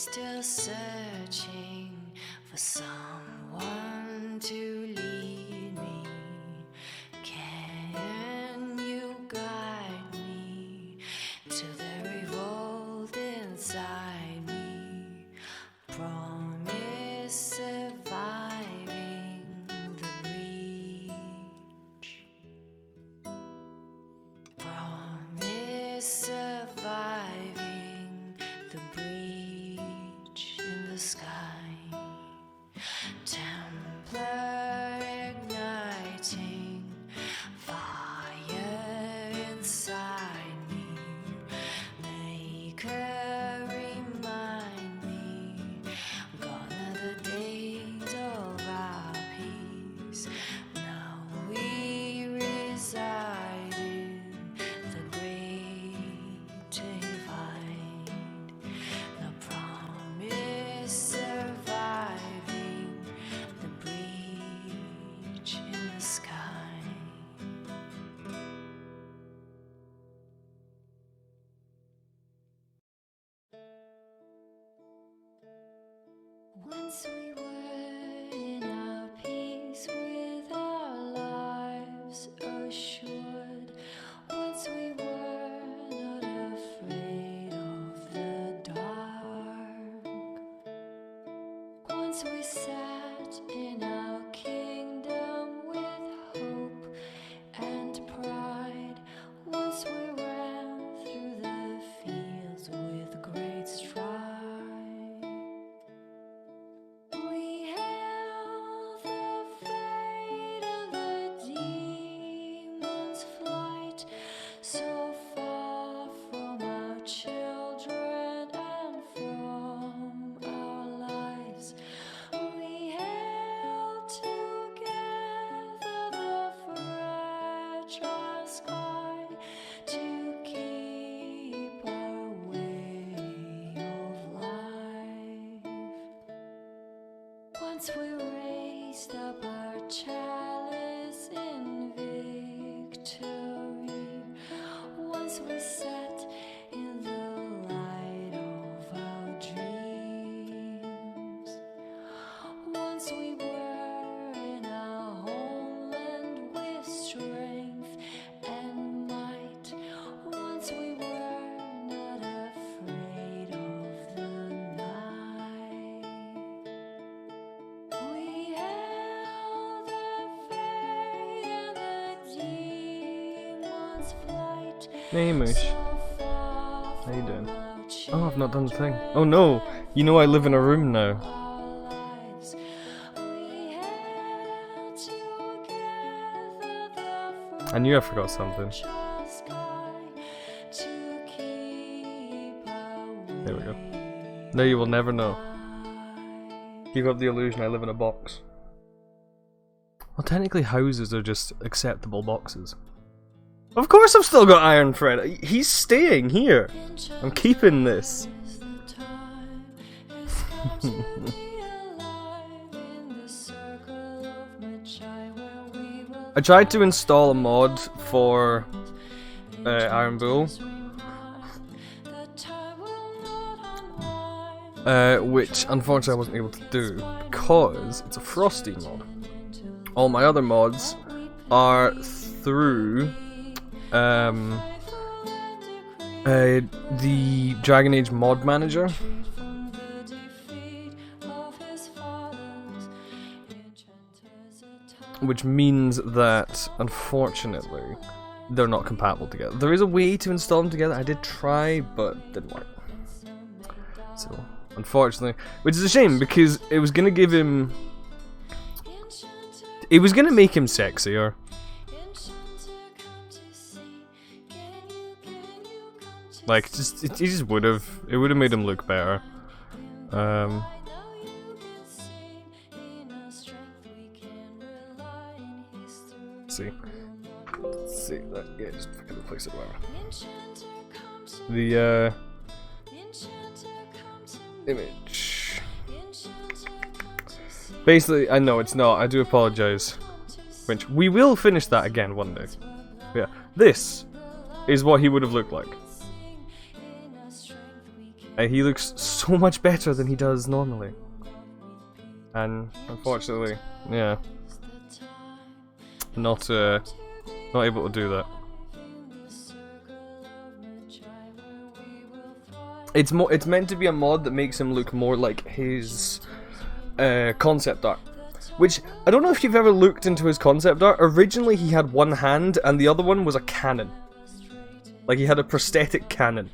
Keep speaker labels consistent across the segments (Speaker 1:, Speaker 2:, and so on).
Speaker 1: still searching for someone to lead me. Can you guide me to the revolt inside me? Promise surviving the breach. Promise surviving the breach in the sky. Templar igniting fire inside me. Make her remind me, gone are the days of our peace. Now we reside in the great divide. The promise surviving the breach in the sky. Once we were in our peace with our lives assured. Once we were not afraid of the dark. Once we sat in our kingdom with hope and pride. Once we ran through the fields with great stride. We hailed the fate of the demon's flight, so far from our children and from our lives. We held together the fragile sky to keep our way of life. Once we raised up our chalice in victory. Once we sat in the light of our dreams. Once we were in our homeland with strength and might. Once we were not afraid of the night. We held the fate and the demon's flight.
Speaker 2: Hey Moosh,
Speaker 1: So far
Speaker 2: how you doing?
Speaker 1: from our
Speaker 2: Oh, I've not done the thing. Oh no, you know I live in a room now.
Speaker 1: lives. We held together the
Speaker 2: I knew I forgot something.
Speaker 1: fragile sky to keep our
Speaker 2: There we go.
Speaker 1: way
Speaker 2: No, you will never know.
Speaker 1: alive.
Speaker 2: Keep up the illusion I live in a box. Well, technically houses are just acceptable boxes. Of course I've still got Iron Fred. He's staying here. I'm keeping this. I tried to install a mod for Iron Bull, which unfortunately I wasn't able to do because it's a Frosty mod. All my other mods are through the Dragon Age mod manager. Which means that, unfortunately, they're not compatible together. There is a way to install them together. I did try, but didn't work. So, unfortunately, which is a shame because it was gonna give him. It was gonna make him sexier. Like, it just would have. It would have made him look better. See. Let's see that. Yeah, just fucking replace it. Whatever. The image. Basically, I know it's not. I do apologize. Which we will finish that again one day. Yeah, this is what he would have looked like. He looks so much better than he does normally. And unfortunately, yeah, not able to do that. It's meant to be a mod that makes him look more like his concept art. Which, I don't know if you've ever looked into his concept art. Originally he had one hand and the other one was a cannon. Like he had a prosthetic cannon.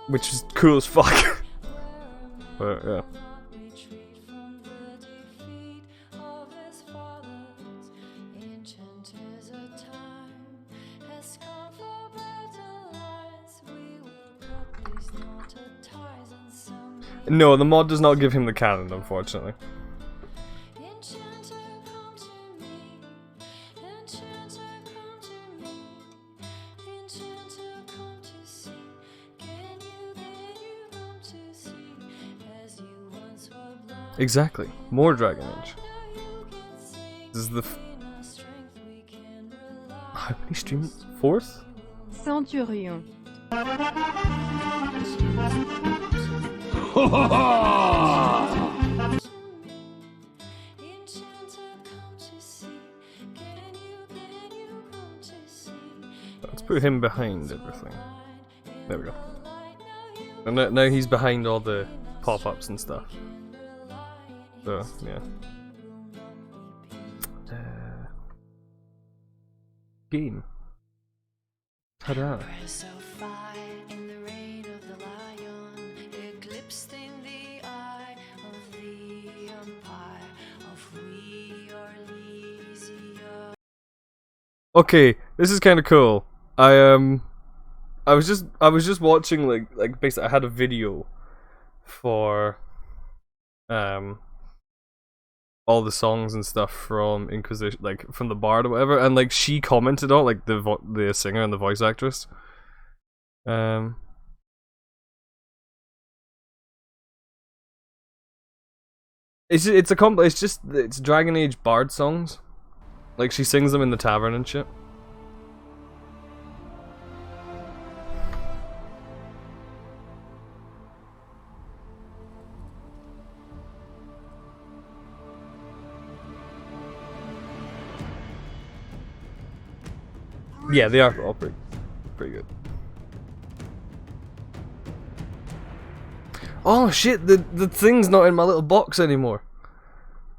Speaker 2: Which is cool as fuck. But yeah. No, the mod does not give him the cannon, unfortunately. Exactly. More Dragon Age. This is the how many streams? Fourth?
Speaker 3: Centurion.
Speaker 2: Let's put him behind everything. There we go. And now he's behind all the pop-ups and stuff. So, yeah. Game. Ta-da. Okay, this is kind of cool. I was just watching like basically I had a video for all the songs and stuff from Inquisition, like from the Bard or whatever, and like she commented on like the singer and the voice actress. It's Dragon Age Bard songs. Like she sings them in the tavern and shit. Yeah, they are all pretty good. Oh shit, the thing's not in my little box anymore.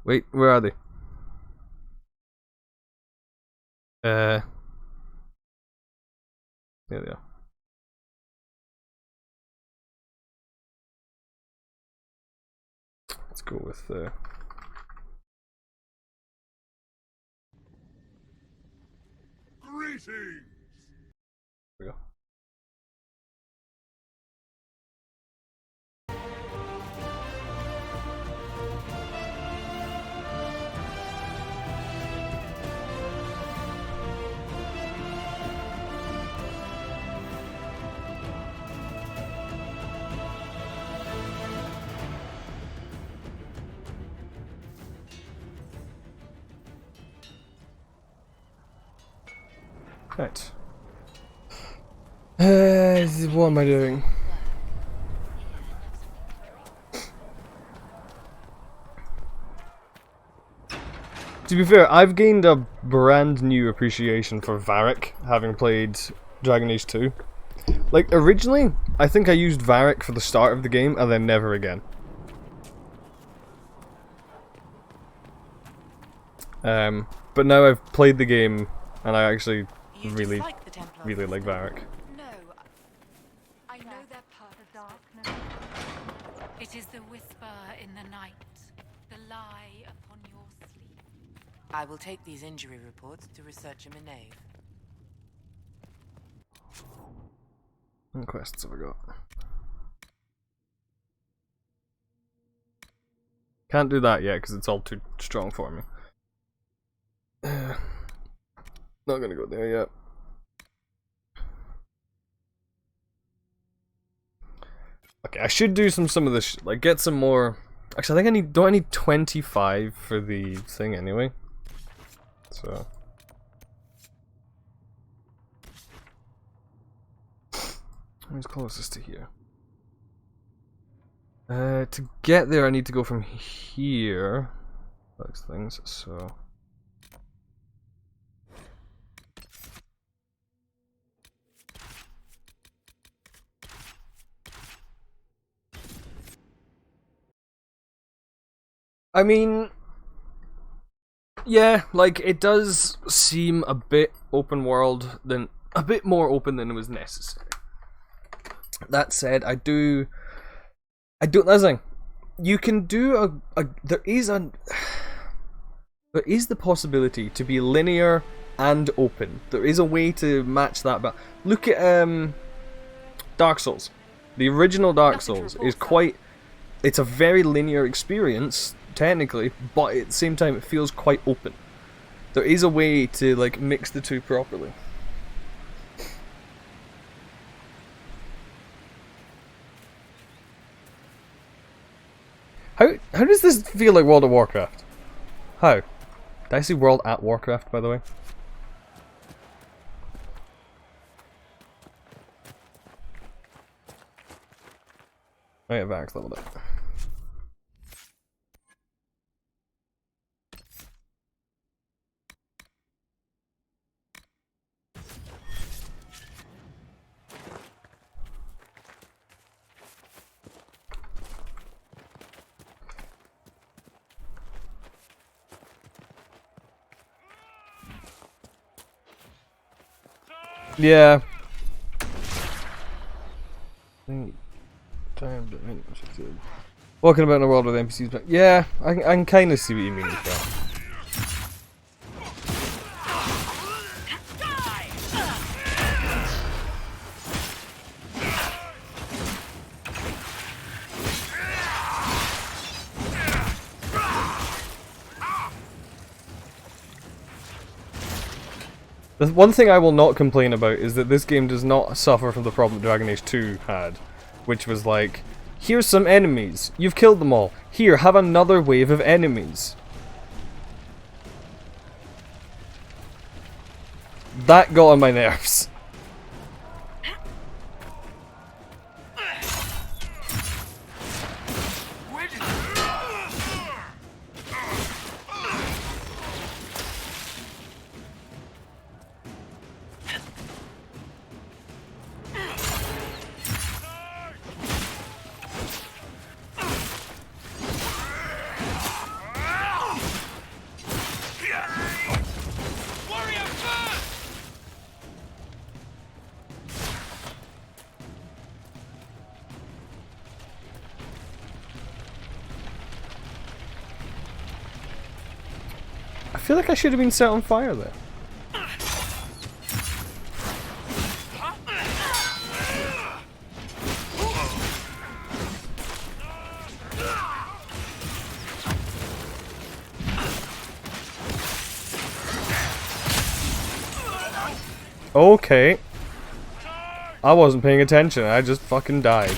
Speaker 2: Wait, where are they? There they are. Let's go with
Speaker 4: Greetings!
Speaker 2: There we go. Right. What am I doing? To be fair, I've gained a brand new appreciation for Varric, having played Dragon Age 2. Like, originally, I think I used Varric for the start of the game, and then never again. But now I've played the game, and I actually really like Varric.
Speaker 5: No, I know they're part of darkness. It is the whisper in the night, the lie upon your sleep.
Speaker 6: I will take these injury reports to researcher Minave.
Speaker 2: What quests have I got? Can't do that yet because it's all too strong for me. Not gonna go there yet. Okay, I should do some of this, like get some more. Actually, I think don't I need 25 for the thing anyway? So Where's closest to here? To get there, I need to go from here. Those things, so. I mean, yeah, like it does seem a bit open world a bit more open than it was necessary. That said, I do. That's the thing. You can do there is the possibility to be linear and open. There is a way to match that. But look at Dark Souls. The original Dark Souls is quite. It's a very linear experience technically, but at the same time it feels quite open. There is a way to like mix the two properly. How does this feel like World of Warcraft? How? Did I say World at Warcraft, by the way? Oh yeah, Vax leveled up. Yeah. Walking about in a world with NPCs, but yeah, I can kind of see what you mean with that. The one thing I will not complain about is that this game does not suffer from the problem Dragon Age 2 had, which was like, here's some enemies, you've killed them all, here, have another wave of enemies. That got on my nerves. I feel like I should have been set on fire there. Okay. I wasn't paying attention, I just fucking died.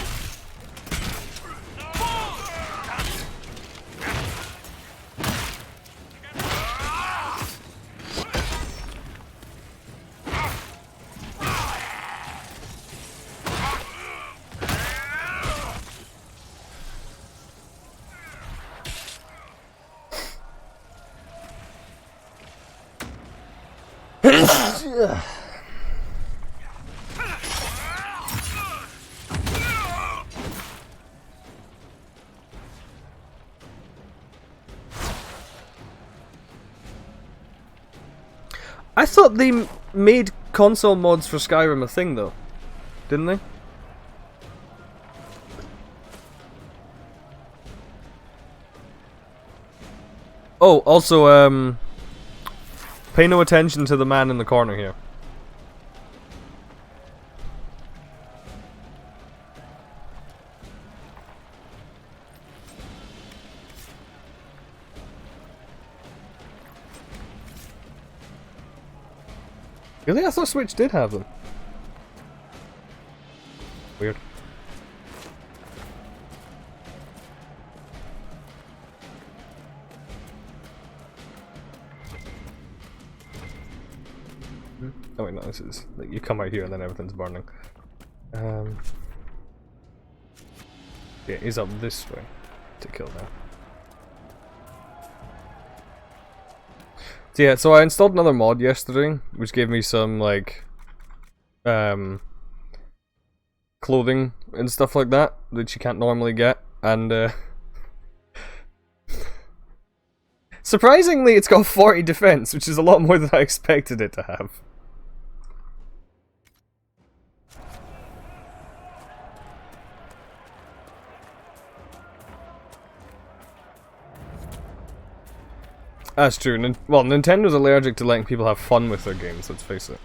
Speaker 2: I thought they made console mods for Skyrim a thing though, didn't they? Oh, also, pay no attention to the man in the corner here. Really? I thought Switch did have them. Weird. Oh wait, no, this is... like, you come out here and then everything's burning. Yeah, he's up this way to kill them. So yeah, so I installed another mod yesterday, which gave me some like clothing and stuff like that that you can't normally get, and surprisingly it's got 40 defense, which is a lot more than I expected it to have. That's true. Well, Nintendo's allergic to letting people have fun with their games, let's face it.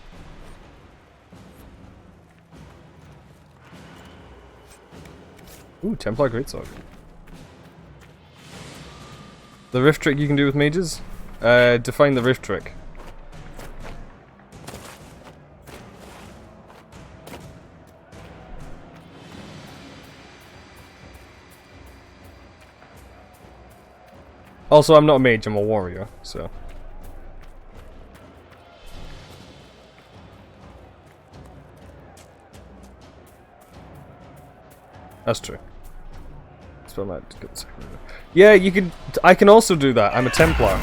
Speaker 2: Ooh, Templar Greatsword. The rift trick you can do with mages? Define the rift trick. Also, I'm not a mage, I'm a warrior, so... That's true. So I might get the second one. Yeah, you could... I can also do that, I'm a Templar.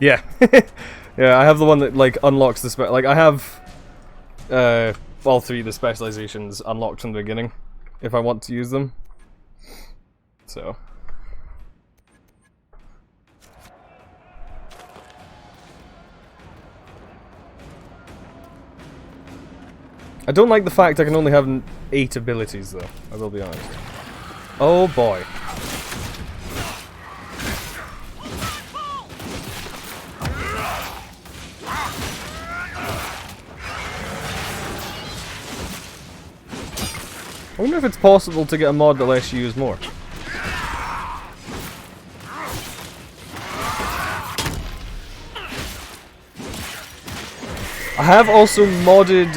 Speaker 2: Yeah. Yeah, I have the one that, like, unlocks the like, I have, all three of the specializations unlocked from the beginning, if I want to use them. So. I don't like the fact I can only have 8 abilities, though, I will be honest. Oh boy. I wonder if it's possible to get a mod that lets you use more. I have also modded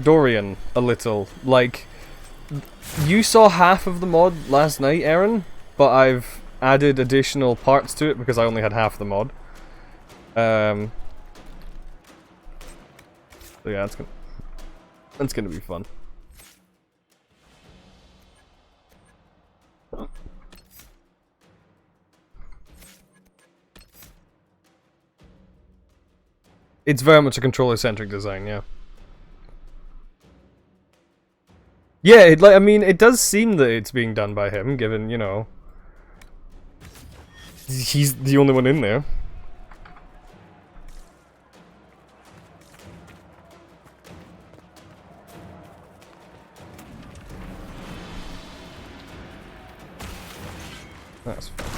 Speaker 2: Dorian a little. Like, you saw half of the mod last night, Aaron, but I've added additional parts to it because I only had half the mod. So yeah, that's gonna be fun. It's very much a controller-centric design, yeah. Yeah, I mean, it does seem that it's being done by him, given, you know... He's the only one in there. That's fine.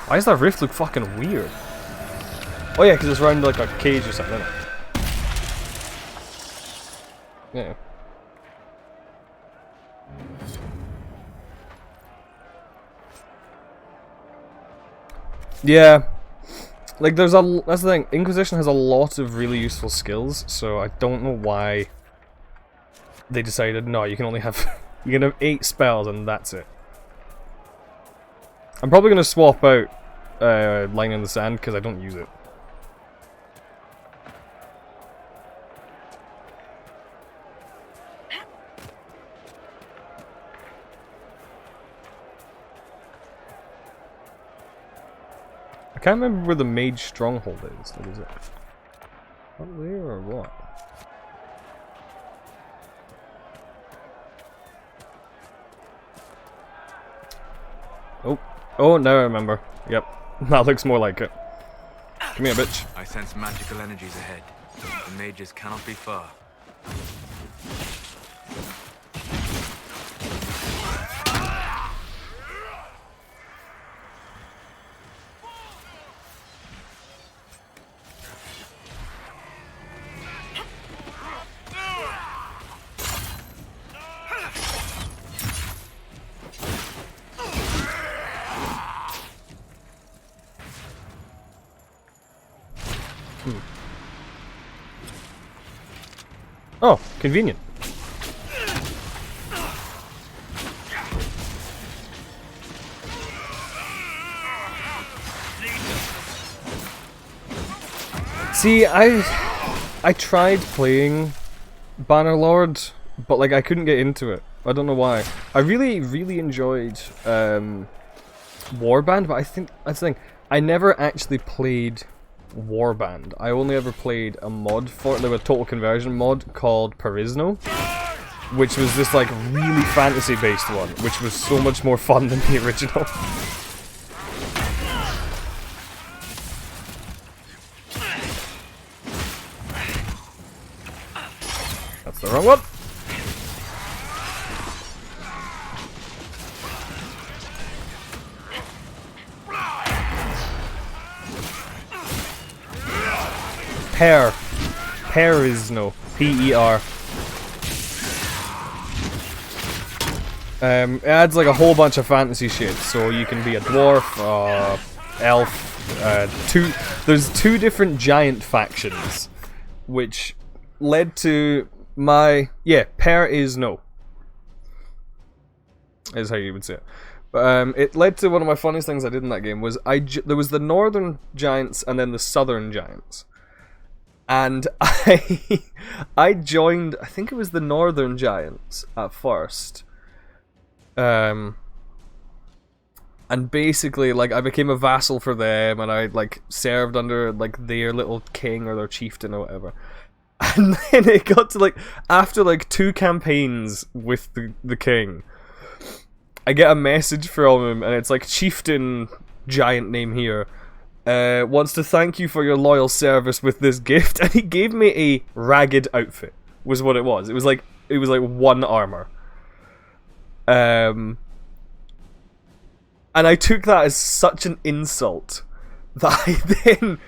Speaker 2: Why does that rift look fucking weird? Oh yeah, because it's around like a cage or something, isn't it? Yeah. Yeah. Like that's the thing, Inquisition has a lot of really useful skills, so I don't know why they decided, no, you can only have, you can have 8 spells and that's it. I'm probably going to swap out Line in the Sand because I don't use it. I can't remember where the Mage Stronghold is. What is it? Up there or what? Oh. Oh, now I remember. Yep. That looks more like it. Come here, bitch.
Speaker 3: I sense magical energies ahead. The mages cannot be far.
Speaker 2: Oh, convenient. See, I tried playing Bannerlord, but like I couldn't get into it. I don't know why. I really enjoyed Warband, but I think that's the thing. I never actually played Warband. I only ever played a mod for it, like a total conversion mod called Parisno, which was this like really fantasy based one, which was so much more fun than the original. That's the wrong one. Parisno. P-E-R. It adds like a whole bunch of fantasy shit, so you can be a dwarf, elf, there's two different giant factions, which led to my, Parisno is how you would say it. But it led to one of my funniest things I did in that game was there was the northern giants and then the southern giants. And I joined, I think it was the northern giants at first. And basically, like, I became a vassal for them, and I, like, served under, like, their little king or their chieftain or whatever. And then it got to, like, after, like, 2 campaigns with the king, I get a message from him, and it's like, chieftain giant name here. Wants to thank you for your loyal service with this gift, and he gave me a ragged outfit, was what it was. It was like 1 armor. And I took that as such an insult that I then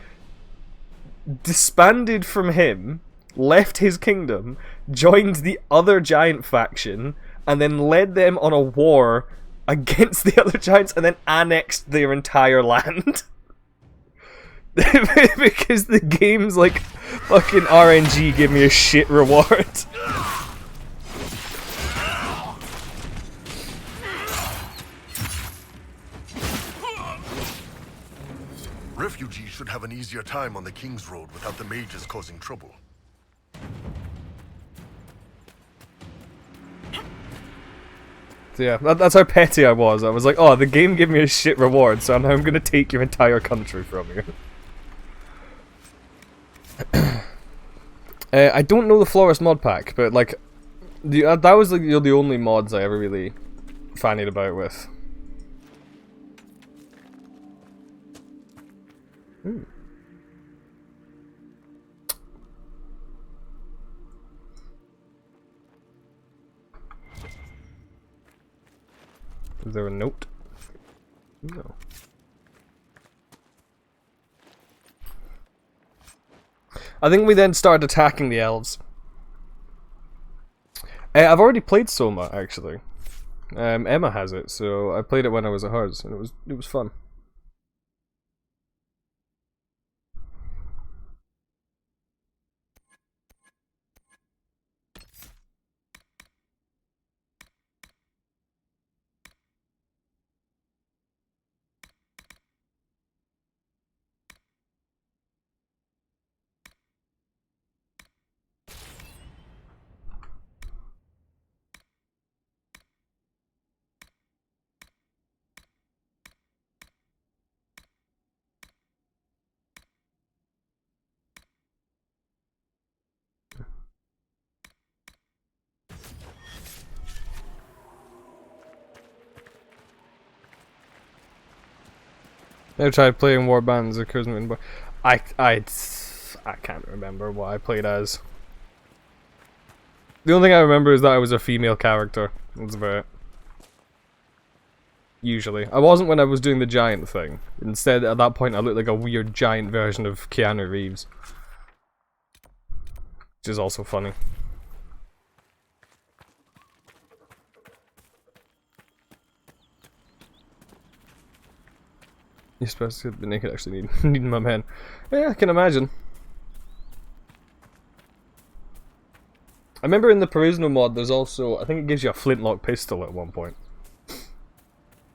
Speaker 2: disbanded from him, left his kingdom, joined the other giant faction, and then led them on a war against the other giants, and then annexed their entire land. Because the game's like fucking RNG give me a shit reward.
Speaker 3: Refugees should have an easier time on the King's Road without the mages causing trouble.
Speaker 2: So yeah, that's how petty I was. I was like, oh, the game gave me a shit reward, so now I'm gonna take your entire country from you. I don't know the Florist mod pack, but like, that was like the only mods I ever really fannied about with. Is there a note? No. I think we then started attacking the elves. I've already played Soma, actually. Emma has it, so I played it when I was at hers, and it was fun. I tried playing Warbands or Kuzmin, but I can't remember what I played as. The only thing I remember is that I was a female character. That's about it. Usually. I wasn't when I was doing the giant thing. Instead, at that point, I looked like a weird giant version of Keanu Reeves. Which is also funny. You're supposed to be naked actually need my man. Yeah, I can imagine. I remember in the Perisno mod, there's also, I think it gives you a flintlock pistol at one point,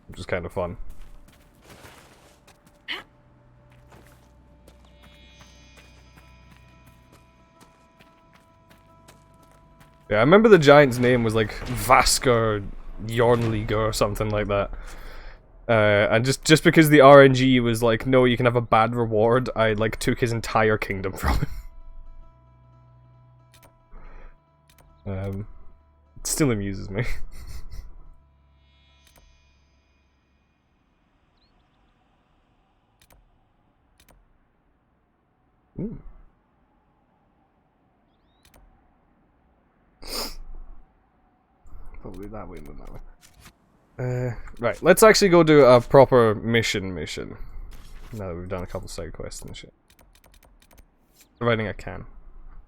Speaker 2: which is kind of fun. Yeah, I remember the giant's name was like Vasker Jornliga or something like that. And just because the RNG was like, no, you can have a bad reward, I like took his entire kingdom from him. It still amuses me. Ooh. Probably that way than that way. Right, let's actually go do a proper mission. Now that we've done a couple side quests and shit. Providing I can.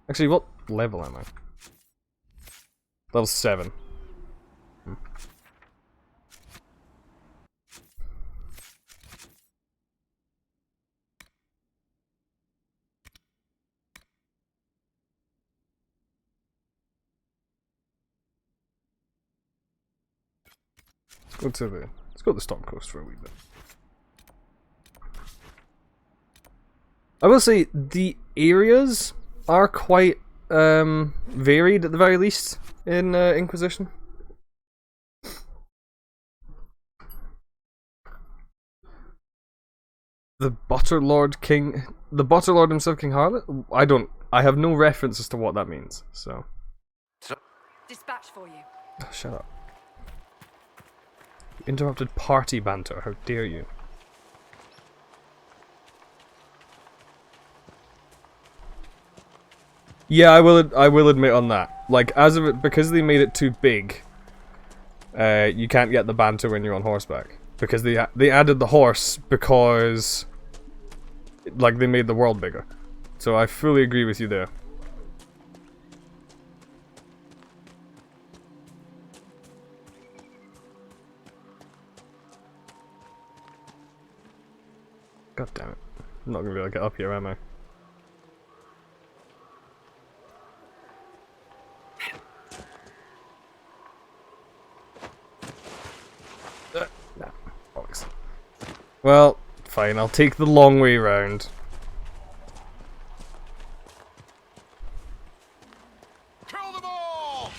Speaker 2: Actually, what level am I? Level 7. Let's go to the Storm Coast for a wee bit. I will say the areas are quite varied at the very least in Inquisition. The Butterlord himself, King Harlot? I have no reference as to what that means, so.
Speaker 5: Dispatch for you.
Speaker 2: Oh, shut up. You interrupted party banter, how dare you. Yeah, I will admit on that. Like, because they made it too big, you can't get the banter when you're on horseback. Because they added the horse because, like, they made the world bigger. So I fully agree with you there. God damn it. I'm not gonna be able to get up here, am I? Nah, bollocks. Well, fine, I'll take the long way round.
Speaker 3: Kill them all!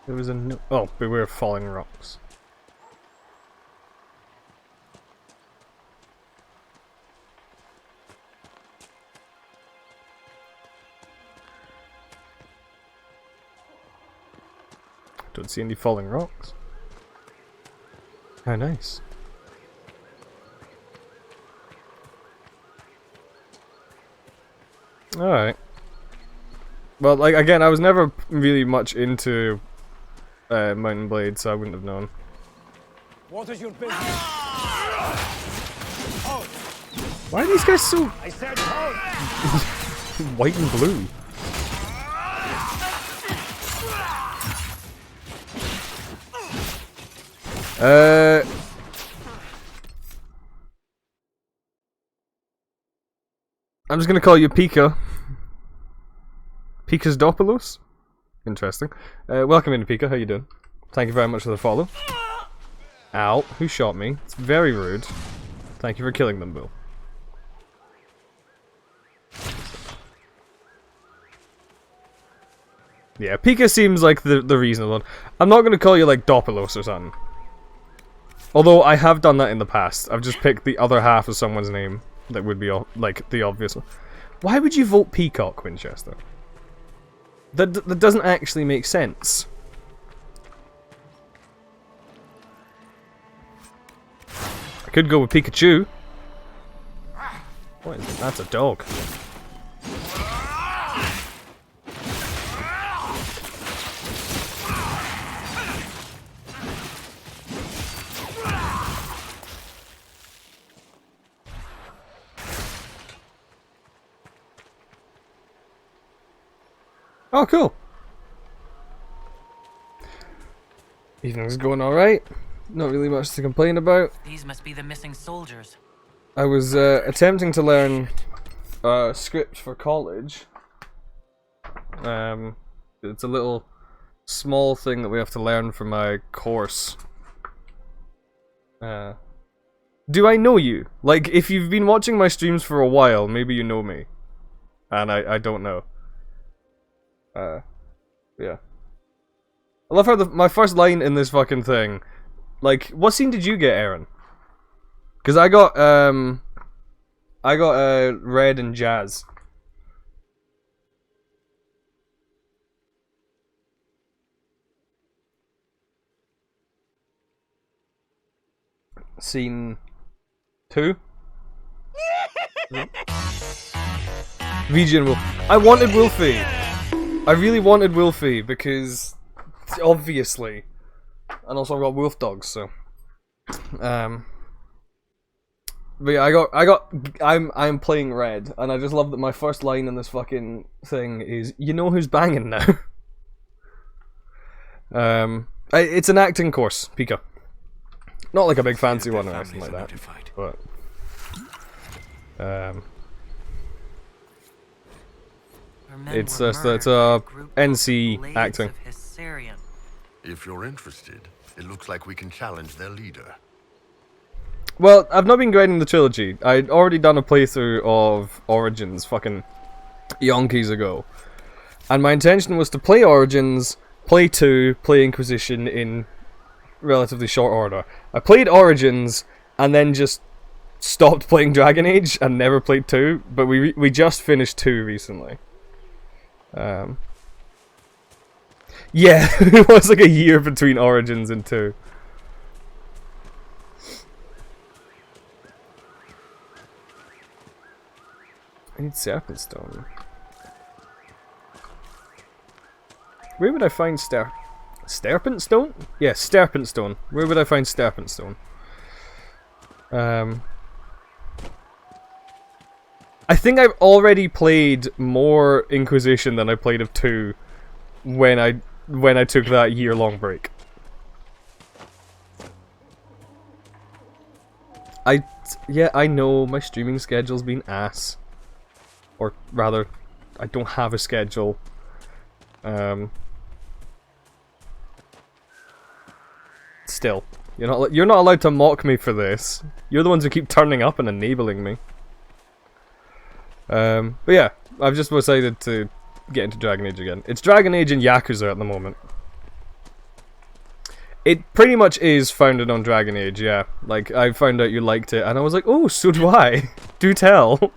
Speaker 2: There was a no— oh, beware of falling rocks. Don't see any falling rocks. How nice. Alright. Well, like, again, I was never really much into Mountain Blade, so I wouldn't have known.
Speaker 4: What is your business?
Speaker 2: Why are these guys so
Speaker 4: I said hold!
Speaker 2: white and blue? I'm just gonna call you Pika. Pika's Dopolos? Interesting. Welcome in, Pika. How you doing? Thank you very much for the follow. Ow. Who shot me? It's very rude. Thank you for killing them, Bill. Yeah, Pika seems like the reasonable one. I'm not gonna call you like Dopolos or something. Although I have done that in the past. I've just picked the other half of someone's name that would be like the obvious one. Why would you vote Peacock, Winchester? That doesn't actually make sense. I could go with Pikachu. What is that? That's a dog. Oh, cool. Evening's going alright. Not really much to complain about.
Speaker 6: These must be the missing soldiers.
Speaker 2: I was attempting to learn script for college. It's a little small thing that we have to learn for my course. Do I know you? Like, if you've been watching my streams for a while, maybe you know me. And I don't know. Yeah. I love how my first line in this fucking thing... Like, what scene did you get, Aaron? Because I got Red and Jazz. Scene 2? VG and Wolf. I wanted Wolfie. I really wanted Wolfie because obviously, and also I've got wolf dogs, so but yeah, I'm playing Red, and I just love that my first line in this fucking thing is, you know who's banging now. It's an acting course, Pika. Not like a big fancy one or anything like that, but it's NC acting.
Speaker 3: If you're interested, it looks like we can challenge their leader.
Speaker 2: Well, I've not been grinding the trilogy. I'd already done a playthrough of Origins fucking yonkies ago. And my intention was to play Origins, play 2, play Inquisition in relatively short order. I played Origins, and then just stopped playing Dragon Age, and never played 2, but we just finished 2 recently. Yeah, it was like a year between Origins and 2. I need Serpent Stone. Where would I find Serpent Stone? Yeah, Serpent Stone. Where would I find Serpent Stone? I think I've already played more Inquisition than I played of 2 when I took that year-long break. Yeah, I know my streaming schedule's been ass. Or rather, I don't have a schedule. Still, you're not allowed to mock me for this. You're the ones who keep turning up and enabling me. But yeah, I've just decided to get into Dragon Age again. It's Dragon Age and Yakuza at the moment. It pretty much is founded on Dragon Age, yeah. Like, I found out you liked it, and I was like, oh, so do I. Do tell.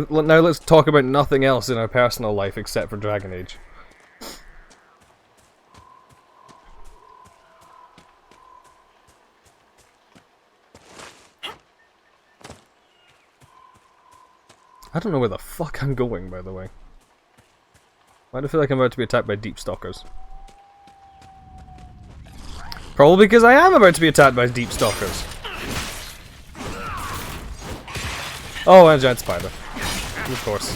Speaker 2: Now let's talk about nothing else in our personal life except for Dragon Age. I don't know where the fuck I'm going, by the way. Why do I feel like I'm about to be attacked by deep stalkers? Probably because I am about to be attacked by deep stalkers. Oh, and a giant spider. Of course.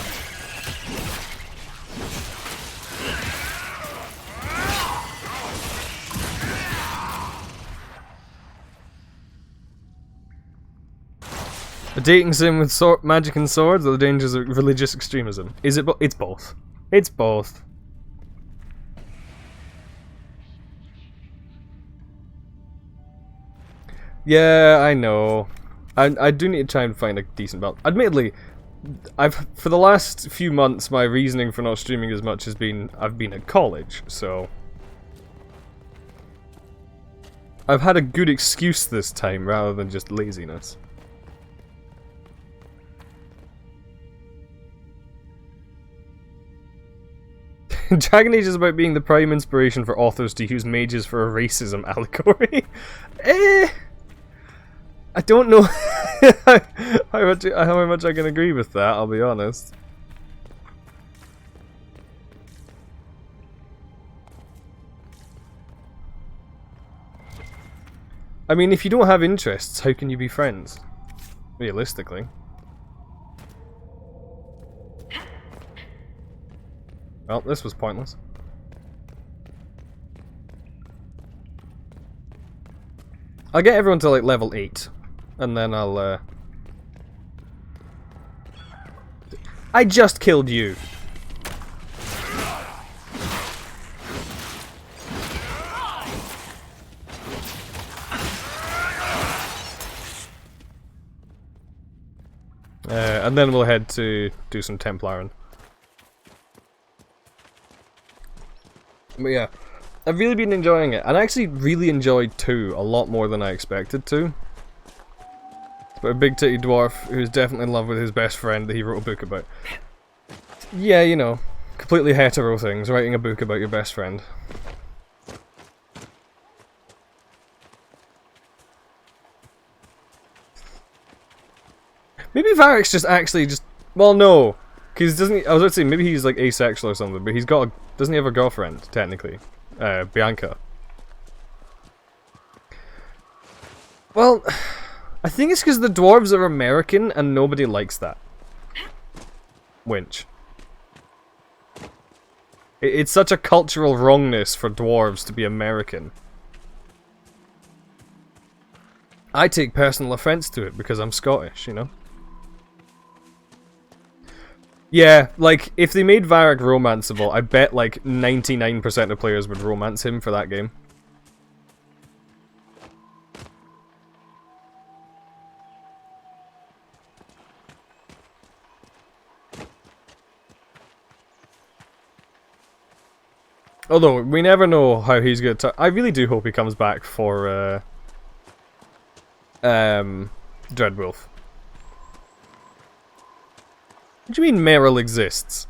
Speaker 2: A dating sim with magic and swords, or the dangers of religious extremism? Is it it's both. It's both. Yeah, I know. I do need to try and find a decent balance. Admittedly, for the last few months, my reasoning for not streaming as much has been I've been at college, so I've had a good excuse this time rather than just laziness. Dragon Age is about being the prime inspiration for authors to use mages for a racism allegory. I don't know how much I can agree with that, I'll be honest. I mean, if you don't have interests, how can you be friends? Realistically. Well, this was pointless. I'll get everyone to like level 8. And then I'll I just killed you. And then we'll head to do some Templaring. But yeah, I've really been enjoying it, and I actually really enjoyed 2 a lot more than I expected to. It's about a big titty dwarf who's definitely in love with his best friend that he wrote a book about. Yeah, you know, completely hetero things, writing a book about your best friend. Maybe Varric's just actually just... Well, no. Because doesn't he... I was about to say, maybe he's like asexual or something, but he's got a... Doesn't he have a girlfriend, technically? Bianca. Well, I think it's because the dwarves are American and nobody likes that. Winch. It's such a cultural wrongness for dwarves to be American. I take personal offense to it because I'm Scottish, you know? Yeah, like, if they made Varric romanceable, I bet like 99% of players would romance him for that game. Although, we never know how he's going to... I really do hope he comes back for, Dreadwolf. What do you mean Meryl exists?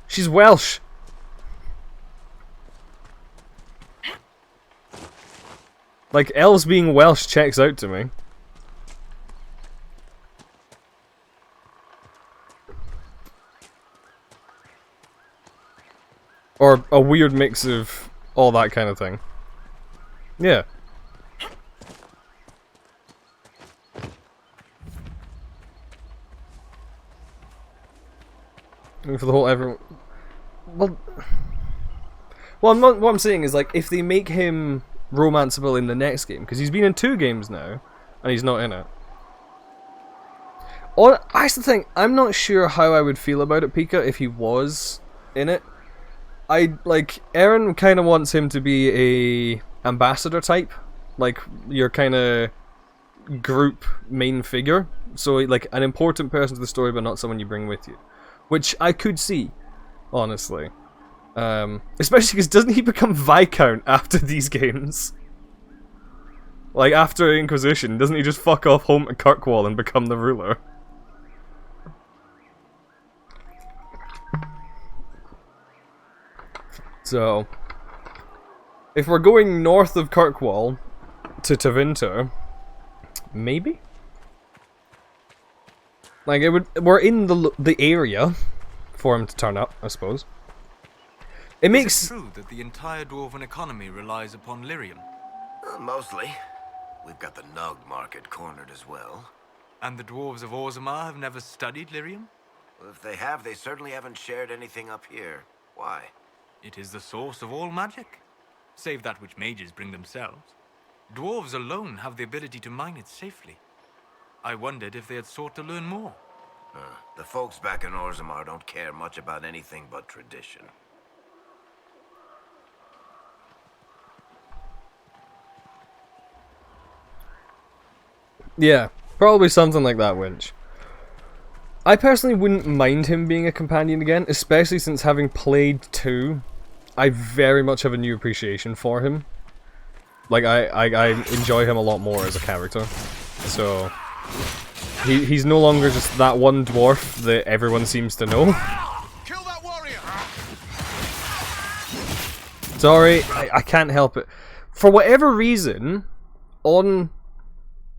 Speaker 2: She's Welsh. Like, elves being Welsh checks out to me. Or a weird mix of all that kind of thing. Yeah. For the whole everyone. Well, what I'm saying is, like, if they make him romanceable in the next game, because he's been in 2 games now, and he's not in it. Or, I still think, I'm not sure how I would feel about it, Pika, if he was in it. Aaron kind of wants him to be a ambassador type, like, your kind of group main figure. So, like, an important person to the story, but not someone you bring with you. Which I could see, honestly. Especially because doesn't he become Viscount after these games? Like, after Inquisition, doesn't he just fuck off home to Kirkwall and become the ruler? So, if we're going north of Kirkwall to Tevinter, maybe? Like, we're in the area for him to turn up, I suppose. It makes...
Speaker 7: Is it true that the entire dwarven economy relies upon lyrium?
Speaker 8: Mostly. We've got the Nug market cornered as well.
Speaker 7: And the dwarves of Orzammar have never studied lyrium?
Speaker 8: Well, if they have, they certainly haven't shared anything up here. Why?
Speaker 7: It is the source of all magic, save that which mages bring themselves. Dwarves alone have the ability to mine it safely. I wondered if they had sought to learn more.
Speaker 8: The folks back in Orzammar don't care much about anything but tradition.
Speaker 2: Yeah, probably something like that, Winch. I personally wouldn't mind him being a companion again, especially since having played 2, I very much have a new appreciation for him. Like, I enjoy him a lot more as a character. So... He's no longer just that one dwarf that everyone seems to know.
Speaker 3: Kill that warrior!
Speaker 2: Sorry, I can't help it. For whatever reason, on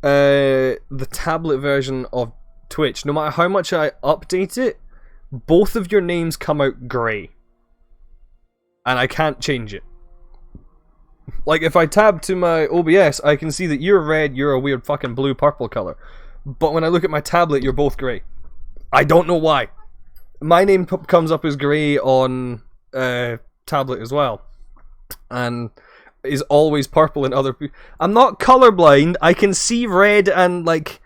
Speaker 2: the tablet version of Twitch, no matter how much I update it, both of your names come out grey. And I can't change it. Like, if I tab to my OBS, I can see that you're red, you're a weird fucking blue-purple colour. But when I look at my tablet, you're both grey. I don't know why. My name comes up as grey on tablet as well, and is always purple in other people. I'm not colorblind. I can see red and like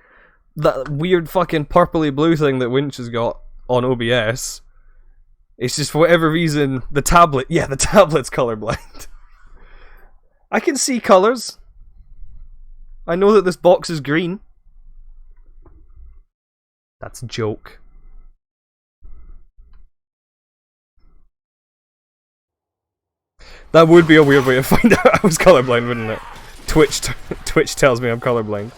Speaker 2: that weird fucking purpley blue thing that Winch has got on OBS. It's just for whatever reason the tablet. Yeah, the tablet's colorblind. I can see colors. I know that this box is green. That's a joke. That would be a weird way to find out I was colorblind, wouldn't it? Twitch tells me I'm colorblind.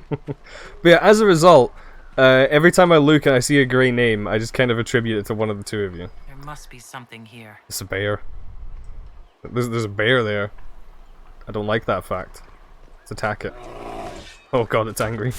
Speaker 2: But yeah, as a result, every time I look and I see a grey name, I just kind of attribute it to one of the two of you.
Speaker 6: There must be something here.
Speaker 2: It's a bear. There's a bear there. I don't like that fact. Let's attack it. Oh god, it's angry.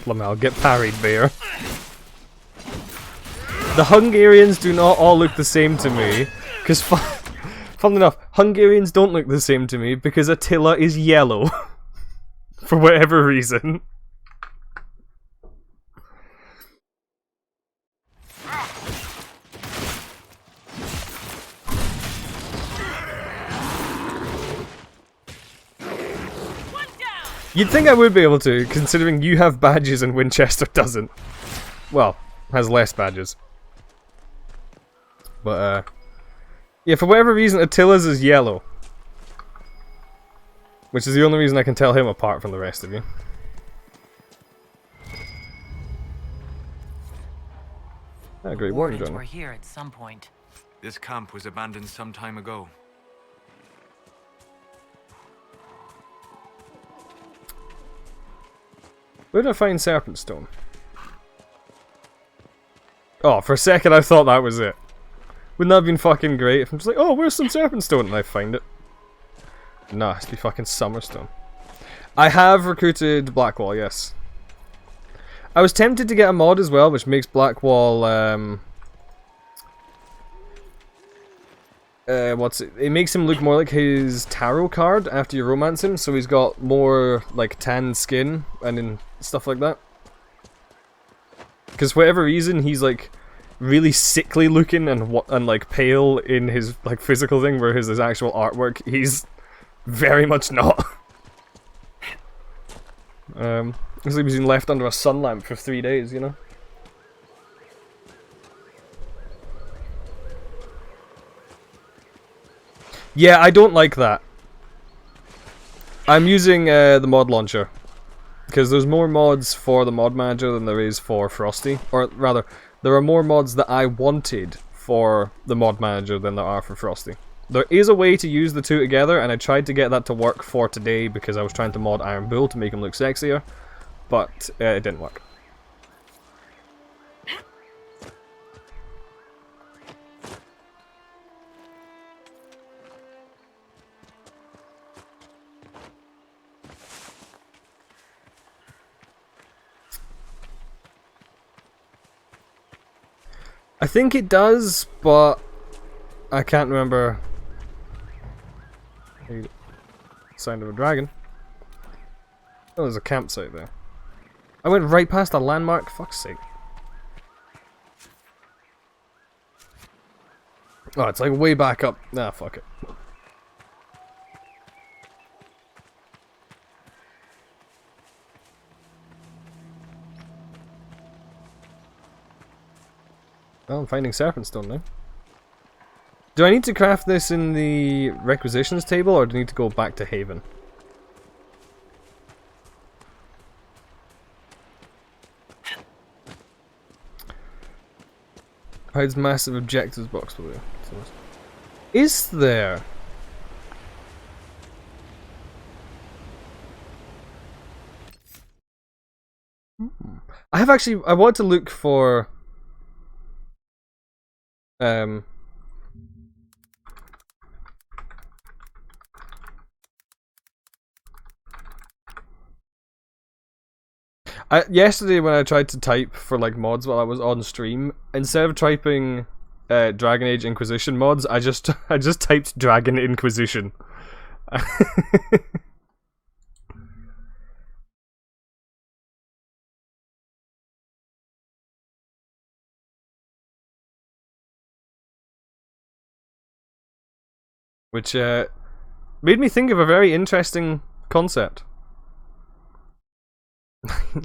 Speaker 2: Lamel, get parried, bear. The Hungarians do not all look the same to me, because funnily enough, Hungarians don't look the same to me because Attila is yellow. For whatever reason. You'd think I would be able to, considering you have badges and Winchester doesn't. Well, has less badges. But, yeah, for whatever reason, Attila's is yellow. Which is the only reason I can tell him apart from the rest of you. Ah, great warden
Speaker 6: Wardens
Speaker 2: gun.
Speaker 6: were here at some point.
Speaker 7: This camp was abandoned some time ago.
Speaker 2: Where did I find Serpent Stone? Oh, for a second I thought that was it. Wouldn't that have been fucking great if I'm just like, oh, where's some Serpent Stone? And I find it. Nah, it's be fucking Summerstone. I have recruited Blackwall, yes. I was tempted to get a mod as well, which makes Blackwall, it makes him look more like his tarot card after you romance him, so he's got more, like, tan skin and stuff like that. Because for whatever reason, he's, like, really sickly looking and like, pale in his, like, physical thing, where his actual artwork, he's very much not. Looks like he's been left under a sun lamp for 3 days, you know? Yeah, I don't like that. I'm using the mod launcher. Because there's more mods for the mod manager than there is for Frosty. Or rather, there are more mods that I wanted for the mod manager than there are for Frosty. There is a way to use the two together, and I tried to get that to work for today because I was trying to mod Iron Bull to make him look sexier. But it didn't work. I think it does, but I can't remember. Sound of a dragon. Oh, there's a campsite there. I went right past a landmark, fuck's sake. Oh, it's like way back up. Nah, fuck it. Oh, I'm finding Serpent Stone now. Do I need to craft this in the requisitions table, or do I need to go back to Haven? Hides massive objectives box below. Is there? I have actually. I want to look for. Yesterday when I tried to type for like mods while I was on stream, instead of typing Dragon Age Inquisition mods, I just typed Dragon Inquisition. Which made me think of a very interesting concept.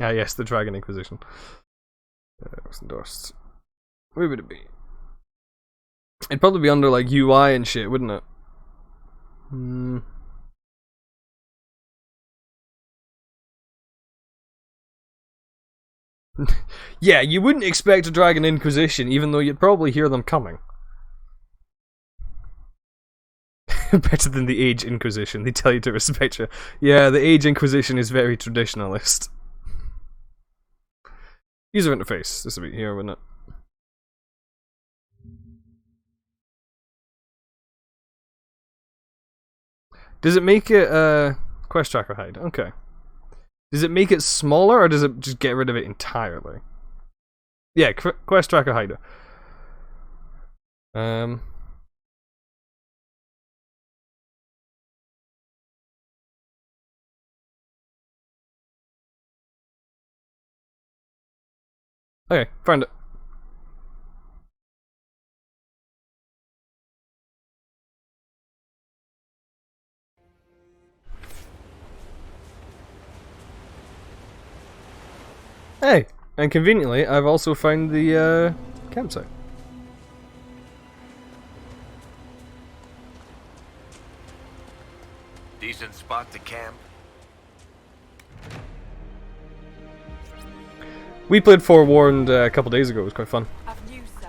Speaker 2: Ah, yes, the Dragon Inquisition. It was endorsed. Where would it be? It'd probably be under like UI and shit, wouldn't it? Yeah, you wouldn't expect a Dragon Inquisition, even though you'd probably hear them coming. Better than the Age Inquisition. They tell you to respect your... Yeah, the Age Inquisition is very traditionalist. User interface. This will be here, wouldn't it? Does it make it quest tracker hide? Okay. Does it make it smaller or does it just get rid of it entirely? Yeah, quest tracker hider. Okay, found it. Hey, and conveniently, I've also found the campsite.
Speaker 8: Decent spot to camp.
Speaker 2: We played Forewarned a couple days ago. It was quite fun.
Speaker 6: I've news, sir.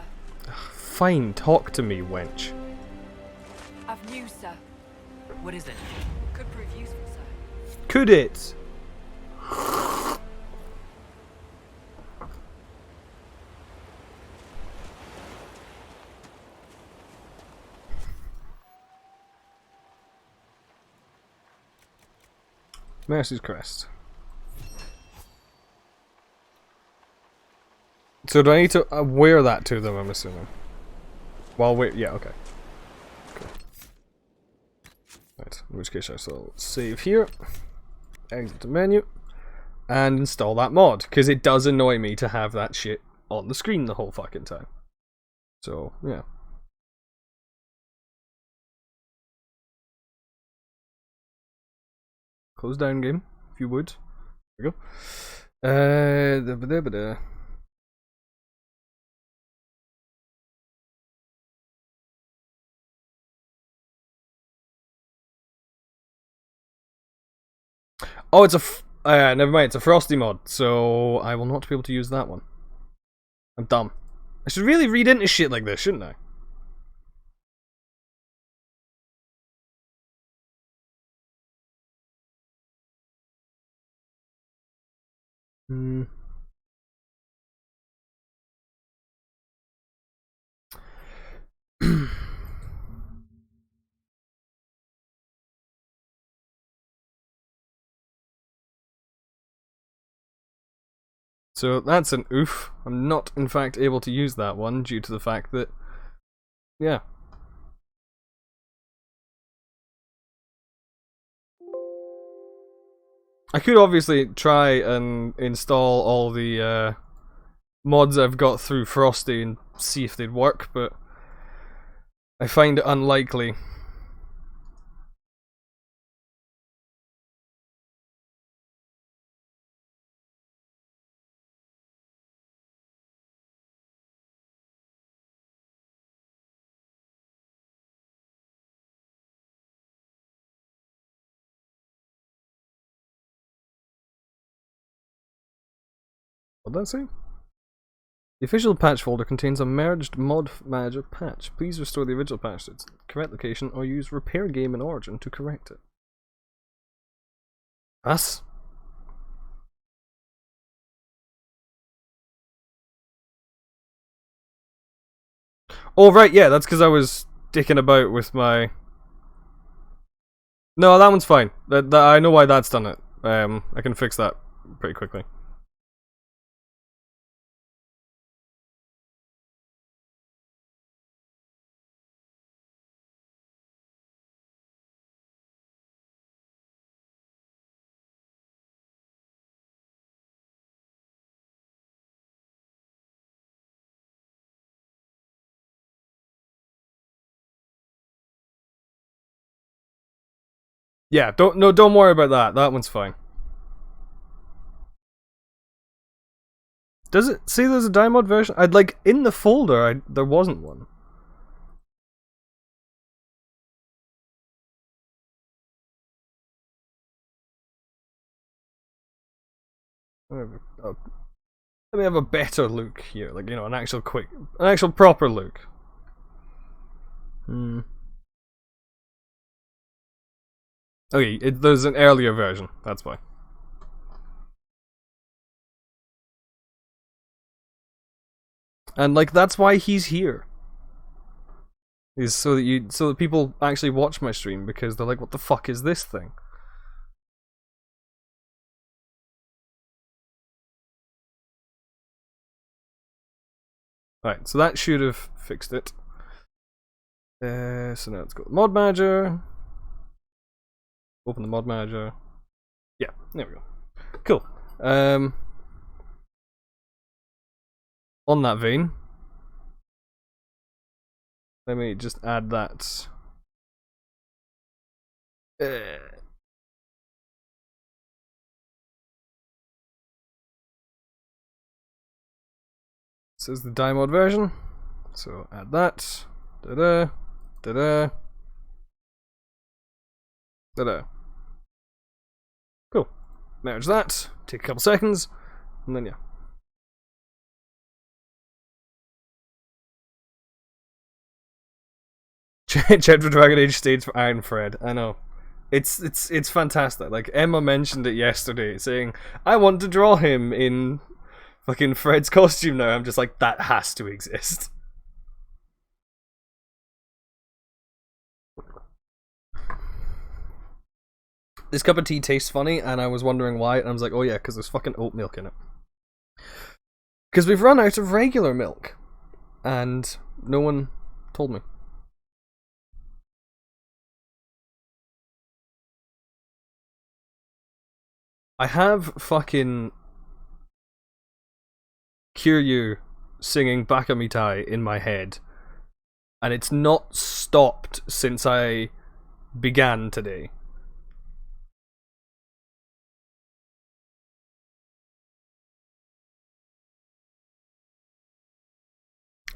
Speaker 2: Fine, talk to me, wench.
Speaker 6: I've news, sir. What is it? Could prove useful, sir.
Speaker 2: Could it? Mercy's Crest. So do I need to wear that to them, I'm assuming? Well, wait, yeah, okay. Cool. Right, in which case I shall save here, exit the menu, and install that mod, because it does annoy me to have that shit on the screen the whole fucking time. So, yeah. Close down game, if you would. There we go. Oh, it's a never mind, it's a Frosty mod, so I will not be able to use that one. I'm dumb. I should really read into shit like this, shouldn't I? So that's an oof. I'm not, in fact, able to use that one due to the fact that, yeah. I could obviously try and install all the mods I've got through Frosty and see if they'd work, but I find it unlikely. What did that say? The official patch folder contains a merged mod manager patch. Please restore the original patch to its correct location or use repair game in Origin to correct it. Us? Oh right, yeah, that's because I was dicking about with my... No, that one's fine. I know why that's done it. I can fix that pretty quickly. Yeah, don't worry about that. That one's fine. Does it see there's a diamond version? I'd like in the folder. There wasn't one. Let me have a better look here, like, you know, an actual proper look. Okay, there's an earlier version. That's why. And like that's why he's here. Is so that people actually watch my stream because they're like, what the fuck is this thing? Right, so that should have fixed it. So now let's go to the mod manager. Open the mod manager. Yeah, there we go. Cool. On that vein, let me just add that. This is the diamond version, so add that. Da-da, da-da, da-da. Cool. Manage that. Take a couple seconds, and then yeah. Check for Dragon Age stage for Iron Fred. I know. It's fantastic. Like Emma mentioned it yesterday, saying, I want to draw him in fucking Fred's costume now. I'm just like, that has to exist. This cup of tea tastes funny, and I was wondering why, and I was like, oh yeah, because there's fucking oat milk in it. Because we've run out of regular milk, and no one told me. I have fucking Kiryu singing Bakamitai in my head, and it's not stopped since I began today.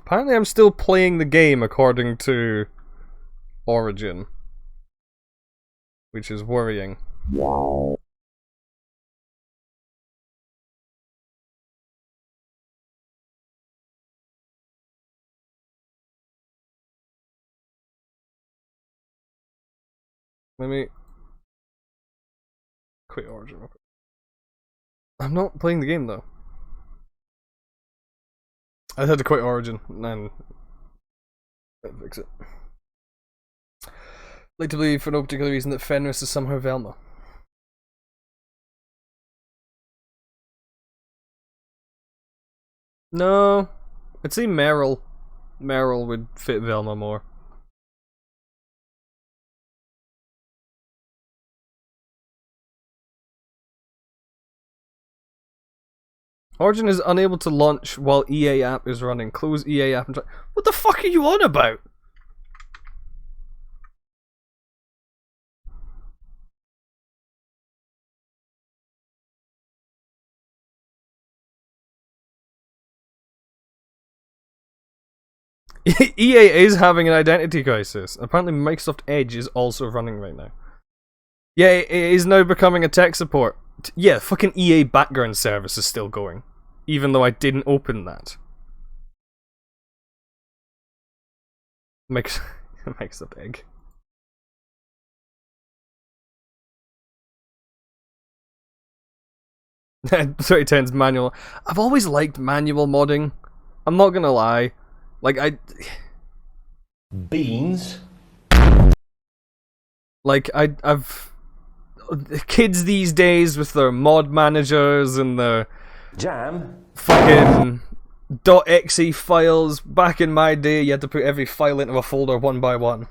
Speaker 2: Apparently I'm still playing the game according to Origin, which is worrying. Let me quit Origin real quick. I'm not playing the game though. I had to quit Origin and fix it. Like to believe for no particular reason that Fenris is somehow Velma. No, I'd say Meryl. Meryl would fit Velma more. Origin is unable to launch while EA app is running. Close EA app and try. What the fuck are you on about? EA is having an identity crisis. Apparently Microsoft Edge is also running right now. Yeah, it is now becoming a tech support. Yeah, fucking EA background service is still going. Even though I didn't open that. Makes a pig. Sorry, 10's manual. I've always liked manual modding. I'm not gonna lie. Like
Speaker 9: Beans.
Speaker 2: Like I've kids these days with their mod managers and their
Speaker 9: Jam.
Speaker 2: fucking .exe files. Back in my day, you had to put every file into a folder one by one.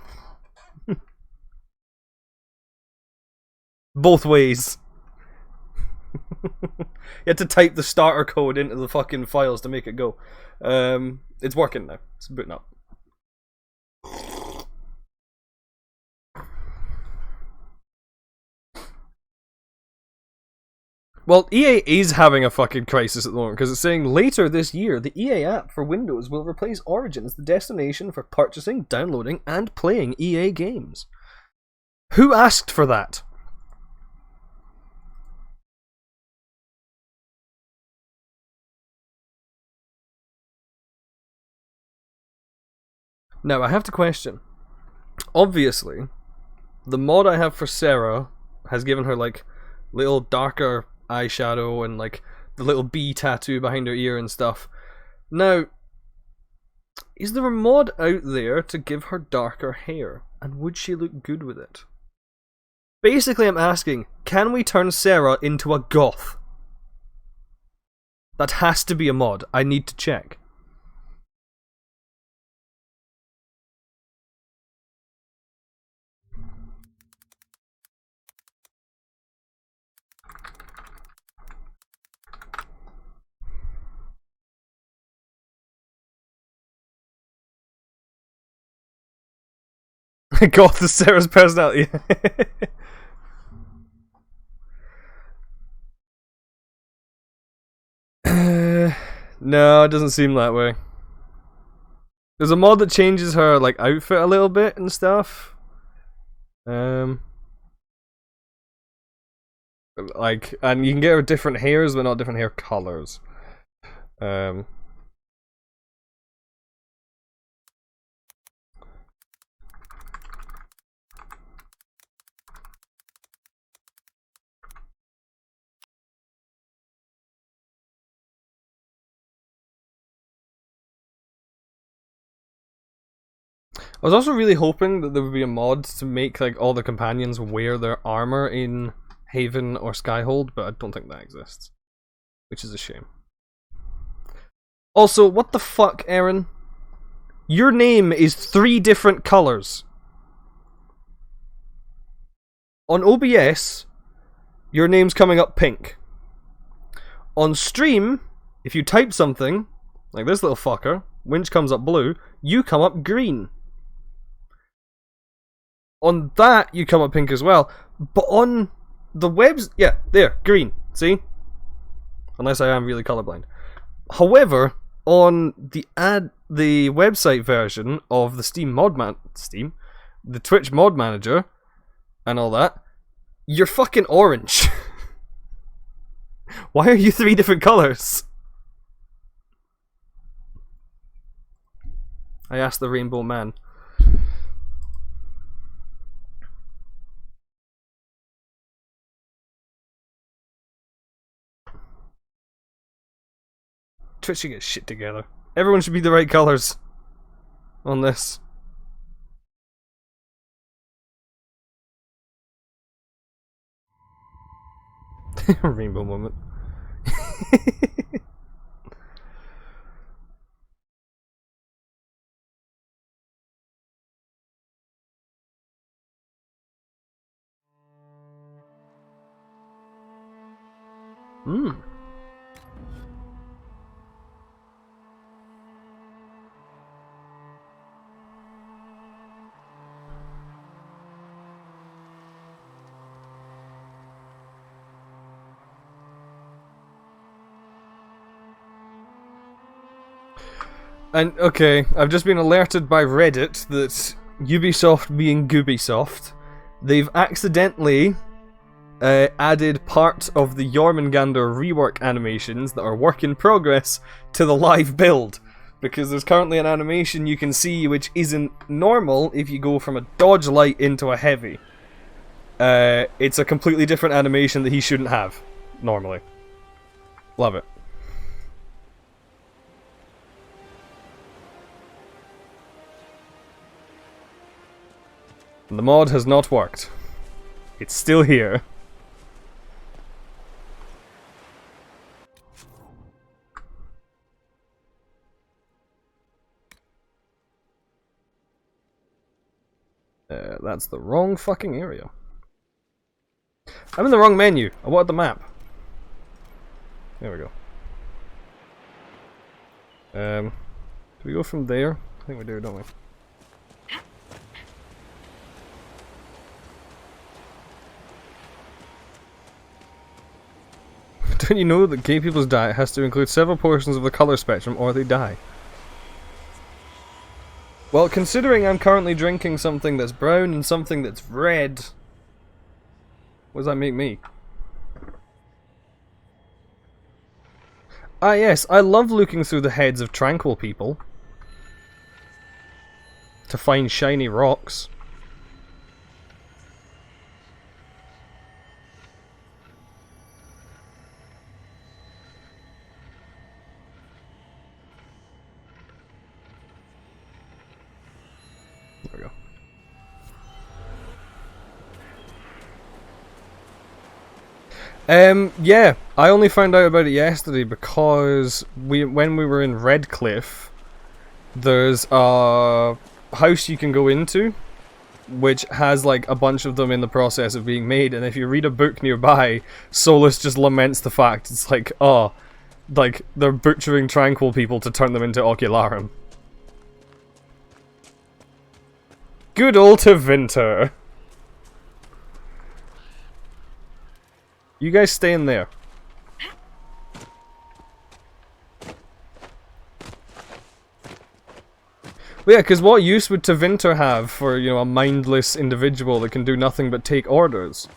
Speaker 2: Both ways. You had to type the starter code into the fucking files to make it go. It's working now. It's booting up. Well, EA is having a fucking crisis at the moment because it's saying later this year the EA app for Windows will replace Origin as the destination for purchasing, downloading, and playing EA games. Who asked for that? Now, I have to question. Obviously, the mod I have for Sarah has given her, like, little darker eyeshadow and, like, the little bee tattoo behind her ear and stuff. Now, is there a mod out there to give her darker hair? And would she look good with it? Basically, I'm asking, can we turn Sarah into a goth? That has to be a mod. I need to check. Goth is Sarah's personality. No, it doesn't seem that way. There's a mod that changes her like outfit a little bit and stuff. Like, and you can get her different hairs, but not different hair colors. I was also really hoping that there would be a mod to make like all the companions wear their armor in Haven or Skyhold, but I don't think that exists, which is a shame. Also, what the fuck, Aaron? Your name is 3 different colors. On OBS, your name's coming up pink. On stream, if you type something, like this little fucker, Winch comes up blue, you come up green. On that, you come up pink as well. But on the webs... Yeah, there, green. See? Unless I am really colorblind. However, on the website version of the the Twitch mod manager, and all that, you're fucking orange. Why are you 3 different colors? I asked the Rainbow Man. Twitch should get shit together. Everyone should be the right colours on this. Rainbow moment. Mmm. And, okay, I've just been alerted by Reddit that Ubisoft being Goobisoft, they've accidentally added part of the Jormungandr rework animations that are work in progress to the live build. Because there's currently an animation you can see which isn't normal if you go from a dodge light into a heavy. It's a completely different animation that he shouldn't have, normally. Love it. The mod has not worked. It's still here. That's the wrong fucking area. I'm in the wrong menu. I wanted the map. There we go. Do we go from there? I think we do, don't we? Don't you know that gay people's diet has to include several portions of the colour spectrum or they die? Well, considering I'm currently drinking something that's brown and something that's red, what does that make me? Ah yes, I love looking through the heads of tranquil people to find shiny rocks. There we go. Yeah, I only found out about it yesterday because when we were in Redcliffe, there's a house you can go into, which has like a bunch of them in the process of being made, and if you read a book nearby, Solus just laments the fact, it's like, oh, like, they're butchering tranquil people to turn them into Ocularum. Good old Tevinter. You guys stay in there. Well, yeah, because what use would Tevinter have for, you know, a mindless individual that can do nothing but take orders?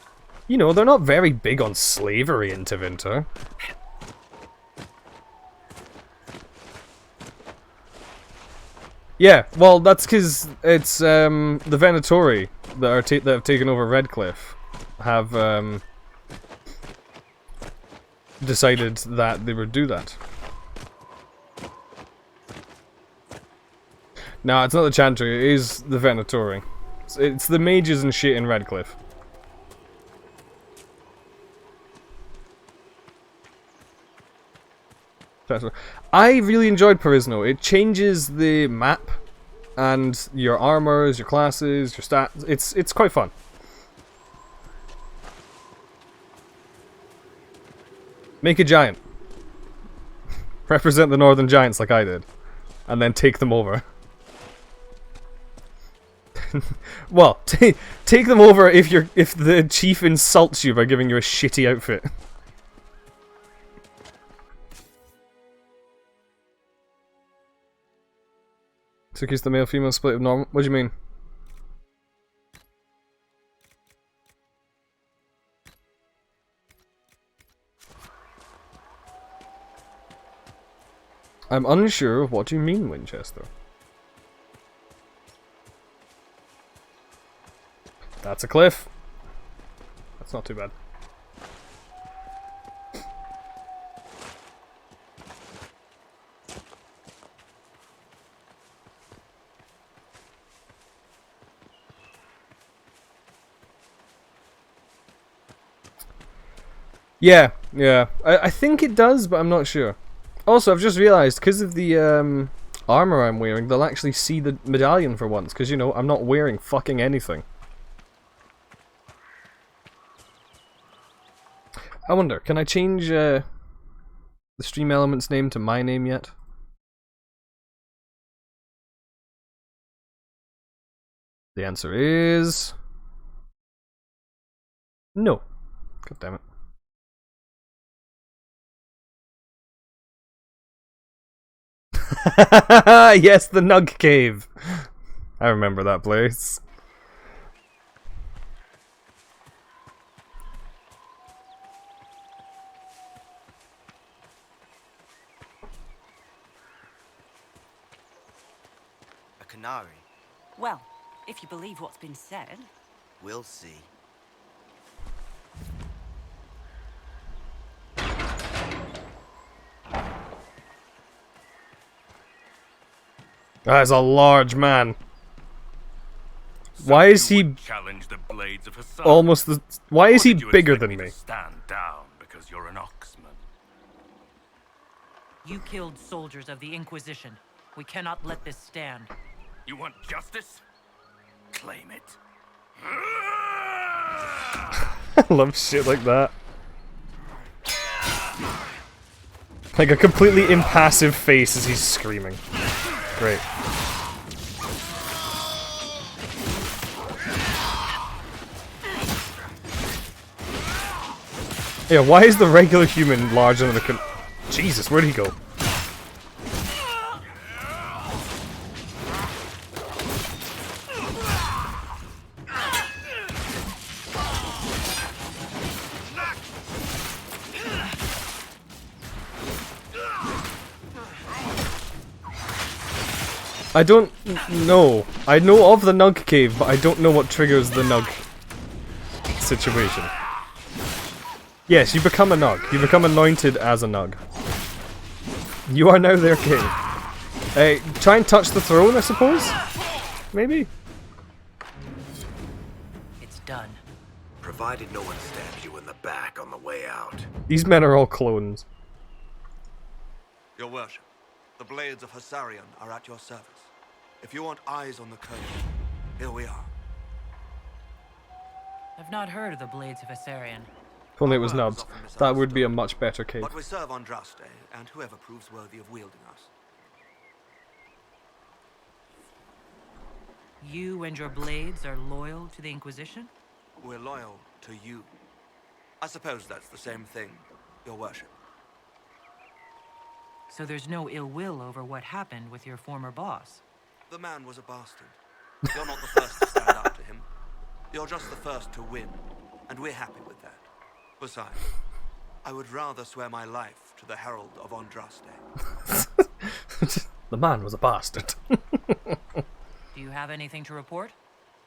Speaker 2: You know, they're not very big on slavery in Tevinter. Yeah, well, that's because it's, the Venatori that have taken over Redcliffe have, decided that they would do that. No, it's not the Chantry, it is the Venatori. It's the mages and shit in Redcliffe. I really enjoyed Parisno. It changes the map and your armors, your classes, your stats. It's quite fun. Make a giant. Represent the Northern Giants like I did. And then take them over. Well, take them over if the chief insults you by giving you a shitty outfit. Took the male-female split of normal. What do you mean? I'm unsure of what you mean, Winchester. That's a cliff. That's not too bad. Yeah. I think it does, but I'm not sure. Also, I've just realised, because of the armour I'm wearing, they'll actually see the medallion for once, because, you know, I'm not wearing fucking anything. I wonder, can I change the stream element's name to my name yet? The answer is... no. God damn it. Yes, the Nug Cave. I remember that place.
Speaker 9: A canary.
Speaker 6: Well, if you believe what's been said.
Speaker 9: We'll see.
Speaker 2: That is a large man. Why is he
Speaker 10: challenge the blades of Hassan?
Speaker 2: almost the... Why is he
Speaker 10: Or did you
Speaker 2: bigger
Speaker 10: expect
Speaker 2: than
Speaker 10: me
Speaker 2: me?
Speaker 10: to stand down because you're an Oxman.
Speaker 6: You killed soldiers of the Inquisition. We cannot let this stand.
Speaker 10: You want justice? Claim it.
Speaker 2: I love shit like that. Like a completely impassive face as he's screaming. Great. Yeah, why is the regular human larger than the Jesus, where'd he go? I don't know. I know of the Nug Cave, but I don't know what triggers the Nug situation. Yes, you become a Nug. You become anointed as a Nug. You are now their king. Try and touch the throne, I suppose? Maybe?
Speaker 6: It's done.
Speaker 8: Provided no one stabs you in the back on the way out.
Speaker 2: These men are all clones.
Speaker 11: Your worship, the blades of Hussarian are at your service. If you want eyes on the coast, here we are.
Speaker 6: I've not heard of the blades of Hussarian.
Speaker 2: If only it was Nubs. That would be a much better cave.
Speaker 11: But we serve Andraste, and whoever proves worthy of wielding us.
Speaker 6: You and your blades are loyal to the Inquisition?
Speaker 11: We're loyal to you. I suppose that's the same thing, your worship.
Speaker 6: So there's no ill will over what happened with your former boss?
Speaker 11: The man was a bastard. You're not the first to stand up to him. You're just the first to win, and we're happy with that. Besides, I would rather swear my life to the Herald of Andraste.
Speaker 2: The man was a bastard.
Speaker 6: Do you have anything to report?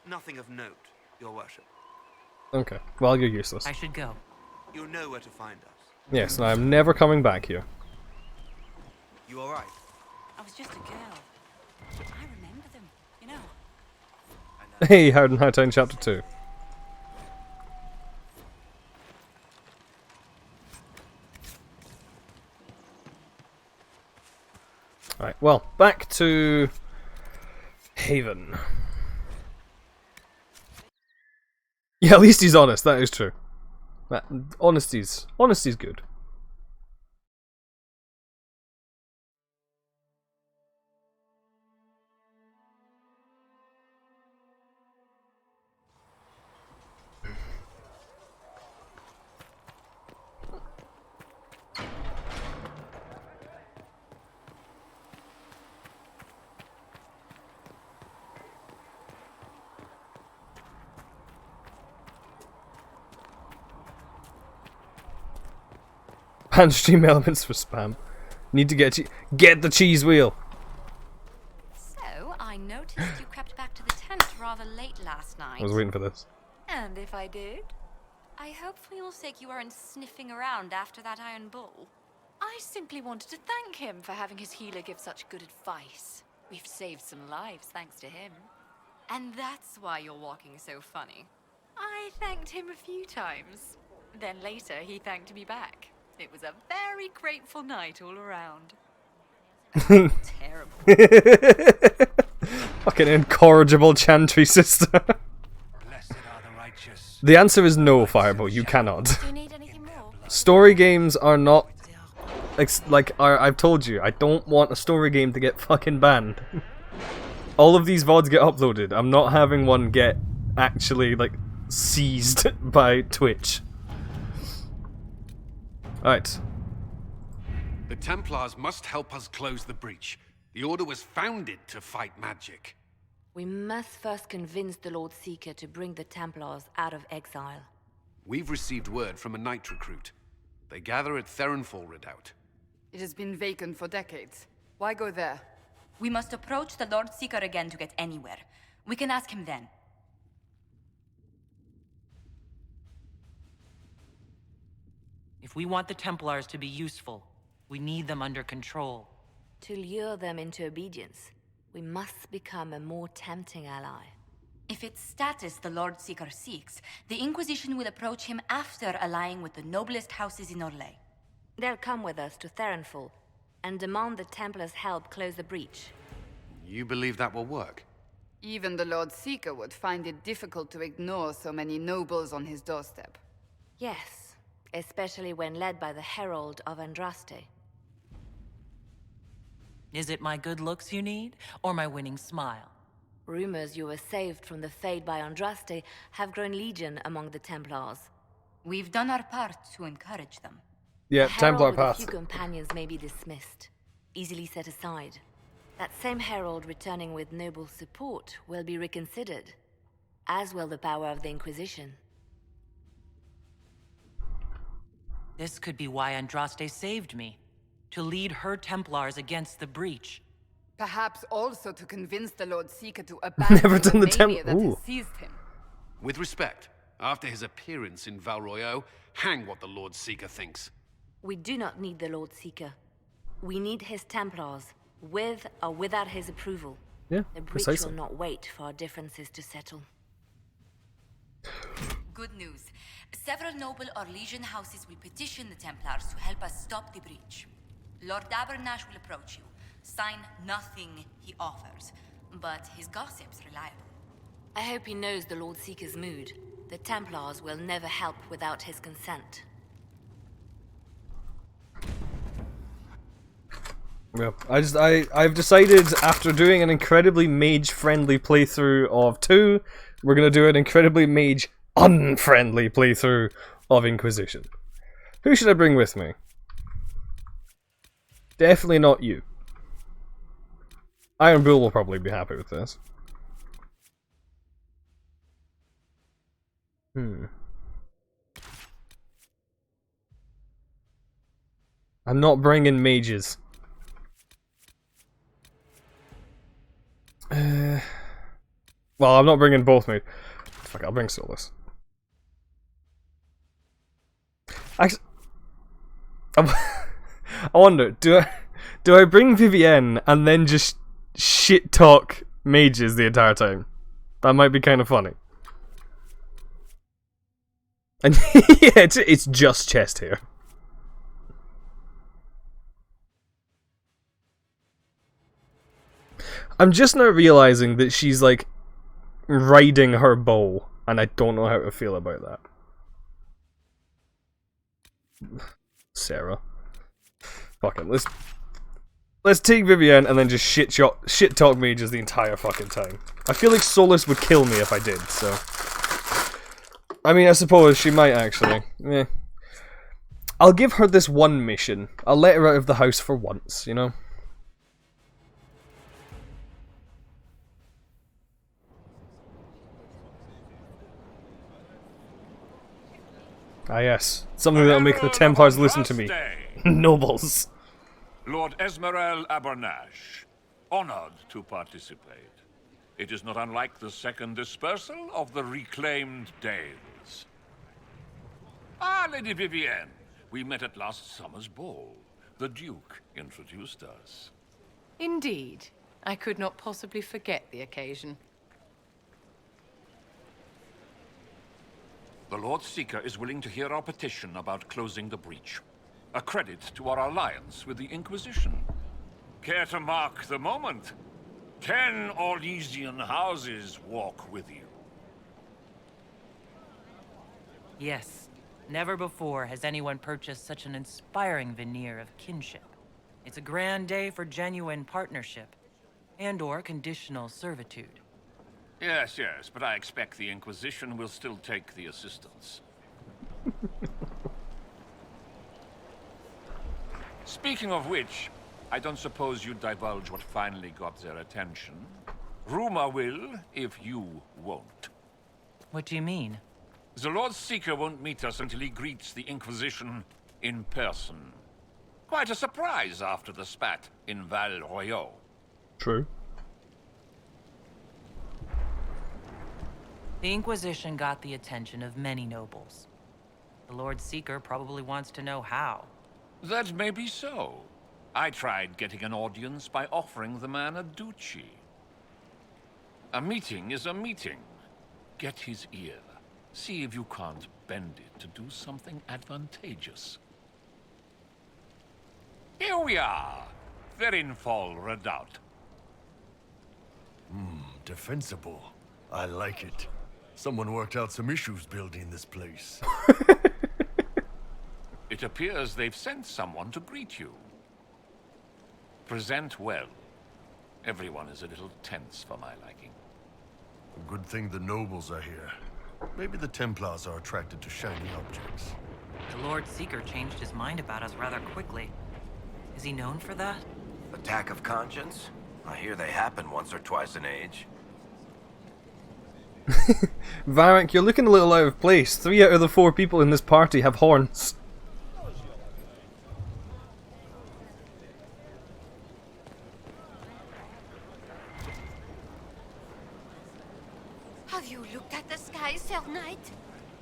Speaker 11: Nothing of note, your worship.
Speaker 2: Okay, well, you're useless.
Speaker 6: I should go.
Speaker 11: You know where to find us.
Speaker 2: Yes, and I'm never coming back here.
Speaker 9: You alright?
Speaker 5: I was just a girl. I remember them, you know.
Speaker 2: Hey, Howden Hightown Chapter 2. Alright, well, back to Haven. Yeah, at least he's honest, that is true. Honesty's good. Handstream elements for spam. Need to get the cheese wheel.
Speaker 1: So, I noticed you crept back to the tent rather late last night.
Speaker 2: I was waiting for this.
Speaker 1: And if I did, I hope for your sake you weren't sniffing around after that iron bull.
Speaker 5: I simply wanted to thank him for having his healer give such good advice. We've saved some lives thanks to him.
Speaker 1: And that's why you're walking so funny.
Speaker 5: I thanked him a few times. Then later he thanked me back. It was a very grateful night all around.
Speaker 1: Terrible.
Speaker 2: Fucking incorrigible chantry sister.
Speaker 10: Blessed are the righteous.
Speaker 2: The answer is no, Fireball. You cannot.
Speaker 1: Do you need anything more?
Speaker 2: Story games are not... I've told you, I don't want a story game to get fucking banned. All of these VODs get uploaded. I'm not having one get actually, seized by Twitch. Alright.
Speaker 10: The Templars must help us close the breach. The Order was founded to fight magic.
Speaker 12: We must first convince the Lord Seeker to bring the Templars out of exile.
Speaker 10: We've received word from a knight recruit. They gather at Theronfall Redoubt.
Speaker 6: It has been vacant for decades. Why go there?
Speaker 12: We must approach the Lord Seeker again to get anywhere. We can ask him then.
Speaker 6: If we want the Templars to be useful, we need them under control.
Speaker 12: To lure them into obedience, we must become a more tempting ally. If it's status the Lord Seeker seeks, the Inquisition will approach him after allying with the noblest houses in Orlais. They'll come with us to Theronfall and demand the Templars' help close the breach.
Speaker 10: You believe that will work?
Speaker 6: Even the Lord Seeker would find it difficult to ignore so many nobles on his doorstep.
Speaker 12: Yes, especially when led by the Herald of Andraste.
Speaker 6: Is it my good looks you need, or my winning smile?
Speaker 12: Rumors you were saved from the fate by Andraste have grown legion among the Templars. We've done our part to encourage them.
Speaker 2: Yeah,
Speaker 12: A herald
Speaker 2: Templar
Speaker 12: with a
Speaker 2: path.
Speaker 12: few companions may be dismissed, easily set aside. That same herald returning with noble support will be reconsidered, as will the power of the Inquisition.
Speaker 6: This could be why Andraste saved me. To lead her Templars against the breach.
Speaker 13: Perhaps also to convince the Lord Seeker to abandon
Speaker 2: Never done the
Speaker 13: mania that has
Speaker 2: Ooh.
Speaker 13: seized him.
Speaker 10: With respect, after his appearance in Val Royeaux, hang what the Lord Seeker thinks.
Speaker 12: We do not need the Lord Seeker. We need his Templars, with or without his approval.
Speaker 2: Yeah,
Speaker 12: The breach
Speaker 2: precisely.
Speaker 12: will not wait for our differences to settle. Good news. Several noble or legion houses will petition the Templars to help us stop the breach. Lord Abernash will approach you. Sign nothing he offers, but his gossip's reliable. I hope he knows the Lord Seeker's mood. The Templars will never help without his consent.
Speaker 2: Yeah, I've decided after doing an incredibly mage-friendly playthrough of 2, we're gonna do an incredibly mage-unfriendly playthrough of Inquisition. Who should I bring with me? Definitely not you. Iron Bull will probably be happy with this. I'm not bringing mages. Well, I'm not bringing both mages. Fuck, I'll bring Solus. Actually, I wonder, do I bring Vivienne and then just shit talk mages the entire time? That might be kind of funny. And yeah, it's just chest hair. I'm just now realizing that she's like riding her bow, and I don't know how to feel about that. Sarah. Fuck it, let's take Vivienne and then just shit talk mages the entire fucking time. I feel like Solus would kill me if I did, so. I mean, I suppose she might actually. Yeah. I'll give her this one mission. I'll let her out of the house for once, you know? Ah yes, something that'll make the Templars listen to me. Nobles.
Speaker 14: Lord Esmerel Abernash, honored to participate. It is not unlike the second dispersal of the reclaimed Dales. Ah, Lady Vivienne, we met at last summer's ball. The Duke introduced us.
Speaker 15: Indeed. I could not possibly forget the occasion.
Speaker 14: The Lord Seeker is willing to hear our petition about closing the breach. A credit to our alliance with the Inquisition. Care to mark the moment? 10 Orlesian houses walk with you.
Speaker 6: Yes. Never before has anyone purchased such an inspiring veneer of kinship. It's a grand day for genuine partnership. And/or conditional servitude.
Speaker 14: Yes, but I expect the Inquisition will still take the assistance. Speaking of which, I don't suppose you'd divulge what finally got their attention. Rumor will, if you won't.
Speaker 6: What do you mean?
Speaker 14: The Lord Seeker won't meet us until he greets the Inquisition in person. Quite a surprise after the spat in Val Royeaux.
Speaker 2: True.
Speaker 6: The Inquisition got the attention of many nobles. The Lord Seeker probably wants to know how.
Speaker 14: That may be so. I tried getting an audience by offering the man a duchy. A meeting is a meeting. Get his ear. See if you can't bend it to do something advantageous. Here we are. Verinfol Redoubt.
Speaker 3: Defensible. I like it. Someone worked out some issues building this place.
Speaker 14: It appears they've sent someone to greet you. Present well. Everyone is a little tense for my liking.
Speaker 3: Good thing the nobles are here. Maybe the Templars are attracted to shiny objects.
Speaker 6: The Lord Seeker changed his mind about us rather quickly. Is he known for that?
Speaker 8: Attack of conscience? I hear they happen once or twice in age.
Speaker 2: Varric, you're looking a little out of place. 3 out of the 4 people in this party have horns.
Speaker 16: Have you looked at the sky, Sir Knight?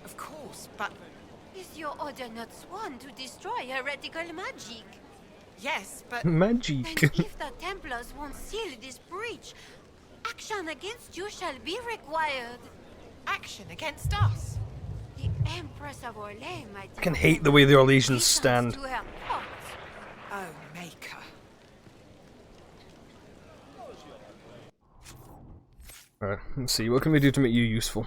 Speaker 15: Of course, but...
Speaker 16: Is your order not sworn to destroy heretical magic?
Speaker 15: Yes, but...
Speaker 2: Magic.
Speaker 16: Then if the Templars won't seal this breach, action against you shall be required.
Speaker 15: Action against us?
Speaker 16: The Empress of Orlais might...
Speaker 2: I can hate the way the Orlesians stand.
Speaker 16: To her pot.
Speaker 15: Oh, Maker.
Speaker 2: Alright, let's see. What can we do to make you useful?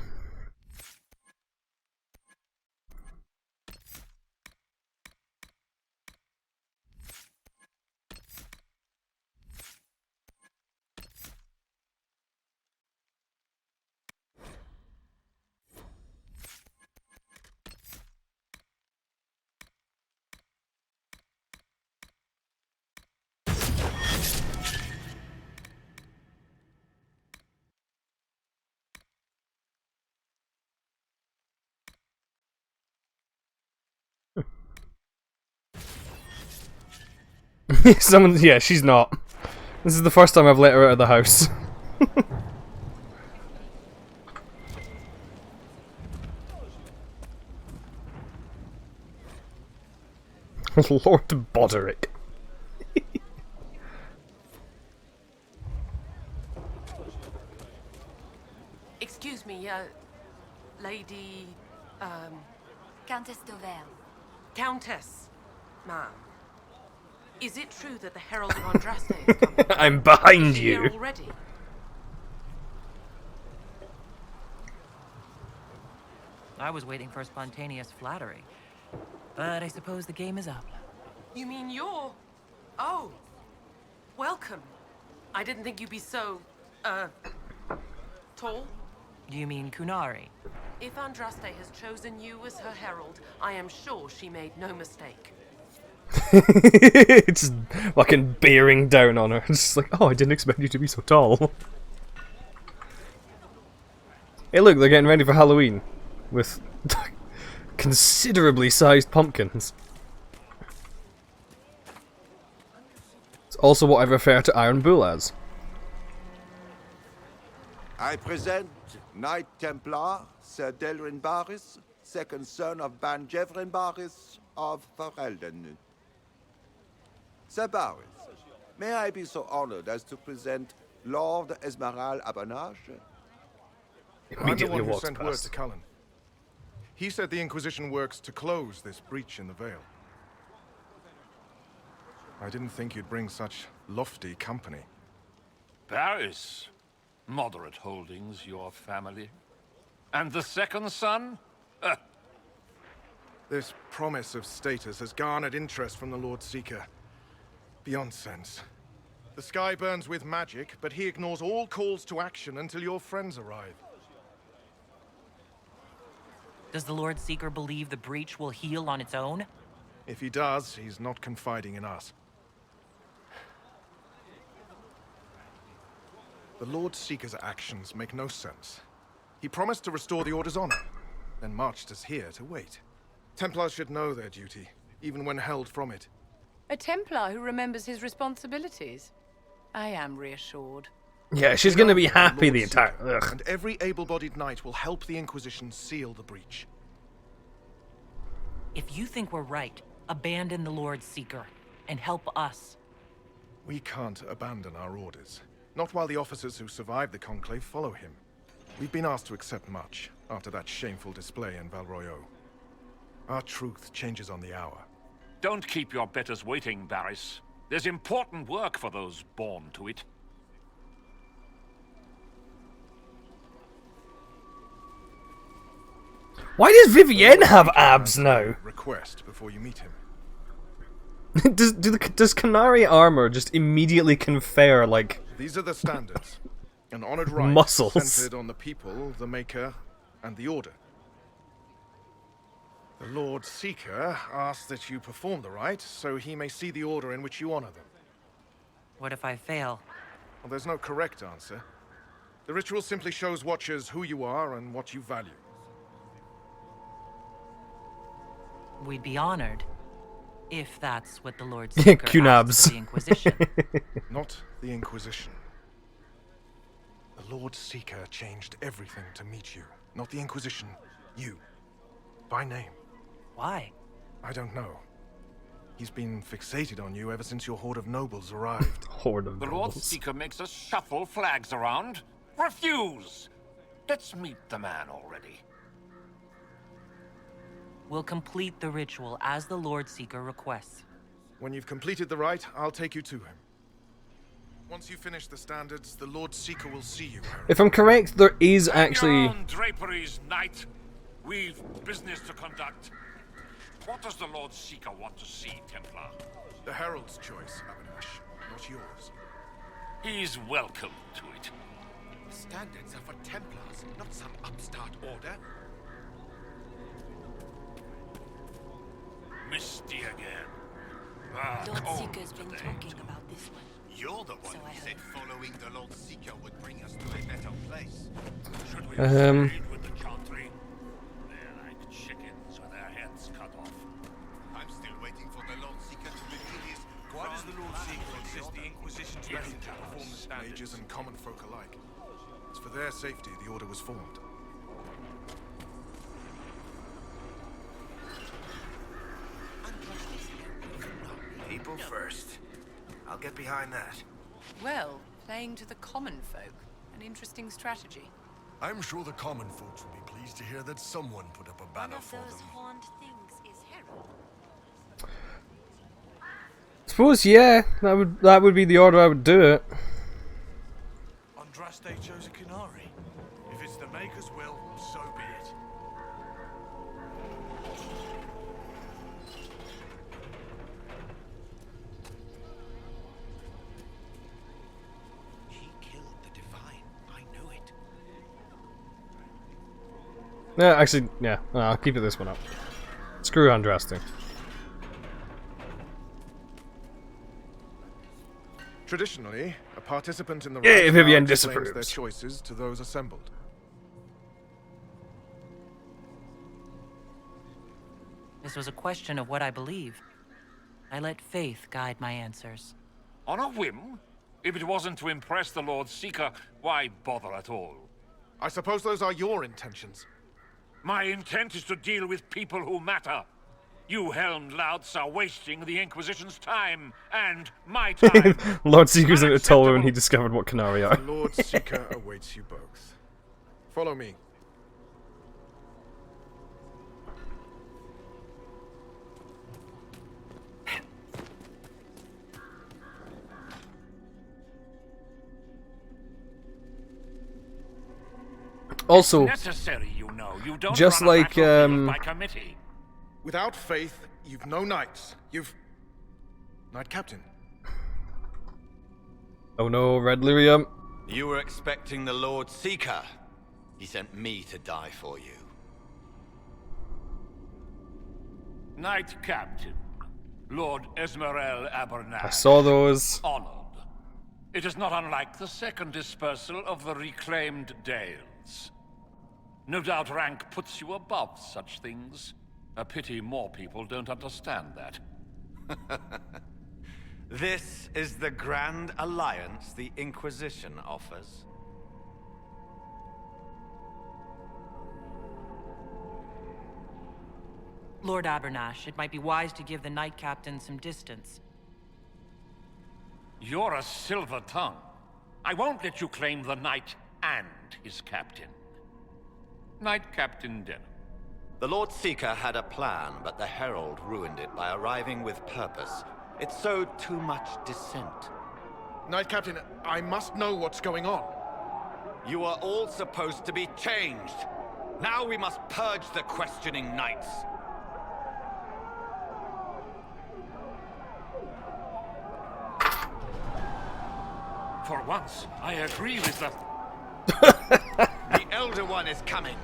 Speaker 2: Someone, yeah, she's not. This is the first time I've let her out of the house. Lord Boderick.
Speaker 15: Excuse me, Lady...
Speaker 12: Countess d'Auvergne.
Speaker 15: Countess, ma'am. Is it true that the Herald of Andraste is coming?
Speaker 2: I'm behind
Speaker 15: Is she
Speaker 2: you.
Speaker 15: here already?
Speaker 6: I was waiting for spontaneous flattery. But I suppose the game is up.
Speaker 15: You mean you're... Oh. Welcome. I didn't think you'd be so... tall?
Speaker 6: You mean Kunari?
Speaker 15: If Andraste has chosen you as her herald, I am sure she made no mistake.
Speaker 2: It's fucking bearing down on her. It's like, oh, I didn't expect you to be so tall. Hey look, they're getting ready for Halloween. With considerably sized pumpkins. It's also what I refer to Iron Bull as.
Speaker 17: I present Knight Templar, Sir Delrin Barris, second son of Ban Jevrin Barris of Ferelden. Sir Barris, may I be so honored as to present Lord Esmeralda Abernage?
Speaker 18: I'm the one who sent word to Cullen. He said the Inquisition works to close this breach in the Vale. I didn't think you'd bring such lofty company.
Speaker 14: Paris. Moderate holdings, your family. And the second son?
Speaker 18: This promise of status has garnered interest from the Lord Seeker. Beyond sense. The sky burns with magic, but he ignores all calls to action until your friends arrive.
Speaker 6: Does the Lord Seeker believe the breach will heal on its own?
Speaker 18: If he does, he's not confiding in us. The Lord Seeker's actions make no sense. He promised to restore the Order's honor, then marched us here to wait. Templars should know their duty, even when held from it.
Speaker 15: A Templar who remembers his responsibilities. I am reassured.
Speaker 2: Yeah, she's gonna be happy the entire... Ugh.
Speaker 18: And every able-bodied knight will help the Inquisition seal the breach.
Speaker 6: If you think we're right, abandon the Lord Seeker and help us.
Speaker 18: We can't abandon our orders. Not while the officers who survived the Conclave follow him. We've been asked to accept much after that shameful display in Valroyo. Our truth changes on the hour.
Speaker 14: Don't keep your betters waiting, Barris. There's important work for those born to it.
Speaker 2: Why does Vivienne have abs now?
Speaker 18: Request before you meet him.
Speaker 2: Does Canary armor just immediately confer, like...
Speaker 18: These are the standards. An honored right
Speaker 2: muscles.
Speaker 18: centered on the people, the Maker, and the Order. The Lord Seeker asks that you perform the rite, so he may see the order in which you honor them.
Speaker 6: What if I fail?
Speaker 18: Well, there's no correct answer. The ritual simply shows Watchers who you are and what you value.
Speaker 6: We'd be honored. If that's what the Lord Seeker asks for the Inquisition.
Speaker 18: Not the Inquisition. The Lord Seeker changed everything to meet you. Not the Inquisition. You. By name.
Speaker 6: Why?
Speaker 18: I don't know. He's been fixated on you ever since your horde of nobles arrived.
Speaker 2: Horde of
Speaker 14: The Lord Seeker makes us shuffle flags around. Refuse! Let's meet the man already.
Speaker 6: We'll complete the ritual as the Lord Seeker requests.
Speaker 18: When you've completed the rite, I'll take you to him. Once you finish the standards, the Lord Seeker will see you, Harold.
Speaker 2: If I'm correct, there is actually...
Speaker 14: Draperies, knight. We've business to conduct. What does the Lord Seeker want to see, Templar?
Speaker 18: The Herald's choice, Abernash, not yours.
Speaker 14: He's welcome to it.
Speaker 10: The standards are for Templars, not some upstart order.
Speaker 14: Misty again.
Speaker 16: Lord Seeker's been talking about this one.
Speaker 8: You're the one who said following the Lord Seeker would bring us to a better place.
Speaker 14: Should we have stayed with the chantry? They're like chickens with their heads cut off.
Speaker 8: I'm still waiting for the Lord Seeker to reveal his...
Speaker 19: Why does the Lord Seeker insist the Inquisition's ready to perform the standards?
Speaker 18: Mages and common folk alike. It's for their safety the order was formed.
Speaker 8: People first. I'll get behind that.
Speaker 15: Well, playing to the common folk. An interesting strategy.
Speaker 3: I'm sure the common folks will be pleased to hear that someone put up a banner for them.
Speaker 16: Horned things is Harold.
Speaker 2: Suppose, yeah, that would be the order I would do it.
Speaker 19: Andraste chose a Canary. If it's the Maker's will, so be it.
Speaker 10: He killed the Divine. I know it.
Speaker 2: Yeah, actually, yeah, I'll keep it this one up. Screw Andraste.
Speaker 18: Traditionally, a participant in the
Speaker 2: Yeah,
Speaker 18: rite
Speaker 2: Vivian
Speaker 18: explains
Speaker 2: disapproves.
Speaker 18: their choices to those assembled.
Speaker 6: This was a question of what I believe. I let faith guide my answers.
Speaker 14: On a whim? If it wasn't to impress the Lord Seeker, why bother at all?
Speaker 18: I suppose those are your intentions.
Speaker 14: My intent is to deal with people who matter. You helmed louts are wasting the Inquisition's time, and my time.
Speaker 2: Lord Seeker's in a toll when he discovered what Canary are.
Speaker 18: The Lord Seeker awaits you both. Follow me.
Speaker 2: Also,
Speaker 14: necessary, you know. You don't
Speaker 2: just
Speaker 14: run a
Speaker 2: like
Speaker 14: battlefield by committee.
Speaker 18: Without faith, you've no knights. You've... Knight Captain.
Speaker 2: Oh no, Red Lyrium.
Speaker 9: You were expecting the Lord Seeker. He sent me to die for you.
Speaker 14: Knight Captain, Lord Esmerel Abernash.
Speaker 2: I saw those.
Speaker 14: Honored. It is not unlike the second dispersal of the reclaimed Dales. No doubt rank puts you above such things. A pity more people don't understand that.
Speaker 9: This is the grand alliance the Inquisition offers.
Speaker 6: Lord Abernash, it might be wise to give the Knight Captain some distance.
Speaker 14: You're a silver tongue. I won't let you claim the knight and his captain. Knight Captain Denham.
Speaker 9: The Lord Seeker had a plan, but the Herald ruined it by arriving with purpose. It sowed too much dissent.
Speaker 18: Knight Captain, I must know what's going on.
Speaker 9: You are all supposed to be changed. Now we must purge the questioning knights.
Speaker 14: For once, I agree with the...
Speaker 9: The Elder One is coming.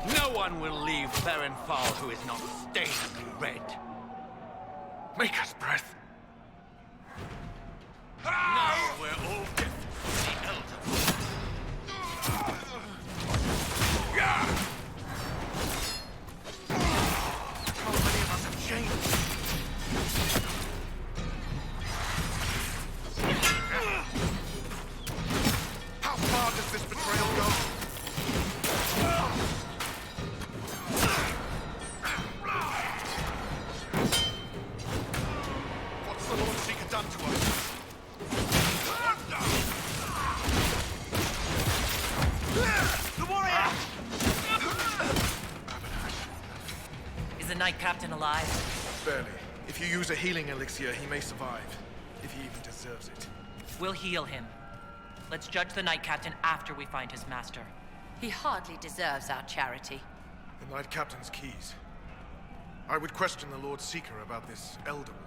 Speaker 9: No one will leave Ferenfal who is not stained red.
Speaker 19: Maker's breath.
Speaker 9: Now we're all dead. The Elder.
Speaker 19: How many of us have changed? How far does this betrayal go? What's the Lord Seeker done to us? The warrior!
Speaker 6: Is the Knight Captain alive?
Speaker 18: Barely. If you use a healing elixir, he may survive. If he even deserves it.
Speaker 6: We'll heal him. Let's judge the Knight Captain after we find his master.
Speaker 12: He hardly deserves our charity.
Speaker 18: The Knight Captain's keys. I would question the Lord Seeker about this Elder one.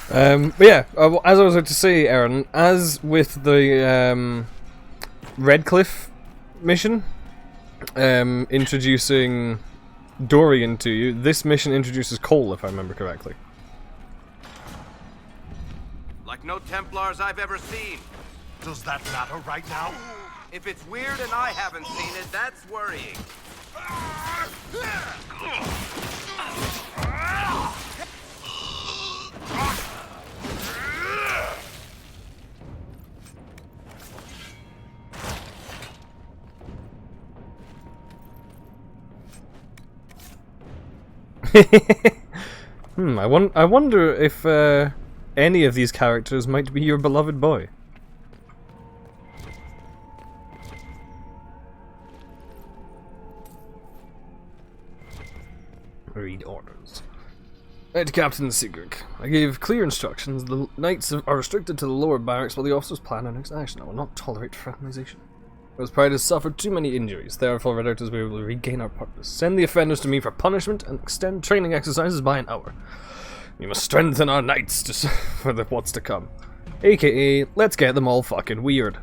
Speaker 2: But yeah, as I was about to say, Aaron, as with the Redcliffe mission, introducing Dorian to you, this mission introduces Cole, if I remember correctly.
Speaker 8: Like no Templars I've ever seen.
Speaker 19: Does that matter right now?
Speaker 8: If it's weird and I haven't seen it, that's worrying.
Speaker 2: I wonder if any of these characters might be your beloved boy. Read orders. Knight Captain Sigurd. I gave clear instructions. The knights are restricted to the lower barracks while the officers plan their next action. I will not tolerate fraternization. Those pride has suffered too many injuries, therefore Red Outers will be able to regain our purpose. Send the offenders to me for punishment and extend training exercises by an hour. We must strengthen our knights for what's to come. AKA, let's get them all fucking weird.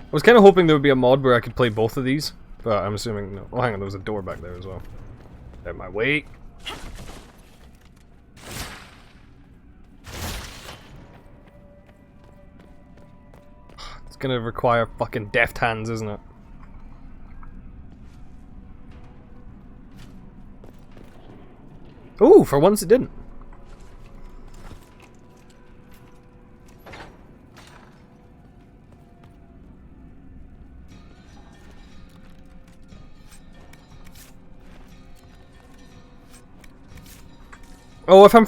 Speaker 2: I was kind of hoping there would be a mod where I could play both of these, but I'm assuming no. Oh, hang on, there was a door back there as well. Out my way. It's gonna require fucking deft hands, isn't it? Ooh, for once it didn't. Oh, I'm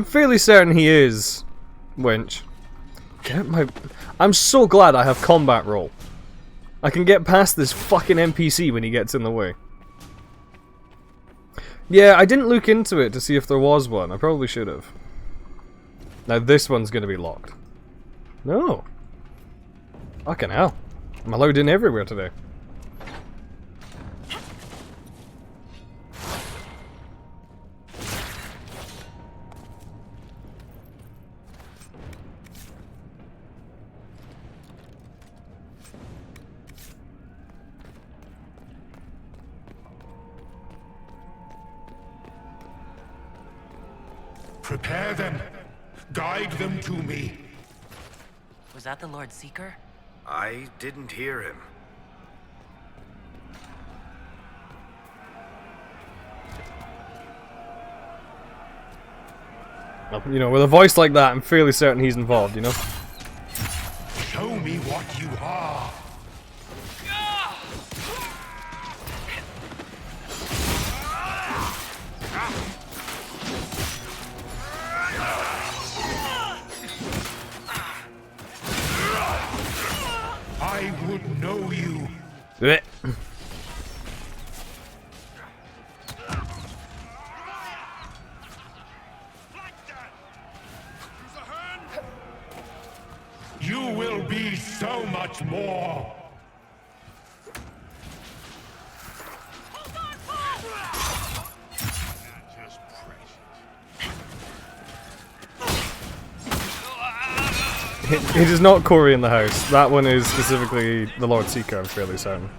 Speaker 2: fairly certain he is Winch. I'm so glad I have combat roll. I can get past this fucking NPC when he gets in the way. Yeah, I didn't look into it to see if there was one. I probably should have. Now this one's gonna be locked. No. Fucking hell. I'm allowed in everywhere today.
Speaker 19: Prepare them. Guide them to me.
Speaker 6: Was that the Lord Seeker?
Speaker 8: I didn't hear him.
Speaker 2: You know, with a voice like that, I'm fairly certain he's involved, you know?
Speaker 19: Show me what you are. I would know you.
Speaker 2: Blech.
Speaker 19: You will be so much more.
Speaker 2: It is not Corey in the house. That one is specifically the Lord Seeker, I'm fairly certain.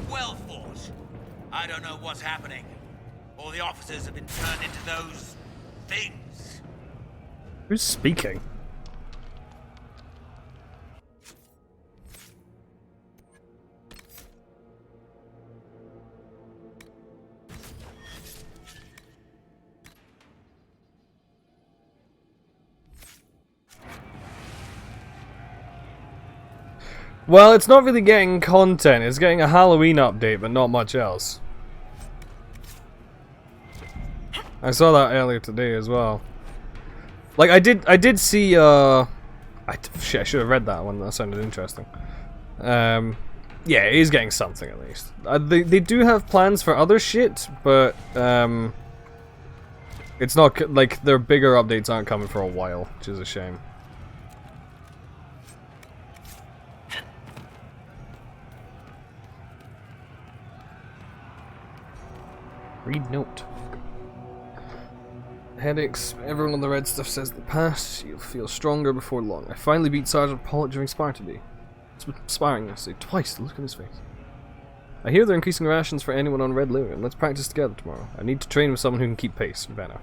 Speaker 20: Well fought. I don't know what's happening. All the officers have been turned into those things.
Speaker 2: Who's speaking? Well, it's not really getting content, it's getting a Halloween update, but not much else. I saw that earlier today as well. Like, I did see, shit, I should have read that one, that sounded interesting. Yeah, it is getting something at least. They do have plans for other shit, but, it's not, like, their bigger updates aren't coming for a while, which is a shame. Read note. Headaches. Everyone on the red stuff says the past. You'll feel stronger before long. I finally beat Sergeant Pollitt during spar today. It's been sparring yesterday. Twice. Look at his face. I hear they're increasing rations for anyone on Red Lyrian. Let's practice together tomorrow. I need to train with someone who can keep pace. Vanna.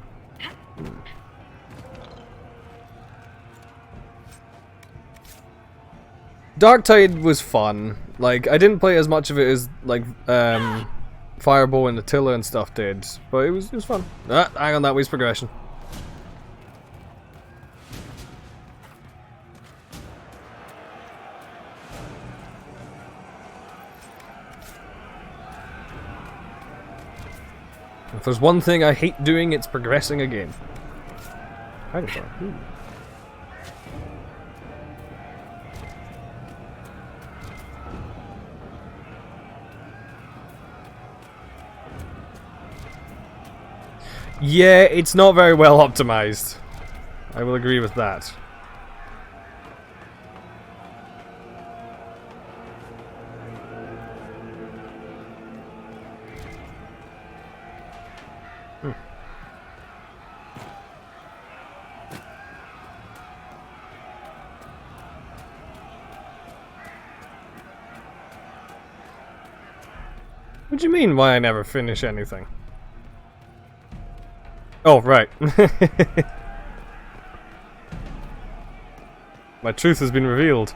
Speaker 2: Darktide was fun. Like, I didn't play as much of it as, like, Fireball and Attila and stuff did, but it was fun. Hang on, that way's progression. If there's one thing I hate doing, it's progressing again. Hang on. Yeah, it's not very well optimized. I will agree with that. What do you mean, why I never finish anything? Oh, right. My truth has been revealed.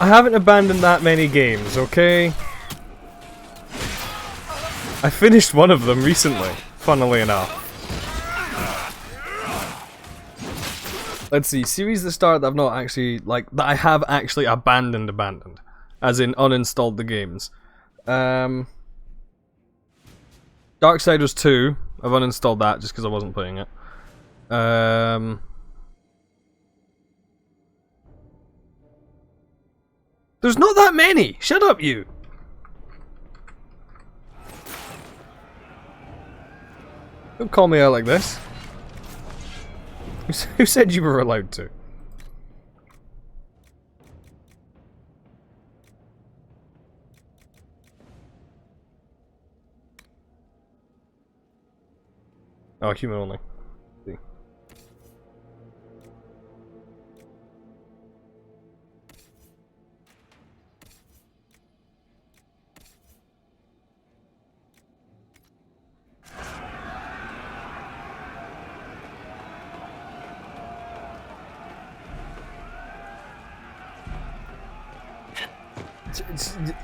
Speaker 2: I haven't abandoned that many games, okay? I finished one of them recently, funnily enough. Let's see, series that start that I've not actually, like, that I have actually abandoned. As in, uninstalled the games. Darksiders 2, I've uninstalled that just because I wasn't playing it. There's not that many! Shut up, you! Don't call me out like this. Who said you were allowed to? Oh, human only. See.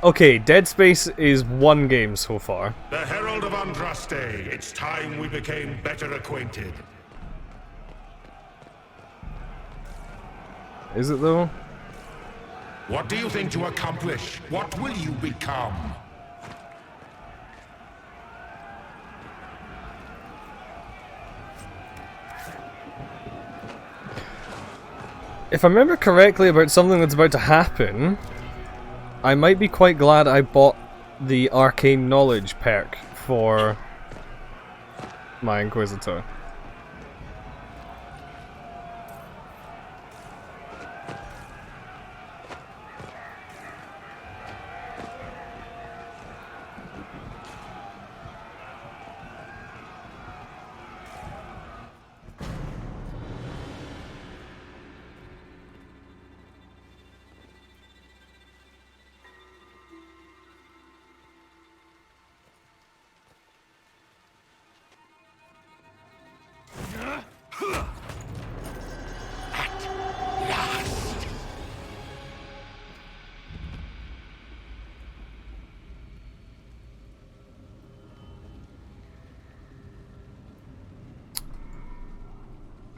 Speaker 2: Okay, Dead Space is one game so far.
Speaker 19: The Herald of Andraste, it's time we became better acquainted.
Speaker 2: Is it though?
Speaker 21: What do you think to accomplish? What will you become?
Speaker 2: If I remember correctly about something that's about to happen, I might be quite glad I bought the Arcane Knowledge perk for my Inquisitor.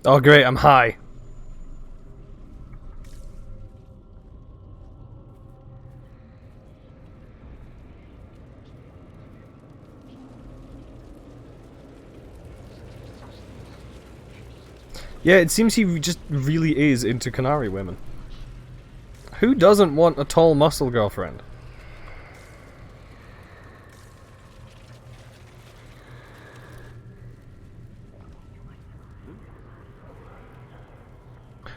Speaker 2: Oh great, I'm high. Yeah, it seems he just really is into Canary women. Who doesn't want a tall muscle girlfriend?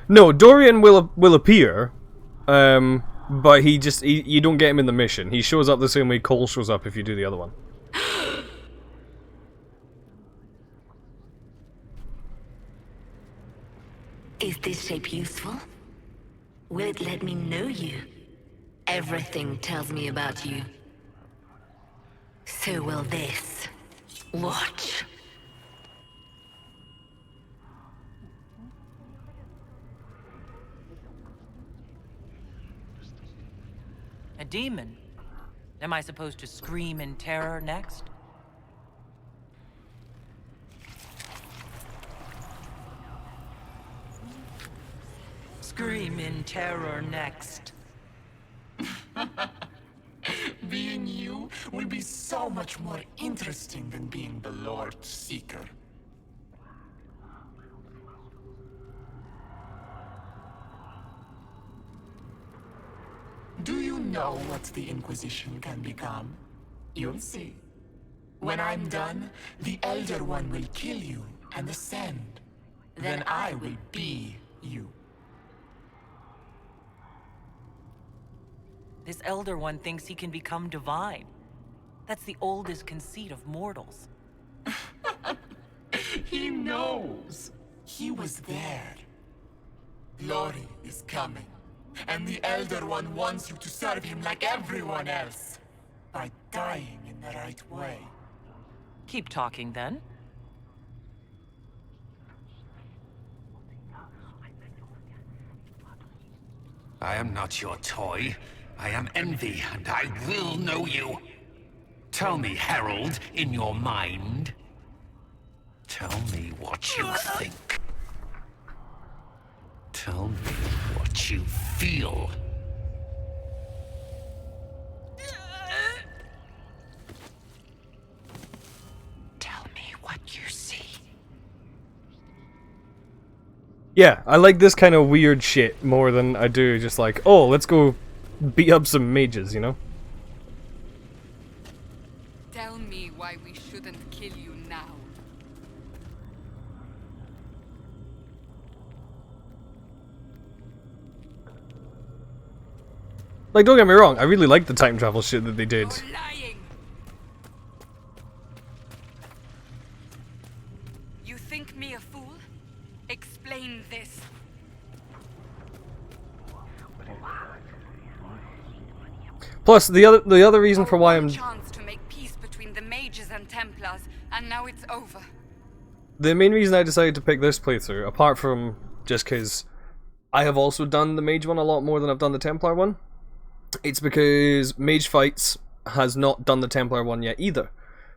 Speaker 2: No, Dorian will appear, but you don't get him in the mission. He shows up the same way Cole shows up if you do the other one.
Speaker 12: Is this shape useful? Will it let me know you? Everything tells me about you. So will this. Watch.
Speaker 6: A demon? Am I supposed to scream in terror next? Scream in terror next.
Speaker 22: Being you will be so much more interesting than being the Lord Seeker. Do you know what the Inquisition can become? You'll see. When I'm done, the Elder One will kill you and ascend. Then I will be you.
Speaker 6: This Elder One thinks he can become divine. That's the oldest conceit of mortals.
Speaker 22: He knows. He was there. Glory is coming. And the Elder One wants you to serve him like everyone else. By dying in the right way.
Speaker 6: Keep talking then.
Speaker 21: I am not your toy. I am Envy, and I will know you. Tell me, Herald, in your mind. Tell me what you think. Tell me what you feel.
Speaker 12: Tell me what you see.
Speaker 2: Yeah, I like this kind of weird shit more than I do just like, oh, let's go beat up some mages, you know?
Speaker 13: Tell me why we shouldn't kill you now.
Speaker 2: Like, don't get me wrong, I really like the time travel shit that they did.
Speaker 13: Lying. You think me a fool? Explain this.
Speaker 2: Plus, the other reason for why I'm...
Speaker 13: Chance to make peace between the mages and Templars, and now it's over.
Speaker 2: The main reason I decided to pick this playthrough, apart from just because I have also done the mage one a lot more than I've done the Templar one, it's because Mage Fights has not done the Templar one yet either.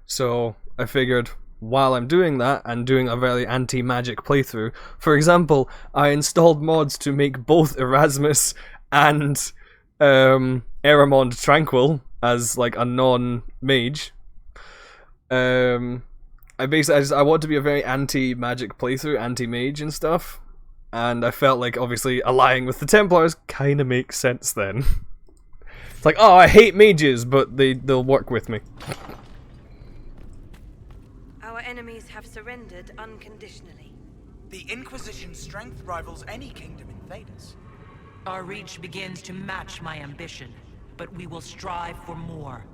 Speaker 2: So I figured, while I'm doing that and doing a very anti-magic playthrough. For example, I installed mods to make both Erasmus and Eramond Tranquil as like a non-mage. I want to be a very anti-magic playthrough, anti-mage and stuff, and I felt like obviously allying with the Templars kind of makes sense then. It's like, oh, I hate mages, but they'll work with me.
Speaker 4: Our enemies have surrendered unconditionally.
Speaker 20: The Inquisition's strength rivals any kingdom in Thedas.
Speaker 6: Our reach begins to match my ambition, but we will strive for more.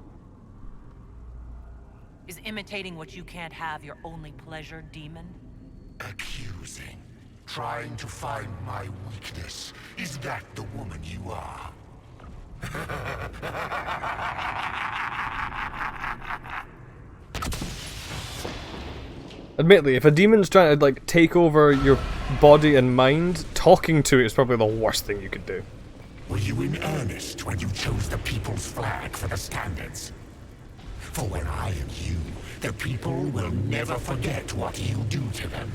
Speaker 6: Is imitating what you can't have your only pleasure, demon?
Speaker 21: Accusing. Trying to find my weakness. Is that the woman you are?
Speaker 2: Admittedly, if a demon's trying to like take over your body and mind, talking to it is probably the worst thing you could do.
Speaker 21: Were you in earnest when you chose the people's flag for the standards? For when I am you, the people will never forget what you do to them.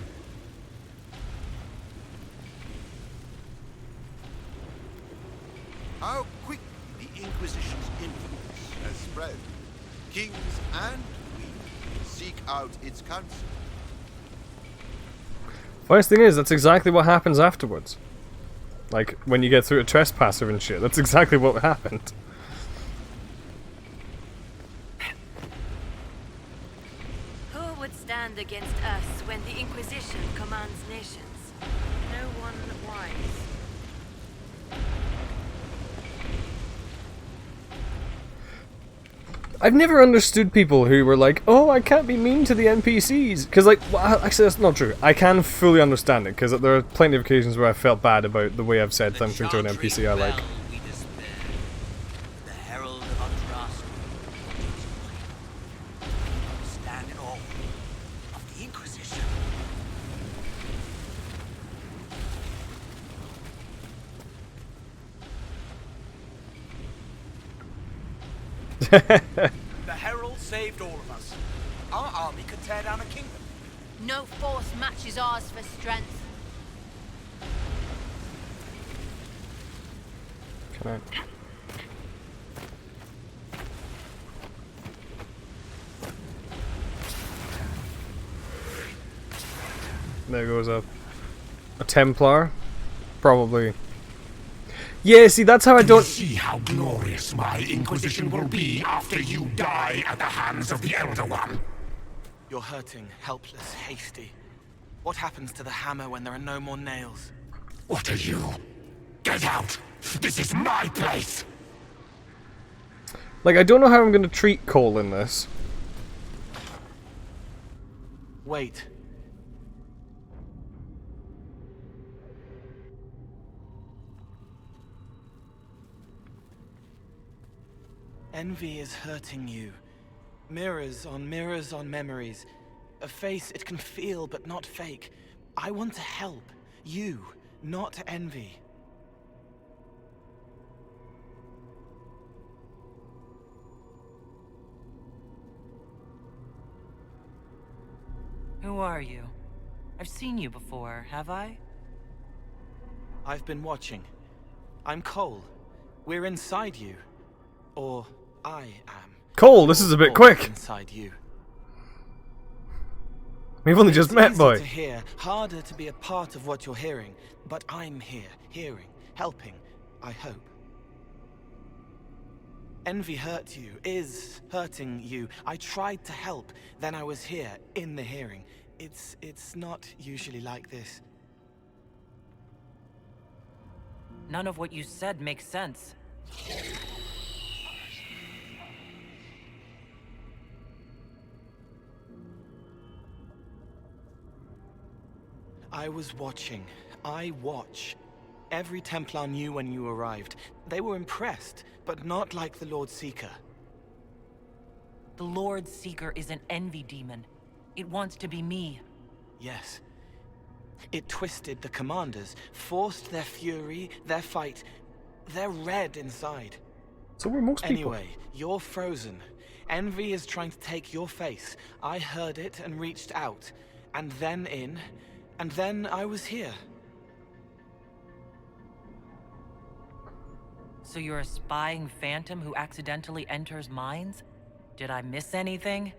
Speaker 17: How quick the Inquisition's influence has spread. Kings and queens seek out its counsel.
Speaker 2: Funniest thing is, that's exactly what happens afterwards. Like, when you get through a trespasser and shit, that's exactly what happened.
Speaker 4: Who would stand against us when the Inquisition commands nations? No one wise.
Speaker 2: I've never understood people who were like, oh, I can't be mean to the NPCs. Because, like, well, actually, that's not true. I can fully understand it, because there are plenty of occasions where I felt bad about the way I've said something to an NPC I like.
Speaker 20: The Herald of Andraste stand in awe of the Inquisition. The Herald saved all of us. Our army could tear down a kingdom.
Speaker 16: No force matches ours for strength.
Speaker 2: Can I? There goes a Templar. Probably. Yeah, see, that's how I don't...
Speaker 21: See how glorious my Inquisition will be after you die at the hands of the Elder One.
Speaker 11: You're hurting, helpless, hasty. What happens to the hammer when there are no more nails?
Speaker 21: What are you? Get out! This is my place!
Speaker 2: Like, I don't know how I'm going to treat Cole in this.
Speaker 11: Wait. Envy is hurting you. Mirrors on memories. A face it can feel but not fake. I want to help. You, not envy.
Speaker 6: Who are you? I've seen you before, have I?
Speaker 11: I've been watching. I'm Cole. We're inside you. Or I am.
Speaker 2: Cole, this is a bit quick.
Speaker 11: Inside you.
Speaker 2: We've only just met, boy.
Speaker 11: Easy to hear, harder to be a part of what you're hearing, but I'm here, hearing, helping, I hope. Envy hurt you, is hurting you. I tried to help, then I was here, in the hearing. It's not usually like this.
Speaker 6: None of what you said makes sense.
Speaker 11: I was watching. I watch. Every Templar knew when you arrived. They were impressed, but not like the Lord Seeker.
Speaker 6: The Lord Seeker is an envy demon. It wants to be me.
Speaker 11: Yes. It twisted the commanders, forced their fury, their fight. They're red inside.
Speaker 2: So we're most people.
Speaker 11: Anyway, you're frozen.
Speaker 5: Envy is trying to take your face. I heard it and reached out. And then in. And then I was here.
Speaker 6: So you're a spying phantom who accidentally enters minds? Did I miss anything?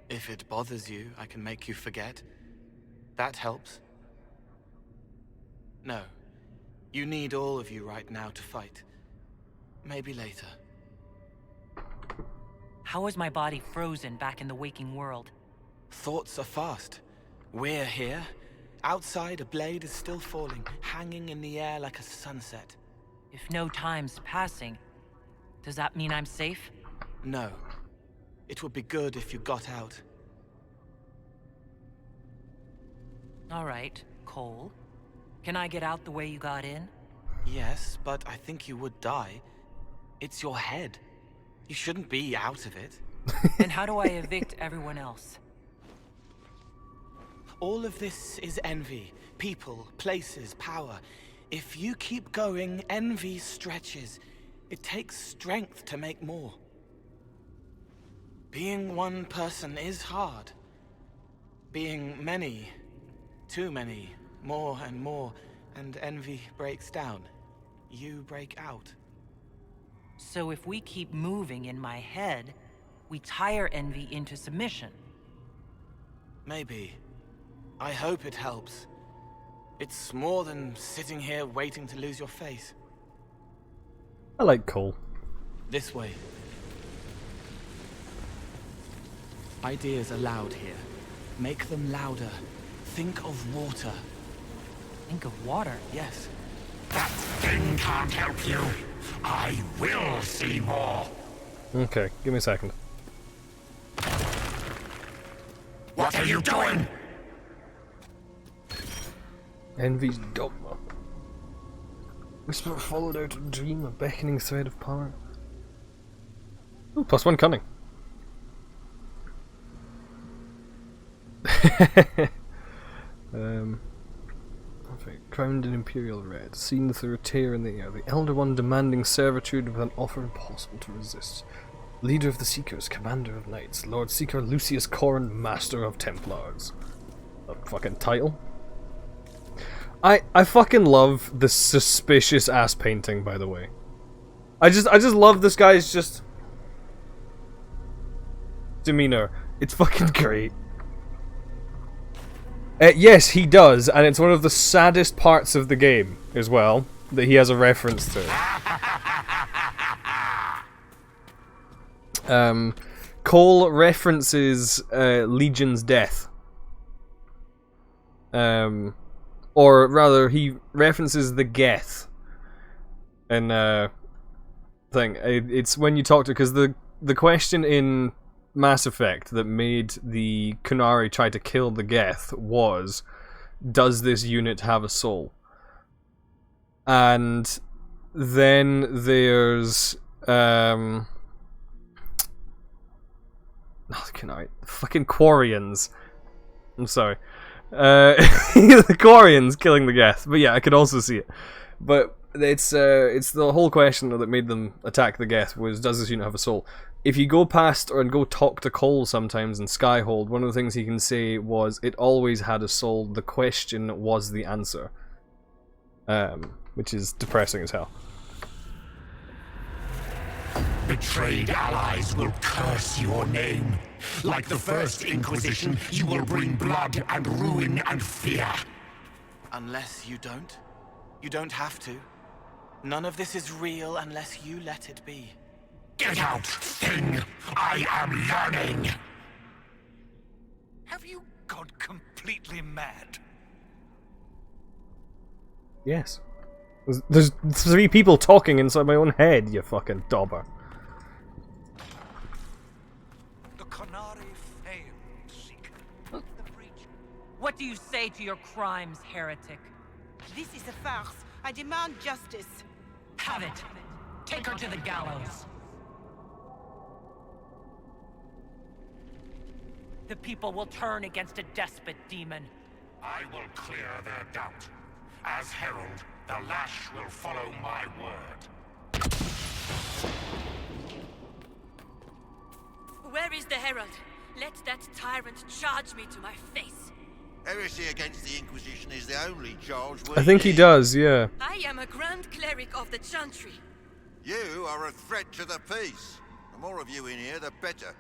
Speaker 5: If it bothers you, I can make you forget. That helps. No. You need all of you right now to fight. Maybe later.
Speaker 6: How is my body frozen back in the waking world?
Speaker 5: Thoughts are fast. We're here. Outside, a blade is still falling, hanging in the air like a sunset.
Speaker 6: If no time's passing, does that mean I'm safe?
Speaker 5: No. It would be good if you got out.
Speaker 6: All right, Cole. Can I get out the way you got in?
Speaker 5: Yes, but I think you would die. It's your head. You shouldn't be out of it.
Speaker 6: Then how do I evict everyone else?
Speaker 5: All of this is envy. People, places, power. If you keep going, envy stretches. It takes strength to make more. Being one person is hard. Being many, too many, more and more, and envy breaks down. You break out.
Speaker 6: So if we keep moving in my head, we tire envy into submission.
Speaker 5: Maybe. I hope it helps. It's more than sitting here waiting to lose your face.
Speaker 2: I like Cole.
Speaker 5: This way. Ideas are loud here. Make them louder. Think of water.
Speaker 6: Think of water?
Speaker 5: Yes.
Speaker 21: That thing can't help you. I will see more.
Speaker 2: Okay, give me a second.
Speaker 21: What are you doing?
Speaker 2: Envy's dogma. Whisper followed out a dream, a beckoning thread of power. Ooh, +1 cunning. Crowned in imperial red, seen through a tear in the air, the Elder One demanding servitude with an offer impossible to resist. Leader of the Seekers, Commander of Knights, Lord Seeker Lucius Corrin, Master of Templars. A fucking title. I fucking love the suspicious ass painting, by the way. I just love this guy's just demeanor. It's fucking great. Yes, he does, and it's one of the saddest parts of the game as well that he has a reference to. Cole references Legion's death. Or rather, he references the Geth. And thing. It's when you talk to, because the question in Mass Effect that made the Kunari try to kill the Geth was, does this unit have a soul? And then there's not the Kunari, fucking Quarians. I'm sorry. The Quarians killing the Geth. But yeah, I could also see it. But it's the whole question that made them attack the Geth was, does this unit have a soul? If you go past and go talk to Cole sometimes in Skyhold, one of the things he can say was, it always had a soul, the question was the answer. Which is depressing as hell.
Speaker 21: Betrayed allies will curse your name. Like the first Inquisition, you will bring blood and ruin and fear.
Speaker 5: Unless you don't. You don't have to. None of this is real unless you let it be.
Speaker 21: Get out, thing! I am learning!
Speaker 20: Have you gone completely mad?
Speaker 2: Yes. There's 3 people talking inside my own head, you fucking dauber.
Speaker 20: The Kunari failed, Seeker. The breach.
Speaker 6: What do you say to your crimes, heretic?
Speaker 15: This is a farce. I demand justice.
Speaker 6: Have it. Take her to the gallows. The people will turn against a despot demon.
Speaker 21: I will clear their doubt. As herald, the lash will follow my word.
Speaker 4: Where is the Herald? Let that tyrant charge me to my face.
Speaker 1: Heresy against the Inquisition is the only charge we
Speaker 2: I think he
Speaker 1: need.
Speaker 2: does, yeah.
Speaker 4: I am a Grand Cleric of the Chantry.
Speaker 1: You are a threat to the peace. The more of you in here, the better.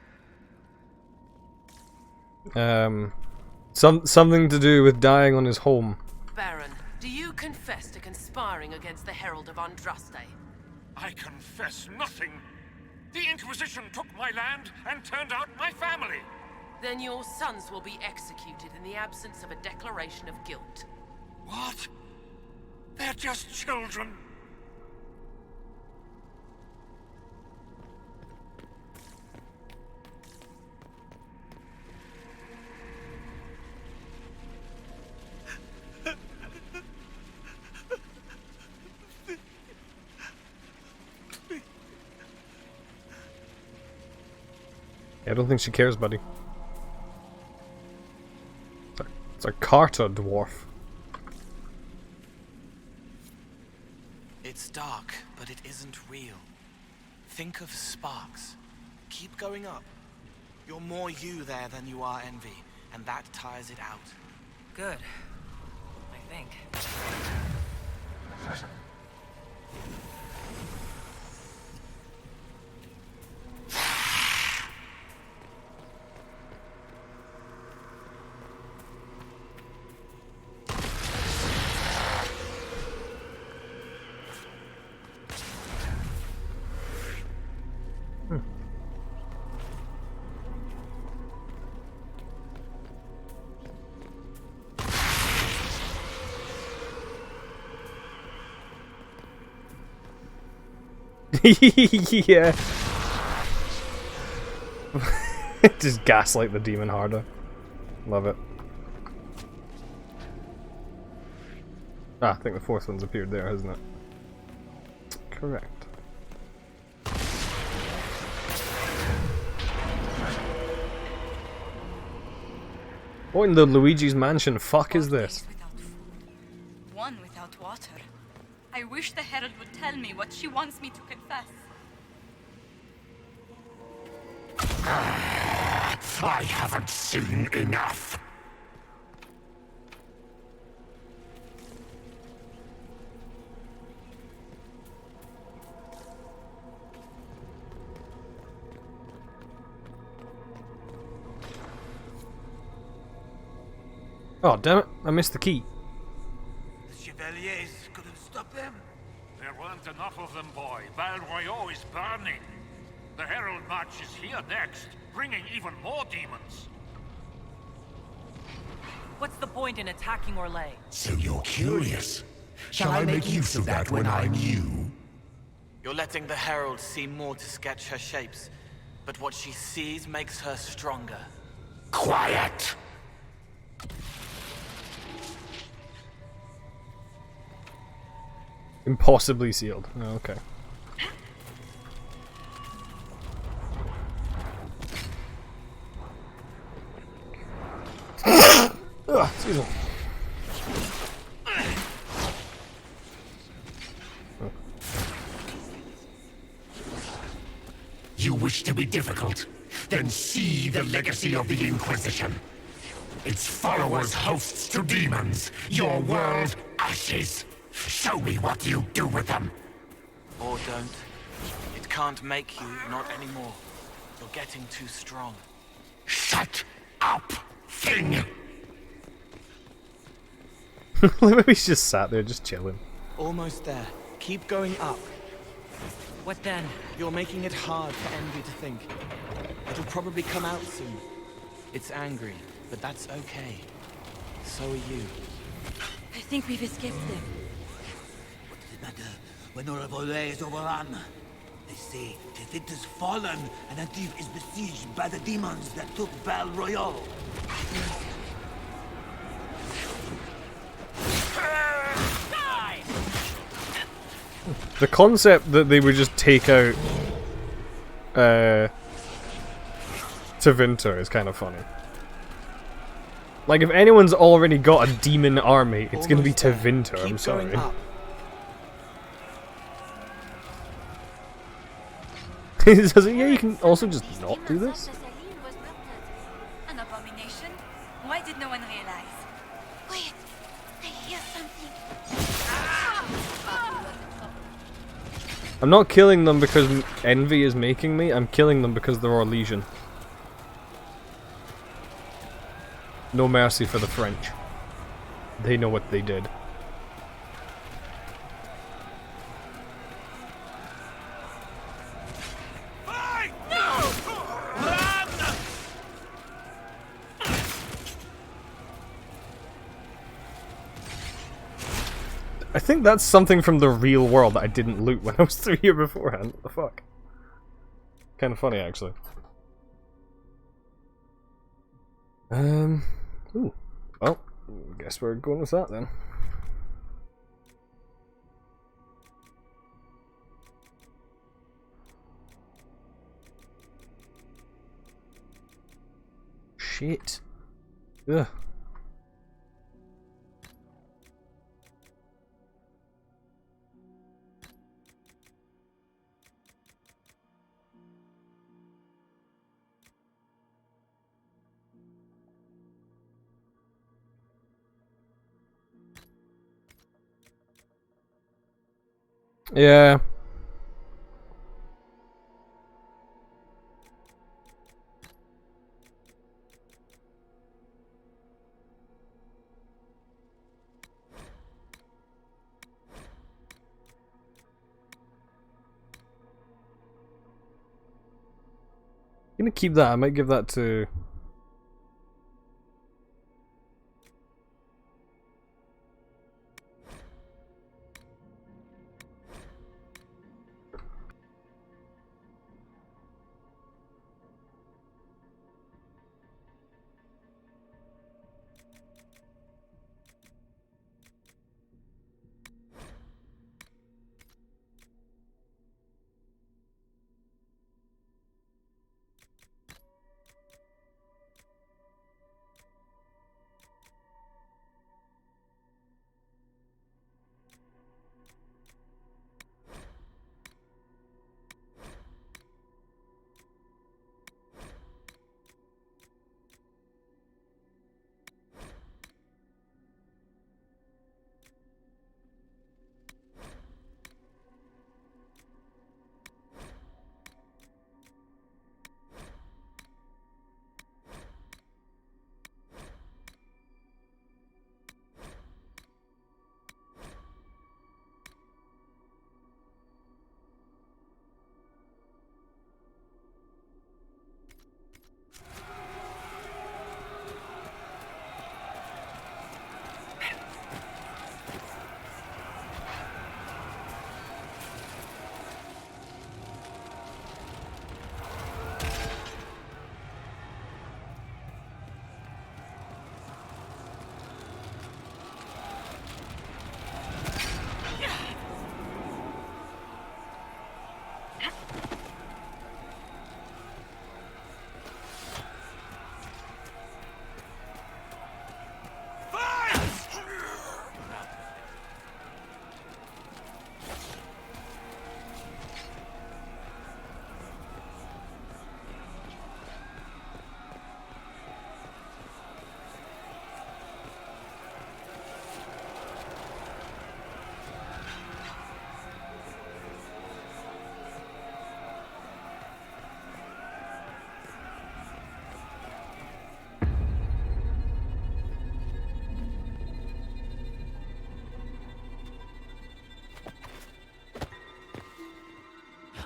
Speaker 2: Something to do with dying on his home.
Speaker 15: Baron, do you confess to conspiring against the Herald of Andraste?
Speaker 14: I confess nothing. The Inquisition took my land and turned out my family.
Speaker 15: Then your sons will be executed in the absence of a declaration of guilt.
Speaker 14: What? They're just children.
Speaker 2: Yeah, I don't think she cares, buddy. It's a Carter dwarf.
Speaker 5: It's dark, but it isn't real. Think of sparks. Keep going up. You're more you there than you are Envy, and that tires it out.
Speaker 6: Good. I think.
Speaker 2: Yeah. Just gaslight the demon harder. Love it. Ah, I think the fourth one's appeared there, hasn't it? Correct. What in the Luigi's Mansion fuck is this?
Speaker 12: One without water. I wish the Herald would tell me what she wants me to confess.
Speaker 21: I haven't seen enough.
Speaker 2: Oh, damn it. I missed the key.
Speaker 20: The Chevaliers couldn't stop them.
Speaker 14: There weren't enough of them, boy. Val Royeaux is burning. The Herald March is here next, bringing even more demons.
Speaker 6: What's the point in attacking Orlais?
Speaker 21: So you're curious. Shall I make use of that when I'm you?
Speaker 5: You're letting the Herald see more to sketch her shapes, but what she sees makes her stronger.
Speaker 21: Quiet!
Speaker 2: Impossibly sealed. Oh, okay. Ugh, excuse me.
Speaker 21: You wish to be difficult? Then see the legacy of the Inquisition. Its followers hosts to demons, your world ashes. Show me what you do with them.
Speaker 5: Or don't. It can't make you, not anymore. You're getting too strong.
Speaker 21: Shut up, thing!
Speaker 2: Maybe he's just sat there, just chilling.
Speaker 5: Almost there. Keep going up.
Speaker 6: What then?
Speaker 5: You're making it hard for Envy to think. It'll probably come out soon. It's angry, but that's okay. So are you.
Speaker 4: I think we've escaped them.
Speaker 20: What does it matter when Orlais is overrun? They say Tevit has fallen and Antiv is besieged by the demons that took Val Royeaux.
Speaker 2: The concept that they would just take out Tevinter is kind of funny. Like, if anyone's already got a demon army, it's gonna be Tevinter, I'm sorry. Yeah, you can also just not do this? I'm not killing them because envy is making me, I'm killing them because they're our legion. No mercy for the French. They know what they did. I think that's something from the real world that I didn't loot when I was through here beforehand. What the fuck? Kind of funny, actually. Ooh. Well, guess we're going with that then. Shit. Ugh. Yeah. I'm gonna keep that. I might give that to...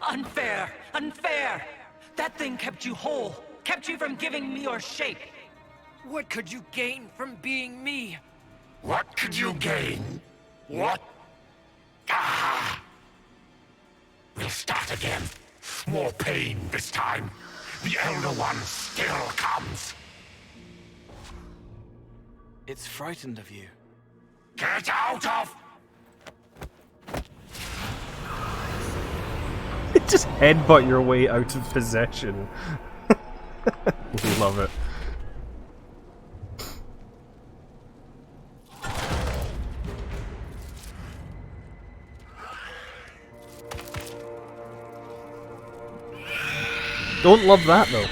Speaker 6: Unfair! Unfair! That thing kept you whole, kept you from giving me your shape. What could you gain from being me?
Speaker 21: What could you gain? What? Ah! We'll start again. More pain this time. The Elder One still comes.
Speaker 5: It's frightened of you.
Speaker 21: Get out of...
Speaker 2: Just headbutt your way out of possession. Love it. Don't love that though.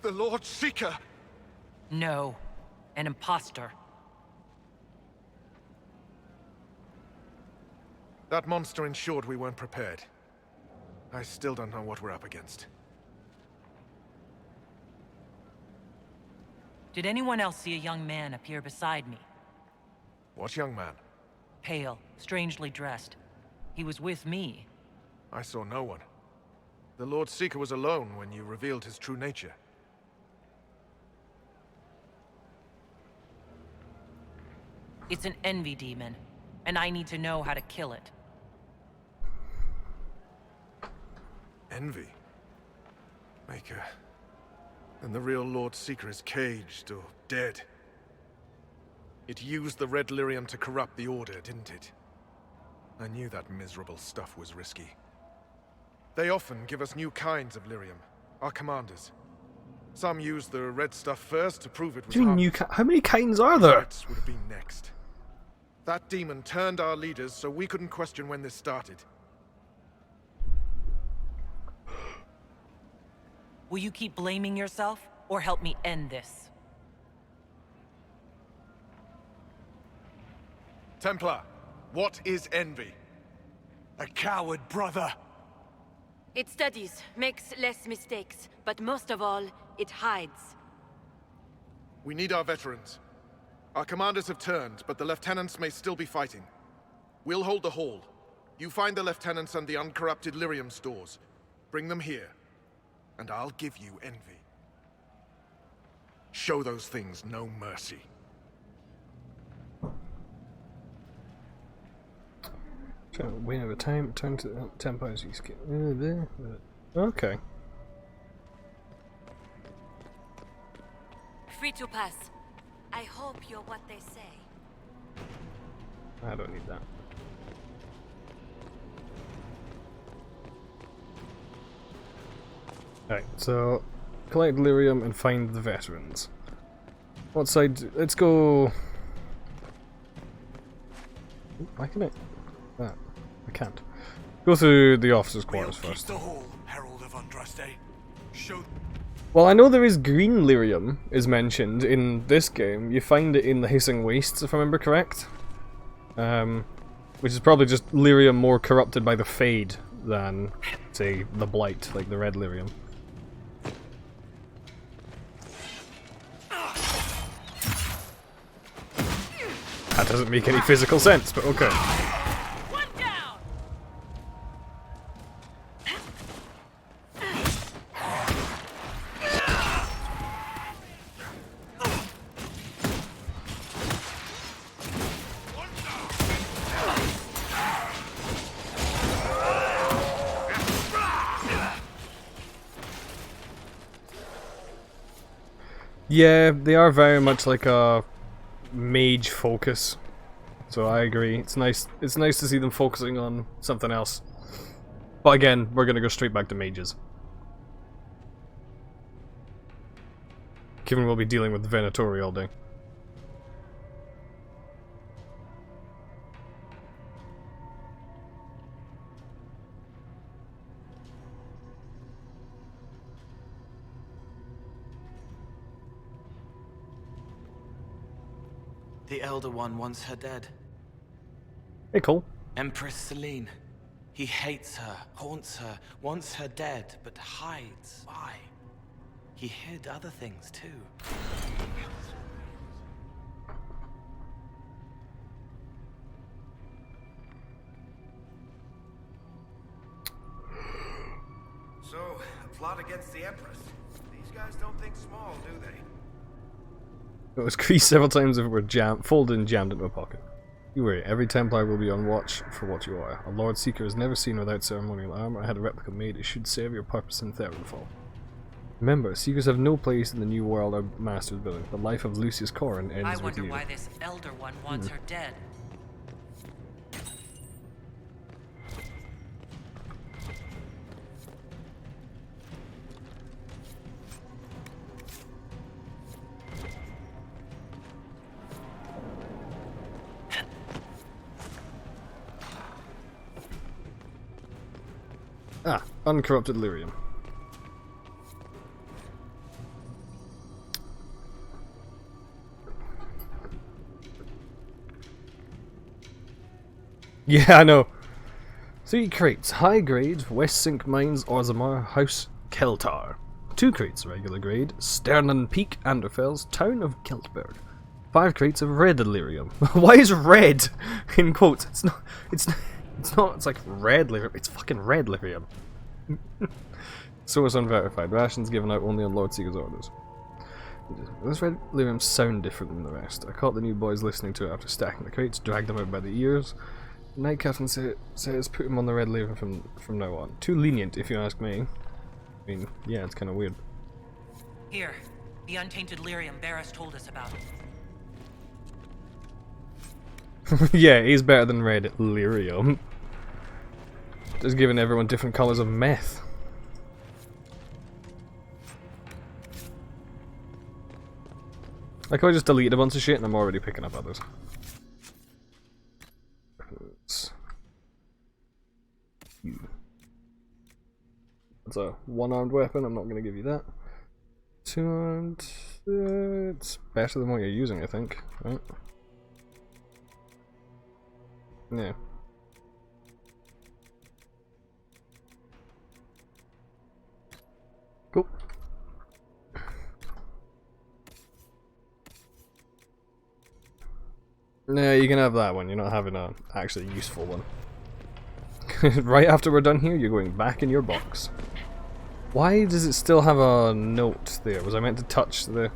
Speaker 18: The Lord Seeker!
Speaker 6: No. An imposter.
Speaker 18: That monster ensured we weren't prepared. I still don't know what we're up against.
Speaker 6: Did anyone else see a young man appear beside me?
Speaker 18: What young man?
Speaker 6: Pale, strangely dressed. He was with me.
Speaker 18: I saw no one. The Lord Seeker was alone when you revealed his true nature.
Speaker 6: It's an envy demon, and I need to know how to kill it.
Speaker 18: Envy? Maker. Then the real Lord Seeker is caged or dead. It used the red lyrium to corrupt the Order, didn't it? I knew that miserable stuff was risky. They often give us new kinds of lyrium, our commanders. Some use the red stuff first to prove it was
Speaker 2: How many kinds are there?
Speaker 18: Reds would have been next. That demon turned our leaders so we couldn't question when this started.
Speaker 6: Will you keep blaming yourself, or help me end this?
Speaker 18: Templar, what is envy?
Speaker 19: A coward, brother.
Speaker 4: It studies, makes less mistakes, but most of all, it hides.
Speaker 18: We need our veterans. Our commanders have turned, but the lieutenants may still be fighting. We'll hold the hall. You find the lieutenants and the uncorrupted lyrium stores. Bring them here, and I'll give you envy. Show those things no mercy.
Speaker 2: Win over time, turn to tempos. Okay.
Speaker 4: Free to pass. I hope you're what they say.
Speaker 2: I don't need that. Alright, so collect lyrium and find the veterans. What side? Let's go. Why can it? Ah, I can't. Go through the officers' quarters first.
Speaker 19: The hall, Herald of Andraste. Show.
Speaker 2: Well, I know there is green lyrium is mentioned in this game. You find it in the Hissing Wastes, if I remember correct. Which is probably just lyrium more corrupted by the Fade than, say, the Blight, like the red lyrium. That doesn't make any physical sense, but okay. Yeah, they are very much like a mage focus. So I agree. It's nice to see them focusing on something else. But again, we're gonna go straight back to mages. Given we'll be dealing with the Venatori all day.
Speaker 5: The Elder One wants her dead.
Speaker 2: Hey, Cole.
Speaker 5: Empress Celine. He hates her, haunts her, wants her dead, but hides. Why? He hid other things too.
Speaker 8: So, a plot against the Empress. These guys don't think small, do they?
Speaker 2: It was creased several times if it were folded and jammed into a pocket. You worry, every Templar will be on watch for what you are. A Lord Seeker is never seen without ceremonial armor. I had a replica made. It should serve your purpose in Therenfall. Remember, Seekers have no place in the New World or Master's building. The life of Lucius Corrin ends with you.
Speaker 6: I wonder why this Elder One wants her dead.
Speaker 2: Ah, uncorrupted lyrium. Yeah, I know. 3 crates, high grade, West Sink Mines, Orzammar, House Keltar. 2 crates, regular grade, Sternen Peak, Anderfels, Town of Keltberg. 5 crates of red lyrium. Why is red in quotes? It's not, it's like red lyrium, it's fucking red lyrium. Source unverified, rations given out only on Lord Seeker's orders. This red lyrium sound different than the rest. I caught the new boys listening to it after stacking the crates, dragged them out by the ears. Night Captain says put him on the red lyrium from now on. Too lenient, if you ask me. I mean, yeah, it's kind of weird.
Speaker 6: Here, the untainted lyrium Barris told us about.
Speaker 2: Yeah, he's better than red lyrium. Just giving everyone different colours of meth. Like, I just deleted a bunch of shit and I'm already picking up others. That's a 1-armed weapon, I'm not going to give you that. 2-armed... it's better than what you're using, I think. Right? Yeah. Cool. No, you can have that one, you're not having a actually useful one. Right after we're done here, you're going back in your box. Why does it still have a note there? Was I meant to touch the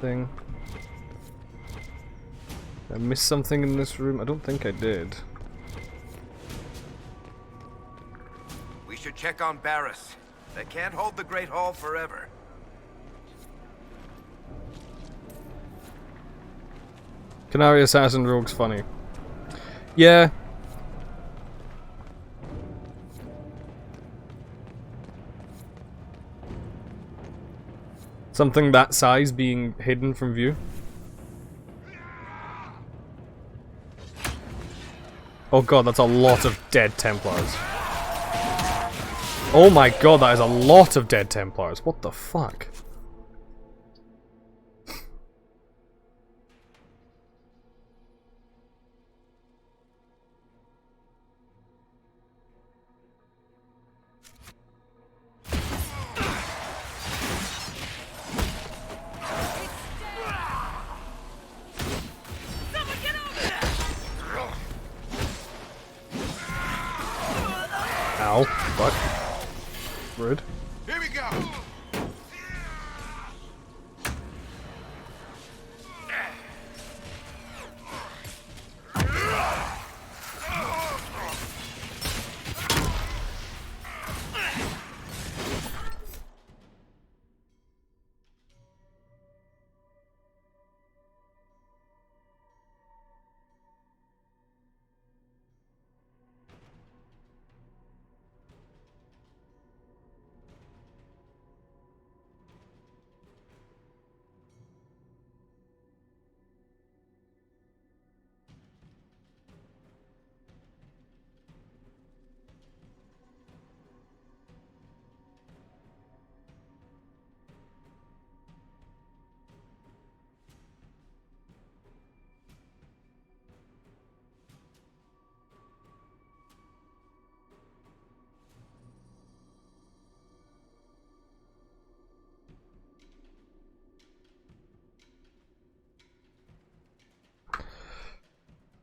Speaker 2: thing? Did I miss something in this room? I don't think I did.
Speaker 8: We should check on Barris. They can't hold the Great Hall forever.
Speaker 2: Canary Assassin Rogue's funny. Yeah. Something that size being hidden from view. Oh god, that's a lot of dead Templars. Oh my god, that is a lot of dead Templars. What the fuck? Ow. What? Rude.
Speaker 8: Here we go.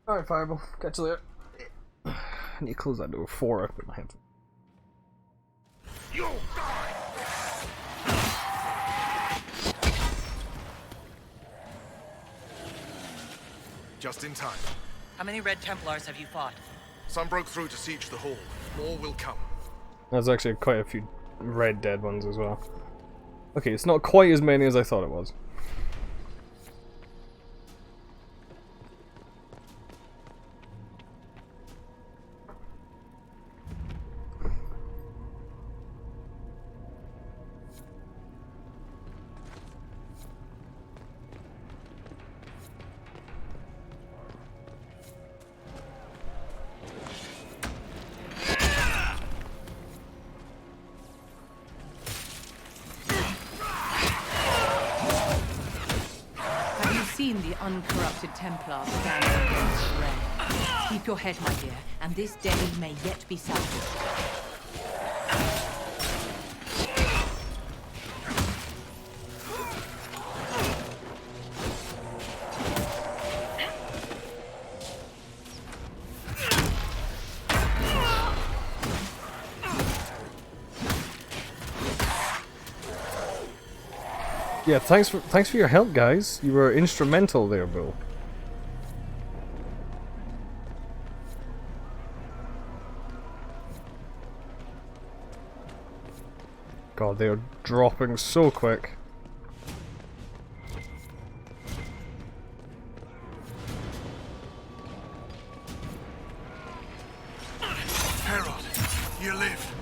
Speaker 8: Alright, Fireball. Catch you later. I need to close that door before I put my hands. You die!
Speaker 18: Just in time.
Speaker 6: How many Red Templars have you fought?
Speaker 18: Some broke through to siege the hall. More will come.
Speaker 2: There's actually quite a few red dead ones as well. Okay, it's not quite as many as I thought it was.
Speaker 15: Have you seen the uncorrupted Templar standing against Red?
Speaker 3: Keep your head, my dear, and this day may yet be salvaged.
Speaker 2: Yeah, thanks for your help, guys. You were instrumental there, Bill. God, they are dropping so quick.
Speaker 19: Herald, you live.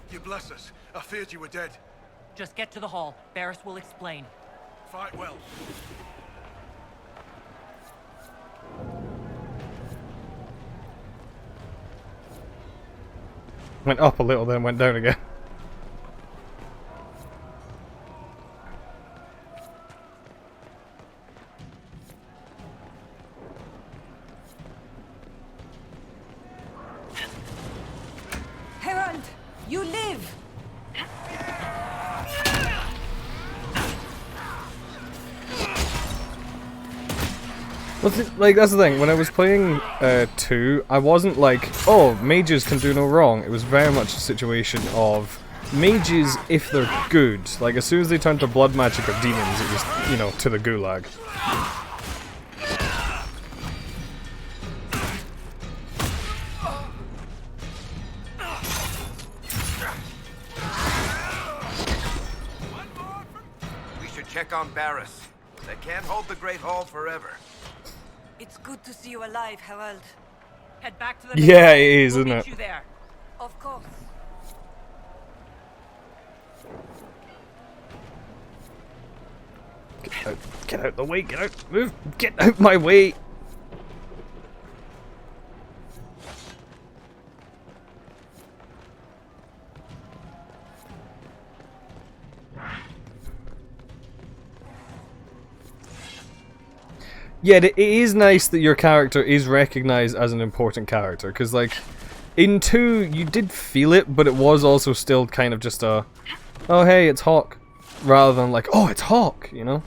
Speaker 19: You bless us. I feared you were dead.
Speaker 6: Just get to the hall. Barris will explain.
Speaker 19: Fight well.
Speaker 2: Went up a little, then went down again.
Speaker 3: Herald, you live!
Speaker 2: Like, that's the thing, when I was playing 2, I wasn't like, oh, mages can do no wrong. It was very much a situation of mages, if they're good, like as soon as they turn to blood magic or demons, it was, you know, to the gulag.
Speaker 8: We should check on Barris. They can't hold the Great Hall forever.
Speaker 4: It's good to see you alive, Herald.
Speaker 6: Head back to the
Speaker 2: Yeah, it is,
Speaker 6: we'll
Speaker 2: isn't
Speaker 6: meet
Speaker 2: it?
Speaker 6: you there.
Speaker 4: Of course.
Speaker 2: Get out the way, get out, move, get out my way! Yeah, it is nice that your character is recognized as an important character, because, like, in 2, you did feel it, but it was also still kind of just a, oh hey, it's Hawk, rather than like, oh, it's Hawk, you know?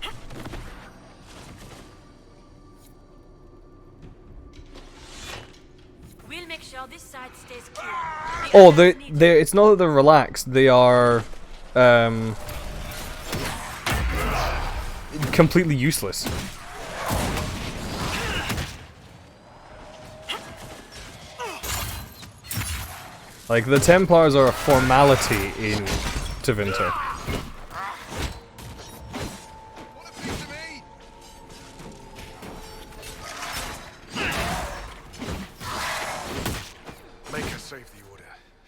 Speaker 4: We'll make sure this side stays clear.
Speaker 2: Oh, it's not that they're relaxed, they are, completely useless. Like, the Templars are a formality in Tevinter.
Speaker 18: Make us save the Order.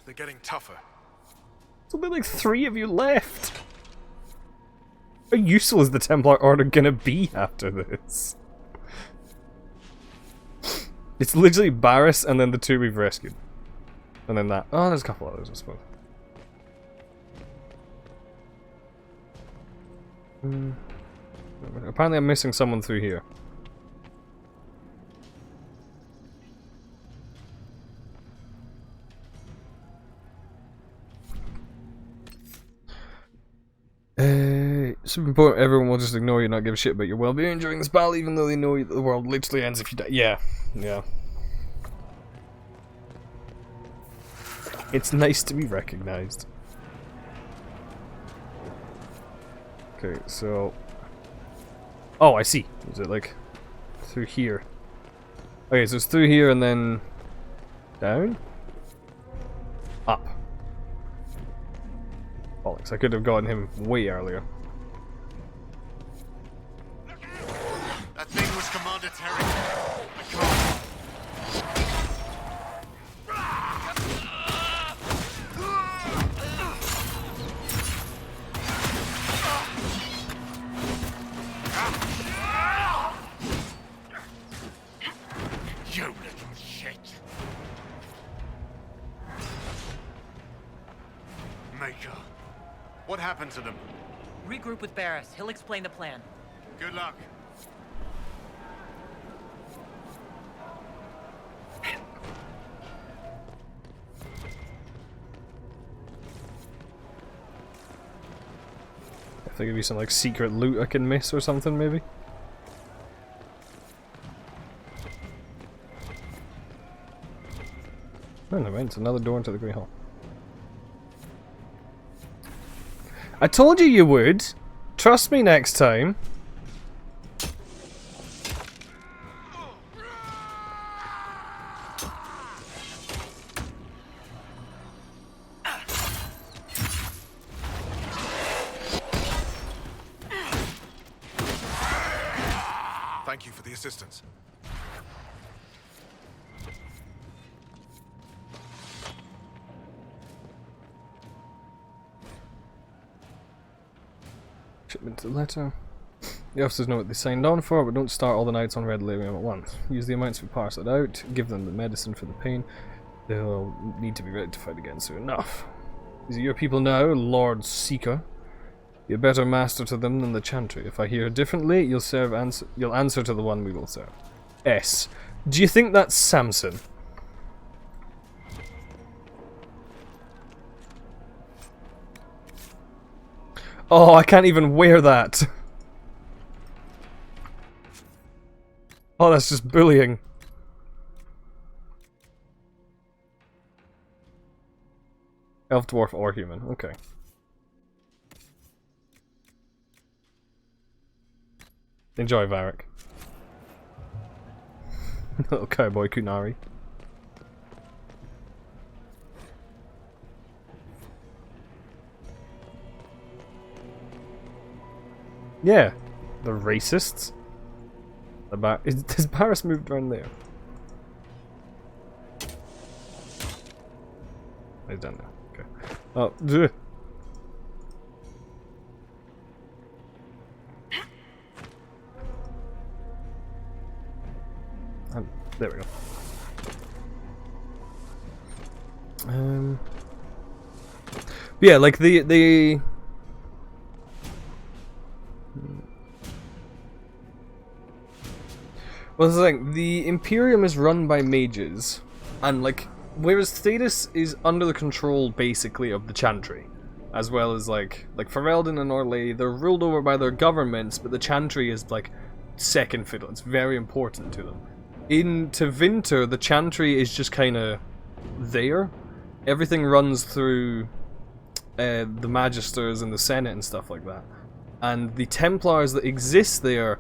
Speaker 18: They're getting tougher.
Speaker 2: There's only like 3 of you left. How useful is the Templar Order gonna be after this? It's literally Barris and then the 2 we've rescued. And then that. Oh, there's a couple others, I suppose. Apparently I'm missing someone through here. It's important everyone will just ignore you and not give a shit about your well-being during this battle, even though they know that the world literally ends if you die. Yeah. Yeah. It's nice to be recognized. Okay, so... Oh, I see. Is it like... through here? Okay, so it's through here and then... down? Up. Bollocks, I could have gotten him way earlier.
Speaker 19: That thing was Commander Terry. I can't. Peacemaker. What happened to them?
Speaker 6: Regroup with Barris. He'll explain the plan.
Speaker 19: Good luck.
Speaker 2: If they give you some like secret loot I can miss or something, maybe. Oh, never mind. It's another door into the Grey Hall. I told you you would. Trust me next time.
Speaker 18: Thank you for the assistance.
Speaker 2: Shipment to the letter. The officers know what they signed on for, but don't start all the knights on red delirium at once. Use the amounts we parse it out, give them the medicine for the pain. They'll need to be rectified again soon enough. These are your people now, Lord Seeker. Be a better master to them than the Chantry. If I hear differently, you'll answer to the one we will serve. S. Do you think that's Samson? Oh, I can't even wear that. Oh, that's just bullying. Elf, dwarf, or human. Okay. Enjoy, Varric. Little cowboy Kunari. Yeah, the racists. Has Barris moved around there? He's done now. Okay. Oh, there we go. Yeah, like the well, the thing, the Imperium is run by mages, and like, whereas Thedas is under the control basically of the Chantry, as well as like Ferelden and Orlais, they're ruled over by their governments, but the Chantry is like second fiddle. It's very important to them. In Tevinter, the Chantry is just kind of there. Everything runs through the Magisters and the Senate and stuff like that. And the Templars that exist there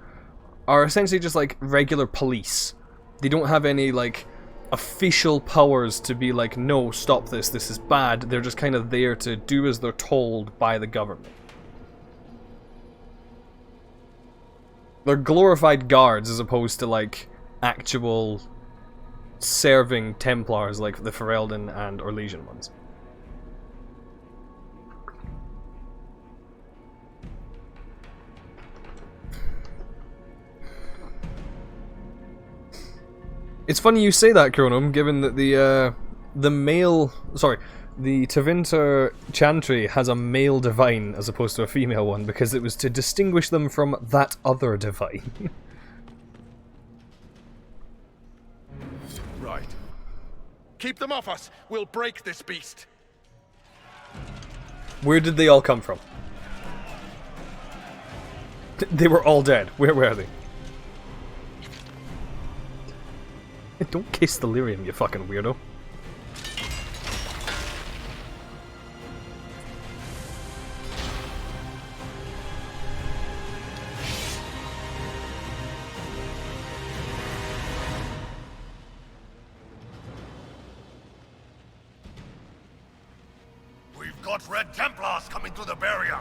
Speaker 2: are essentially just like regular police. They don't have any like official powers to be like, no, stop this, this is bad. They're just kind of there to do as they're told by the government. They're glorified guards as opposed to like actual serving Templars like the Ferelden and Orlesian ones. It's funny you say that, Chronum, given that the Tevinter Chantry has a male divine as opposed to a female one, because it was to distinguish them from that other divine.
Speaker 18: Right. Keep them off us! We'll break this beast!
Speaker 2: Where did they all come from? They were all dead. Where were they? Don't kiss the lyrium, you fucking weirdo.
Speaker 19: We've got Red Templars coming through the barrier.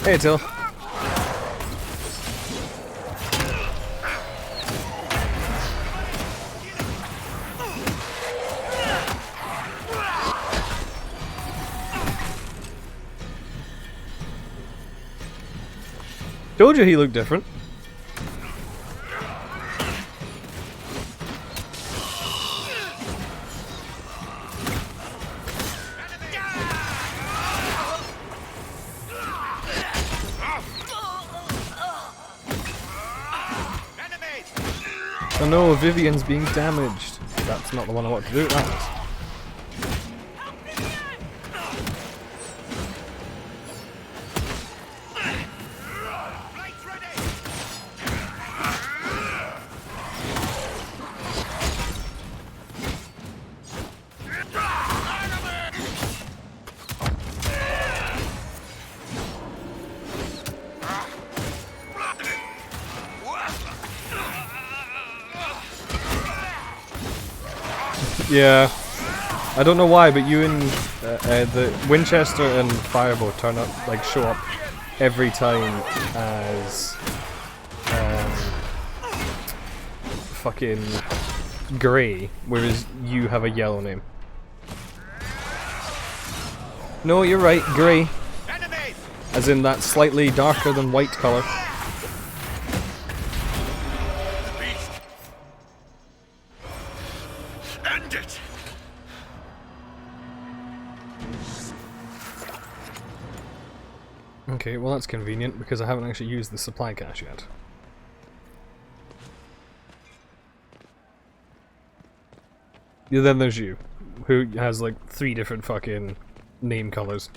Speaker 2: Hey, Till. Told you he looked different. Oh no, Vivian's being damaged. That's not the one I want to do, that is. Yeah, I don't know why, but you and the Winchester and Firebow turn up, like, show up every time as fucking grey, whereas you have a yellow name. No, you're right, grey, as in that slightly darker than white colour. Okay, well that's convenient because I haven't actually used the supply cache yet. Yeah, then there's you, who has like 3 different fucking name colours.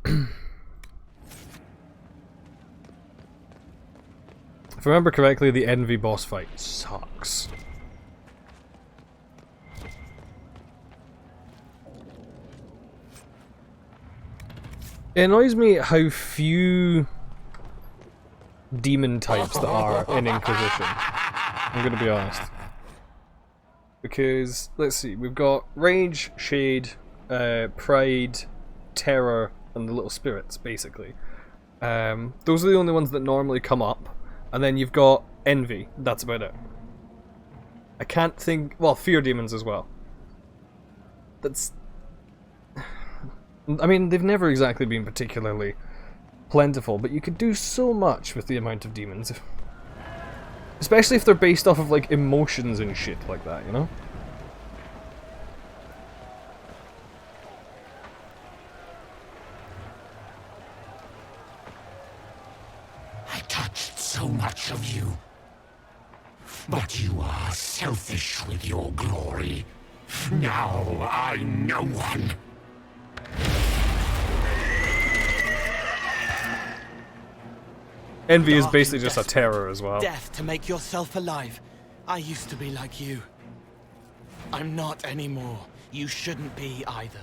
Speaker 2: If I remember correctly, the Envy boss fight sucks. It annoys me how few demon types there are in Inquisition. I'm gonna be honest. Because, let's see, we've got Rage, Shade, Pride, Terror, and the Little Spirits, basically. Those are the only ones that normally come up. And then you've got Envy, that's about it. I can't think... well, Fear Demons as well. That's... I mean, they've never exactly been particularly plentiful, but you could do so much with the amount of demons. Especially if they're based off of, like, emotions and shit like that, you know?
Speaker 21: I touched so much of you. But you are selfish with your glory. Now I'm no one.
Speaker 2: Envy is basically just a terror as well.
Speaker 5: Death to make yourself alive. I used to be like you. I'm not anymore. You shouldn't be either.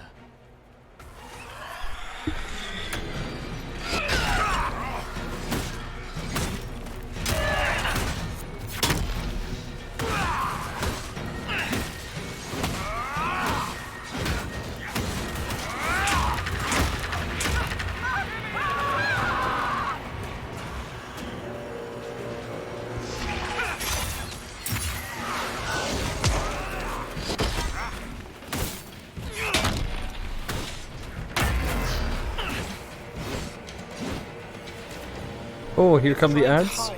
Speaker 2: Oh, here come the ads.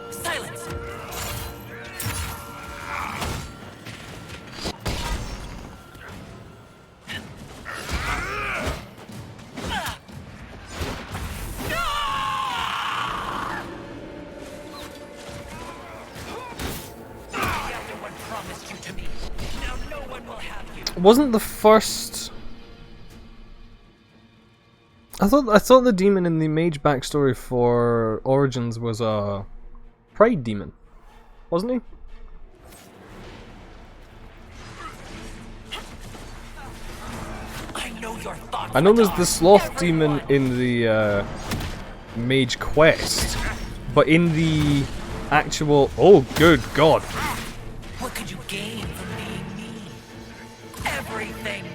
Speaker 6: Silence.
Speaker 2: Wasn't the first... I thought the demon in the mage backstory for Origins was a pride demon, wasn't he? I know there's the sloth demon in the mage quest, but in the actual... oh, good God.
Speaker 6: What could you gain from being me? Everything.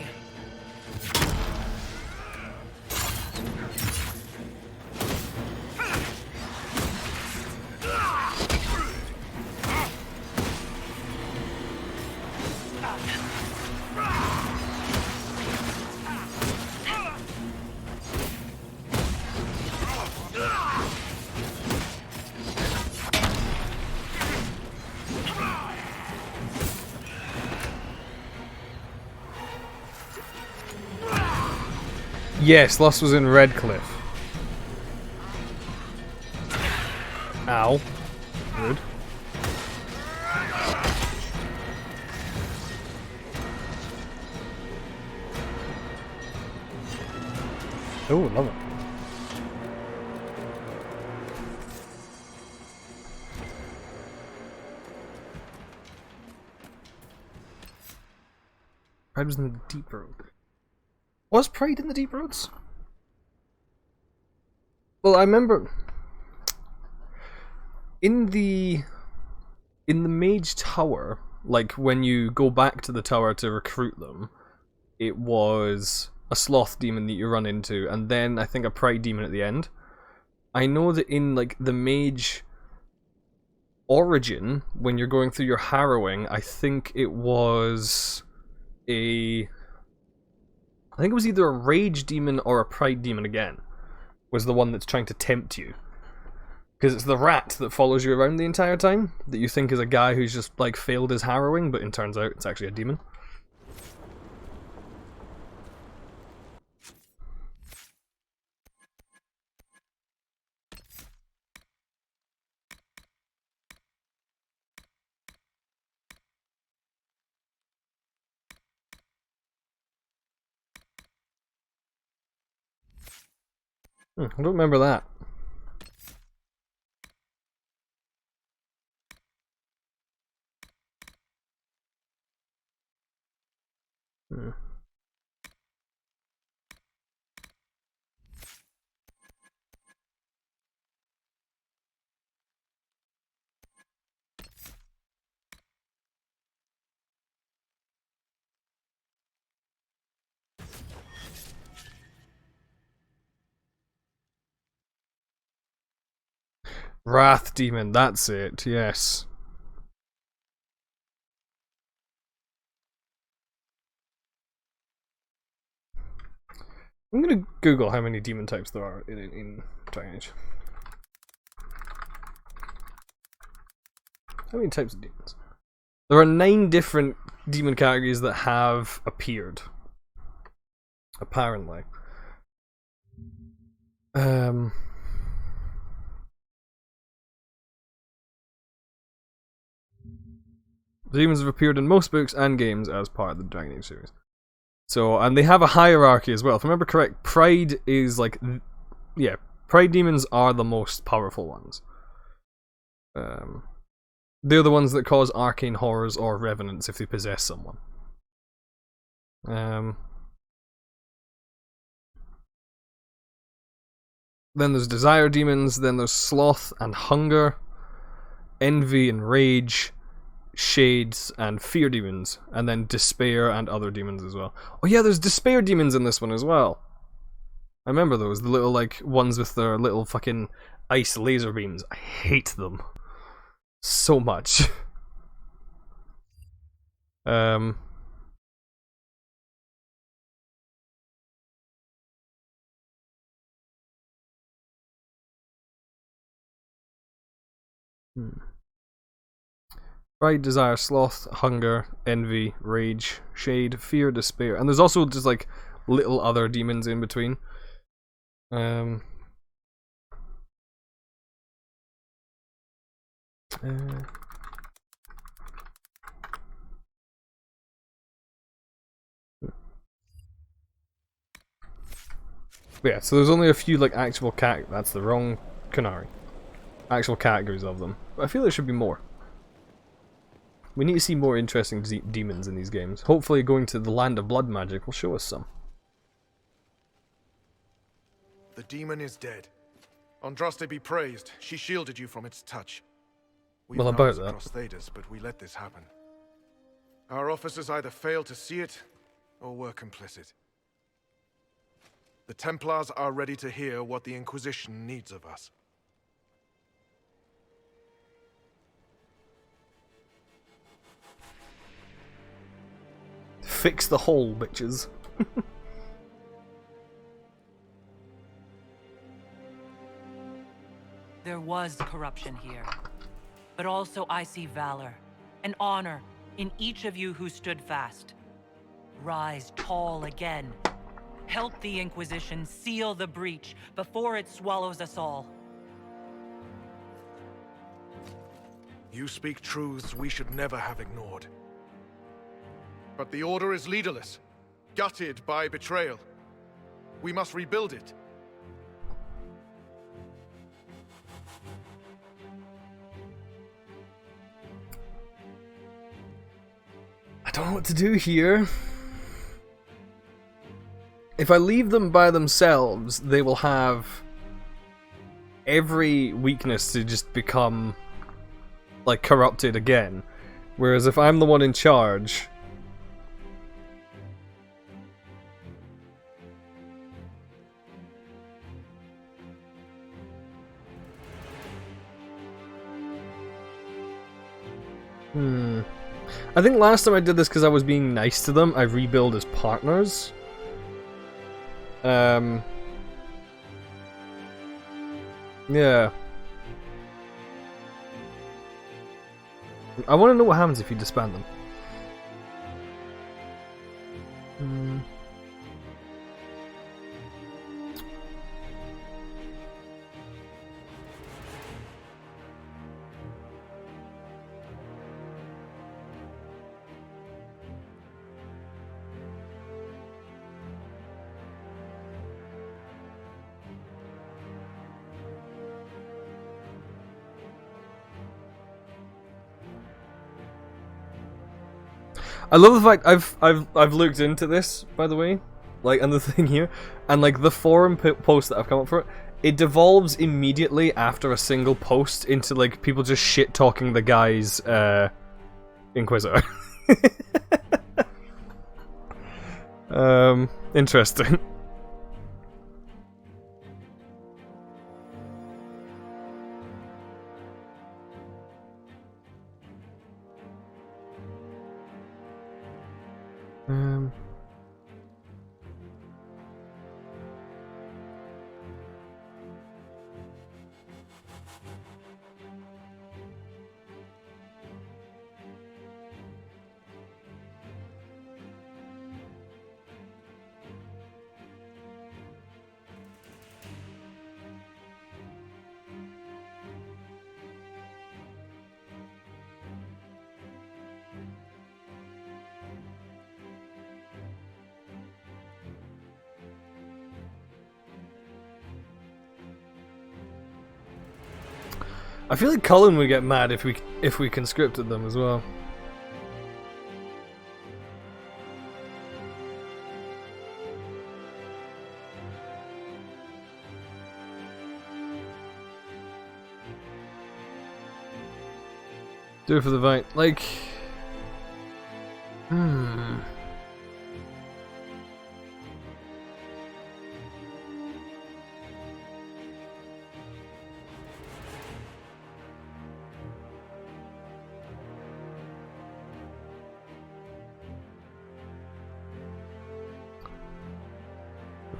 Speaker 2: Yes, Lust was in Redcliffe. Ow. Good. Oh, love it. Pride was in the deep road. Was Pride in the deep roads? Well, I remember in the Mage Tower, like when you go back to the tower to recruit them, it was a sloth demon that you run into, and then I think a Pride demon at the end. I know that in like the Mage Origin, when you're going through your harrowing, I think it was either a Rage demon or a Pride demon again, was the one that's trying to tempt you. Because it's the rat that follows you around the entire time, that you think is a guy who's just like failed his harrowing, but it turns out it's actually a demon. I don't remember that. Wrath Demon, that's it, yes. I'm gonna Google how many demon types there are in Dragon Age. How many types of demons? There are 9 different demon categories that have appeared. Apparently. Demons have appeared in most books and games as part of the Dragon Age series. So, and they have a hierarchy as well. If I remember correct, Pride is like... Yeah, Pride demons are the most powerful ones. They're the ones that cause arcane horrors or revenants if they possess someone. Then there's desire demons, then there's sloth and hunger, envy and rage, shades and fear demons, and then despair and other demons as well. Oh yeah, there's despair demons in this one as well. I remember those, the little like ones with their little fucking ice laser beams. I hate them so much. Pride, desire, sloth, hunger, envy, rage, shade, fear, despair. And there's also just like little other demons in between. Yeah, so there's only a few like actual that's the wrong Kunari. Actual categories of them. But I feel there should be more. We need to see more interesting demons in these games. Hopefully going to the Land of Blood Magic will show us some.
Speaker 18: The demon is dead. Andraste be praised. She shielded you from its touch.
Speaker 2: Well, about that.
Speaker 18: Thedas, but we let this happen. Our officers either failed to see it, or were complicit. The Templars are ready to hear what the Inquisition needs of us.
Speaker 2: Fix the hole, bitches.
Speaker 6: There was corruption here, but also I see valor and honor in each of you who stood fast. Rise tall again. Help the Inquisition seal the breach before it swallows us all.
Speaker 18: You speak truths we should never have ignored. But the Order is leaderless, gutted by betrayal. We must rebuild it,
Speaker 2: don't know what to do here. If I leave them by themselves, they will have every weakness to just become, like, corrupted again. Whereas if I'm the one in charge... I think last time I did this because I was being nice to them, I rebuild as partners. Yeah. I want to know what happens if you disband them. I love the fact I've looked into this, by the way, like, and the thing here, and like the forum post that I've come up for it devolves immediately after a single post into like people just shit talking the guy's Inquisitor. Interesting. I feel like Cullen would get mad if we conscripted them as well. Do it for the Vine. Like...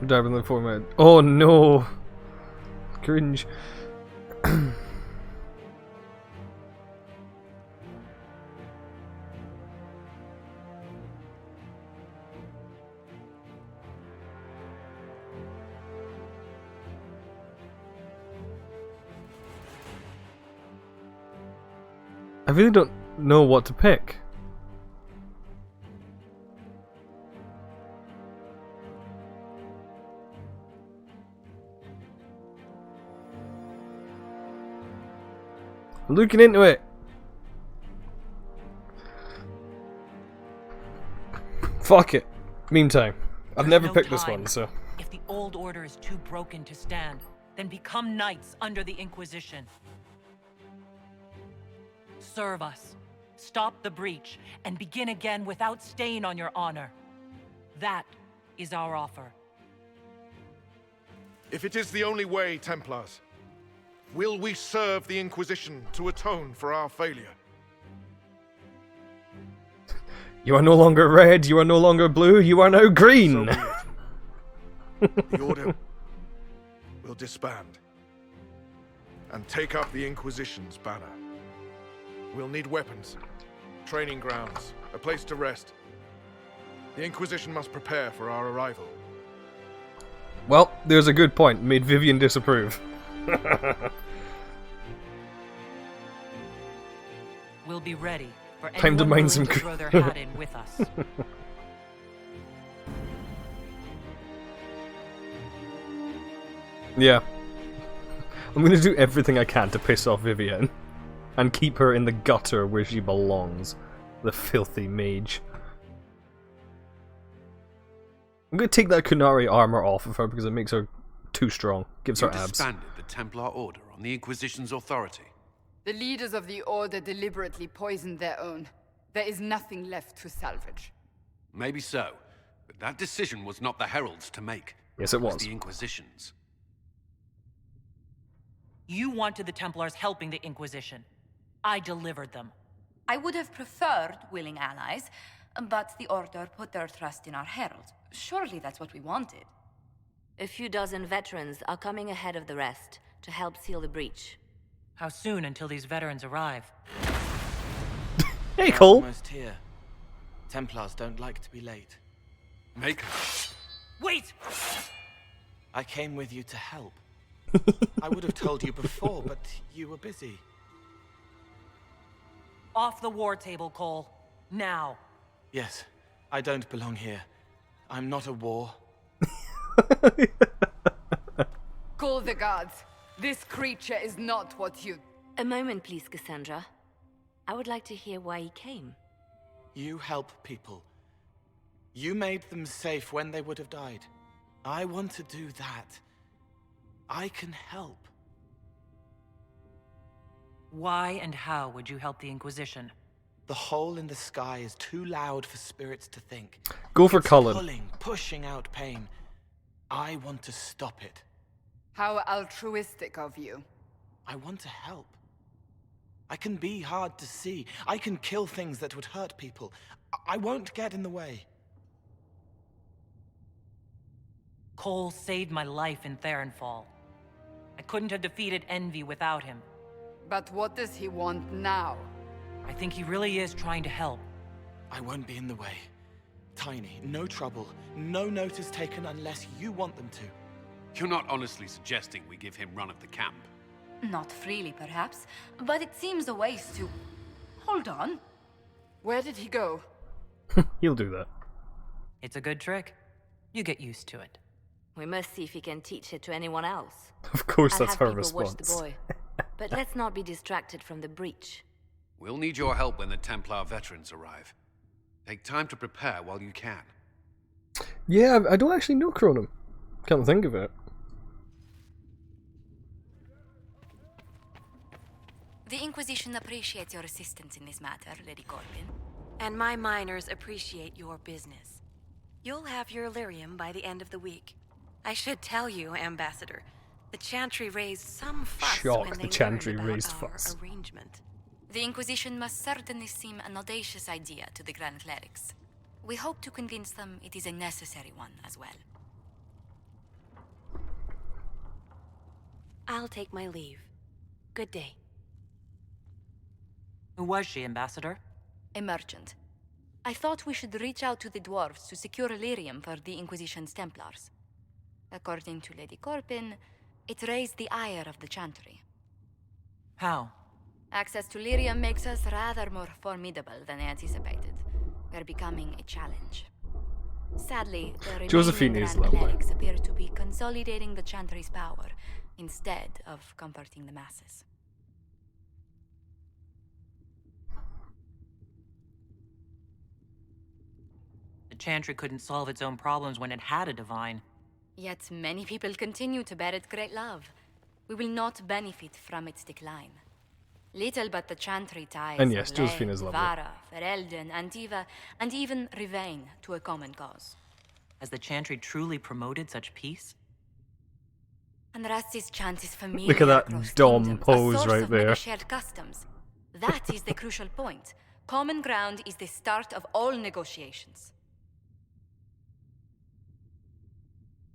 Speaker 2: Diving the format. Oh no! Cringe. I really don't know what to pick. Looking into it. Fuck it. Meantime, I've never picked this one, so.
Speaker 6: If the old order is too broken to stand, then become knights under the Inquisition. Serve us, stop the breach, and begin again without stain on your honor. That is our offer.
Speaker 18: If it is the only way, Templars, will we serve the Inquisition to atone for our failure?
Speaker 2: You are no longer red, you are no longer blue, you are now green!
Speaker 18: So the Order will disband and take up the Inquisition's banner. We'll need weapons, training grounds, a place to rest. The Inquisition must prepare for our arrival.
Speaker 2: Well, there's a good point. Made Vivian disapprove.
Speaker 6: We'll be ready for
Speaker 2: time to mine some
Speaker 6: throw their hat in with us.
Speaker 2: Yeah. I'm gonna do everything I can to piss off Vivian and keep her in the gutter where she belongs. The filthy mage. I'm gonna take that Kunari armor off of her because it makes her too strong. Gives her abs.
Speaker 7: Disbanded the Templar Order on the Inquisition's authority.
Speaker 13: The leaders of the Order deliberately poisoned their own. There is nothing left to salvage.
Speaker 7: Maybe so, but that decision was not the Herald's to make.
Speaker 2: Yes, it was.
Speaker 7: The Inquisition's.
Speaker 6: You wanted the Templars helping the Inquisition. I delivered them.
Speaker 12: I would have preferred willing allies, but the Order put their trust in our Herald. Surely that's what we wanted.
Speaker 10: A few dozen veterans are coming ahead of the rest to help seal the breach.
Speaker 6: How soon until these veterans arrive?
Speaker 2: Hey,
Speaker 5: We're
Speaker 2: Cole.
Speaker 5: Almost here. Templars don't like to be late.
Speaker 7: Make
Speaker 6: Wait!
Speaker 5: I came with you to help. I would have told you before, but you were busy.
Speaker 6: Off the war table, Cole. Now.
Speaker 5: Yes, I don't belong here. I'm not a war.
Speaker 13: Call the guards. This creature is not what you...
Speaker 10: A moment, please, Cassandra. I would like to hear why he came.
Speaker 5: You help people. You made them safe when they would have died. I want to do that. I can help.
Speaker 6: Why and how would you help the Inquisition?
Speaker 5: The hole in the sky is too loud for spirits to think.
Speaker 2: Go for
Speaker 5: It's
Speaker 2: Cullen.
Speaker 5: Pulling, pushing out pain. I want to stop it.
Speaker 13: How altruistic of you.
Speaker 5: I want to help. I can be hard to see. I can kill things that would hurt people. I won't get in the way.
Speaker 6: Cole saved my life in Theronfall. I couldn't have defeated Envy without him.
Speaker 13: But what does he want now?
Speaker 6: I think he really is trying to help.
Speaker 5: I won't be in the way. Tiny, no trouble, no notice taken unless you want them to.
Speaker 7: You're not honestly suggesting we give him run of the camp?
Speaker 12: Not freely, perhaps, but it seems a waste to... Hold on.
Speaker 13: Where did he go?
Speaker 2: He'll do that.
Speaker 6: It's a good trick. You get used to it.
Speaker 10: We must see if he can teach it to anyone else.
Speaker 2: Of course,
Speaker 10: I'll
Speaker 2: that's
Speaker 10: have
Speaker 2: her
Speaker 10: people
Speaker 2: response.
Speaker 10: Watch the boy. But let's not be distracted from the breach.
Speaker 7: We'll need your help when the Templar veterans arrive. Take time to prepare while you can.
Speaker 2: Yeah, I don't actually know Cronum. Can't think of it.
Speaker 12: The Inquisition appreciates your assistance in this matter, Lady Corbin.
Speaker 4: And my miners appreciate your business. You'll have your lyrium by the end of the week. I should tell you, Ambassador, the Chantry raised some fuss
Speaker 2: Shock,
Speaker 4: when
Speaker 2: the
Speaker 4: they
Speaker 2: Chantry
Speaker 4: learned about
Speaker 2: raised
Speaker 4: our
Speaker 2: fuss.
Speaker 4: arrangement.
Speaker 12: The Inquisition must certainly seem an audacious idea to the Grand Clerics. We hope to convince them it is a necessary one as well.
Speaker 4: I'll take my leave. Good day.
Speaker 6: Who was she, Ambassador?
Speaker 12: A merchant. I thought we should reach out to the dwarves to secure lyrium for the Inquisition's Templars. According to Lady Corbin, it raised the ire of the Chantry.
Speaker 6: How?
Speaker 12: Access to lyrium makes us rather more formidable than anticipated. We're becoming a challenge. Sadly, the remaining
Speaker 2: Josephine is
Speaker 12: Grand
Speaker 2: lovely.
Speaker 12: Clerics appear to be consolidating the Chantry's power instead of comforting the masses.
Speaker 6: The Chantry couldn't solve its own problems when it had a divine.
Speaker 12: Yet many people continue to bear it great love. We will not benefit from its decline. Little but the Chantry ties
Speaker 2: And yes,
Speaker 12: of
Speaker 2: Josephine
Speaker 12: Lane,
Speaker 2: is lovely.
Speaker 12: Vara, Ferelden, Antiva, and even Rivain to a common cause.
Speaker 6: Has the Chantry truly promoted such peace?
Speaker 12: Andrasti's chant is familiar
Speaker 2: Look at that
Speaker 12: across
Speaker 2: Dom
Speaker 12: kingdoms,
Speaker 2: pose
Speaker 12: a source
Speaker 2: right
Speaker 12: of many
Speaker 2: there.
Speaker 12: shared customs. That is the crucial point. Common ground is the start of all negotiations.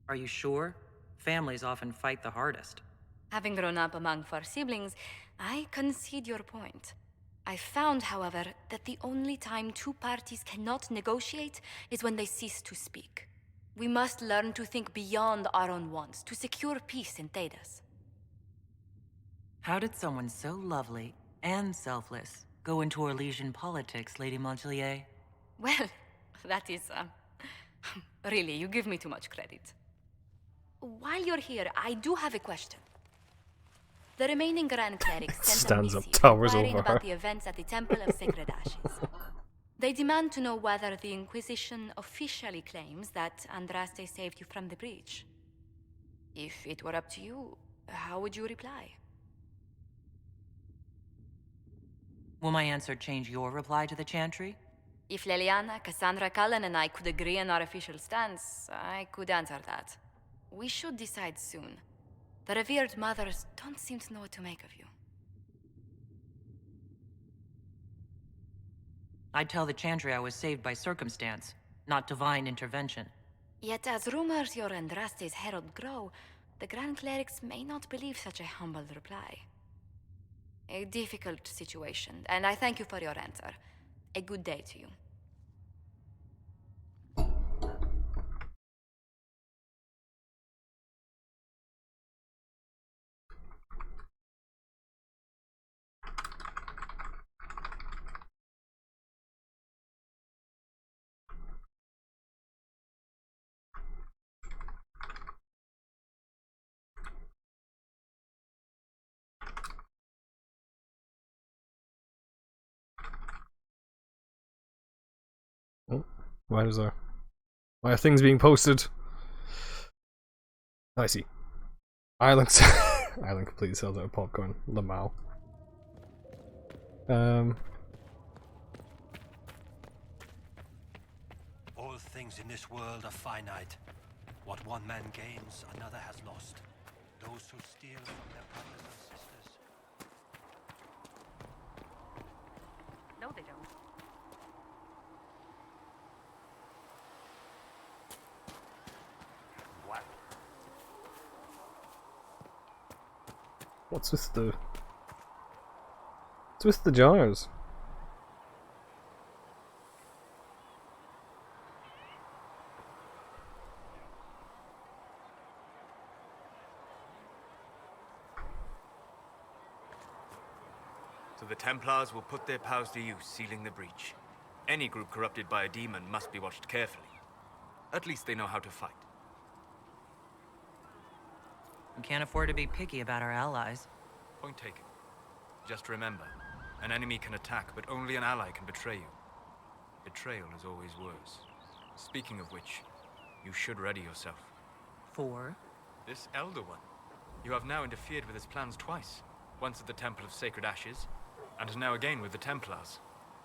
Speaker 6: Are you sure? Families often fight the hardest.
Speaker 12: Having grown up among four siblings, I concede your point. I found, however, that the only time two parties cannot negotiate is when they cease to speak. We must learn to think beyond our own wants, to secure peace in Thedas.
Speaker 6: How did someone so lovely and selfless go into Orlesian politics, Lady Montelier?
Speaker 12: Well, that is, really, you give me too much credit. While you're here, I do have a question. The remaining Grand Clerics sent
Speaker 2: Stands
Speaker 12: a
Speaker 2: up,
Speaker 12: missive
Speaker 2: towers
Speaker 12: inquiring
Speaker 2: over
Speaker 12: about
Speaker 2: her.
Speaker 12: the events at the Temple of Sacred Ashes. They demand to know whether the Inquisition officially claims that Andraste saved you from the breach. If it were up to you, how would you reply?
Speaker 6: Will my answer change your reply to the Chantry?
Speaker 12: If Leliana, Cassandra, Cullen, and I could agree on our official stance, I could answer that. We should decide soon. The revered mothers don't seem to know what to make of you.
Speaker 6: I'd tell the Chantry I was saved by circumstance, not divine intervention.
Speaker 12: Yet as rumors your Andraste's herald grow, the Grand Clerics may not believe such a humble reply. A difficult situation, and I thank you for your answer. A good day to you.
Speaker 2: Oh, why are things being posted? I see. Island completely sells out of popcorn. Lamau.
Speaker 9: All things in this world are finite. What one man gains, another has lost. Those who steal from their brothers and sisters.
Speaker 12: No, they don't.
Speaker 2: What's with the jars?
Speaker 22: So the Templars will put their powers to use, sealing the breach. Any group corrupted by a demon must be watched carefully. At least they know how to fight.
Speaker 6: We can't afford to be picky about our allies.
Speaker 22: Point taken. Just remember, an enemy can attack, but only an ally can betray you. Betrayal is always worse. Speaking of which, you should ready yourself.
Speaker 6: For?
Speaker 22: This Elder One. You have now interfered with his plans twice. Once at the Temple of Sacred Ashes, and now again with the Templars.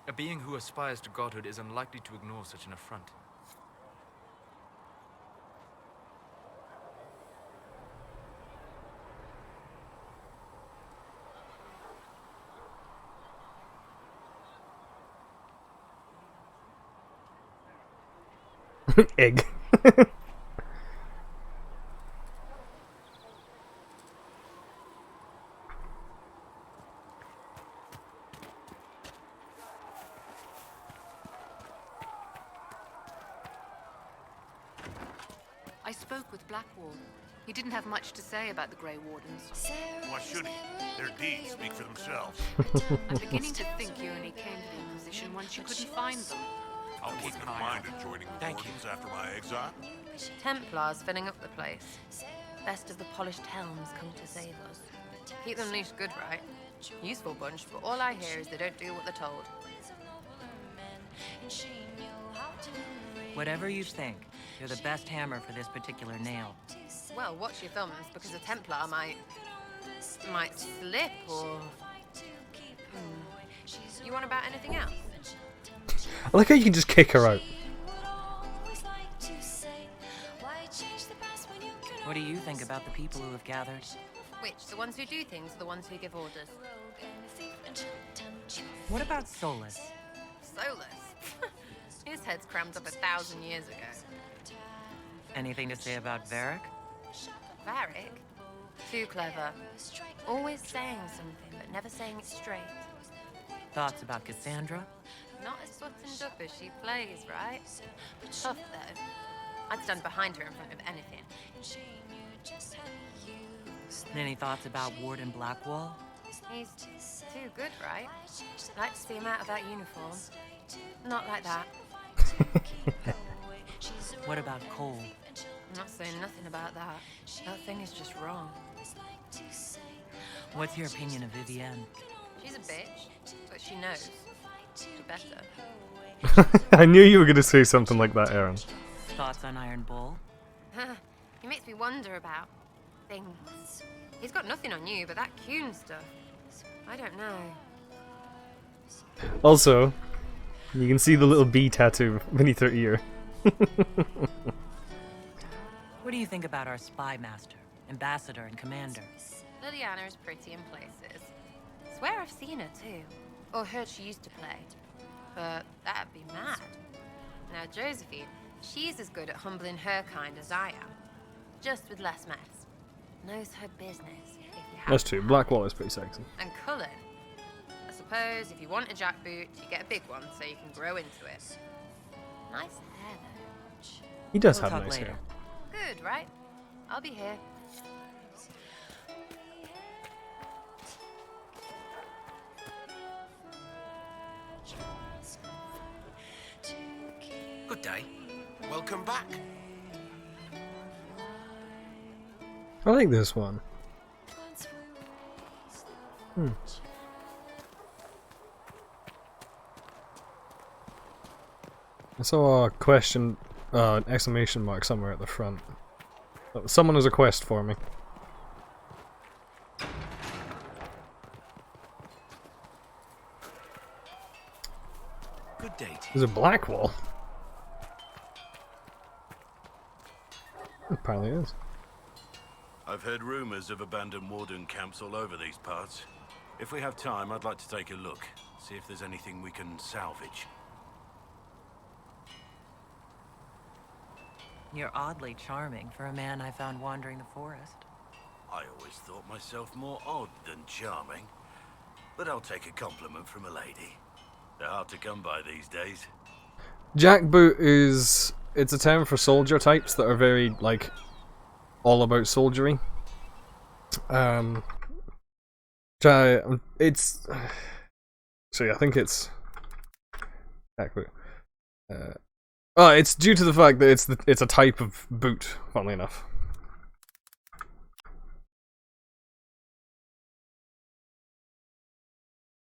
Speaker 22: A being who aspires to godhood is unlikely to ignore such an affront.
Speaker 2: Egg.
Speaker 23: I spoke with Blackwall. He didn't have much to say about the Grey Wardens.
Speaker 19: Why should he? Their deeds speak for themselves.
Speaker 23: I'm beginning to think you only came to the Inquisition once you couldn't find them.
Speaker 19: I wouldn't have minded joining the Wardens after my exile.
Speaker 15: Templars filling up the place. Best of the polished helms come to save us. Keep them leashed good, right? Useful bunch, but all I hear is they don't do what they're told.
Speaker 6: Whatever you think, you're the best hammer for this particular nail.
Speaker 15: Well, watch your thumbs, because a Templar might slip, or... You want about anything else?
Speaker 2: I like how you can just kick her out.
Speaker 6: What do you think about the people who have gathered?
Speaker 15: Which? The ones who do things, or the ones who give orders?
Speaker 6: What about Solus?
Speaker 15: Solus? His head's crammed up 1,000 years ago.
Speaker 6: Anything to say about Varric?
Speaker 15: Varric? Too clever. Always saying something, but never saying it straight.
Speaker 6: Thoughts about Cassandra?
Speaker 15: Not as buttoned up as she plays, right? Tough, though. I'd stand behind her in front of anything.
Speaker 6: Any thoughts about Warden Blackwall?
Speaker 15: He's too good, right? Like to see him out of that uniform. Not like that.
Speaker 6: What about Cole?
Speaker 15: I'm not saying nothing about that. That thing is just wrong.
Speaker 6: What's your opinion of Vivienne?
Speaker 15: She's a bitch, but she knows. She better.
Speaker 2: I knew you were going to say something like that, Aaron.
Speaker 6: Thoughts on Iron Bull?
Speaker 15: He makes me wonder about things. He's got nothing on you, but that Kuhn stuff, I don't know.
Speaker 2: Also, you can see the little bee tattoo beneath her ear.
Speaker 6: What do you think about our spy master, ambassador, and commander?
Speaker 15: Liliana is pretty in places. Swear I've seen her too. Or heard she used to play. But that'd be mad. Now Josephine, she's as good at humbling her kind as I am. Just with less mess. Knows her business, if you have.
Speaker 2: That's true. Blackwall is pretty sexy.
Speaker 15: And Cullen. I suppose if you want a jackboot, you get a big one so you can grow into it. Nice hair though.
Speaker 2: He does
Speaker 6: We'll
Speaker 2: have
Speaker 6: talk
Speaker 2: nice
Speaker 6: later.
Speaker 2: hair.
Speaker 15: Good, right? I'll be here.
Speaker 19: Good day. Welcome back.
Speaker 2: I like this one. I saw a question, exclamation mark somewhere at the front. Oh, someone has a quest for me.
Speaker 19: Good day to you.
Speaker 2: There's a Blackwall. Apparently it is.
Speaker 11: I've heard rumors of abandoned warden camps all over these parts. If we have time, I'd like to take a look, see if there's anything we can salvage.
Speaker 6: You're oddly charming for a man I found wandering the forest.
Speaker 11: I always thought myself more odd than charming, but I'll take a compliment from a lady. They're hard to come by these days.
Speaker 2: Jackboot is... it's a term for soldier types that are very, like, all about soldiery. It's... so yeah, I think it's... Jackboot. Oh, it's due to the fact that it's a type of boot, funnily enough.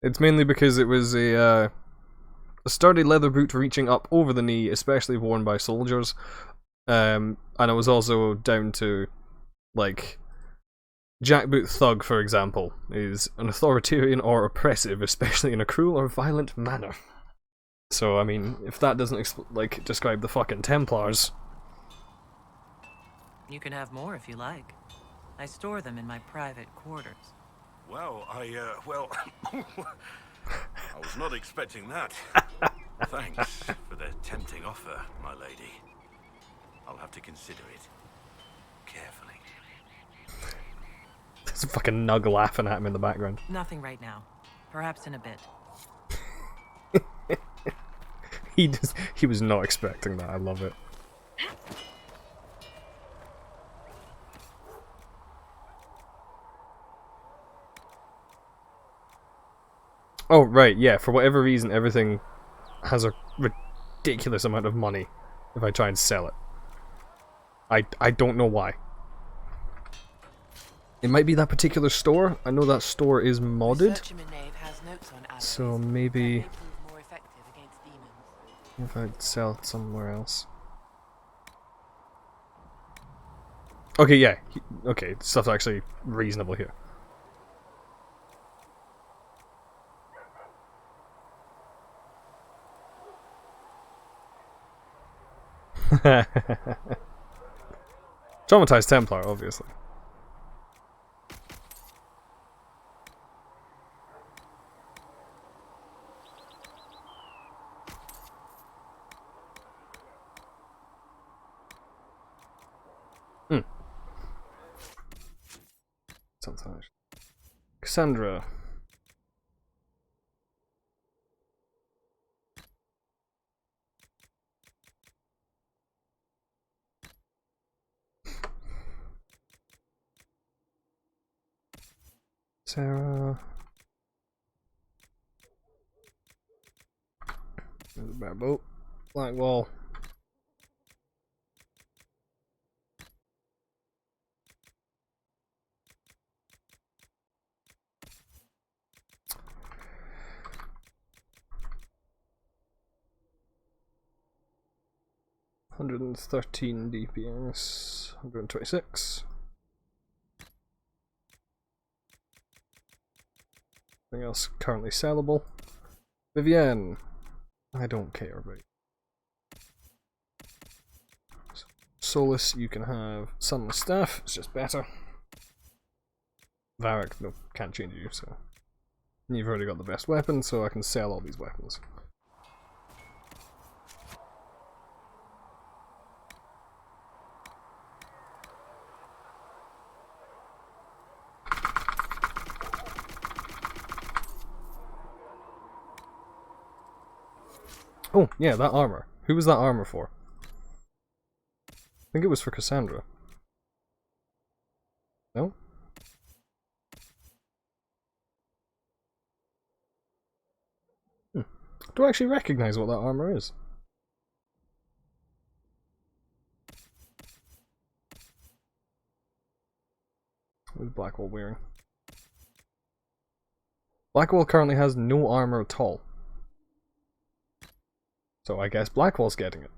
Speaker 2: It's mainly because it was a sturdy leather boot reaching up over the knee, especially worn by soldiers. And it was also down to, like, jackboot thug, for example, is an authoritarian or oppressive, especially in a cruel or violent manner. So, I mean, if that doesn't, like, describe the fucking Templars...
Speaker 6: You can have more if you like. I store them in my private quarters.
Speaker 11: Well, well... I was not expecting that. Thanks for the tempting offer, my lady. I'll have to consider it carefully.
Speaker 2: There's a fucking Nug laughing at him in the background.
Speaker 6: Nothing right now. Perhaps in a bit.
Speaker 2: He was not expecting that. I love it. Oh, right, yeah, for whatever reason, everything has a ridiculous amount of money if I try and sell it. I don't know why. It might be that particular store. I know that store is modded. So maybe... if I'd sell it somewhere else. Okay, yeah. Okay, stuff's actually reasonable here. Traumatized Templar, obviously. Sometimes. Cassandra. Sarah. There's a bad boat. Blackwall. 113 DPS, 126. Anything else currently sellable? Vivienne. I don't care about. Solus, you can have Sunless Staff, it's just better. Varric, no, can't change you, so. You've already got the best weapon, so I can sell all these weapons. Oh, yeah, that armor. Who was that armor for? I think it was for Cassandra. No? Do I actually recognize what that armor is? What is Blackwall wearing? Blackwall currently has no armor at all. So I guess Blackwall's getting it.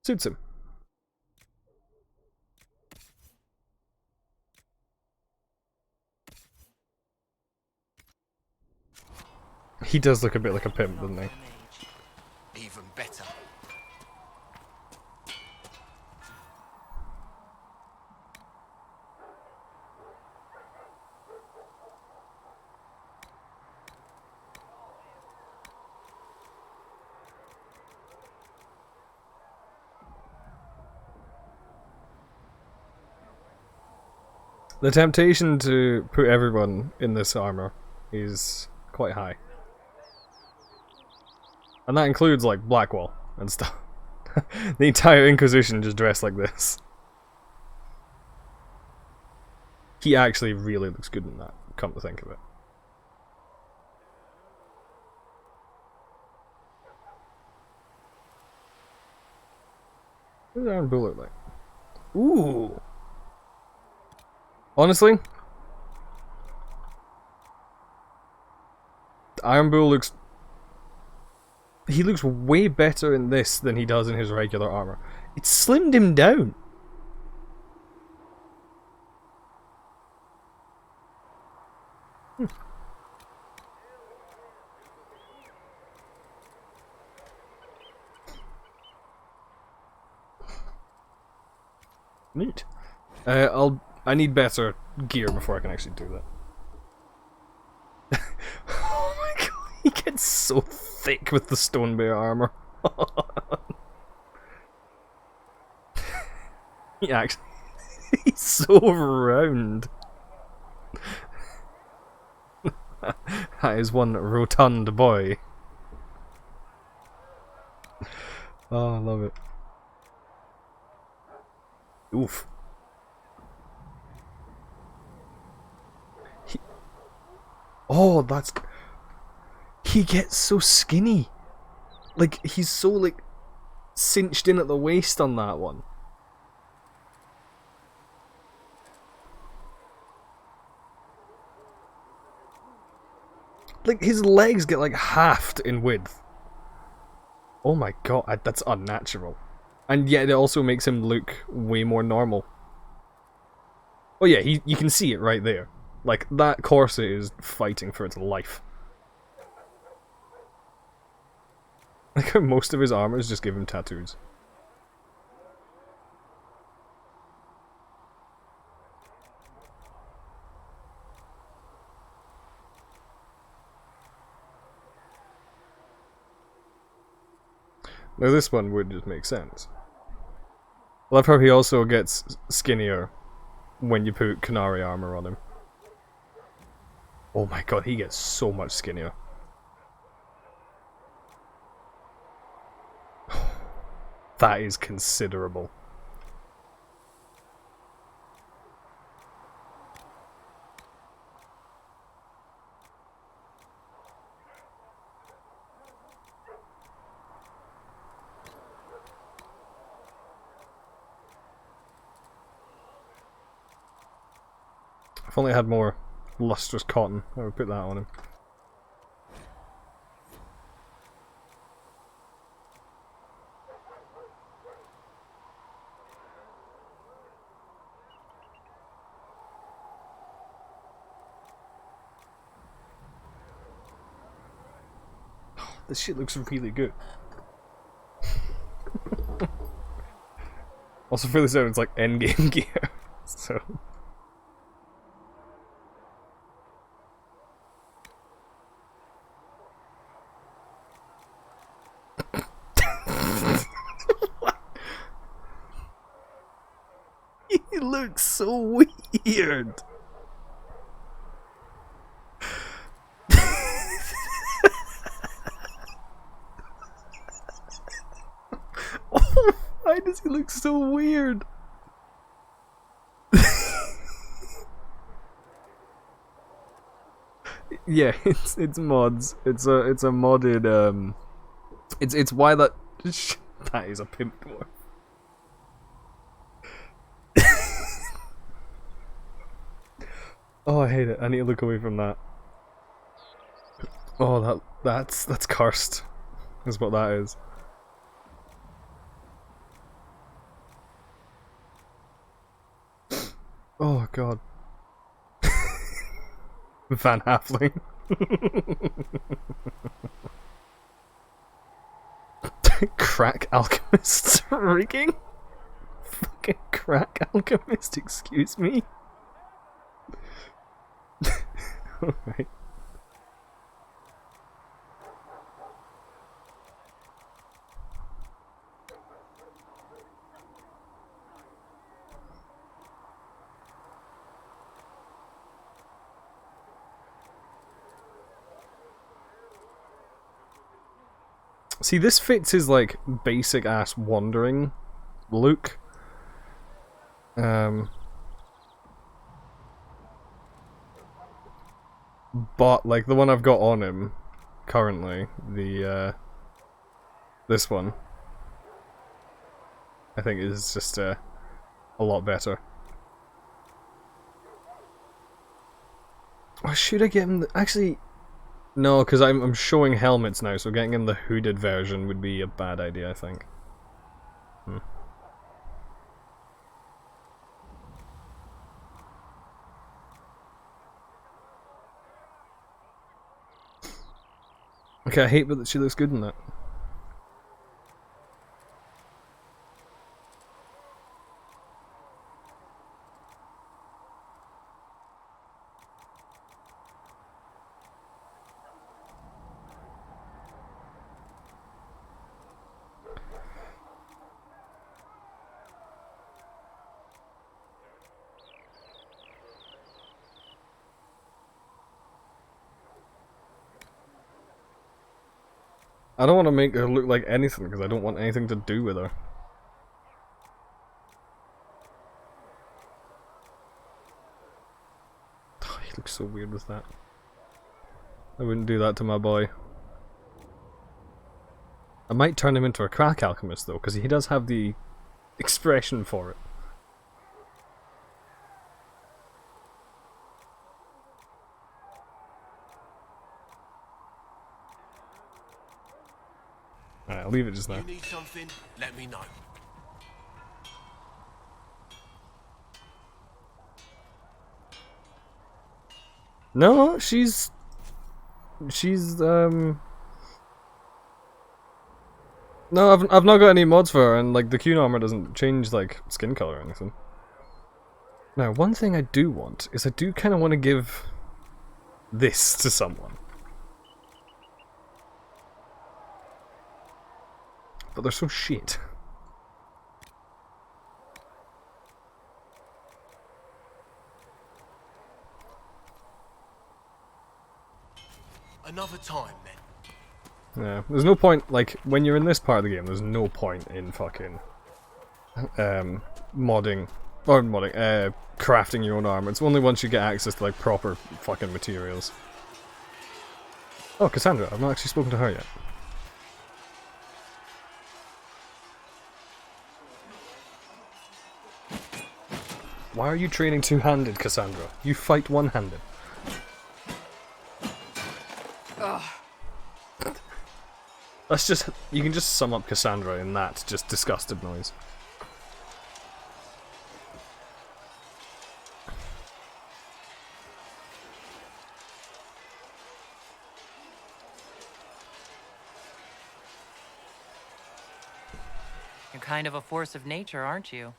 Speaker 2: Suits him. He does look a bit like a pimp, doesn't he?
Speaker 19: Even better.
Speaker 2: The temptation to put everyone in this armor is quite high. And that includes, like, Blackwall and stuff. The entire Inquisition just dressed like this. He actually really looks good in that, come to think of it. What does Iron Bull look like? Ooh! Honestly, Iron Bull looks... He looks way better in this than he does in his regular armor. It slimmed him down. Neat. I need better gear before I can actually do that. Oh my god, he gets so thick with the Stone Bear armor. He actually... He's so round. That is one rotund boy. Oh, I love it. Oof. Oh, that's... He gets so skinny. Like, he's so, like, cinched in at the waist on that one. Like, his legs get, like, halved in width. Oh my god, that's unnatural. And yet it also makes him look way more normal. Oh yeah, you can see it right there. Like, that corset is fighting for its life. Like how most of his armors just give him tattoos. Now this one would just make sense. I love how he also gets skinnier when you put Canary armor on him. Oh my god, he gets so much skinnier. That is considerable. If only I had more lustrous cotton, I would put that on him. This shit looks really good. Also, for this out, it's like endgame gear. So. He looks so weird. Why does he look so weird? Yeah, it's mods. It's a modded it's why that that is a pimp dwarf. Oh, I hate it. I need to look away from that. Oh, that's cursed. Is what that is. Oh god. Van Halfling. Crack alchemist rigging? Fucking crack alchemist, excuse me? Alright. See, this fits his, like, basic-ass wandering look. But, like, the one I've got on him, currently, this one, I think is just, a lot better. Or should I get him actually... No, because I'm showing helmets now, so getting him the hooded version would be a bad idea, I think. Okay, I hate that she looks good in that. I don't want to make her look like anything because I don't want anything to do with her. Oh, he looks so weird with that. I wouldn't do that to my boy. I might turn him into a crack alchemist though, because he does have the expression for it. Alright, I'll leave it just now.
Speaker 1: You need something? Let me know.
Speaker 2: No, she's no, I've not got any mods for her, and like the Q armor doesn't change like skin color or anything. Now, one thing I do want is I do kind of want to give this to someone. But they're so shit.
Speaker 1: Another time, then.
Speaker 2: Yeah, there's no point, like, when you're in this part of the game, there's no point in fucking, crafting your own armor. It's only once you get access to, like, proper fucking materials. Oh, Cassandra, I've not actually spoken to her yet. Why are you training two-handed, Cassandra? You fight one-handed. That's just... You can just sum up Cassandra in that just disgusted noise.
Speaker 6: You're kind of a force of nature, aren't you?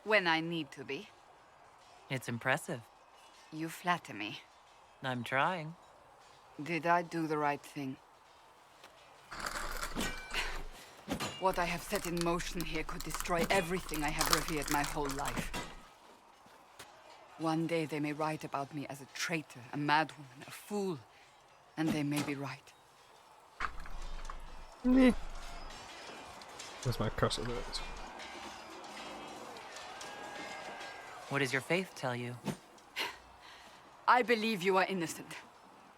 Speaker 13: When I need to be.
Speaker 6: It's impressive.
Speaker 13: You flatter me.
Speaker 6: I'm trying.
Speaker 13: Did I do the right thing? What I have set in motion here could destroy everything I have revered my whole life. One day they may write about me as a traitor, a madwoman, a fool, and they may be right.
Speaker 2: Meh. Where's my cursor? There it is.
Speaker 6: What does your faith tell you?
Speaker 13: I believe you are innocent.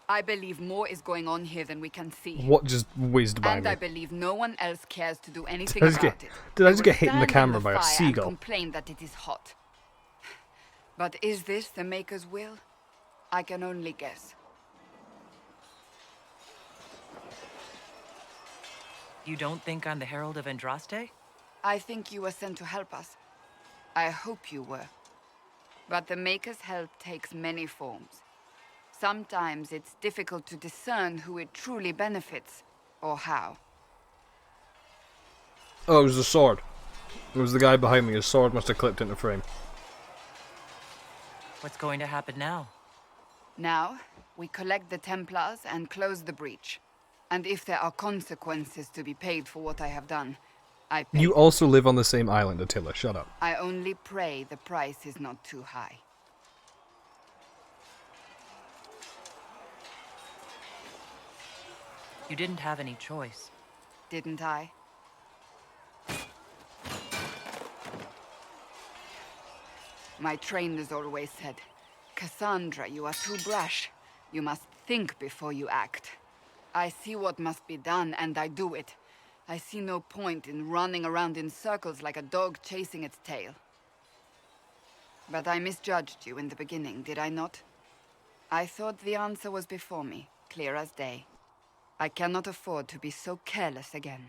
Speaker 13: I believe more is going on here than we can see.
Speaker 2: What just whizzed by
Speaker 13: And
Speaker 2: me?
Speaker 13: I believe no one else cares to do anything
Speaker 2: Did I just
Speaker 13: about
Speaker 2: get-
Speaker 13: it.
Speaker 2: did I
Speaker 13: They
Speaker 2: just
Speaker 13: will
Speaker 2: get hit in the
Speaker 13: stand
Speaker 2: camera by a
Speaker 13: fire and
Speaker 2: seagull?
Speaker 13: complain that it is hot. But is this the Maker's will? I can only guess.
Speaker 6: You don't think I'm the Herald of Andraste?
Speaker 13: I think you were sent to help us. I hope you were. But the Maker's help takes many forms. Sometimes it's difficult to discern who it truly benefits, or how.
Speaker 2: Oh, it was the sword. It was the guy behind me. His sword must have clipped into frame.
Speaker 6: What's going to happen now?
Speaker 13: Now, we collect the Templars and close the breach. And if there are consequences to be paid for what I have done, I pay.
Speaker 2: You also live on the same island, Attila. Shut up.
Speaker 13: I only pray the price is not too high.
Speaker 6: You didn't have any choice.
Speaker 13: Didn't I? My trainers always said, Cassandra, you are too brash. You must think before you act. I see what must be done, and I do it. I see no point in running around in circles like a dog chasing its tail. But I misjudged you in the beginning, did I not? I thought the answer was before me, clear as day. I cannot afford to be so careless again.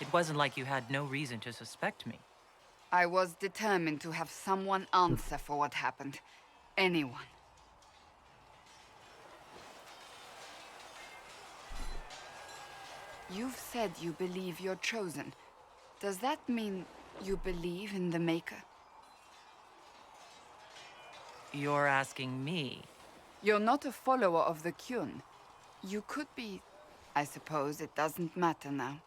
Speaker 6: It wasn't like you had no reason to suspect me.
Speaker 13: I was determined to have someone answer for what happened. Anyone. You've said you believe you're chosen. Does that mean you believe in the Maker?
Speaker 6: You're asking me?
Speaker 13: You're not a follower of the Kyun. You could be... I suppose it doesn't matter now.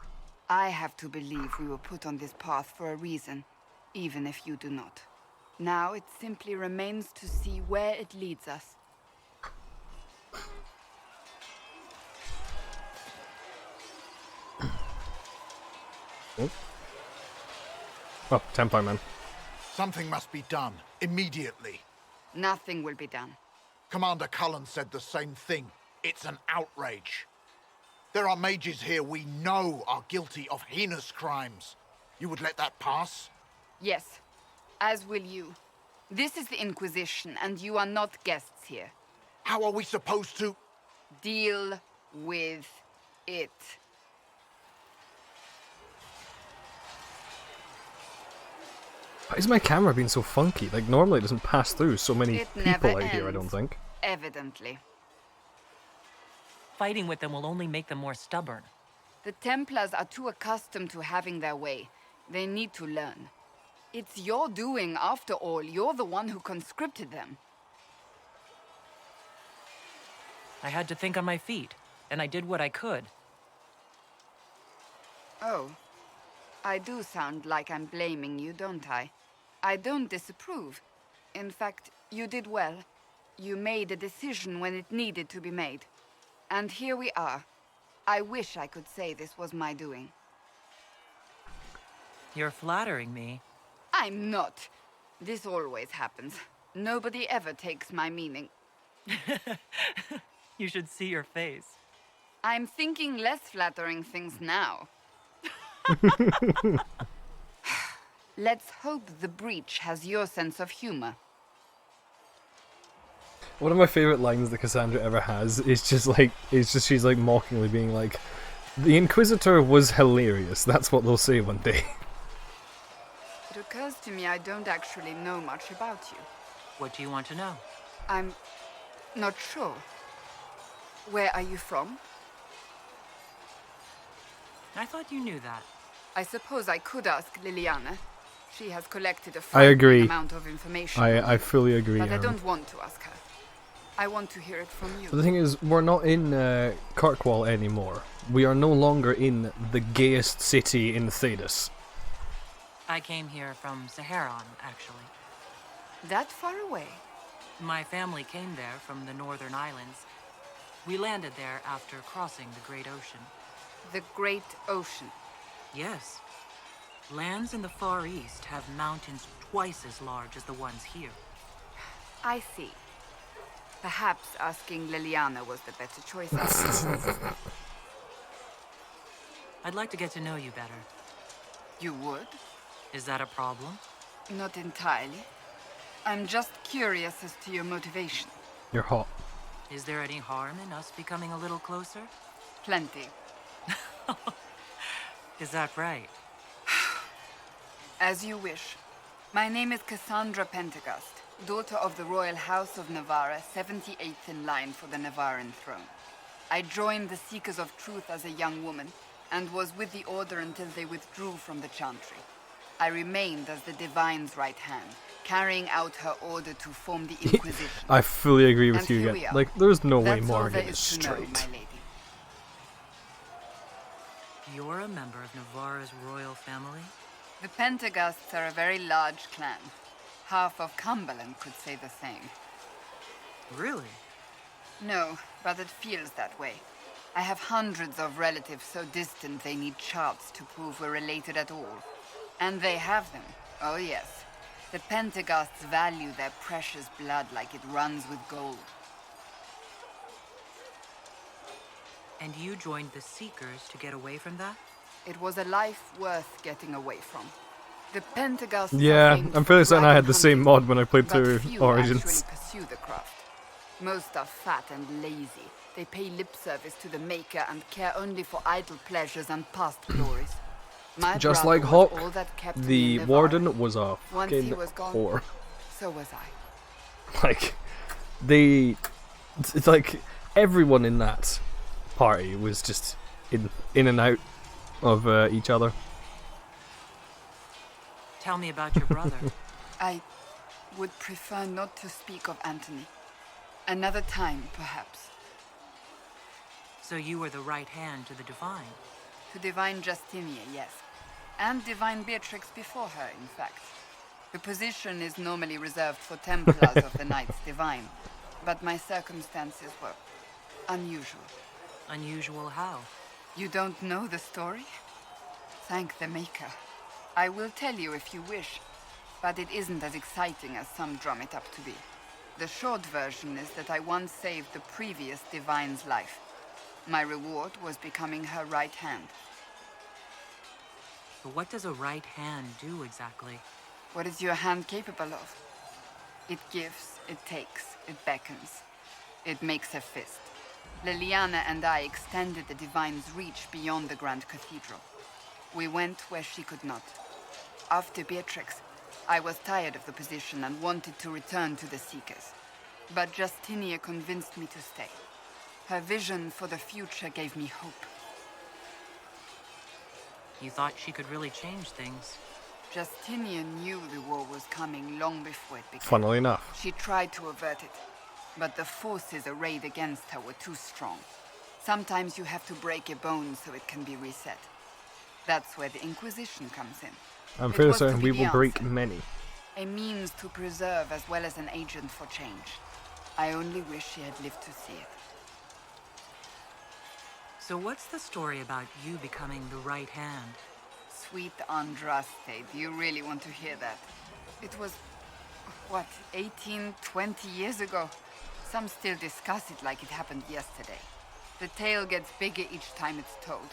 Speaker 13: I have to believe we were put on this path for a reason, even if you do not. Now it simply remains to see where it leads us.
Speaker 2: Oh, Templar man.
Speaker 19: Something must be done, immediately.
Speaker 13: Nothing will be done.
Speaker 19: Commander Cullen said the same thing. It's an outrage. There are mages here we know are guilty of heinous crimes. You would let that pass?
Speaker 13: Yes, as will you. This is the Inquisition, and you are not guests here.
Speaker 19: How are we supposed to...
Speaker 13: Deal with it.
Speaker 2: Why is my camera being so funky? Like, normally it doesn't pass through so many
Speaker 13: It never
Speaker 2: people out here, I
Speaker 13: ends.
Speaker 2: don't think.
Speaker 13: Evidently.
Speaker 6: Fighting with them will only make them more stubborn.
Speaker 13: The Templars are too accustomed to having their way. They need to learn. It's your doing, after all. You're the one who conscripted them.
Speaker 6: I had to think on my feet, and I did what I could.
Speaker 13: Oh. I do sound like I'm blaming you, don't I? I don't disapprove. In fact, you did well. You made a decision when it needed to be made. And here we are. I wish I could say this was my doing.
Speaker 6: You're flattering me.
Speaker 13: I'm not. This always happens. Nobody ever takes my meaning.
Speaker 6: You should see your face.
Speaker 13: I'm thinking less flattering things now. Let's hope the breach has your sense of humor.
Speaker 2: One of my favourite lines that Cassandra ever has is just like, she's like mockingly being like, the Inquisitor was hilarious, that's what they'll say one day.
Speaker 13: It occurs to me I don't actually know much about you.
Speaker 6: What do you want to know?
Speaker 13: I'm not sure. Where are you from?
Speaker 6: I thought you knew that.
Speaker 13: I suppose I could ask Liliana. She has collected a
Speaker 2: I
Speaker 13: frightening
Speaker 2: agree.
Speaker 13: amount of information.
Speaker 2: I fully agree.
Speaker 13: But I
Speaker 2: Aaron.
Speaker 13: don't want to ask her. I want to hear it from you.
Speaker 2: But the thing is, we're not in Kirkwall anymore. We are no longer in the gayest city in Thedas.
Speaker 6: I came here from Saharan, actually.
Speaker 13: That far away?
Speaker 6: My family came there from the northern islands. We landed there after crossing the Great Ocean.
Speaker 13: The Great Ocean?
Speaker 6: Yes. Lands in the Far East have mountains twice as large as the ones here.
Speaker 13: I see. Perhaps asking Liliana was the better choice.
Speaker 6: I'd like to get to know you better.
Speaker 13: You would?
Speaker 6: Is that a problem?
Speaker 13: Not entirely. I'm just curious as to your motivation.
Speaker 2: You're hot.
Speaker 6: Is there any harm in us becoming a little closer?
Speaker 13: Plenty.
Speaker 6: Is that right?
Speaker 13: As you wish. My name is Cassandra Pentecost, daughter of the Royal House of Navarra, 78th in line for the Navarran throne. I joined the Seekers of Truth as a young woman, and was with the Order until they withdrew from the Chantry. I remained as the Divine's right hand, carrying out her order to form the Inquisition.
Speaker 2: I fully agree with
Speaker 13: And
Speaker 2: you
Speaker 13: here
Speaker 2: again.
Speaker 13: we are.
Speaker 2: Like, there's no way
Speaker 13: That's all
Speaker 2: Morgan
Speaker 13: there
Speaker 2: is
Speaker 13: is to know,
Speaker 2: straight.
Speaker 13: my lady.
Speaker 6: You're a member of Navarra's royal family?
Speaker 13: The Pentecosts are a very large clan. Half of Cumberland could say the same.
Speaker 6: Really?
Speaker 13: No, but it feels that way. I have hundreds of relatives so distant they need charts to prove we're related at all. And they have them. Oh yes. The Pentecosts value their precious blood like it runs with gold.
Speaker 6: And you joined the Seekers to get away from that?
Speaker 13: It was a life worth getting away from. The Pentecosts
Speaker 2: Yeah,
Speaker 13: are famed
Speaker 2: I'm
Speaker 13: for
Speaker 2: fairly certain I had
Speaker 13: dragon
Speaker 2: the same
Speaker 13: hunting,
Speaker 2: mod when I played
Speaker 13: but
Speaker 2: through
Speaker 13: few
Speaker 2: Origins.
Speaker 13: actually pursue the craft. Most are fat and lazy. They pay lip service to the Maker and care only for idle pleasures and past glories. My
Speaker 2: Just
Speaker 13: brother
Speaker 2: like
Speaker 13: was
Speaker 2: Hawk,
Speaker 13: all that kept me
Speaker 2: the
Speaker 13: in Navarre.
Speaker 2: Warden was a
Speaker 13: Once he
Speaker 2: fucking
Speaker 13: was gone,
Speaker 2: whore.
Speaker 13: so was I.
Speaker 2: Like, it's like everyone in that party was just in and out of each other.
Speaker 6: Tell me about your brother.
Speaker 13: I would prefer not to speak of Anthony. Another time, perhaps.
Speaker 6: So you were the right hand to the Divine?
Speaker 13: To Divine Justinia, yes. And Divine Beatrix before her, in fact. The position is normally reserved for Templars of the Knights Divine, but my circumstances were unusual.
Speaker 6: Unusual how?
Speaker 13: You don't know the story? Thank the Maker. I will tell you if you wish, but it isn't as exciting as some drum it up to be. The short version is that I once saved the previous Divine's life. My reward was becoming her right hand.
Speaker 6: But what does a right hand do exactly?
Speaker 13: What is your hand capable of? It gives, it takes, it beckons. It makes a fist. Liliana and I extended the Divine's reach beyond the Grand Cathedral. We went where she could not. After Beatrix, I was tired of the position and wanted to return to the Seekers. But Justinia convinced me to stay. Her vision for the future gave me hope.
Speaker 6: You thought she could really change things.
Speaker 13: Justinian knew the war was coming long before it began.
Speaker 2: Funnily enough.
Speaker 13: She tried to avert it, but the forces arrayed against her were too strong. Sometimes you have to break a bone so it can be reset. That's where the Inquisition comes in.
Speaker 2: I'm
Speaker 13: It
Speaker 2: fairly
Speaker 13: was to
Speaker 2: certain
Speaker 13: be
Speaker 2: we
Speaker 13: the
Speaker 2: will break
Speaker 13: answer.
Speaker 2: many.
Speaker 13: A means to preserve as well as an agent for change. I only wish she had lived to see it.
Speaker 6: So what's the story about you becoming the right hand?
Speaker 13: Sweet Andraste, do you really want to hear that? It was, what, 18, 20 years ago? Some still discuss it like it happened yesterday. The tale gets bigger each time it's told.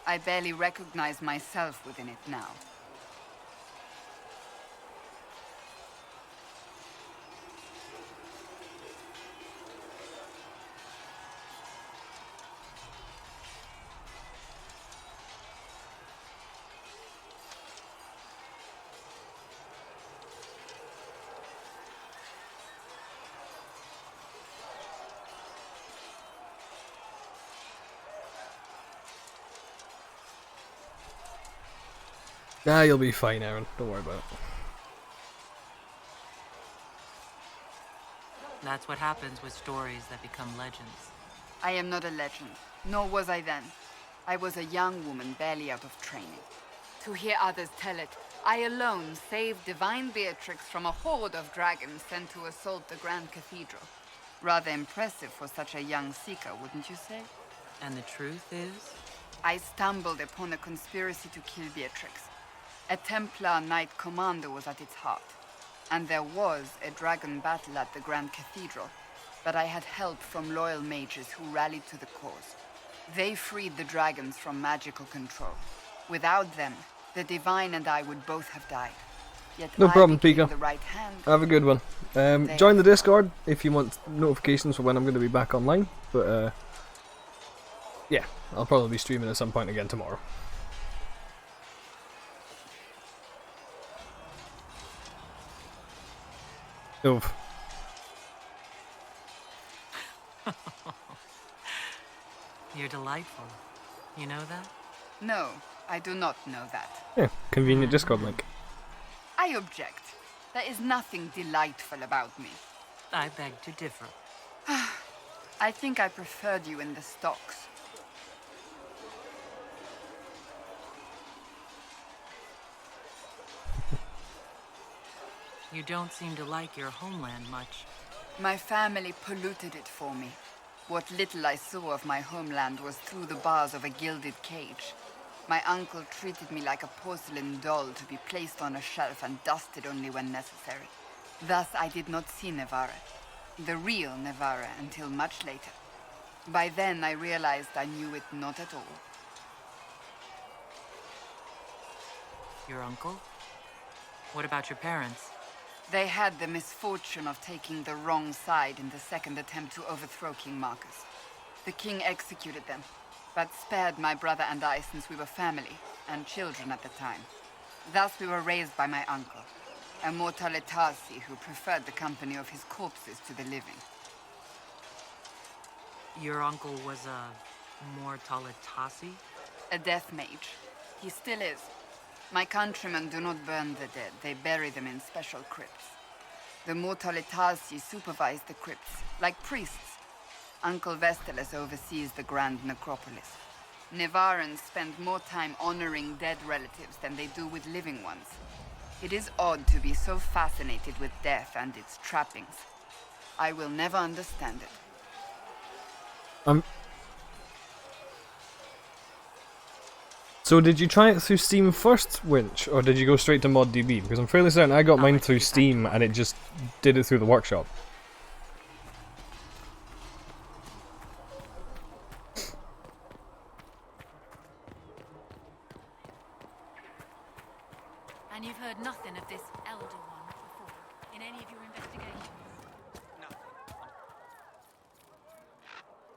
Speaker 13: I barely recognize myself within it now.
Speaker 2: Nah, you'll be fine, Aaron. Don't worry about it.
Speaker 6: That's what happens with stories that become legends.
Speaker 13: I am not a legend, nor was I then. I was a young woman barely out of training. To hear others tell it, I alone saved divine Beatrix from a horde of dragons sent to assault the Grand Cathedral. Rather impressive for such a young seeker, wouldn't you say?
Speaker 6: And the truth is?
Speaker 13: I stumbled upon a conspiracy to kill Beatrix. A Templar Knight Commander was at its heart. And there was a dragon battle at the Grand Cathedral, but I had help from loyal mages who rallied to the cause. They freed the dragons from magical control. Without them, the Divine and I would both have died. Yet
Speaker 2: No
Speaker 13: I
Speaker 2: problem,
Speaker 13: became
Speaker 2: Pika.
Speaker 13: the right hand.
Speaker 2: Have a good one. Join the Discord if you want notifications for when I'm going to be back online. But yeah, I'll probably be streaming at some point again tomorrow. Oof.
Speaker 6: You're delightful. You know that?
Speaker 13: No, I do not know that.
Speaker 2: Yeah, convenient Discord link.
Speaker 13: I object. There is nothing delightful about me.
Speaker 6: I beg to differ.
Speaker 13: I think I preferred you in the stocks.
Speaker 6: You don't seem to like your homeland much.
Speaker 13: My family polluted it for me. What little I saw of my homeland was through the bars of a gilded cage. My uncle treated me like a porcelain doll to be placed on a shelf and dusted only when necessary. Thus I did not see Navarra, the real Navarra, until much later. By then I realized I knew it not at all.
Speaker 6: Your uncle? What about your parents?
Speaker 13: They had the misfortune of taking the wrong side in the second attempt to overthrow King Marcus. The king executed them, but spared my brother and I since we were family, and children at the time. Thus we were raised by my uncle, a Mortalitasi who preferred the company of his corpses to the living.
Speaker 6: Your uncle was a Mortalitasi?
Speaker 13: A death mage. He still is. My countrymen do not burn the dead, they bury them in special crypts. The Mortalitasi supervise the crypts, like priests. Uncle Vestalis oversees the grand necropolis. Nevarans spend more time honoring dead relatives than they do with living ones. It is odd to be so fascinated with death and its trappings. I will never understand it.
Speaker 2: So did you try it through Steam first, Winch, or did you go straight to ModDB? Because I'm fairly certain I got mine through Steam and it just did it through the workshop.
Speaker 12: And you've heard nothing of this Elder One before, in any of your investigations?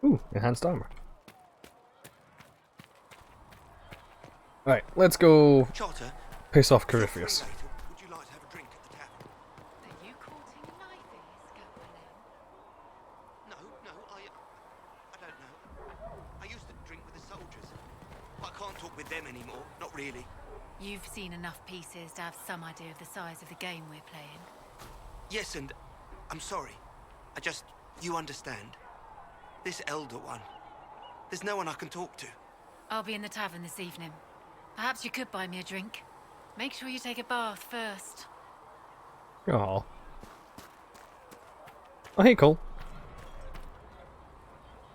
Speaker 2: Ooh, enhanced armor. Right, let's go
Speaker 8: Charter,
Speaker 2: piss off Corypheus.
Speaker 8: would you like to have a drink at the tavern?
Speaker 12: Are you courting Knifey, Scopolamb?
Speaker 8: No, I don't know. I used to drink with the soldiers. But I can't talk with them anymore, not really.
Speaker 12: You've seen enough pieces to have some idea of the size of the game we're playing.
Speaker 8: Yes, and I'm sorry. You understand. This Elder One, there's no one I can talk to.
Speaker 12: I'll be in the tavern this evening. Perhaps you could buy me a drink. Make sure you take a bath first.
Speaker 2: Oh. Oh, hey, Cole.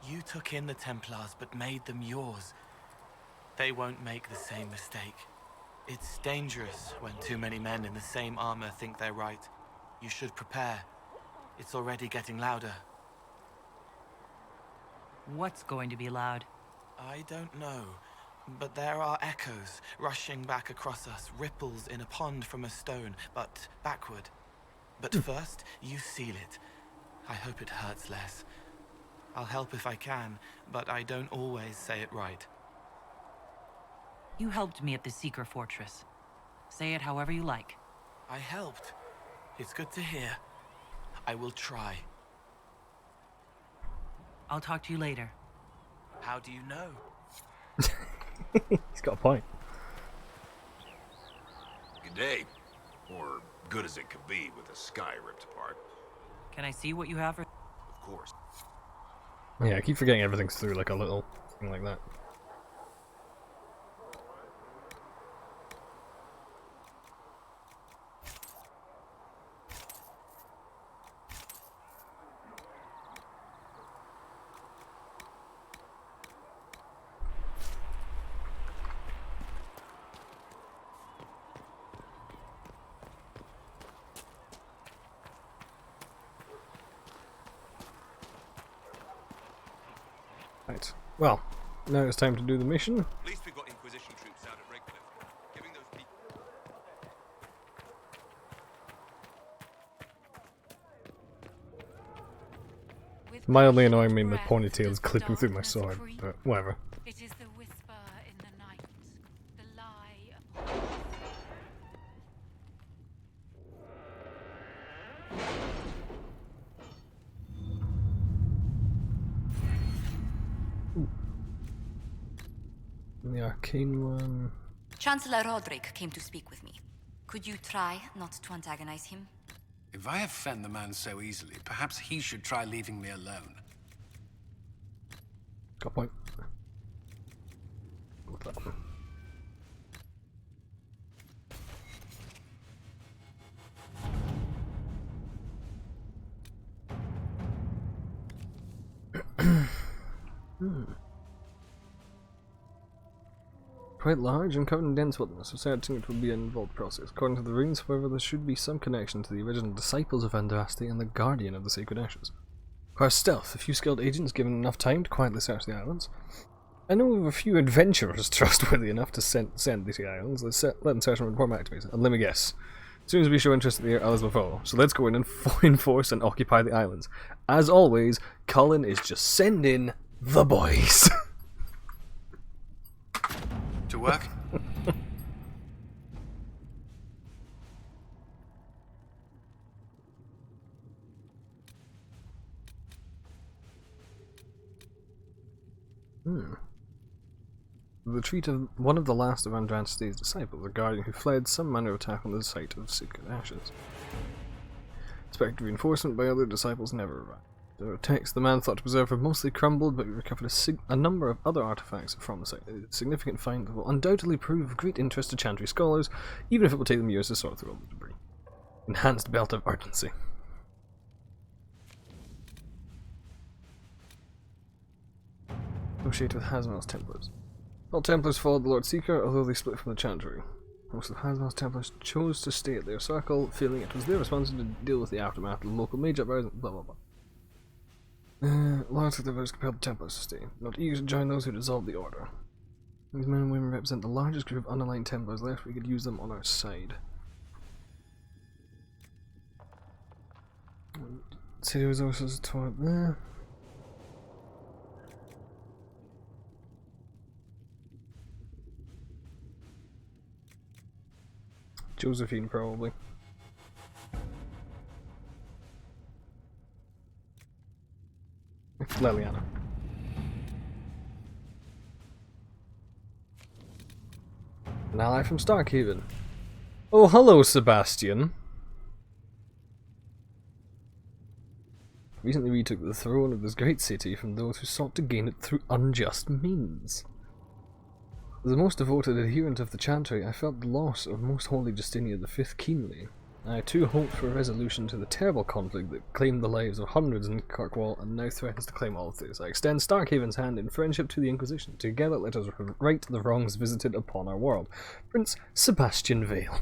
Speaker 5: You took in the Templars, but made them yours. They won't make the same mistake. It's dangerous when too many men in the same armor think they're right. You should prepare. It's already getting louder.
Speaker 6: What's going to be loud?
Speaker 5: I don't know, but there are echoes rushing back across us, ripples in a pond from a stone, but backward. But first, you seal it. I hope it hurts less. I'll help if I can, but I don't always say it right.
Speaker 6: You helped me at the Seeker Fortress. Say it however you like.
Speaker 5: I helped. It's good to hear. I will try.
Speaker 6: I'll talk to you later.
Speaker 5: How do you know?
Speaker 2: He's got a point.
Speaker 11: a day. Or good as it could be with the sky ripped apart.
Speaker 6: Can I see what you have?
Speaker 11: Of course.
Speaker 2: Yeah, I keep forgetting everything's through like a little thing like that. Right. Well, now it's time to do the mission.
Speaker 11: At least we've got Inquisition troops out at Redcliffe. Giving those people...
Speaker 2: Mildly annoying me, the ponytail's clipping through my sword, but whatever.
Speaker 12: It is the whisper in the night, the lie upon
Speaker 2: The arcane one.
Speaker 12: Chancellor Roderick came to speak with me. Could you try not to antagonize him?
Speaker 21: If I offend the man so easily, perhaps he should try leaving me alone.
Speaker 2: Got a point. Go with that one. Quite large and covered in dense wilderness, so certain it would be an involved process. According to the runes, however, there should be some connection to the original disciples of Andraste and the guardian of the sacred ashes. Requires stealth, a few skilled agents given enough time to quietly search the islands. I know of a few adventurers trustworthy enough to send these islands. Let them search them and report back to me. And let me guess. As soon as we show interest in the others will follow. So let's go in and enforce and occupy the islands. As always, Cullen is just sending the boys.
Speaker 21: To work?
Speaker 2: The retreat of one of the last of Andraste's disciples, a guardian who fled some manner of attack on the site of Sacred Ashes. Expected reinforcement by other disciples never arrived. The text the man thought to preserve have mostly crumbled, but we recovered a number of other artifacts from the site. A significant find that will undoubtedly prove of great interest to Chantry scholars, even if it will take them years to sort through all the debris. Enhanced belt of urgency. Negotiate with Hazmal's Templars. All Templars followed the Lord Seeker, although they split from the Chantry. Most of Hazmal's Templars chose to stay at their circle, feeling it was their responsibility to deal with the aftermath of the local mage uprising, blah blah blah. Lords of the Rivers compelled the Templars to stay, not eager to join those who dissolved the Order. These men and women represent the largest group of unaligned Templars left. We could use them on our side. City resources toward there. Josephine, probably. Leliana. An ally from Starkhaven. Oh, hello, Sebastian. Recently retook the throne of this great city from those who sought to gain it through unjust means. As the most devoted adherent of the Chantry, I felt the loss of Most Holy Justinia V keenly. I too hoped for a resolution to the terrible conflict that claimed the lives of hundreds in Kirkwall and now threatens to claim all of this. I extend Starkhaven's hand in friendship to the Inquisition. Together let us right the wrongs visited upon our world. Prince Sebastian Vale.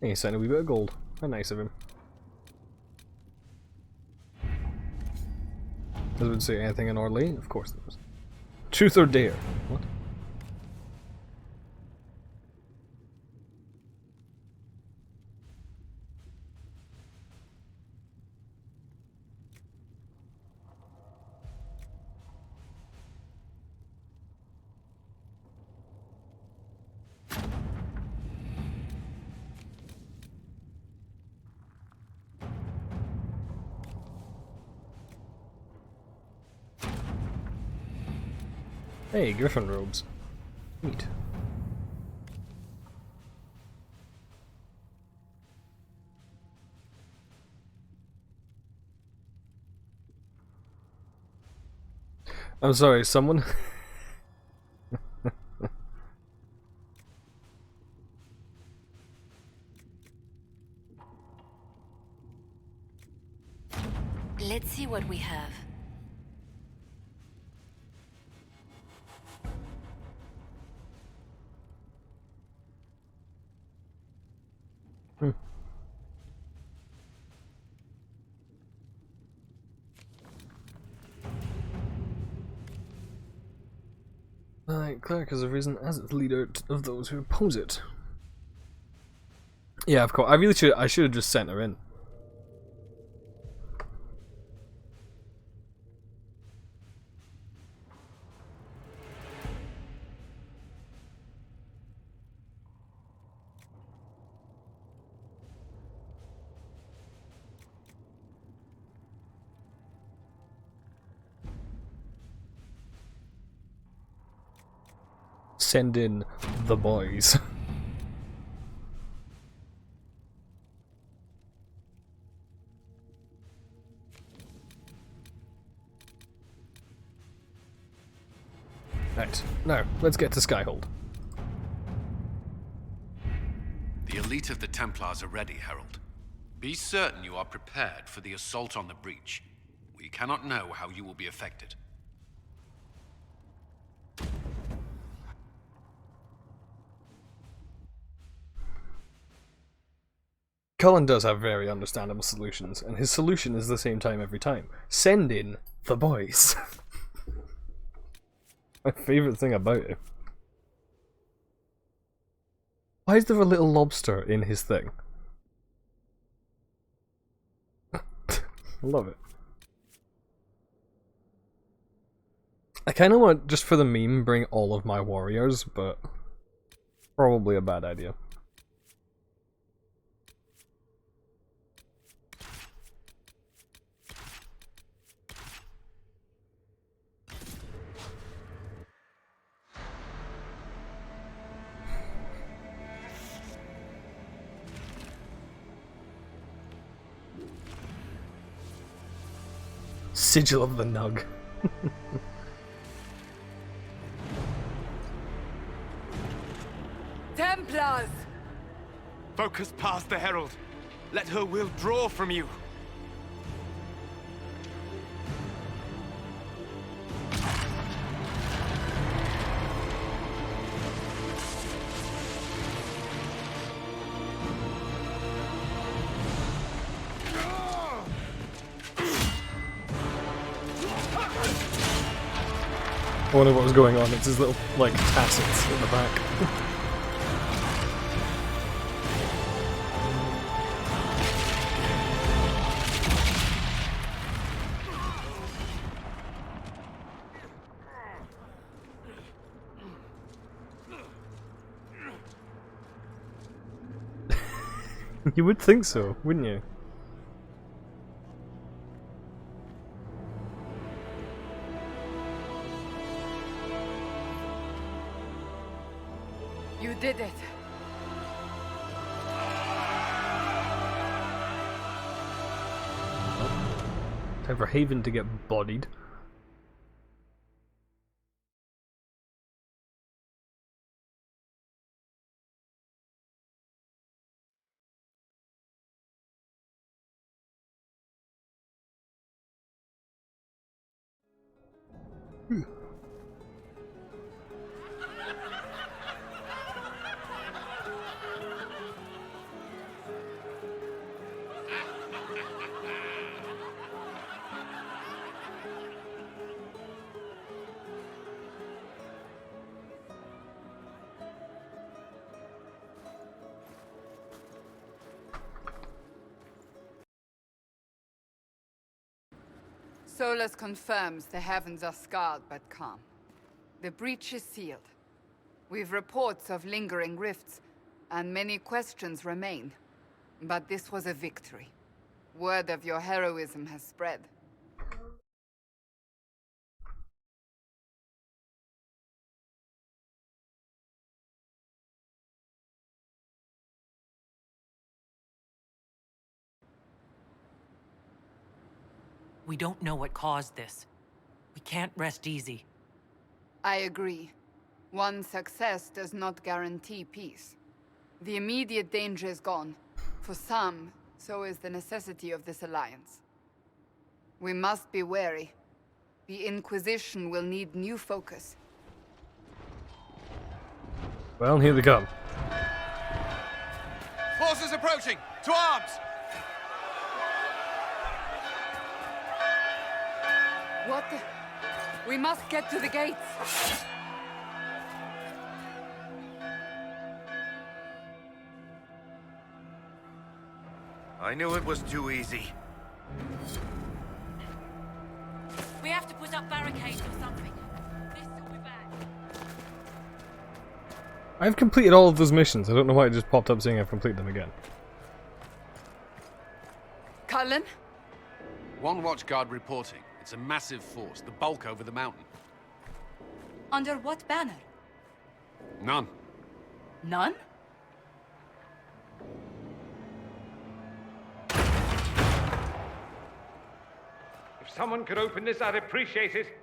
Speaker 2: He sent a wee bit of gold. How nice of him. Does it say anything in Orly? Of course there was. Truth or dare? What? Hey, griffin robes. Neat. I'm sorry, someone...
Speaker 12: Let's see what we have.
Speaker 2: Cleric has arisen as its leader of those who oppose it. Yeah, of course. I should have just sent her in. Send in the boys. Right, now, let's get to Skyhold.
Speaker 7: The elite of the Templars are ready, Herald. Be certain you are prepared for the assault on the breach. We cannot know how you will be affected.
Speaker 2: Cullen does have very understandable solutions, and his solution is the same time every time. Send in the boys. My favourite thing about it. Why is there a little lobster in his thing? I love it. I kind of want, just for the meme, bring all of my warriors, but probably a bad idea. Sigil of the Nug.
Speaker 13: Templars!
Speaker 14: Focus past the Herald. Let her will draw from you.
Speaker 2: I wonder what was going on. It's his little, like, tassets in the back. You would think so, wouldn't you?
Speaker 13: You did it.
Speaker 2: Time for Haven to get bodied.
Speaker 13: Solus confirms the heavens are scarred but calm. The breach is sealed. We've reports of lingering rifts, and many questions remain. But this was a victory. Word of your heroism has spread.
Speaker 6: We don't know what caused this. We can't rest easy.
Speaker 13: I agree. One success does not guarantee peace. The immediate danger is gone. For some, so is the necessity of this alliance. We must be wary. The Inquisition will need new focus.
Speaker 2: Well, here they come.
Speaker 14: Forces approaching! To arms!
Speaker 13: What the... We must get to the gates!
Speaker 11: I knew it was too easy.
Speaker 12: We have to put up barricades or something. This will be bad.
Speaker 2: I've completed all of those missions. I don't know why it just popped up saying I've completed them again.
Speaker 13: Cullen?
Speaker 7: One watchguard reporting. It's a massive force, the bulk over the mountain.
Speaker 12: Under what banner?
Speaker 7: None.
Speaker 12: None?
Speaker 14: If someone could open this, I'd appreciate it.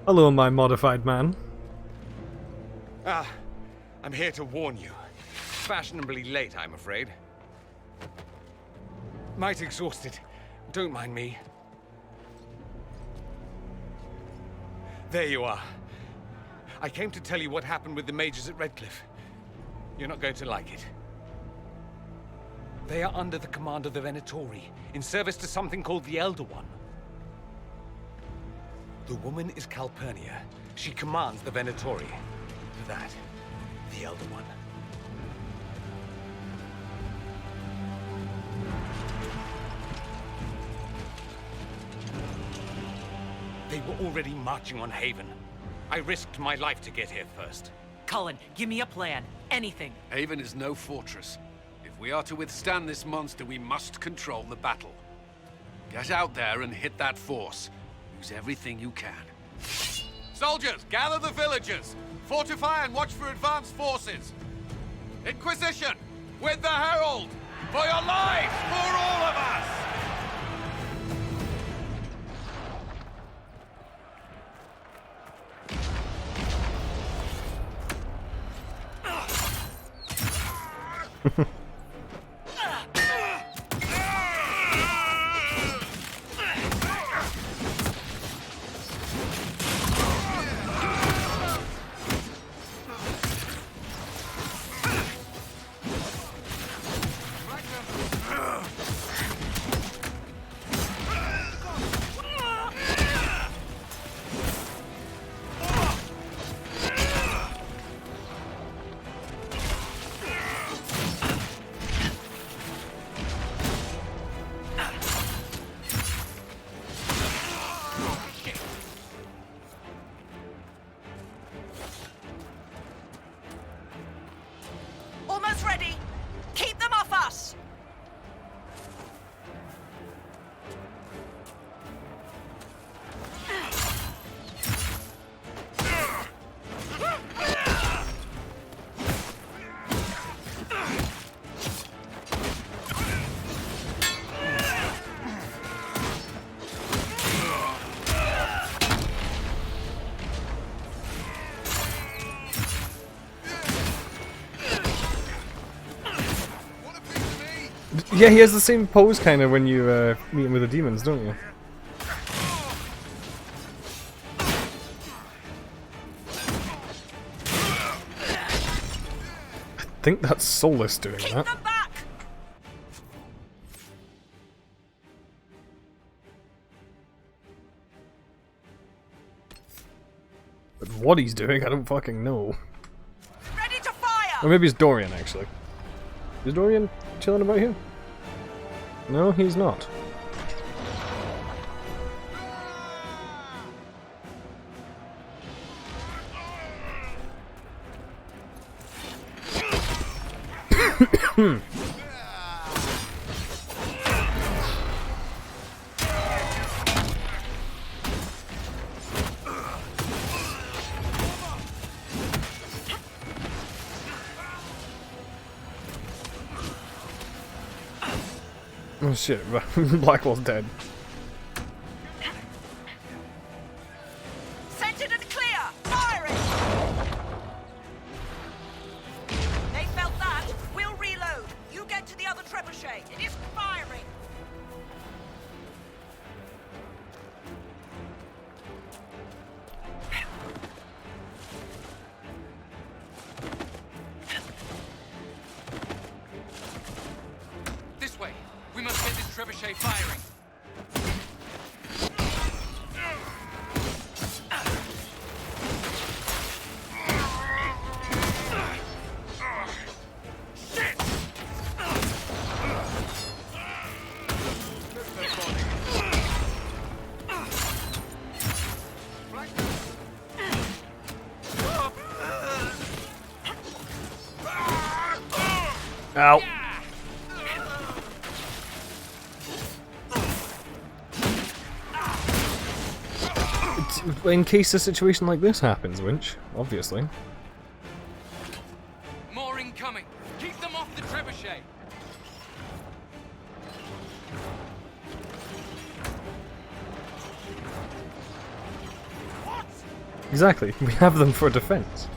Speaker 2: Hello, my modified man.
Speaker 14: I'm here to warn you. Fashionably late, I'm afraid. Might exhausted. Don't mind me. There you are. I came to tell you what happened with the mages at Redcliffe. You're not going to like it. They are under the command of the Venatori, in service to something called the Elder One. The woman is Calpurnia. She commands the Venatori. For that, the Elder One. They were already marching on Haven. I risked my life to get here first.
Speaker 6: Cullen, give me a plan. Anything.
Speaker 7: Haven is no fortress. If we are to withstand this monster, we must control the battle. Get out there and hit that force. Use everything you can. Soldiers, gather the villagers. Fortify and watch for advanced forces. Inquisition, with the Herald! For your lives! For all of us!
Speaker 3: Almost ready. Keep them off us.
Speaker 2: Yeah, he has the same pose kind of when you meet him with the demons, don't you? I think that's Solus doing that. But what he's doing, I don't fucking know.
Speaker 3: Ready to fire.
Speaker 2: Or maybe it's Dorian, actually. Is Dorian chilling about here? No, he's not. Oh shit, Blackwall's dead.
Speaker 16: Centered and clear! Firing! They felt that. We'll reload. You get to the other trebuchet. It is firing!
Speaker 7: This way. We must get this trebuchet firing.
Speaker 2: Ow. In case a situation like this happens, Winch, obviously.
Speaker 7: More incoming. Keep them off the trebuchet.
Speaker 2: Exactly, we have them for defense.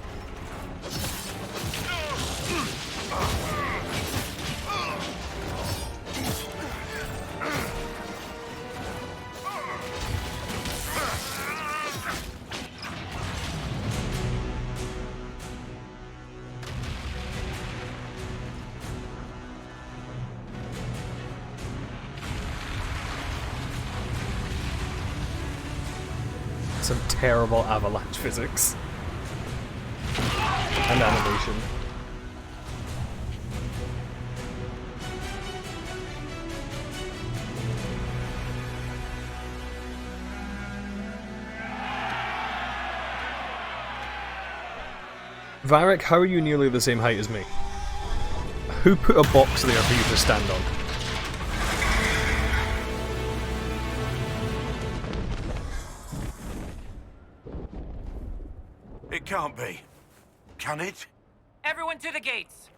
Speaker 2: Some terrible avalanche physics and animation. Varric, how are you nearly the same height as me? Who put a box there for you to stand on?
Speaker 11: It can't be. Can it?
Speaker 6: Everyone to the gates!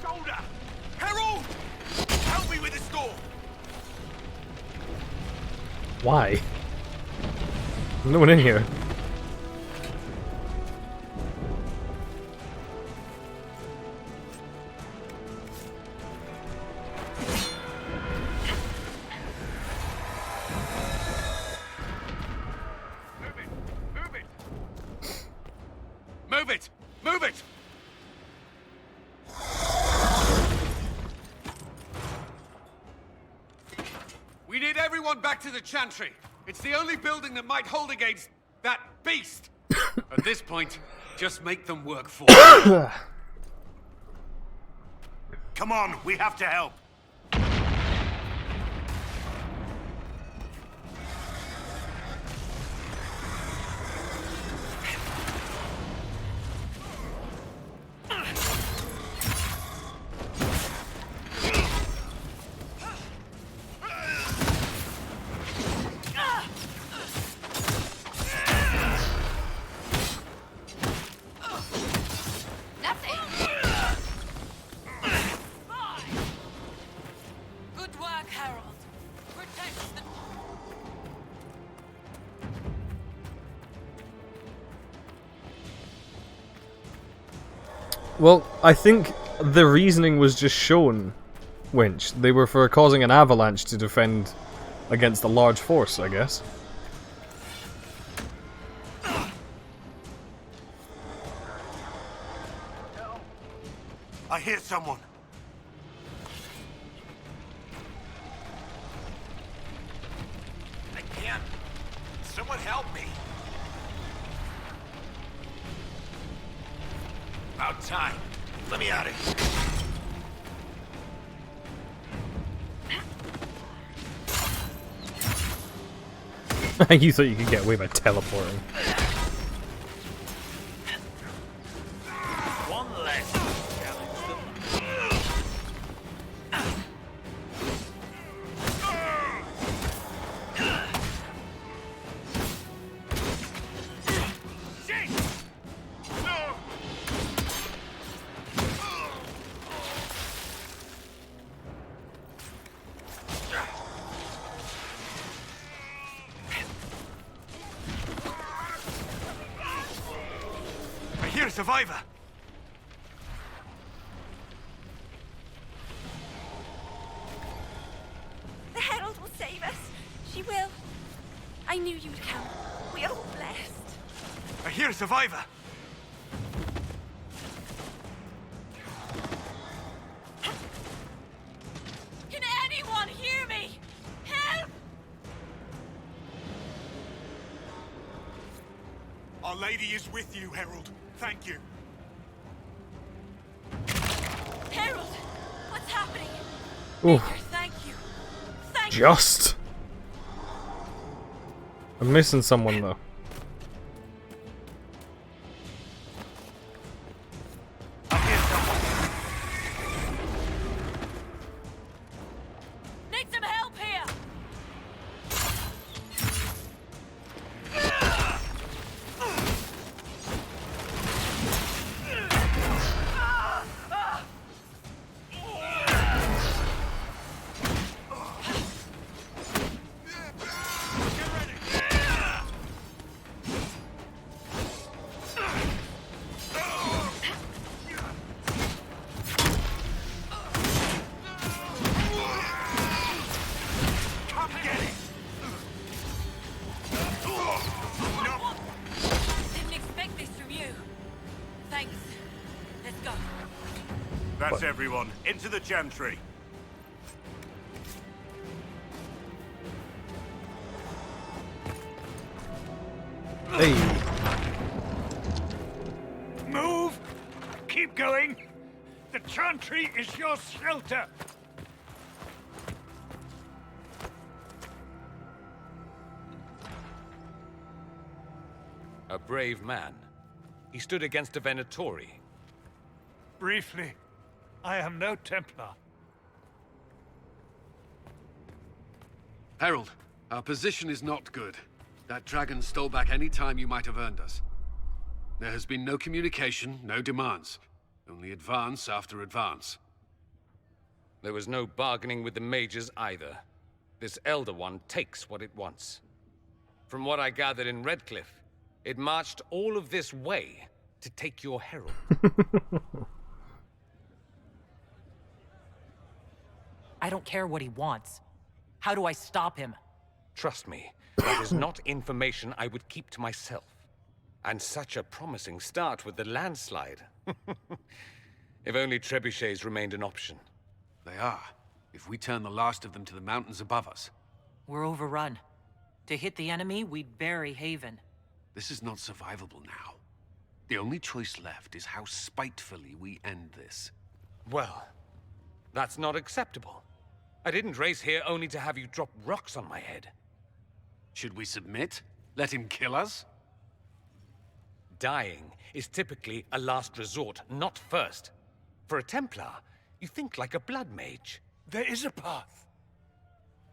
Speaker 11: Shoulder! Herald! Help me with this door!
Speaker 2: Why? There's no one in here.
Speaker 7: Move it! Move it! We need everyone back to the Chantry. It's the only building that might hold against that beast. At this point, just make them work for it.
Speaker 11: Come on, we have to help.
Speaker 16: Good work, Harold. Protect the...
Speaker 2: Well, I think the reasoning was just shown, Winch. They were for causing an avalanche to defend against a large force, I guess.
Speaker 11: I hear someone. I can't. Someone help me. About time. Let me out of here.
Speaker 2: You thought you could get away by teleporting.
Speaker 11: One less challenge them. a survivor!
Speaker 4: The Herald will save us. She will. I knew you'd come. We are all blessed.
Speaker 11: I hear a survivor!
Speaker 4: Can anyone hear me? Help!
Speaker 11: Our Lady is with you, Herald. Thank you.
Speaker 4: Herald! What's happening?
Speaker 2: Ooh.
Speaker 4: Maker, thank you. Thank
Speaker 2: Just. I'm missing someone though.
Speaker 4: Need some help here! Didn't expect this from you. Thanks. Let's go.
Speaker 11: That's everyone. Into the Chantry.
Speaker 2: Hey.
Speaker 17: Move! Keep going! The Chantry is your shelter!
Speaker 14: A brave man. He stood against a Venatori.
Speaker 17: Briefly, I am no Templar.
Speaker 7: Herald, our position is not good. That dragon stole back any time you might have earned us. There has been no communication, no demands. Only advance after advance.
Speaker 14: There was no bargaining with the mages either. This Elder One takes what it wants. From what I gathered in Redcliffe, it marched all of this way to take your herald.
Speaker 6: I don't care what he wants. How do I stop him?
Speaker 14: Trust me, that is not information I would keep to myself. And such a promising start with the landslide. If only trebuchets remained an option.
Speaker 7: They are, if we turn the last of them to the mountains above us.
Speaker 6: We're overrun. To hit the enemy, we'd bury Haven.
Speaker 7: This is not survivable now. The only choice left is how spitefully we end this.
Speaker 14: Well, that's not acceptable. I didn't race here only to have you drop rocks on my head.
Speaker 7: Should we submit? Let him kill us?
Speaker 14: Dying is typically a last resort, not first. For a Templar, you think like a blood mage.
Speaker 17: There is a path.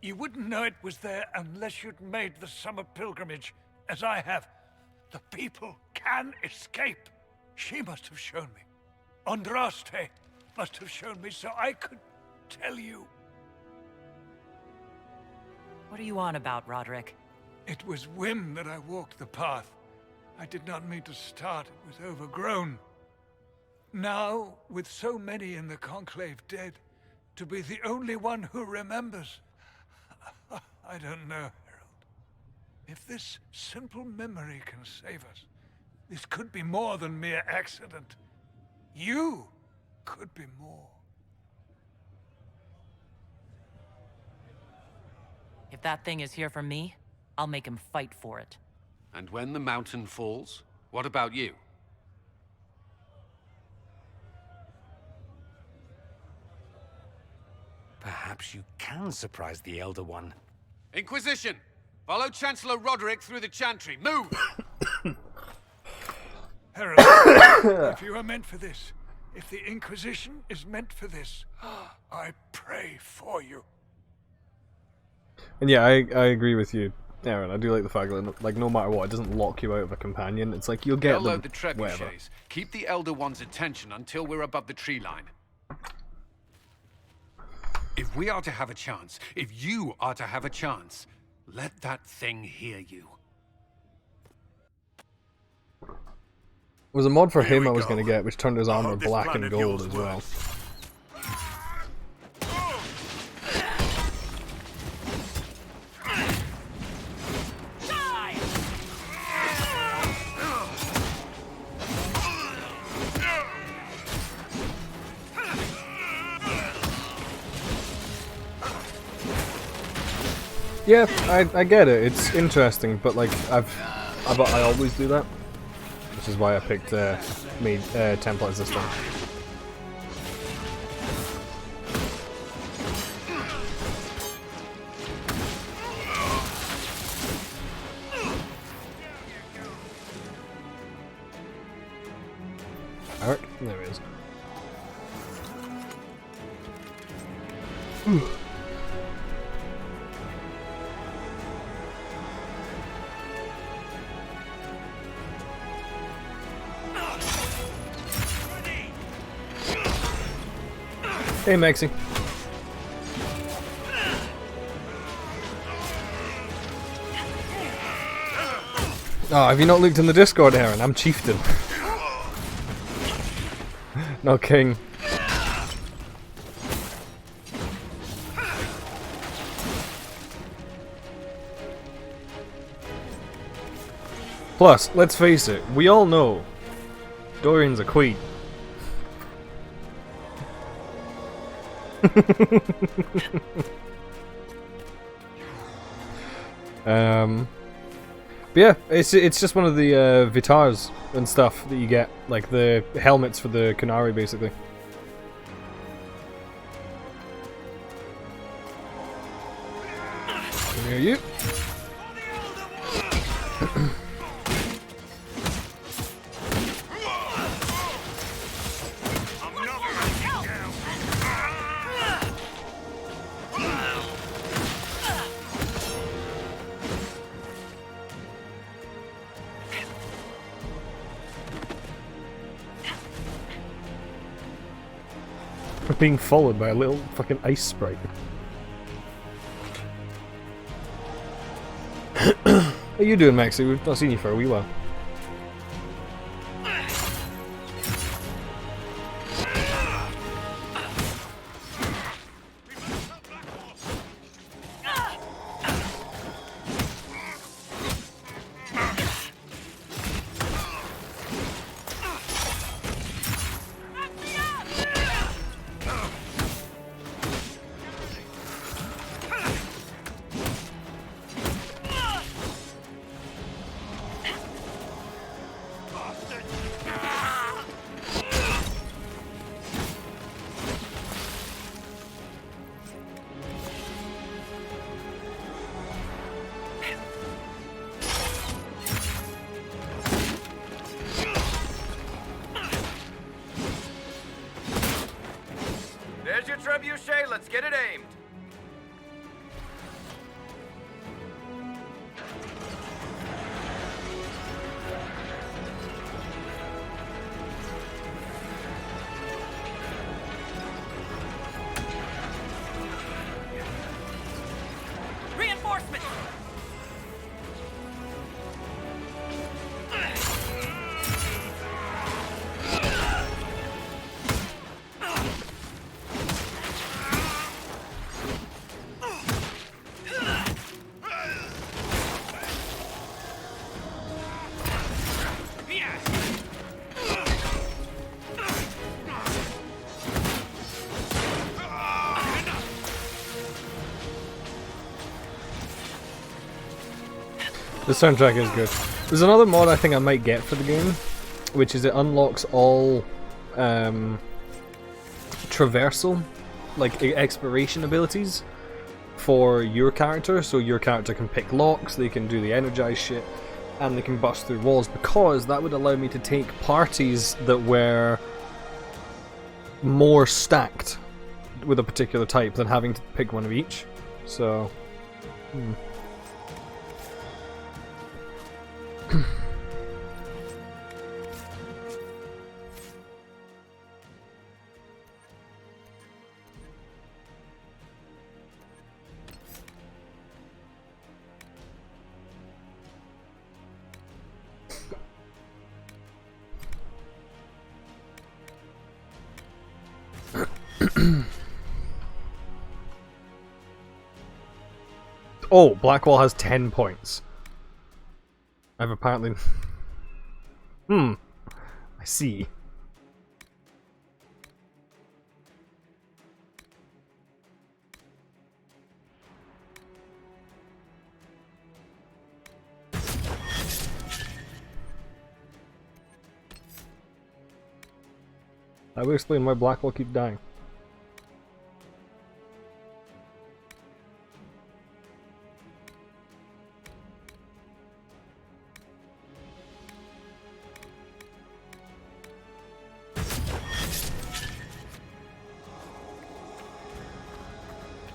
Speaker 17: You wouldn't know it was there unless you'd made the summer pilgrimage, as I have. The people can escape. She must have shown me. Andraste must have shown me so I could tell you.
Speaker 6: What are you on about, Roderick?
Speaker 17: It was whim that I walked the path. I did not mean to start. It was overgrown. Now, with so many in the Conclave dead, to be the only one who remembers... I don't know, Herald. If this simple memory can save us, this could be more than mere accident. You could be more.
Speaker 6: If that thing is here for me, I'll make him fight for it.
Speaker 7: And when the mountain falls, what about you?
Speaker 14: Perhaps you can surprise the Elder One.
Speaker 7: Inquisition! Follow Chancellor Roderick through the Chantry. Move!
Speaker 17: Herald, if you are meant for this, if the Inquisition is meant for this, I pray for you.
Speaker 2: And yeah, I agree with you, Aaron. I do like the fact that, like, no matter what, it doesn't lock you out of a companion. It's like, you'll get them,
Speaker 7: Load the
Speaker 2: whatever.
Speaker 7: trebuchets. Keep the Elder One's attention until we're above the tree line. If we are to have a chance, if you are to have a chance, let that thing hear you.
Speaker 2: was a mod for
Speaker 11: Here
Speaker 2: him
Speaker 11: we
Speaker 2: I was
Speaker 11: go.
Speaker 2: going to get, which turned his
Speaker 11: I
Speaker 2: armor
Speaker 11: hope this
Speaker 2: black
Speaker 11: plan
Speaker 2: and
Speaker 11: of
Speaker 2: gold
Speaker 11: yours
Speaker 2: as well.
Speaker 11: works.
Speaker 2: Yeah, I get it. It's interesting, but like I always do that, which is why I picked templates this time. Eric, there he is. Hey, Maxie. Oh, have you not looked in the Discord, Aaron? I'm chieftain. Not king. Plus, let's face it, we all know Dorian's a queen. But yeah, it's just one of the Vitars and stuff that you get, like the helmets for the Kunari, basically. Here you. Being followed by a little fucking ice sprite. How you doing, Maxie? We've not seen you for a wee while.
Speaker 10: There's your trebuchet. Let's get it aimed.
Speaker 16: Reinforcements!
Speaker 2: The soundtrack is good. There's another mod I think I might get for the game, which is it unlocks all traversal, like exploration abilities for your character, so your character can pick locks, they can do the energize shit, and they can bust through walls, because that would allow me to take parties that were more stacked with a particular type than having to pick one of each. So Oh, Blackwall has 10 points. I've apparently... I see. I will explain why Blackwall keep dying.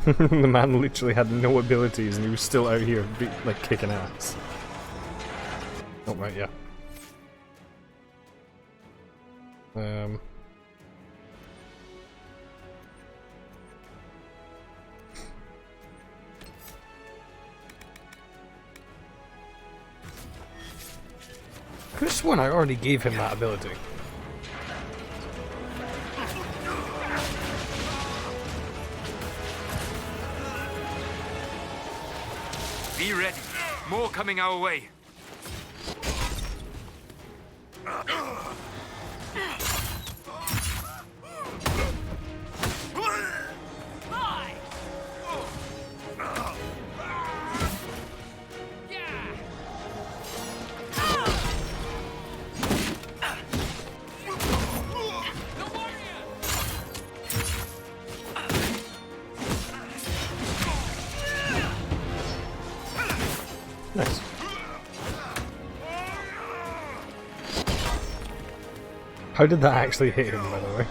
Speaker 2: The man literally had no abilities and he was still out here like kicking ass. Oh right, yeah. Could have sworn I already gave him that ability.
Speaker 10: Be ready. More coming our way.
Speaker 2: Nice. How did that actually hit him, by the way?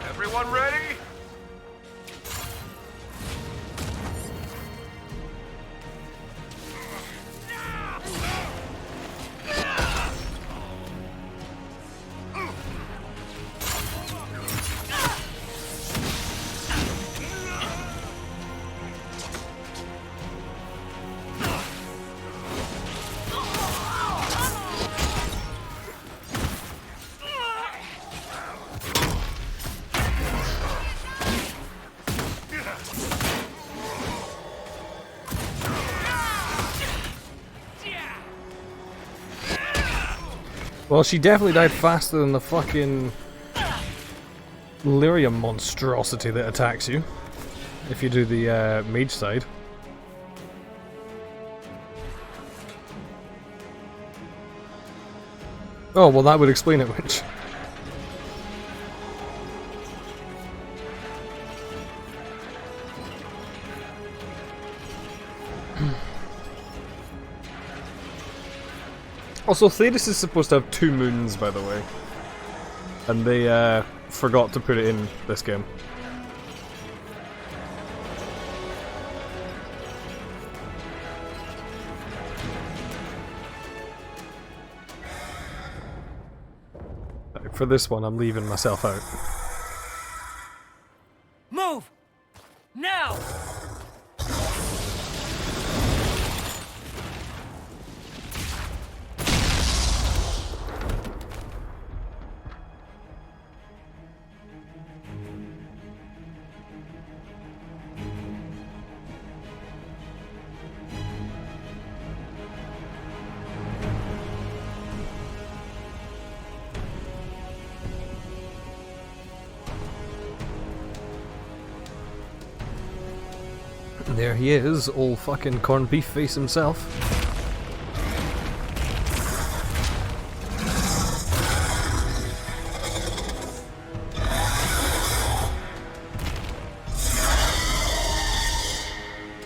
Speaker 10: Everyone ready?
Speaker 2: Well, she definitely died faster than the fucking lyrium monstrosity that attacks you, if you do the mage side. Oh, well that would explain it, which... Also, Thetis is supposed to have 2 moons, by the way. And they forgot to put it in this game. For this one, I'm leaving myself out.
Speaker 6: Move! Now!
Speaker 2: There he is, all fucking corned beef face himself.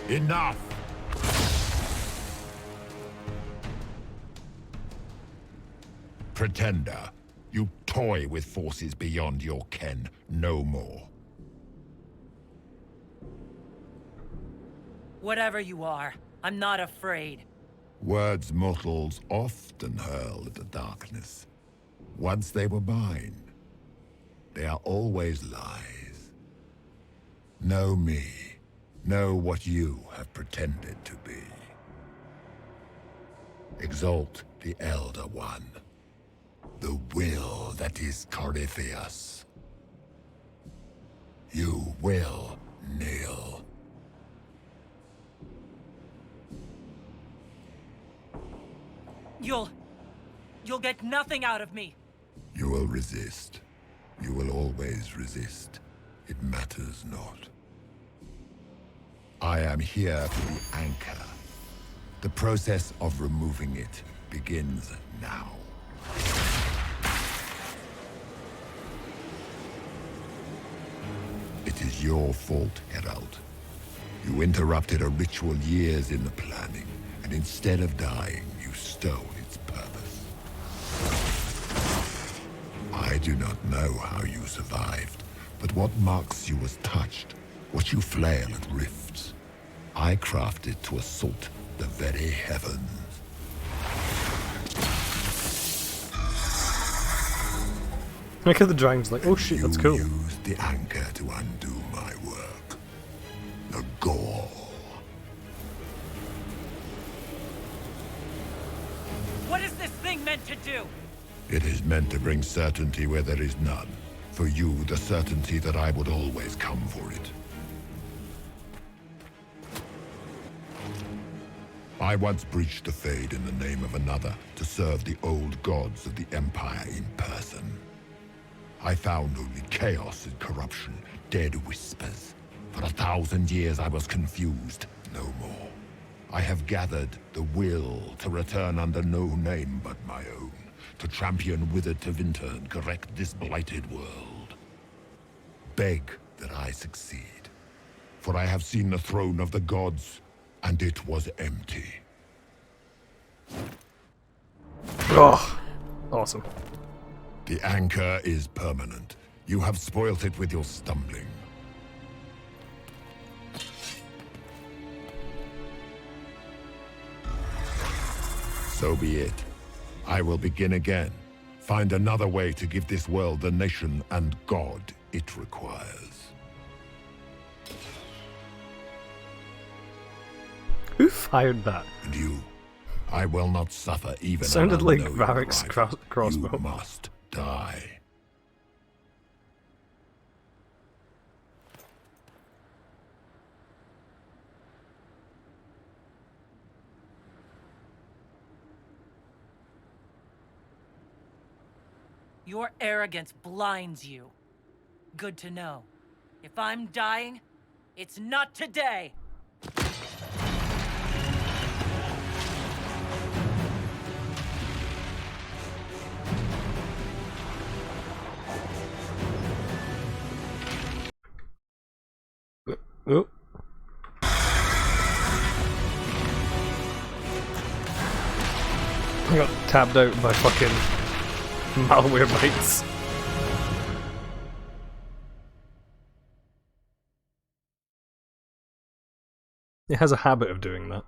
Speaker 19: Enough!
Speaker 9: Pretender, you toy with forces beyond your ken, no more.
Speaker 6: Whatever you are, I'm not afraid.
Speaker 9: Words mortals often hurl at the darkness. Once they were mine, They are always lies. Know me. Know what you have pretended to be. Exalt the Elder One. The will that is Corypheus. You will kneel.
Speaker 6: You'll get nothing out of me.
Speaker 9: You will resist. You will always resist. It matters not. I am here for the anchor. The process of removing it begins now. It is your fault, Herald. You interrupted a ritual years in the planning, and instead of dying, you stole its purpose. I do not know how you survived, but what marks you as touched, what you flail at rifts, I crafted to assault the very heavens.
Speaker 2: Look at the dragon's like, oh shit, that's cool.
Speaker 9: You used the anchor to undo my work. The gore.
Speaker 6: What is this thing meant to do?
Speaker 9: It is meant to bring certainty where there is none. For you, the certainty that I would always come for it. I once breached the Fade in the name of another to serve the old gods of the Empire in person. I found only chaos and corruption, dead whispers. For 1,000 years I was confused, no more. I have gathered the will to return under no name but my own, to champion withered Tevinter and correct this blighted world. Beg that I succeed, for I have seen the throne of the gods, and it was empty.
Speaker 2: Oh, awesome.
Speaker 9: The anchor is permanent. You have spoilt it with your stumbling. So be it. I will begin again. Find another way to give this world the nation and God it requires.
Speaker 2: Who fired that?
Speaker 9: And you, I will not suffer even.
Speaker 2: Sounded like
Speaker 9: unknown
Speaker 2: Varric's
Speaker 9: rival.
Speaker 2: crossbow.
Speaker 9: You must die.
Speaker 6: Your arrogance blinds you. Good to know. If I'm dying, it's not today!
Speaker 2: Oh. I got tabbed out by fucking malware bites. It has a habit of doing that.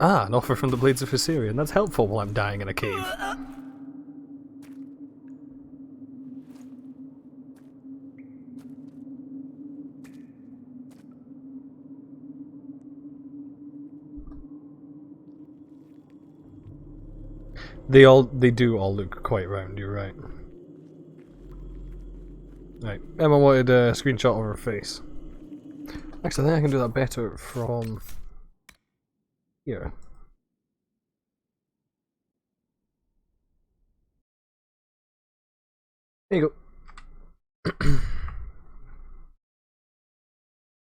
Speaker 2: Ah, an offer from the Blades of Hyserion. That's helpful while I'm dying in a cave. They do all look quite round, you're right. Right, Emma wanted a screenshot of her face. Actually, I think I can do that better from here. There you go.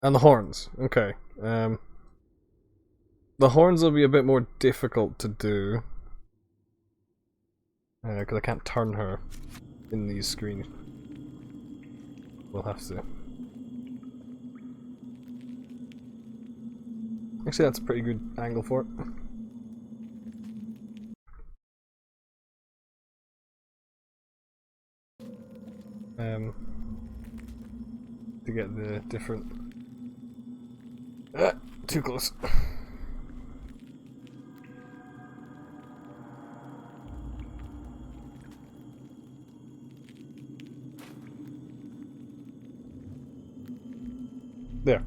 Speaker 2: And the horns. Okay. The horns will be a bit more difficult to do. Because I can't turn her in these screens. We'll have to. Actually, that's a pretty good angle for it. To get the different Too close. There.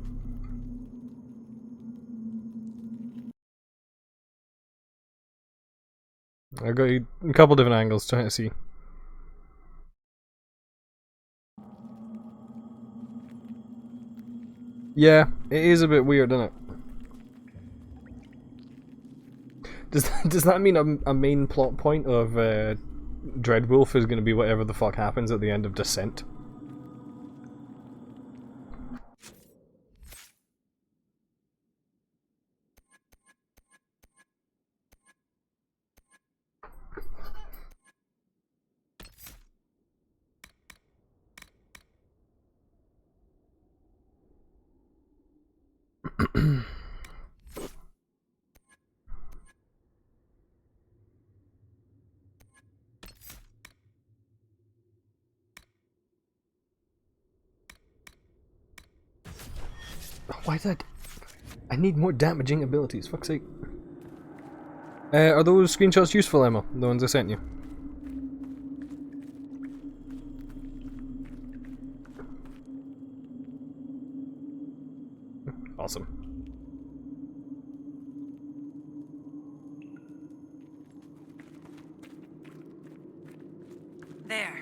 Speaker 2: I got a couple different angles trying to see. Yeah, it is a bit weird, isn't it? Does that mean a main plot point of Dreadwolf is going to be whatever the fuck happens at the end of Descent? Why is that? I need more damaging abilities, fuck's sake. Are those screenshots useful, Emma? The ones I sent you? Awesome.
Speaker 6: There.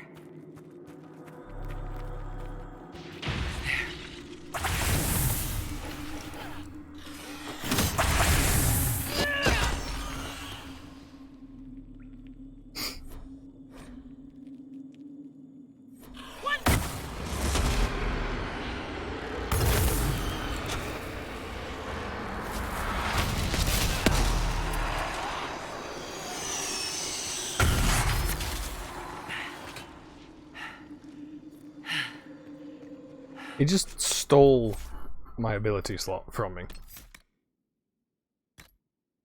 Speaker 2: He just stole my ability slot from me.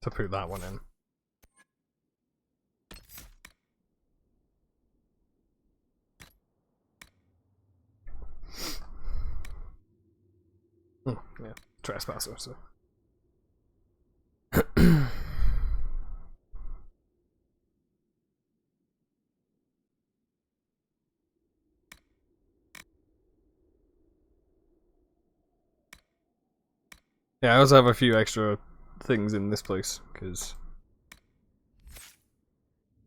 Speaker 2: To put that one in. Yeah, trespasser, so. Yeah, I also have a few extra things in this place, because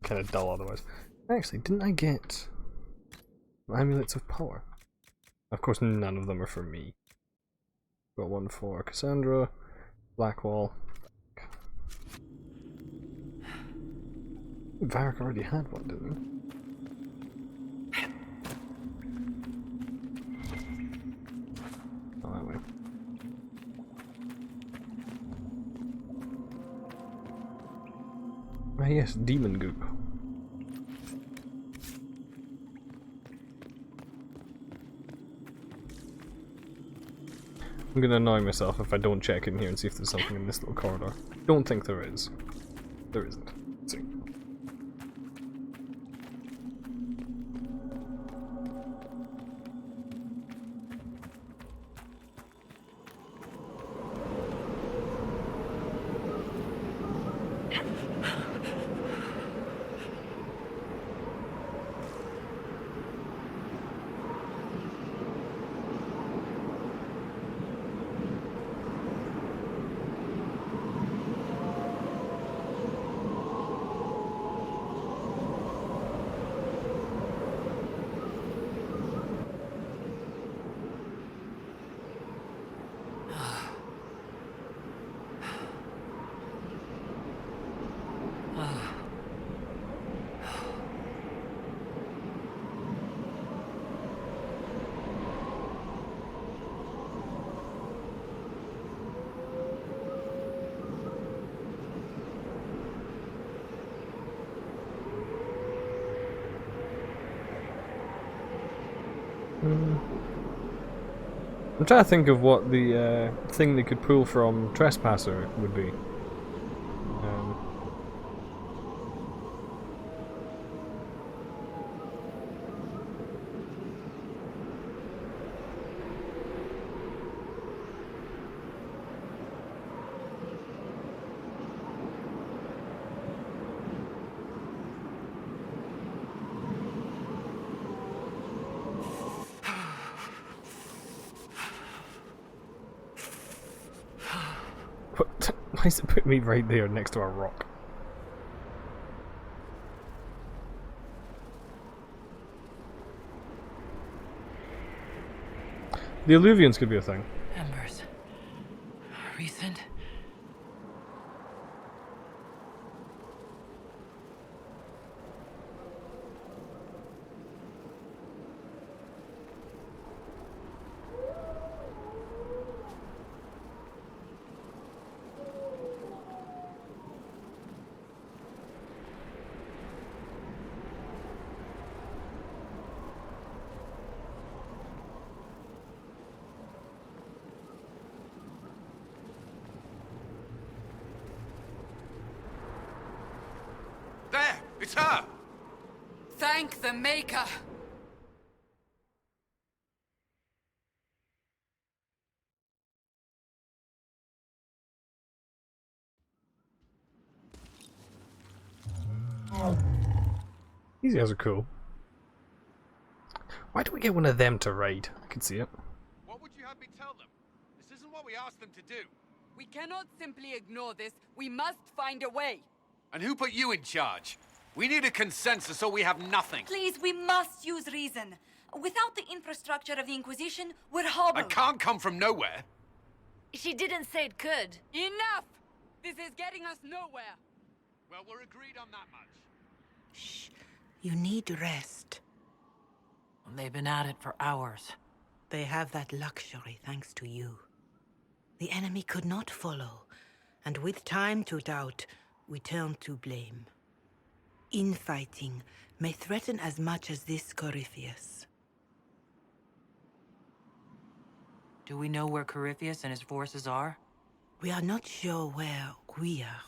Speaker 2: kind of dull otherwise. Actually, didn't I get amulets of power? Of course, none of them are for me. Got one for Cassandra, Blackwall. Varric already had one, didn't he? Oh, that way. Ah yes, demon goop. I'm gonna annoy myself if I don't check in here and see if there's something in this little corridor. Don't think there is. There isn't. Let's see. I'm trying to think of what the thing they could pull from Trespasser would be. is it put me right there next to a rock? The alluvions could be a thing.
Speaker 6: Embers. Recent.
Speaker 7: There! It's her!
Speaker 13: Thank the Maker!
Speaker 2: These guys are cool. Why don't we get one of them to raid? I can see it.
Speaker 7: What would you have me tell them? This isn't what we asked them to do.
Speaker 13: We cannot simply ignore this. We must find a way.
Speaker 7: And who put you in charge? We need a consensus or we have nothing.
Speaker 12: Please, we must use reason. Without the infrastructure of the Inquisition, we're hobbled.
Speaker 7: I can't come from nowhere.
Speaker 12: She didn't say it could.
Speaker 13: Enough! This is getting us nowhere.
Speaker 7: Well, we're agreed on that much.
Speaker 3: Shh. You need rest.
Speaker 6: They've been at it for hours.
Speaker 3: They have that luxury thanks to you. The enemy could not follow, and with time to doubt, we turn to blame. Infighting may threaten as much as this Corypheus.
Speaker 6: Do we know where Corypheus and his forces are?
Speaker 3: We are not sure where we are,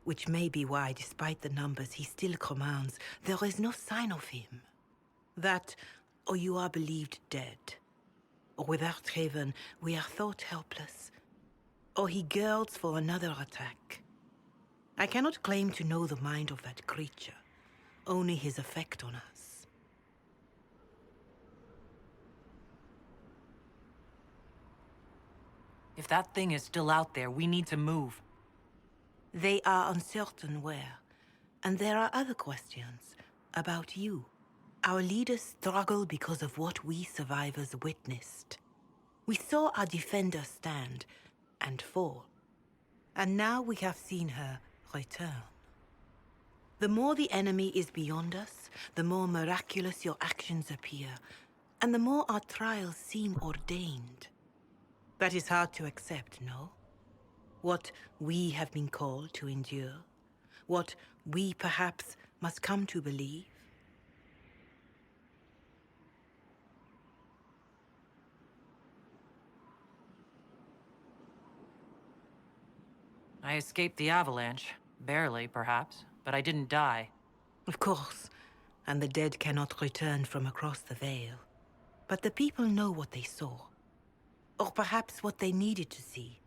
Speaker 3: which may be why, despite the numbers he still commands, there is no sign of him. That, or you are believed dead. Or without Haven, we are thought helpless. Or he girds for another attack. I cannot claim to know the mind of that creature, only his effect on us.
Speaker 6: If that thing is still out there, we need to move.
Speaker 3: They are uncertain where. And there are other questions about you. Our leaders struggle because of what we survivors witnessed. We saw our defender stand and fall. And now we have seen her return. The more the enemy is beyond us, the more miraculous your actions appear, and the more our trials seem ordained. That is hard to accept, no? What we have been called to endure, what we perhaps must come to believe.
Speaker 6: I escaped the avalanche. Barely, perhaps, but I didn't die.
Speaker 3: Of course, and the dead cannot return from across the veil. But the people know what they saw. Or perhaps what they needed to see.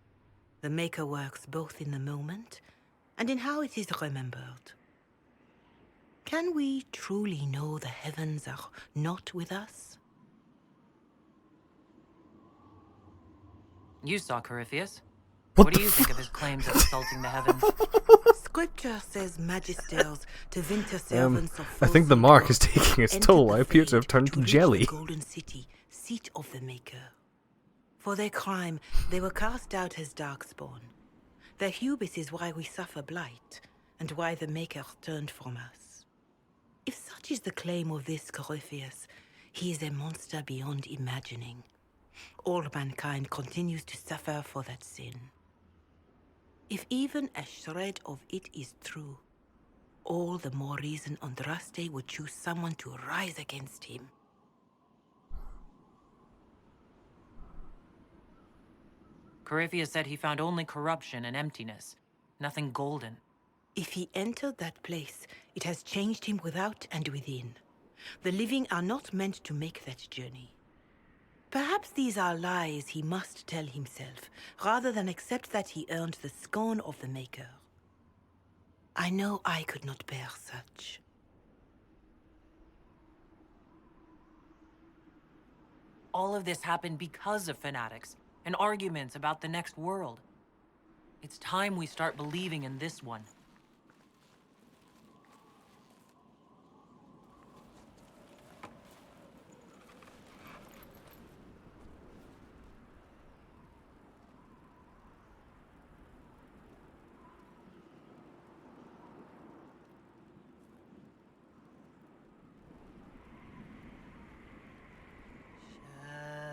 Speaker 3: The Maker works both in the moment and in how it is remembered. Can we truly know the heavens are not with us?
Speaker 6: You saw Corypheus. What do you think of his claims of assaulting the heavens?
Speaker 3: Scripture says magisters to winter servants of
Speaker 2: I think the mark is taking its toll. I appear to have turned to jelly.
Speaker 3: The golden city, seat of the Maker. For their crime, they were cast out as darkspawn. Their hubris is why we suffer blight, and why the Maker turned from us. If such is the claim of this Corypheus, he is a monster beyond imagining. All mankind continues to suffer for that sin. If even a shred of it is true, all the more reason Andraste would choose someone to rise against him.
Speaker 6: Corypheus said he found only corruption and emptiness, nothing golden.
Speaker 3: If he entered that place, it has changed him without and within. The living are not meant to make that journey. Perhaps these are lies he must tell himself, rather than accept that he earned the scorn of the Maker. I know I could not bear such.
Speaker 6: All of this happened because of fanatics and arguments about the next world. It's time we start believing in this one.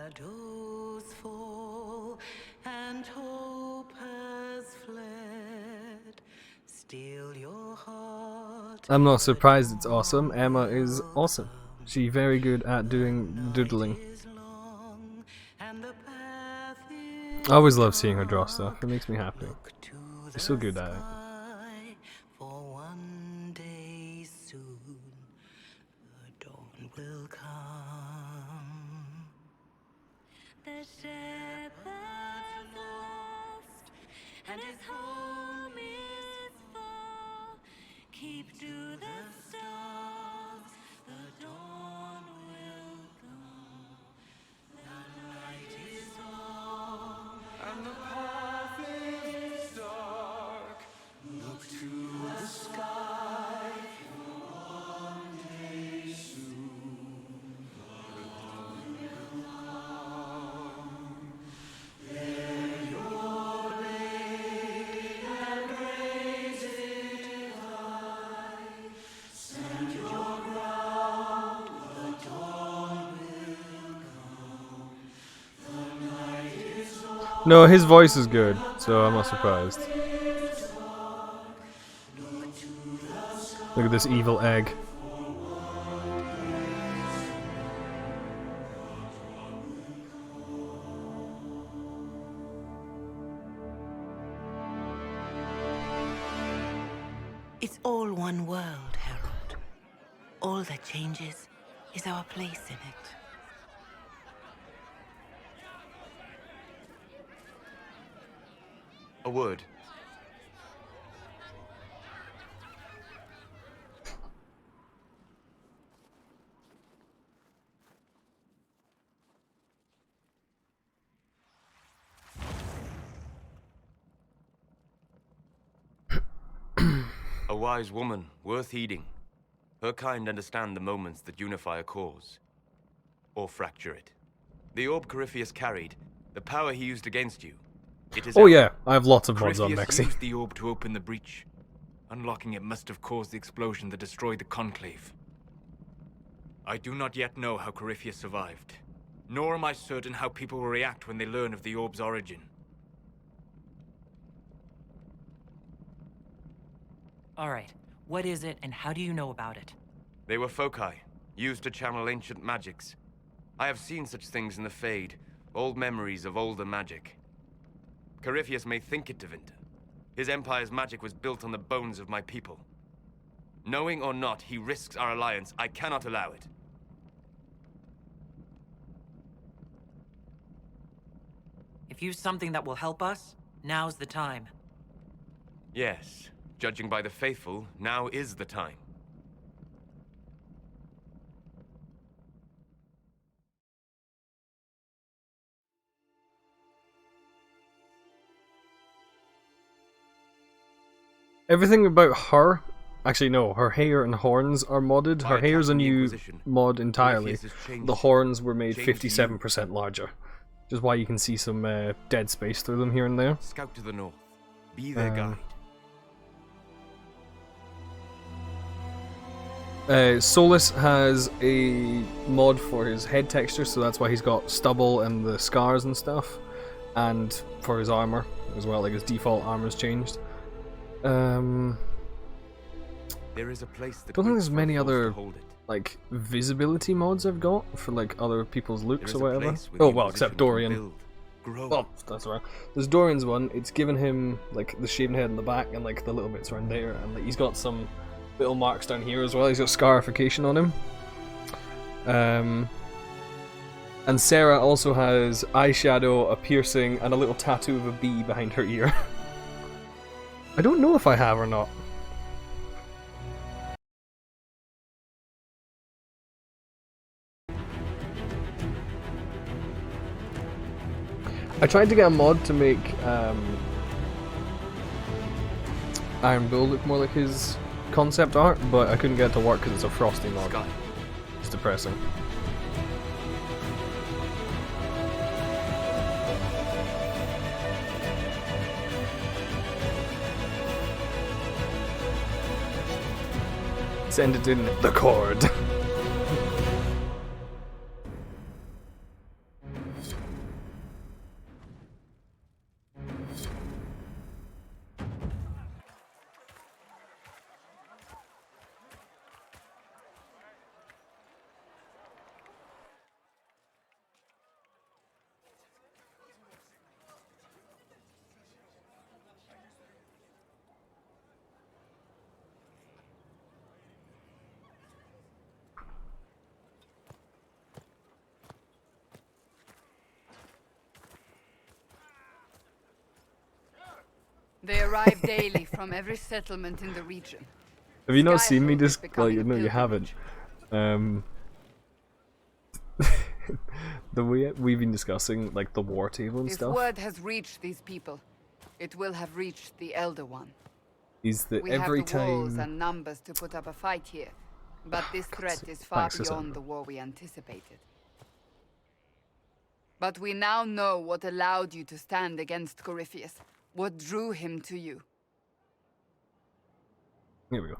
Speaker 3: Shadows fall and hope has fled. Still your heart.
Speaker 2: I'm not surprised it's awesome. Emma is awesome. She's very good at doing doodling. I always love seeing her draw stuff. It makes me happy. She's so good at it.
Speaker 3: For one day soon, the dawn will come. The shepherd's lost, and his home is far. Keep to the stars, the dawn will come. The night is long, and the path is dark. Look to the sky, for one day soon, the dawn will come. Bear your blade and raise it high. Stand your ground, the dawn will come. The night is long.
Speaker 2: No, his voice is good, so I'm not surprised. Look at this evil egg.
Speaker 3: It's all one world, Harold. All that changes is our place in it.
Speaker 18: A word. A wise woman, worth heeding. Her kind understand the moments that unify a cause. Or fracture it. The orb Corypheus carried, the power he used against you. It is
Speaker 2: Oh yeah, I have lots of mods on
Speaker 20: Corypheus
Speaker 2: Mexi.
Speaker 20: used the orb to open the breach. Unlocking it must have caused the explosion that destroyed the Conclave. I do not yet know how Corypheus survived. Nor am I certain how people will react when they learn of the orb's origin.
Speaker 6: Alright, what is it and how do you know about it?
Speaker 18: They were foci, used to channel ancient magics. I have seen such things in the Fade, old memories of older magic. Corypheus may think it Tevinter. His empire's magic was built on the bones of my people. Knowing or not, he risks our alliance. I cannot allow it.
Speaker 6: If you've something that will help us, now's the time.
Speaker 18: Yes, judging by the faithful, now is the time.
Speaker 2: Everything about her, actually no, her hair and horns are modded. Her hair's a new
Speaker 18: Inquisition,
Speaker 2: mod entirely.
Speaker 18: Corypheus has changed
Speaker 2: The horns were made
Speaker 18: Changed you.
Speaker 2: 57% larger, which is why you can see some dead space through them here and there.
Speaker 18: Scout to the north. Be their guide.
Speaker 2: Solus has a mod for his head texture, so that's why he's got stubble and the scars and stuff, and for his armor as well, like his default armor's changed.
Speaker 18: There is a place
Speaker 2: I
Speaker 18: that
Speaker 2: don't think there's
Speaker 18: waits for
Speaker 2: many
Speaker 18: a force to
Speaker 2: other
Speaker 18: hold it.
Speaker 2: like visibility mods I've got for like other people's looks
Speaker 18: There
Speaker 2: or
Speaker 18: is a
Speaker 2: whatever.
Speaker 18: place where
Speaker 2: Oh
Speaker 18: the
Speaker 2: well,
Speaker 18: Inquisition
Speaker 2: except
Speaker 18: can
Speaker 2: Dorian.
Speaker 18: build, grow.
Speaker 2: Oh, that's right. There's Dorian's one. It's given him like the shaven head in the back and like the little bits around there, and like, he's got some little marks down here as well. He's got scarification on him. And Sarah also has eyeshadow, a piercing, and a little tattoo of a bee behind her ear. I don't know if I have or not. I tried to get a mod to make Iron Bull look more like his concept art, but I couldn't get it to work because it's a frosty mod. It's depressing. Send it in the cord.
Speaker 13: They arrive daily from every settlement in the region.
Speaker 2: Have you not seen me just like no you haven't. The way we've been discussing like the war table and
Speaker 13: If
Speaker 2: stuff
Speaker 13: word has reached these people, it will have reached the Elder One.
Speaker 2: is that
Speaker 13: We
Speaker 2: every
Speaker 13: have the walls
Speaker 2: time
Speaker 13: and numbers to put up a fight here, but this threat is far
Speaker 2: Thanks, Susan.
Speaker 13: beyond the war we anticipated. But we now know what allowed you to stand against Corypheus, what drew him to you.
Speaker 2: Here we go.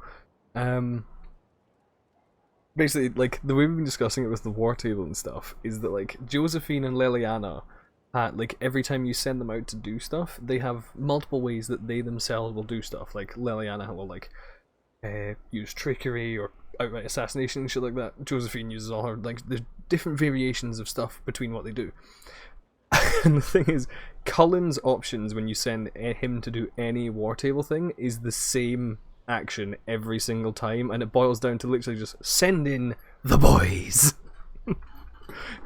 Speaker 2: Basically, like, the way we've been discussing it with the war table and stuff is that, like, Josephine and Liliana, like, every time you send them out to do stuff, they have multiple ways that they themselves will do stuff. Like, Liliana will, like, use trickery or outright assassination and shit like that. Josephine uses all her, like, there's different variations of stuff between what they do. And the thing is, Cullen's options when you send him to do any war table thing is the same action every single time, and it boils down to literally just send in the boys.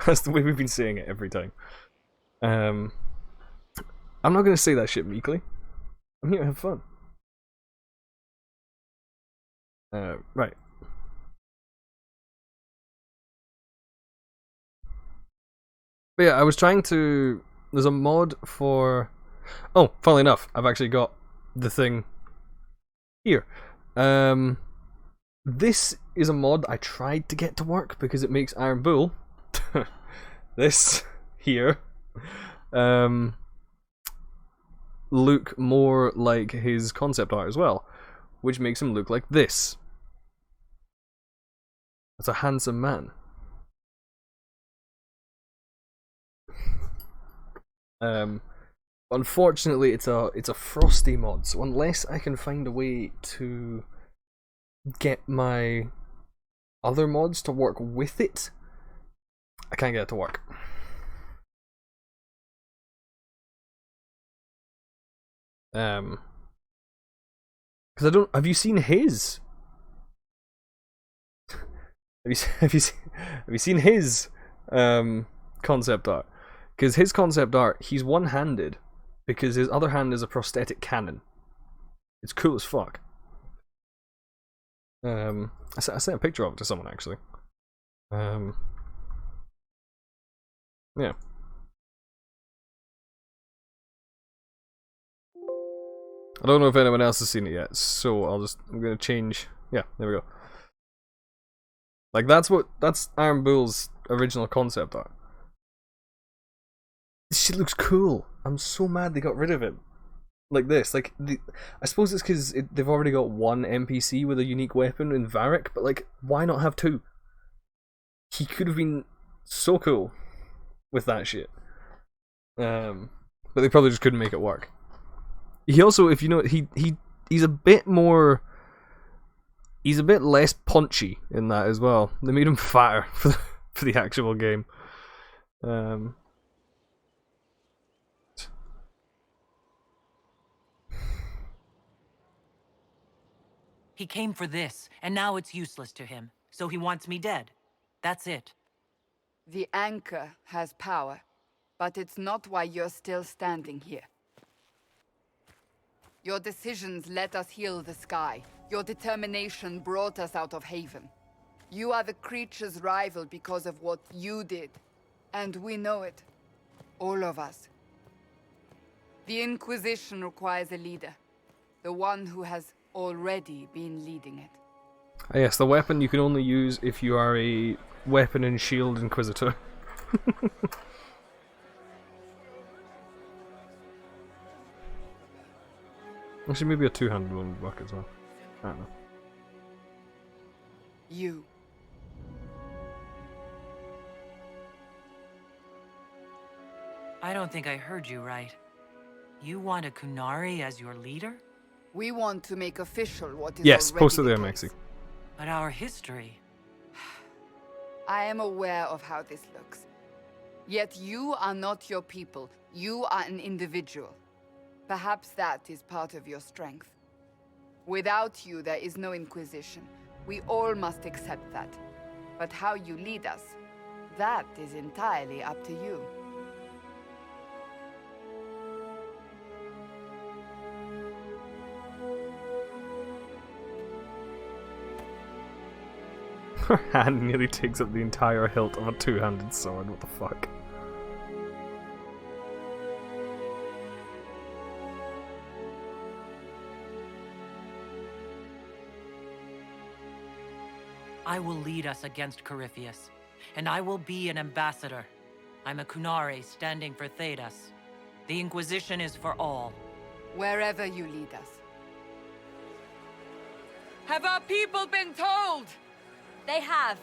Speaker 2: That's the way we've been saying it every time. I'm not going to say that shit meekly. I'm here to have fun. Right. But yeah, I was trying to... There's a mod for... Oh, funnily enough, I've actually got the thing here. This is a mod I tried to get to work because it makes Iron Bull, this here, look more like his concept art as well, which makes him look like this. That's a handsome man. Unfortunately, it's a frosty mod, so unless I can find a way to get my other mods to work with it, I can't get it to work. Because I don't. Have you seen his? Have you seen his concept art? Because his concept art, he's one-handed because his other hand is a prosthetic cannon. It's cool as fuck. I sent a picture of it to someone actually. Yeah. I don't know if anyone else has seen it yet, so I'm gonna change. Yeah, there we go. Like that's Iron Bull's original concept art. This shit looks cool. I'm so mad they got rid of it. Like this, like I suppose it's because they've already got one NPC with a unique weapon in Varric, but like, why not have two? He could have been so cool with that shit. But they probably just couldn't make it work. He also, if you know, he's a bit more. He's a bit less punchy in that as well. They made him fatter for the actual game.
Speaker 6: He came for this, and now it's useless to him. So he wants me dead. That's it.
Speaker 13: The anchor has power, but it's not why you're still standing here. Your decisions let us heal the sky. Your determination brought us out of Haven. You are the creature's rival because of what you did. And we know it. All of us. The Inquisition requires a leader. The one who has already been leading it.
Speaker 2: Ah, yes, the weapon you can only use if you are a weapon and shield inquisitor. Actually, maybe a two-handed one would work as well. I don't know.
Speaker 13: You.
Speaker 6: I don't think I heard you right. You want a Kunari as your leader?
Speaker 13: We want to make official what is
Speaker 2: Yes,
Speaker 13: already
Speaker 2: posted
Speaker 13: the
Speaker 2: there,
Speaker 13: case.
Speaker 2: Maxi.
Speaker 6: But our history...
Speaker 13: I am aware of how this looks. Yet you are not your people. You are an individual. Perhaps that is part of your strength. Without you, there is no Inquisition. We all must accept that. But how you lead us, that is entirely up to you.
Speaker 2: Her hand nearly takes up the entire hilt of a two-handed sword. What the fuck?
Speaker 6: I will lead us against Corypheus, and I will be an ambassador. I'm a Kunari standing for Thedas. The Inquisition is for all.
Speaker 13: Wherever you lead us.
Speaker 16: Have our people been told?
Speaker 12: They have.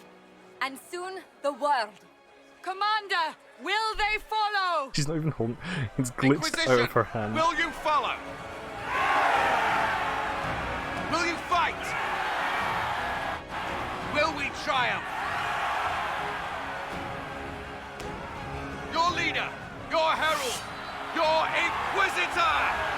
Speaker 12: And soon, the world.
Speaker 16: Commander, will they follow?
Speaker 2: She's not even holding. It's glitched out of her hand.
Speaker 7: Will you follow? Will you fight? Will we triumph? Your leader, your herald, your Inquisitor!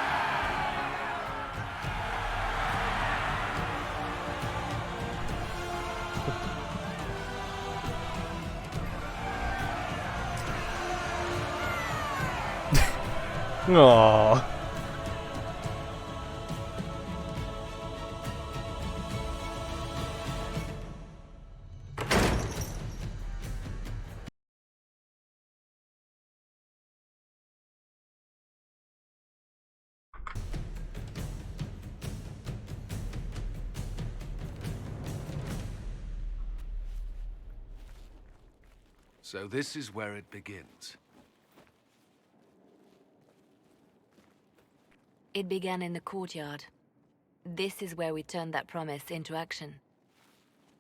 Speaker 2: Aww.
Speaker 7: So this is where it begins.
Speaker 12: It began in the courtyard. This is where we turned that promise into action.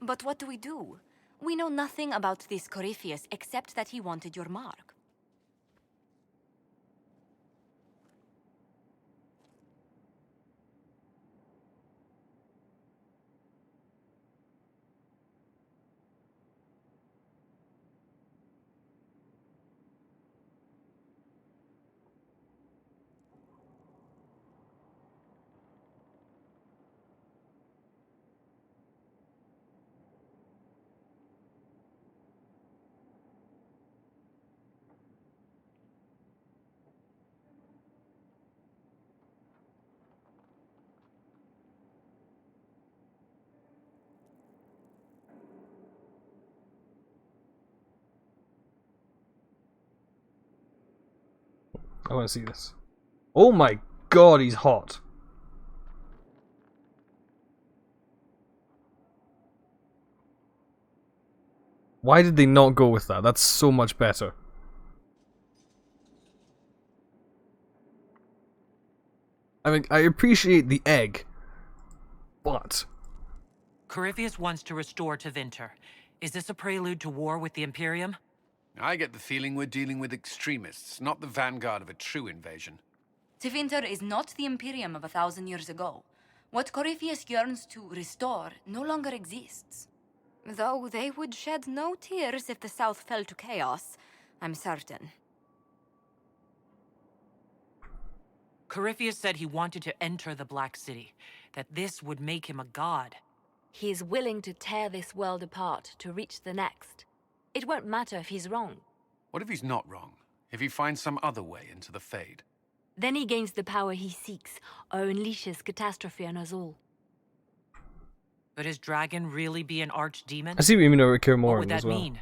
Speaker 12: But what do? We know nothing about this Corypheus except that he wanted your mark.
Speaker 2: I want to see this. Oh my god, he's hot. Why did they not go with that? That's so much better. I mean, I appreciate the egg, but...
Speaker 6: Corypheus wants to restore Tevinter. Is this a prelude to war with the Imperium?
Speaker 7: I get the feeling we're dealing with extremists, not the vanguard of a true invasion.
Speaker 12: Tevinter is not the Imperium of 1,000 years ago. What Corypheus yearns to restore no longer exists. Though they would shed no tears if the South fell to chaos, I'm certain.
Speaker 6: Corypheus said he wanted to enter the Black City, that this would make him a god.
Speaker 12: He is willing to tear this world apart to reach the next. It won't matter if he's wrong.
Speaker 7: What if he's not wrong? If he finds some other way into the Fade?
Speaker 12: Then he gains the power he seeks, or unleashes catastrophe on us all.
Speaker 6: Could his dragon really be an archdemon?
Speaker 2: I see what you mean, I would care more
Speaker 6: What would
Speaker 2: as
Speaker 6: that
Speaker 2: well.
Speaker 6: mean?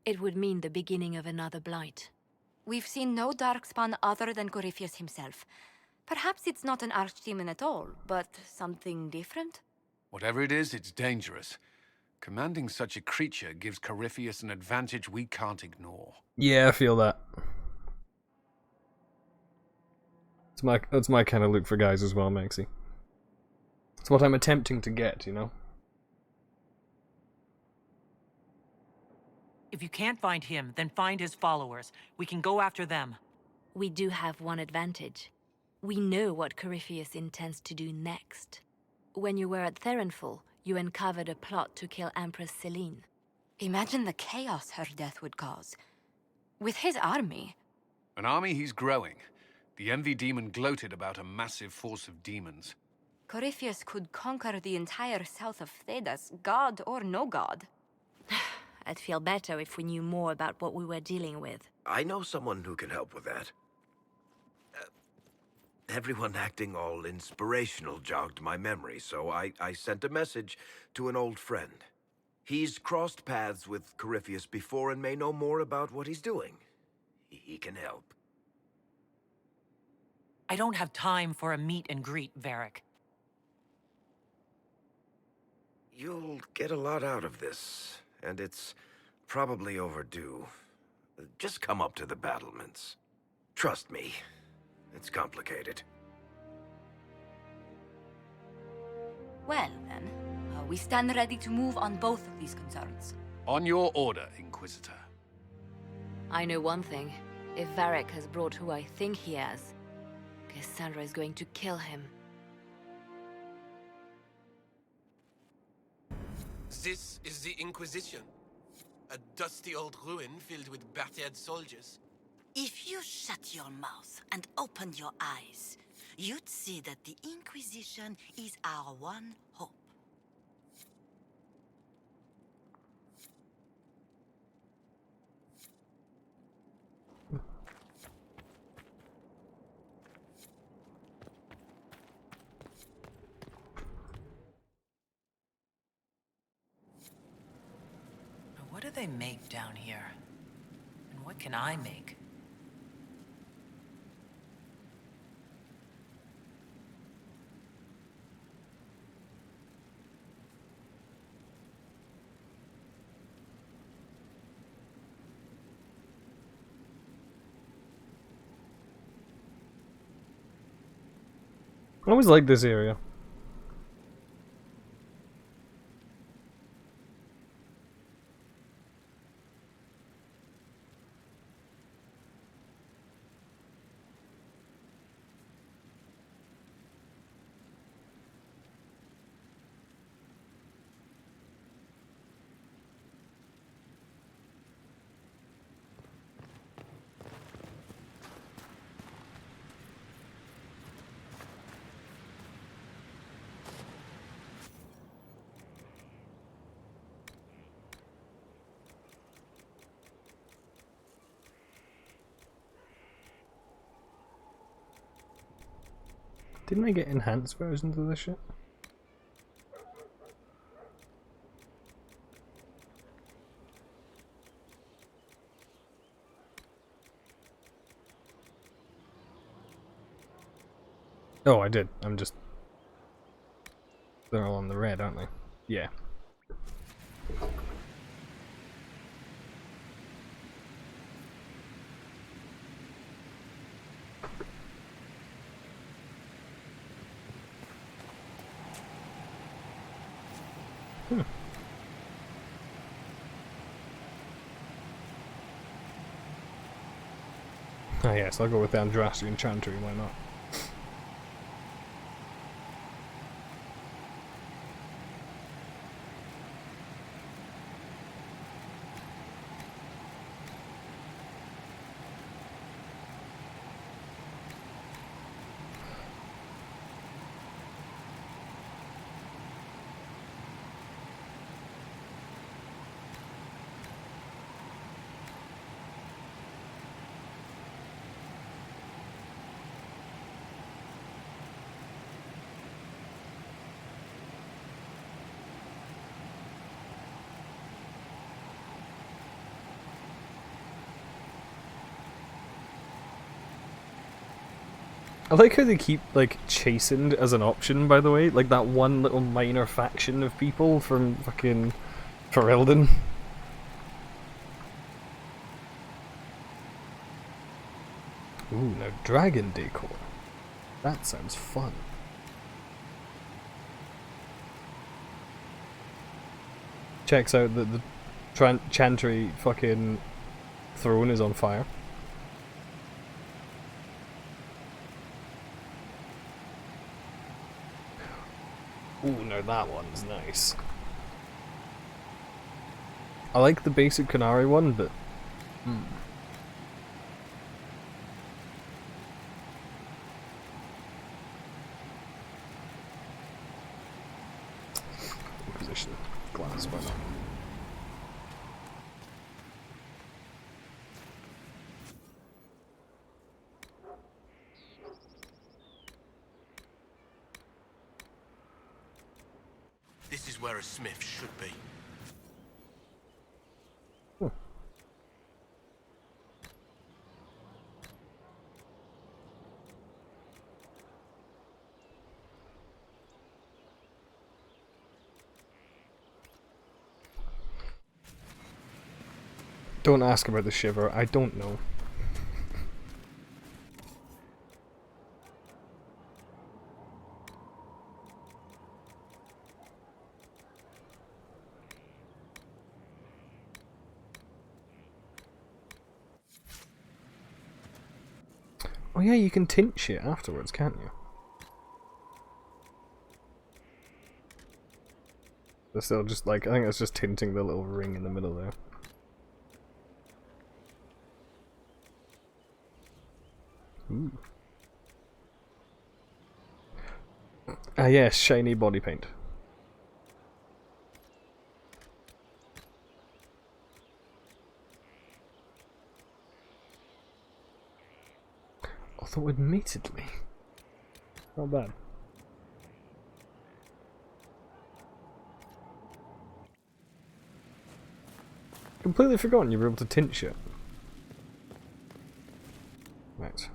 Speaker 12: It would mean the beginning of another blight. We've seen no darkspawn other than Corypheus himself. Perhaps it's not an archdemon at all, but something different?
Speaker 7: Whatever it is, it's dangerous. Commanding such a creature gives Corypheus an advantage we can't ignore.
Speaker 2: Yeah, I feel that. That's my kind of look for guys as well, Maxie. It's what I'm attempting to get, you know?
Speaker 6: If you can't find him, then find his followers. We can go after them.
Speaker 12: We do have one advantage. We know what Corypheus intends to do next. When you were at Therenfall, you uncovered a plot to kill Empress Celine. Imagine the chaos her death would cause. With his army...
Speaker 7: An army he's growing. The Envy Demon gloated about a massive force of demons.
Speaker 12: Corypheus could conquer the entire south of Thedas, god or no god. I'd feel better if we knew more about what we were dealing with.
Speaker 15: I know someone who can help with that. Everyone acting all inspirational jogged my memory, so I sent a message to an old friend. He's crossed paths with Corypheus before and may know more about what he's doing. He can help.
Speaker 6: I don't have time for a meet and greet, Varric.
Speaker 15: You'll get a lot out of this, and it's probably overdue. Just come up to the battlements. Trust me, it's complicated.
Speaker 12: Well, then, we stand ready to move on both of these concerns.
Speaker 7: On your order, Inquisitor.
Speaker 12: I know one thing. If Varric has brought who I think he has, Cassandra is going to kill him.
Speaker 1: This is the Inquisition. A dusty old ruin filled with battered soldiers.
Speaker 22: If you shut your mouth and open your eyes, you'd see that the Inquisition is our one hope.
Speaker 6: What do they make down here? And what can I make?
Speaker 2: I always like this area. Didn't I get enhanced versions of this shit? Oh, I did. I'm just... They're all on the red, aren't they? Yeah. Oh yes, I'll go with the Andraste Enchanter, why not? I like how they keep, like, chastened as an option, by the way. Like that one little minor faction of people from fucking Ferelden. Ooh, now dragon decor. That sounds fun. Checks out that the Chantry fucking throne is on fire. Ooh, now that one's nice. I like the basic Canary one, but... Inquisition. Glass, why not?
Speaker 1: This is where a smith should be.
Speaker 2: Don't ask about the shiver, I don't know. Oh yeah, you can tint shit afterwards, can't you? They're still just like, I think it's just tinting the little ring in the middle there. Ooh. Ah yes, shiny body paint. Although admittedly, not bad. Completely forgotten you were able to tint shit. Right.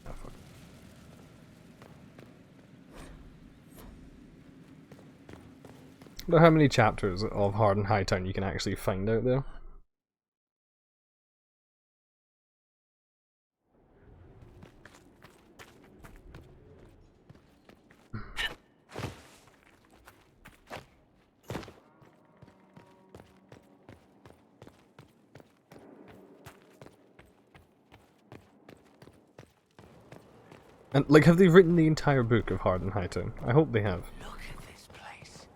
Speaker 2: Oh, fuck. I don't know how many chapters of Hard and Hightown you can actually find out there. And, like, have they written the entire book of Hard and Hightown? I hope they have.
Speaker 22: Look at this place.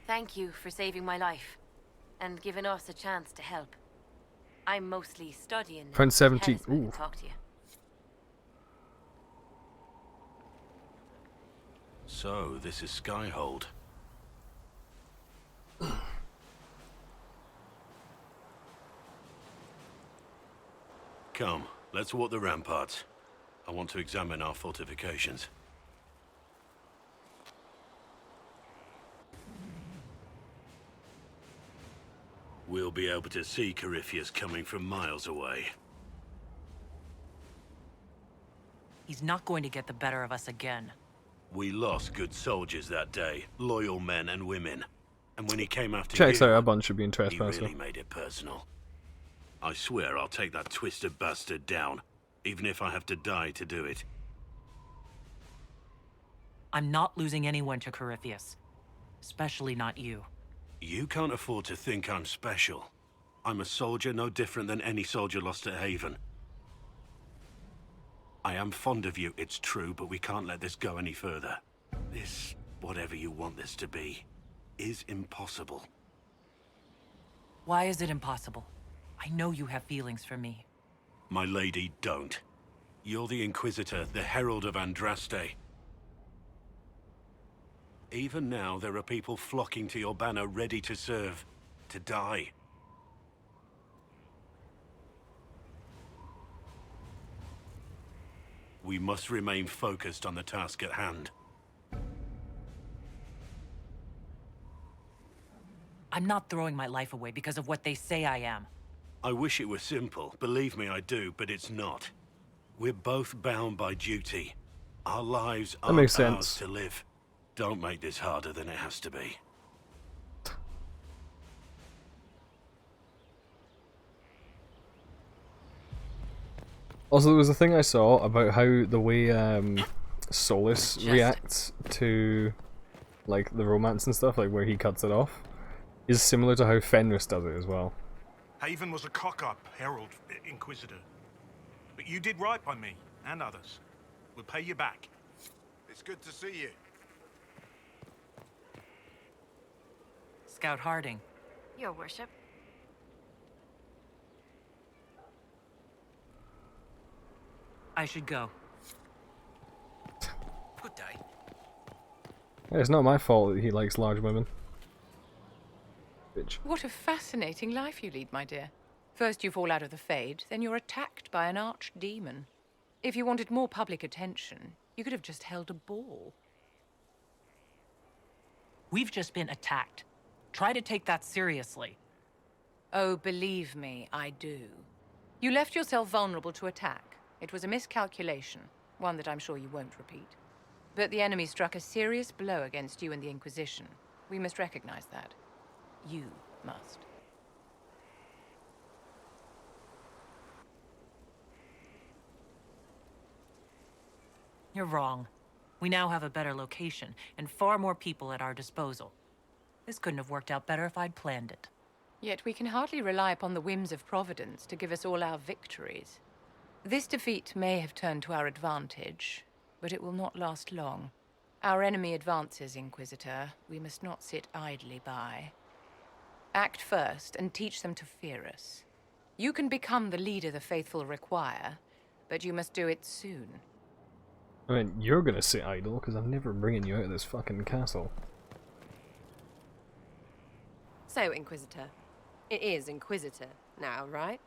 Speaker 4: Thank you for saving my life, and giving us a chance to help. I'm mostly studying.
Speaker 2: Friend 17. Ooh.
Speaker 4: Talk to you.
Speaker 11: So, this is Skyhold. Come, let's walk the ramparts. I want to examine our fortifications. We'll be able to see Corypheus coming from miles away.
Speaker 6: He's not going to get the better of us again.
Speaker 11: We lost good soldiers that day, loyal men and women. And when he came after
Speaker 2: Checks
Speaker 11: you,
Speaker 2: out a bunch of being
Speaker 11: he
Speaker 2: trespassed.
Speaker 11: really made it personal. I swear I'll take that twisted bastard down, even if I have to die to do it.
Speaker 6: I'm not losing anyone to Corypheus. Especially not you.
Speaker 11: You can't afford to think I'm special. I'm a soldier no different than any soldier lost at Haven. I am fond of you, it's true, but we can't let this go any further. This, whatever you want this to be, is impossible.
Speaker 6: Why is it impossible? I know you have feelings for me.
Speaker 11: My lady, don't. You're the Inquisitor, the Herald of Andraste. Even now, there are people flocking to your banner ready to serve, to die. We must remain focused on the task at hand.
Speaker 6: I'm not throwing my life away because of what they say I am.
Speaker 11: I wish it were simple. Believe me, I do, but it's not. We're both bound by duty. Our lives
Speaker 2: That makes
Speaker 11: aren't ours
Speaker 2: sense.
Speaker 11: to live. Don't make this harder than it has to be.
Speaker 2: Also, there was a thing I saw about how the way Solus reacts to like the romance and stuff, like where he cuts it off, is similar to how Fenris does it as well.
Speaker 5: Haven was a cock-up, Herald, Inquisitor. But you did right by me, and others. We'll pay you back.
Speaker 19: It's good to see you.
Speaker 6: Scout Harding.
Speaker 4: Your worship.
Speaker 6: I should go.
Speaker 1: Good day.
Speaker 2: Yeah, it's not my fault that he likes large women. Bitch.
Speaker 8: What a fascinating life you lead, my dear. First you fall out of the Fade, then you're attacked by an archdemon. If you wanted more public attention, you could have just held a ball.
Speaker 6: We've just been attacked. Try to take that seriously.
Speaker 8: Oh, believe me, I do. You left yourself vulnerable to attack. It was a miscalculation, one that I'm sure you won't repeat. But the enemy struck a serious blow against you and the Inquisition. We must recognize that. You must.
Speaker 6: You're wrong. We now have a better location, and far more people at our disposal. This couldn't have worked out better if I'd planned it.
Speaker 8: Yet we can hardly rely upon the whims of Providence to give us all our victories. This defeat may have turned to our advantage, but it will not last long. Our enemy advances, Inquisitor. We must not sit idly by. Act first and teach them to fear us. You can become the leader the faithful require, but you must do it soon.
Speaker 2: I mean, you're gonna sit idle, because I'm never bringing you out of this fucking castle.
Speaker 23: So, Inquisitor. It is Inquisitor now, right?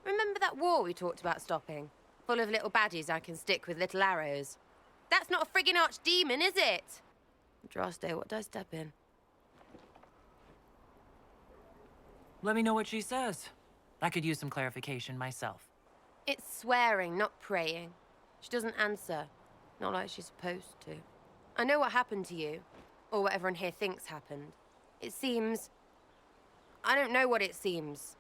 Speaker 23: Remember that war we talked about stopping? Full of little baddies I can stick with little arrows. That's not a friggin' archdemon, is it? Droste, what did I step in?
Speaker 6: Let me know what she says. I could use some clarification myself.
Speaker 23: It's swearing, not praying. She doesn't answer. Not like she's supposed to. I know what happened to you. Or what everyone here thinks happened. It seems... I don't know what it seems.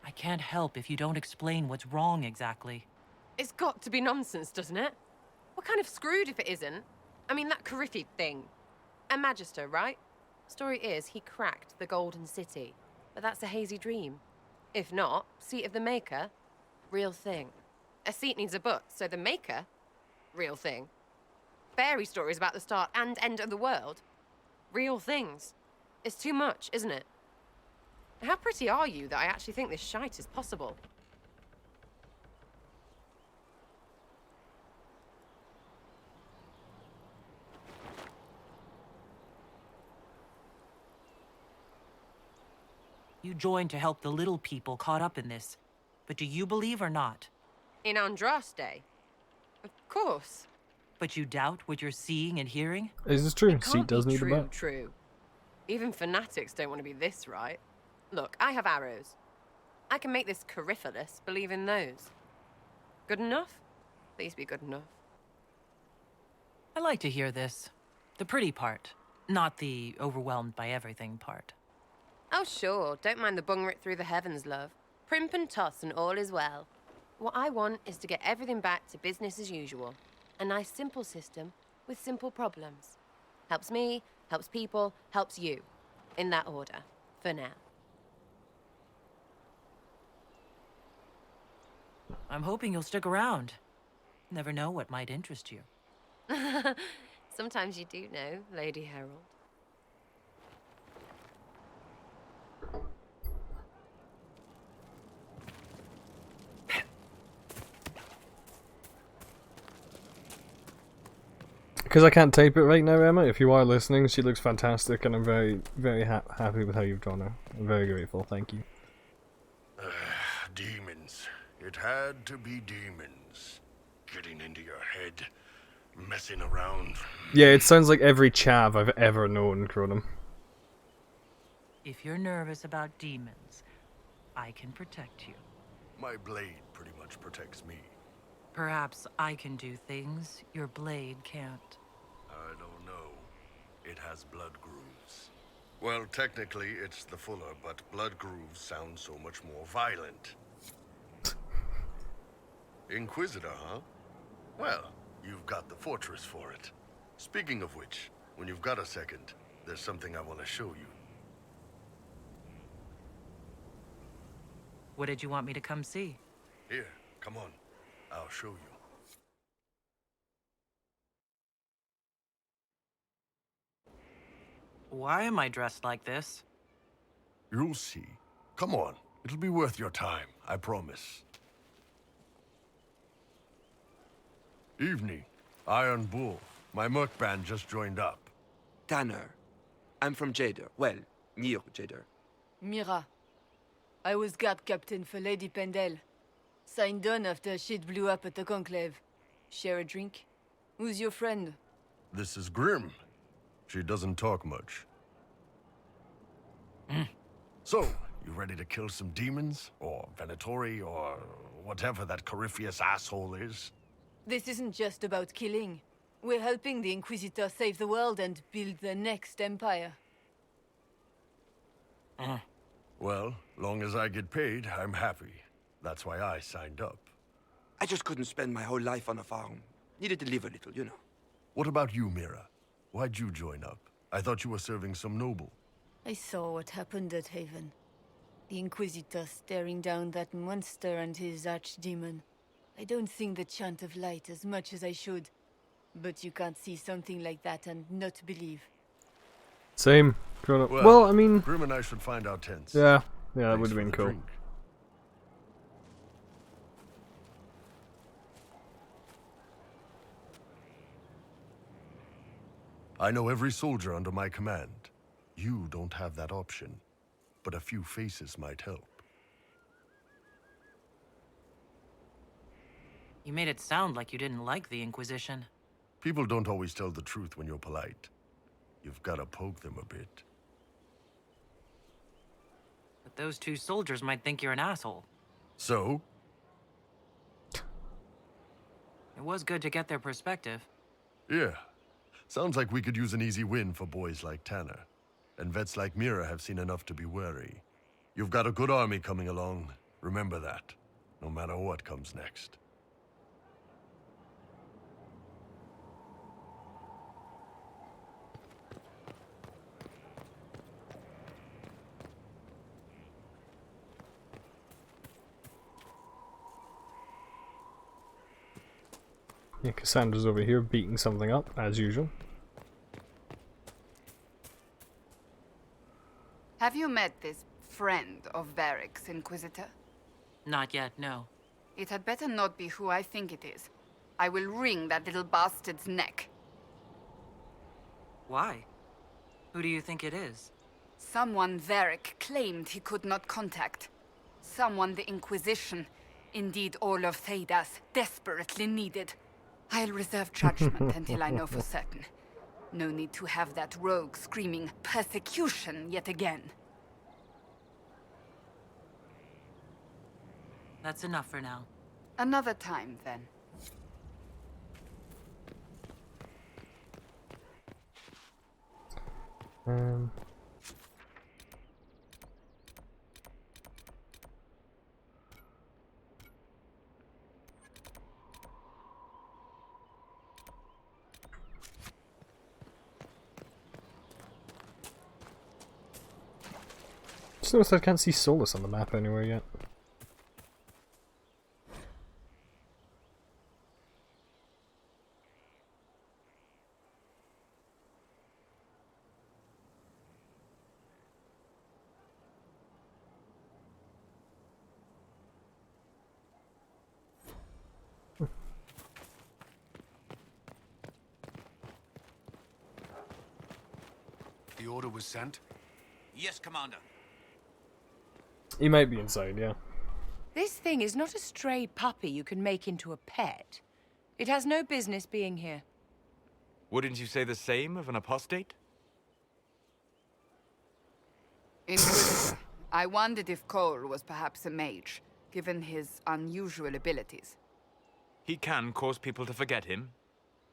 Speaker 6: I can't help if you don't explain what's wrong exactly.
Speaker 23: It's got to be nonsense, doesn't it? We're kind of screwed if it isn't. I mean, that Carriffy thing. A Magister, right? Story is, he cracked the Golden City. But that's a hazy dream. If not, Seat of the Maker, real thing. A seat needs a book, so the Maker, real thing. Fairy stories about the start and end of the world, real things. It's too much, isn't it? How pretty are you that I actually think this shite is possible?
Speaker 6: You joined to help the little people caught up in this. But do you believe or not?
Speaker 23: In Andraste? Of course.
Speaker 6: But you doubt what you're seeing and hearing?
Speaker 2: Is this true?
Speaker 23: It
Speaker 2: Seat
Speaker 23: can't
Speaker 2: does
Speaker 23: be
Speaker 2: need a butt.
Speaker 23: true. Even fanatics don't want to be this right. Look, I have arrows. I can make this Carriffalus believe in those. Good enough? Please be good enough.
Speaker 6: I like to hear this. The pretty part, not the overwhelmed by everything part.
Speaker 23: Oh, sure. Don't mind the bungrit through the heavens, love. Primp and toss and all is well. What I want is to get everything back to business as usual. A nice, simple system with simple problems. Helps me, helps people, helps you. In that order. For now.
Speaker 6: I'm hoping you'll stick around. Never know what might interest you.
Speaker 23: Sometimes you do know, Lady Herald.
Speaker 2: Because I can't tape it right now, Emma, if you are listening, she looks fantastic and I'm very, very happy with how you've drawn her. I'm very grateful, thank you.
Speaker 11: Demons.
Speaker 14: It had to be demons. Getting into your head, messing around.
Speaker 2: Yeah, it sounds like every chav I've ever known, Cronum.
Speaker 6: If you're nervous about demons, I can protect you.
Speaker 14: My blade pretty much protects me.
Speaker 6: Perhaps I can do things your blade can't.
Speaker 14: I don't know. It has blood grooves. Well, technically, it's the fuller, but blood grooves sound so much more violent. Inquisitor, huh? Well, you've got the fortress for it. Speaking of which, when you've got a second, there's something I want to show you.
Speaker 6: What did you want me to come see?
Speaker 14: Here, come on. I'll show you.
Speaker 6: Why am I dressed like this?
Speaker 14: You'll see. Come on. It'll be worth your time, I promise. Evening. Iron Bull. My merc band just joined up.
Speaker 17: Tanner. I'm from Jader. Well, near Jader.
Speaker 21: Mira. I was guard captain for Lady Pendel. Signed on after shit blew up at the Conclave. Share a drink? Who's your friend?
Speaker 14: This is Grim. She doesn't talk much. So, you ready to kill some demons? Or Venatori? Or whatever that Corypheus asshole is?
Speaker 21: This isn't just about killing. We're helping the Inquisitor save the world and build the next empire.
Speaker 14: Well, long as I get paid, I'm happy. That's why I signed up.
Speaker 17: I just couldn't spend my whole life on a farm. Needed to live a little, you know.
Speaker 14: What about you, Mira? Why'd you join up? I thought you were serving some noble.
Speaker 21: I saw what happened at Haven. The Inquisitor staring down that monster and his archdemon. I don't sing the chant of light as much as I should. But you can't see something like that and not believe.
Speaker 2: Same. Well, I mean...
Speaker 14: Grim and I should find our tents.
Speaker 2: Yeah, that would
Speaker 14: Thanks
Speaker 2: have been
Speaker 14: for the
Speaker 2: cool.
Speaker 14: drink. I know every soldier under my command. You don't have that option, but a few faces might help.
Speaker 6: You made it sound like you didn't like the Inquisition.
Speaker 14: People don't always tell the truth when you're polite. You've got to poke them a bit.
Speaker 6: But those two soldiers might think you're an asshole.
Speaker 14: So?
Speaker 6: It was good to get their perspective.
Speaker 14: Yeah. Sounds like we could use an easy win for boys like Tanner. And vets like Mira have seen enough to be wary. You've got a good army coming along. Remember that. No matter what comes next.
Speaker 2: Yeah, Cassandra's over here beating something up, as usual.
Speaker 13: Have you met this friend of Varric's, Inquisitor?
Speaker 6: Not yet, no.
Speaker 13: It had better not be who I think it is. I will wring that little bastard's neck.
Speaker 6: Why? Who do you think it is?
Speaker 13: Someone Varric claimed he could not contact. Someone the Inquisition, indeed all of Thedas, desperately needed. I'll reserve judgment until I know for certain. No need to have that rogue screaming persecution yet again.
Speaker 6: That's enough for now.
Speaker 13: Another time, then.
Speaker 2: Just noticed I can't see Solus on the map anywhere yet.
Speaker 7: The order was sent?
Speaker 10: Yes, Commander.
Speaker 2: He might be inside, yeah.
Speaker 8: This thing is not a stray puppy you can make into a pet. It has no business being here.
Speaker 18: Wouldn't you say the same of an apostate?
Speaker 13: Inquisitor, I wondered if Cole was perhaps a mage, given his unusual abilities.
Speaker 18: He can cause people to forget him,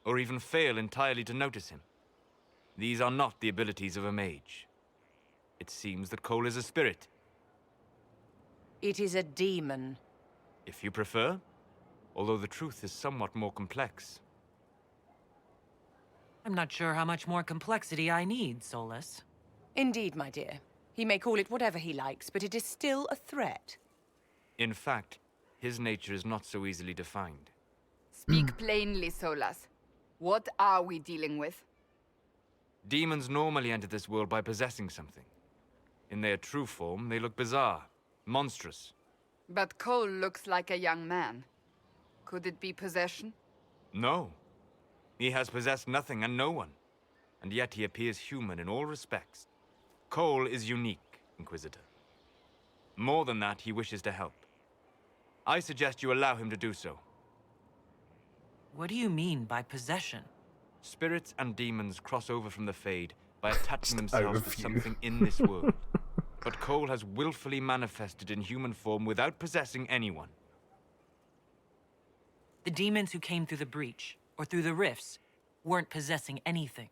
Speaker 18: or even fail entirely to notice him. These are not the abilities of a mage. It seems that Cole is a spirit.
Speaker 8: It is a demon.
Speaker 18: If you prefer, although the truth is somewhat more complex.
Speaker 6: I'm not sure how much more complexity I need, Solus.
Speaker 8: Indeed, my dear. He may call it whatever he likes, but it is still a threat.
Speaker 18: In fact, his nature is not so easily defined.
Speaker 13: Speak plainly, Solas. What are we dealing with?
Speaker 18: Demons normally enter this world by possessing something. In their true form, they look bizarre, monstrous.
Speaker 13: But Cole looks like a young man. Could it be possession?
Speaker 18: No. He has possessed nothing and no one. And yet he appears human in all respects. Cole is unique, Inquisitor. More than that, he wishes to help. I suggest you allow him to do so.
Speaker 6: What do you mean by possession?
Speaker 18: Spirits and demons cross over from the Fade by attaching themselves to something in this world. But Cole has willfully manifested in human form without possessing anyone.
Speaker 6: The demons who came through the breach, or through the rifts, weren't possessing anything.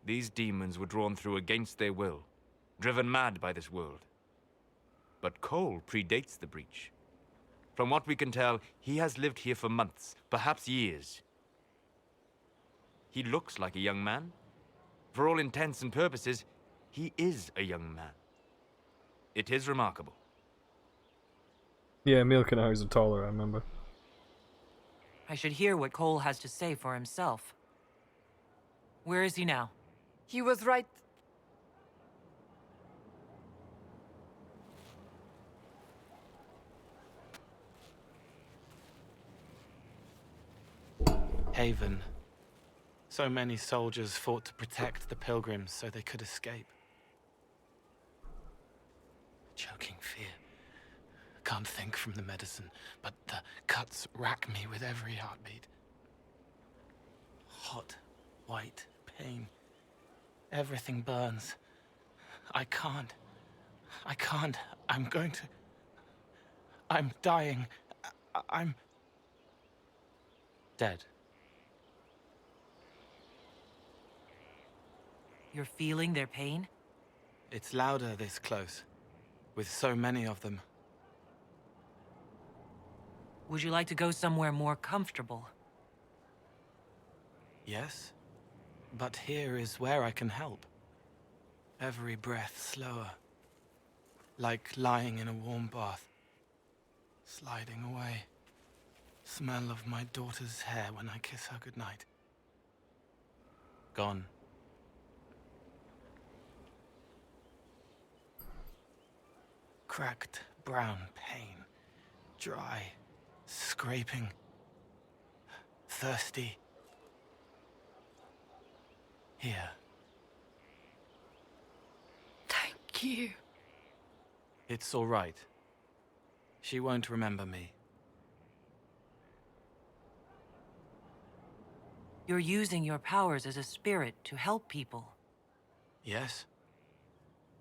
Speaker 18: These demons were drawn through against their will, driven mad by this world. But Cole predates the breach. From what we can tell, he has lived here for months, perhaps years. He looks like a young man. For all intents and purposes, he is a young man. It is remarkable.
Speaker 2: Yeah, Milkenhausen taller, I remember.
Speaker 6: I should hear what Cole has to say for himself. Where is he now?
Speaker 13: He was right.
Speaker 3: Haven. So many soldiers fought to protect the pilgrims so they could escape. Choking fear. Can't think from the medicine, but the cuts rack me with every heartbeat. Hot, white pain. Everything burns. I can't. I'm going to... I'm dying. I'm... dead.
Speaker 6: You're feeling their pain?
Speaker 3: It's louder this close, with so many of them.
Speaker 6: Would you like to go somewhere more comfortable?
Speaker 3: Yes, but here is where I can help. Every breath slower, like lying in a warm bath, sliding away. Smell of my daughter's hair when I kiss her goodnight. Gone. Cracked brown pain, dry, scraping, thirsty. Here.
Speaker 21: Thank you.
Speaker 3: It's all right. She won't remember me.
Speaker 6: You're using your powers as a spirit to help people.
Speaker 3: Yes?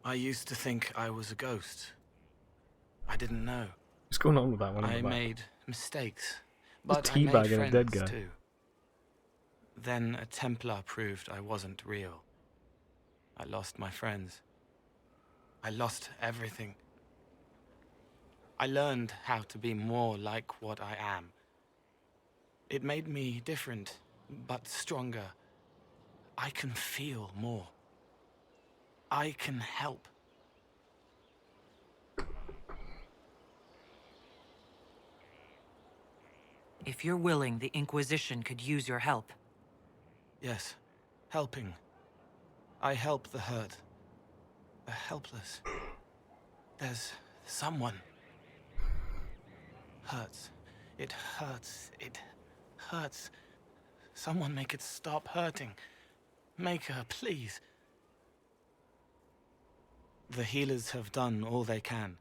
Speaker 3: I used to think I was a ghost. I didn't know.
Speaker 2: What's going on with that one?
Speaker 3: I made mistakes,
Speaker 2: Just
Speaker 3: but I made
Speaker 2: teabagging a
Speaker 3: friends
Speaker 2: dead guy.
Speaker 3: too. Then a Templar proved I wasn't real. I lost my friends. I lost everything. I learned how to be more like what I am. It made me different, but stronger. I can feel more. I can help.
Speaker 6: If you're willing, the Inquisition could use your help.
Speaker 3: Yes, helping. I help the hurt. The helpless. There's someone. Hurts. It hurts. It hurts. Someone make it stop hurting. Make her, please. The healers have done all they can.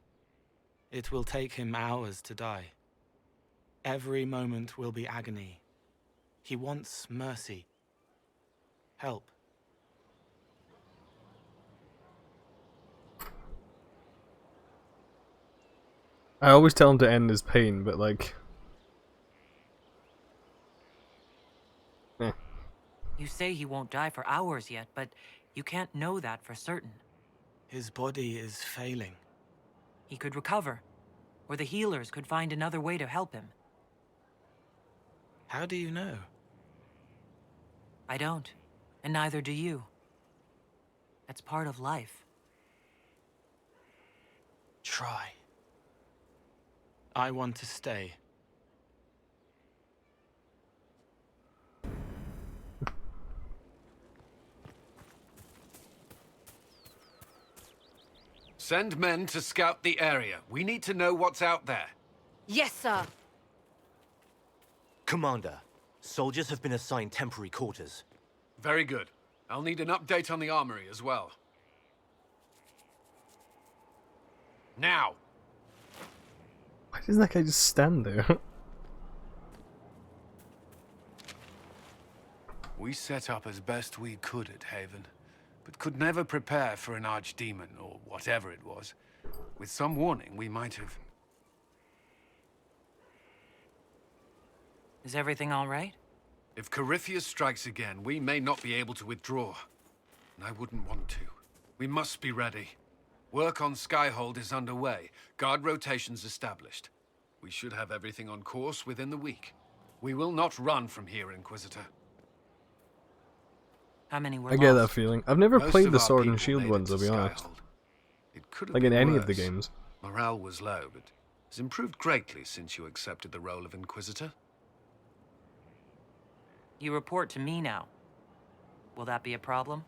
Speaker 3: It will take him hours to die. Every moment will be agony. He wants mercy. Help.
Speaker 2: I always tell him to end his pain, but like...
Speaker 6: You say he won't die for hours yet, but you can't know that for certain.
Speaker 3: His body is failing.
Speaker 6: He could recover, or the healers could find another way to help him.
Speaker 3: How do you know?
Speaker 6: I don't, and neither do you. That's part of life.
Speaker 3: Try. I want to stay.
Speaker 7: Send men to scout the area. We need to know what's out there.
Speaker 23: Yes, sir.
Speaker 9: Commander, soldiers have been assigned temporary quarters.
Speaker 7: Very good. I'll need an update on the armory as well. Now!
Speaker 2: Why doesn't that guy just stand there?
Speaker 7: We set up as best we could at Haven, but could never prepare for an archdemon, or whatever it was. With some warning, we might have...
Speaker 6: Is everything all right?
Speaker 7: If Corypheus strikes again, we may not be able to withdraw. And I wouldn't want to. We must be ready. Work on Skyhold is underway. Guard rotations established. We should have everything on course within the week. We will not run from here, Inquisitor.
Speaker 6: How many were
Speaker 2: I get that
Speaker 6: lost?
Speaker 2: feeling. I've never
Speaker 7: Most
Speaker 2: played
Speaker 7: of
Speaker 2: the
Speaker 7: our
Speaker 2: Sword and
Speaker 7: people
Speaker 2: Shield
Speaker 7: made
Speaker 2: ones,
Speaker 7: it
Speaker 2: I'll
Speaker 7: to
Speaker 2: be honest.
Speaker 7: Skyhold. It could have
Speaker 2: Like in
Speaker 7: been
Speaker 2: any of the
Speaker 7: worse.
Speaker 2: games.
Speaker 7: Morale was low, but has improved greatly since you accepted the role of Inquisitor.
Speaker 6: You report to me now. Will that be a problem?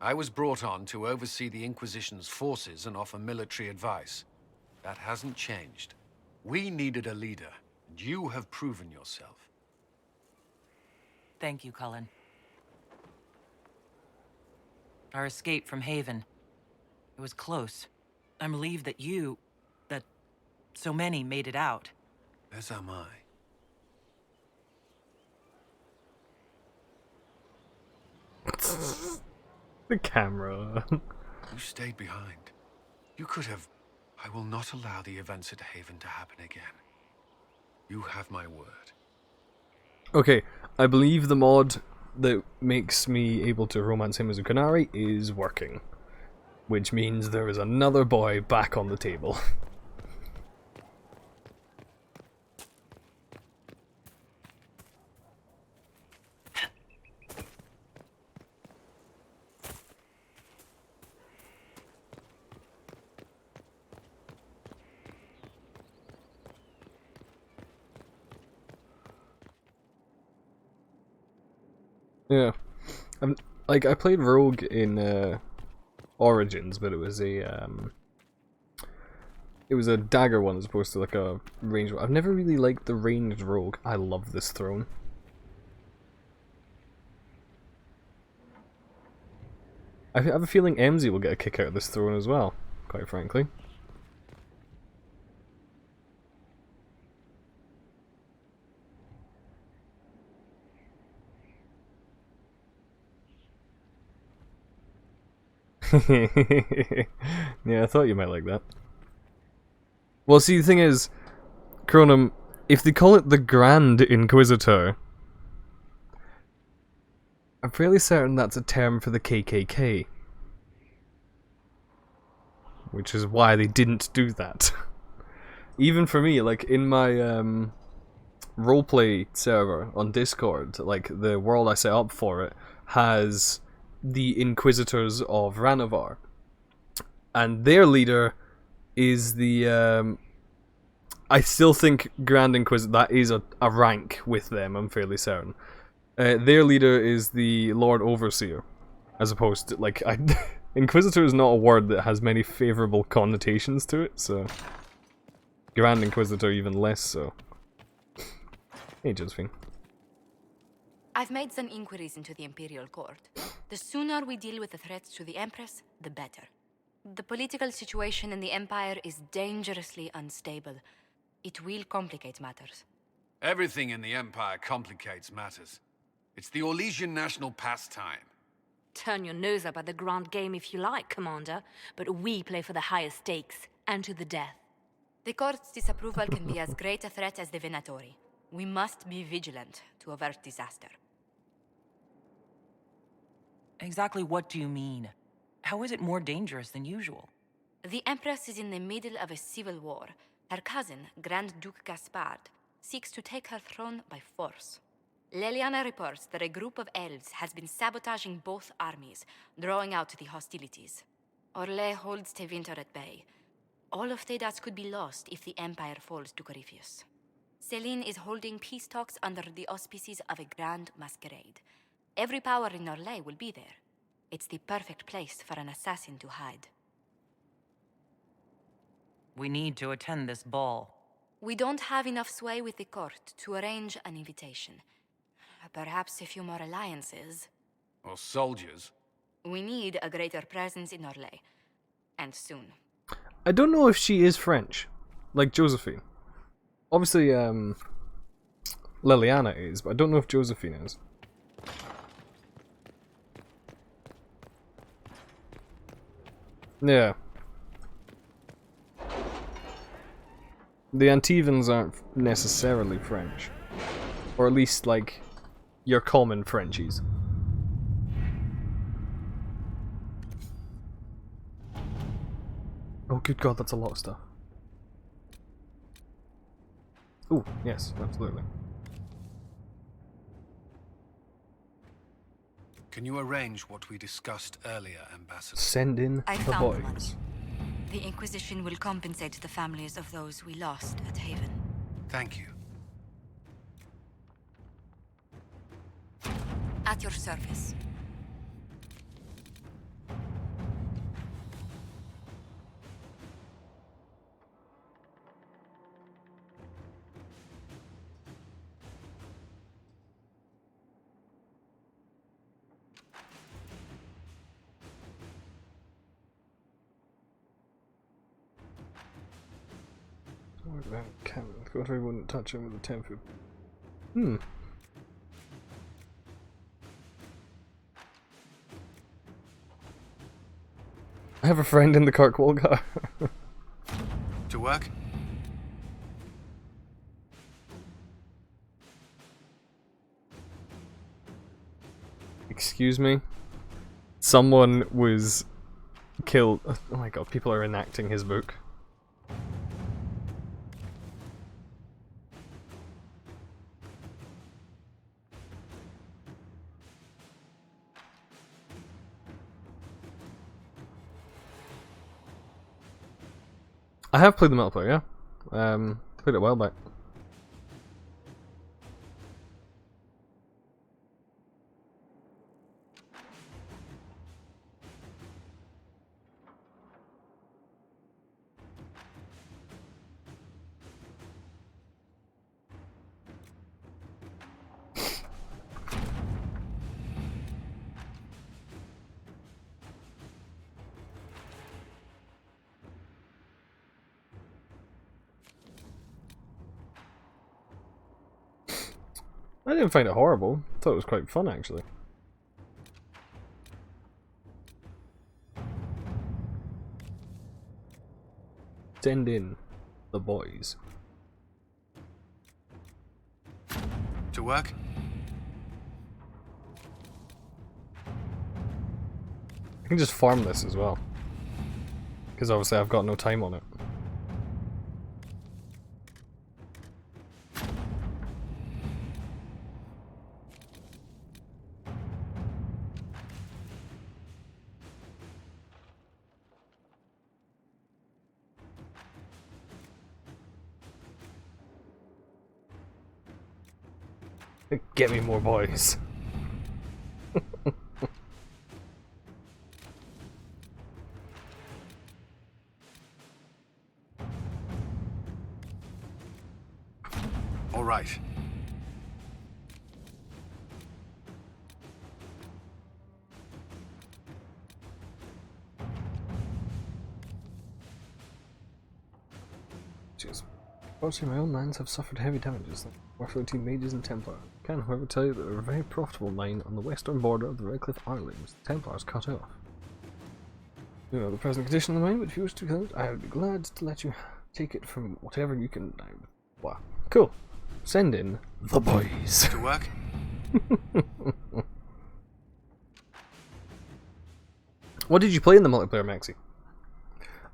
Speaker 7: I was brought on to oversee the Inquisition's forces and offer military advice. That hasn't changed. We needed a leader, and you have proven yourself.
Speaker 6: Thank you, Cullen. Our escape from Haven. It was close. I'm relieved that that so many made it out.
Speaker 7: As am I.
Speaker 2: The camera.
Speaker 7: You stayed behind. You could have... I will not allow the events at Haven to happen again. You have my word.
Speaker 2: Okay, I believe the mod that makes me able to romance him as a Canary is working. Which means there is another boy back on the table. Yeah, I played Rogue in Origins, but it was a dagger one as opposed to like a ranged one. I've never really liked the ranged Rogue. I love this throne. I have a feeling MZ will get a kick out of this throne as well, quite frankly. Yeah, I thought you might like that. Well, see, the thing is, Cronum, if they call it the Grand Inquisitor, I'm fairly certain that's a term for the KKK. Which is why they didn't do that. Even for me, like, in my roleplay server on Discord, like, the world I set up for it has the Inquisitors of Ranovar, and their leader is the I still think Grand Inquisitor, that is a rank with them, I'm fairly certain. Their leader is the Lord Overseer, as opposed to, like, Inquisitor is not a word that has many favourable connotations to it, so Grand Inquisitor even less so. Hey, Josephine.
Speaker 12: I've made some inquiries into the Imperial Court. The sooner we deal with the threats to the Empress, the better. The political situation in the Empire is dangerously unstable. It will complicate matters.
Speaker 7: Everything in the Empire complicates matters. It's the Orlesian national pastime.
Speaker 12: Turn your nose up at the grand game if you like, Commander, but we play for the highest stakes, and to the death. The court's disapproval can be as great a threat as the Venatori. We must be vigilant to avert disaster.
Speaker 6: Exactly what do you mean? How is it more dangerous than usual?
Speaker 12: The Empress is in the middle of a civil war. Her cousin, Grand Duke Gaspard, seeks to take her throne by force. Leliana reports that a group of elves has been sabotaging both armies, drawing out the hostilities. Orlais holds Tevinter at bay. All of Thedas could be lost if the Empire falls to Corypheus. Celine is holding peace talks under the auspices of a grand masquerade. Every power in Orlais will be there. It's the perfect place for an assassin to hide.
Speaker 6: We need to attend this ball.
Speaker 12: We don't have enough sway with the court to arrange an invitation. Perhaps a few more alliances.
Speaker 7: Or soldiers.
Speaker 12: We need a greater presence in Orlais. And soon.
Speaker 2: I don't know if she is French, like Josephine. Obviously, Liliana is, but I don't know if Josephine is. Yeah. The Antivans aren't necessarily French. Or at least, like, your common Frenchies. Oh, good God, that's a lot of stuff. Oh, yes, absolutely.
Speaker 7: Can you arrange what we discussed earlier, Ambassador?
Speaker 2: Send in
Speaker 12: I
Speaker 2: the
Speaker 12: found the
Speaker 2: boys.
Speaker 12: money. The Inquisition will compensate the families of those we lost at Haven.
Speaker 7: Thank you.
Speaker 12: At your service.
Speaker 2: What about Cameron? Thought I wouldn't touch him with a 10-foot. Hmm. I have a friend in the Kirkwalgar.
Speaker 7: To work?
Speaker 2: Excuse me? Someone was killed. Oh my God, people are enacting his book. I have played the multiplayer, yeah. Played it a while back. I didn't find it horrible. I thought it was quite fun, actually. Send in the boys.
Speaker 7: To work?
Speaker 2: I can just farm this as well. Because obviously I've got no time on it. Get me more boys.
Speaker 7: All right.
Speaker 2: apologies. Unfortunately, my own mines have suffered heavy damages. Working with team mages and Templars. I can, however, tell you that they're a very profitable mine on the western border of the Redcliffe Islands. The Templars cut off. You know the present condition of the mine, but if you wish to count, I would be glad to let you take it from whatever you can now. Wow. Cool. Send in the boys.
Speaker 1: To work?
Speaker 2: What did you play in the multiplayer, Maxi?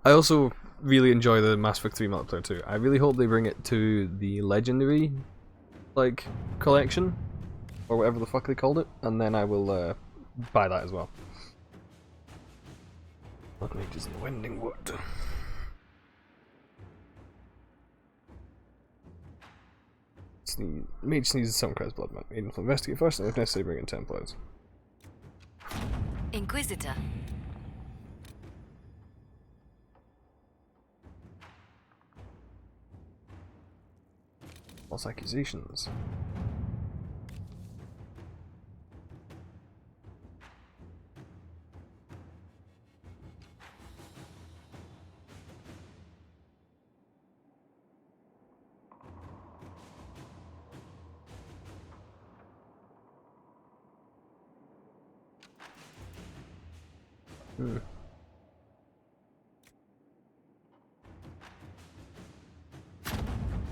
Speaker 2: I also really enjoy the Mass Effect 3 multiplayer too. I really hope they bring it to the Legendary, like, collection, or whatever the fuck they called it, and then I will buy that as well. Blood Mages in the Wending Wood. Mage sneezes some Crest Blood Man. Maiden will investigate first, and if necessary, bring in Templars.
Speaker 12: Inquisitor.
Speaker 2: False accusations.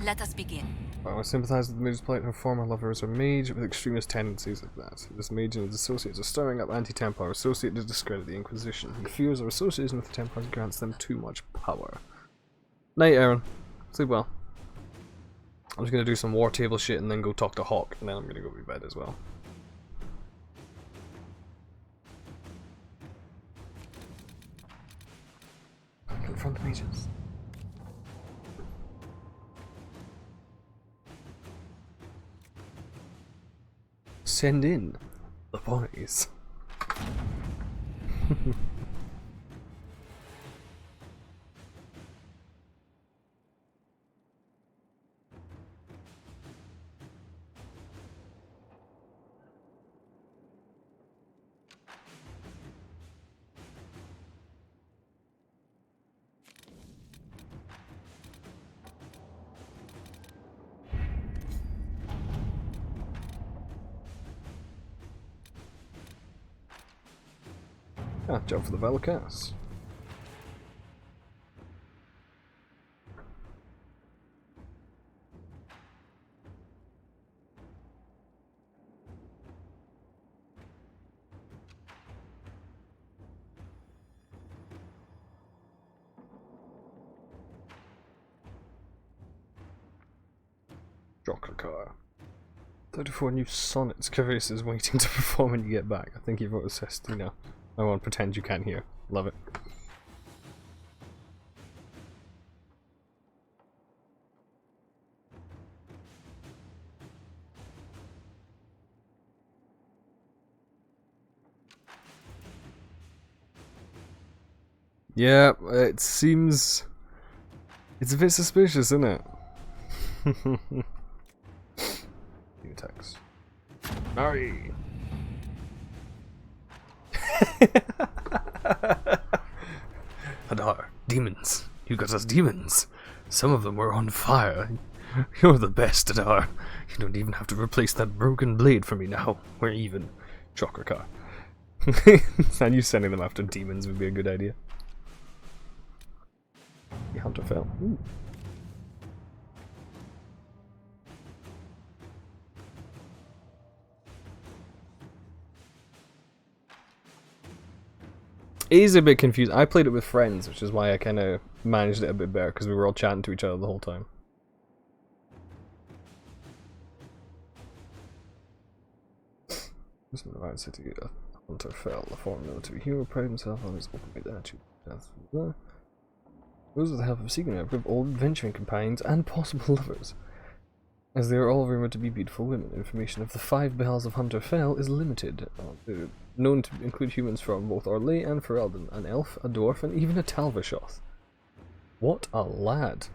Speaker 12: Let us begin.
Speaker 2: I sympathise with the mage's plight. Her former lover is a mage with extremist tendencies like that. This mage and his associates are stirring up anti-Templar associated to discredit the Inquisition. He fears our association with the Templars grants them too much power. Night, Aaron. Sleep well. I'm just gonna do some war table shit and then go talk to Hawk, and then I'm gonna go to bed as well. Confront the mages. Send in the boys. Jump for the Velocast. Car. 34 new sonnets. Curious is waiting to perform when you get back. I think you've wrote Sestina. I won't pretend you can't hear. Love it. Yeah, it seems... It's a bit suspicious, isn't it? New attacks. Mary! Hadar, demons. You got us demons. Some of them were on fire. You're the best, Hadar. You don't even have to replace that broken blade for me now. We're even. Shocker car. And you sending them after demons would be a good idea. The hunter fell. Ooh. It is a bit confused. I played it with friends, which is why I kind of managed it a bit better, because we were all chatting to each other the whole time. This is the city. A hunter fell. A foreign military hero prided himself on his open attitude. Those with the help of a secret network of old adventuring companions and possible lovers. As they are all rumoured to be beautiful women, information of the 5 bells of Hunter Fell is limited. Known to include humans from both Orlais and Ferelden, an elf, a dwarf, and even a Talvashoth. What a lad.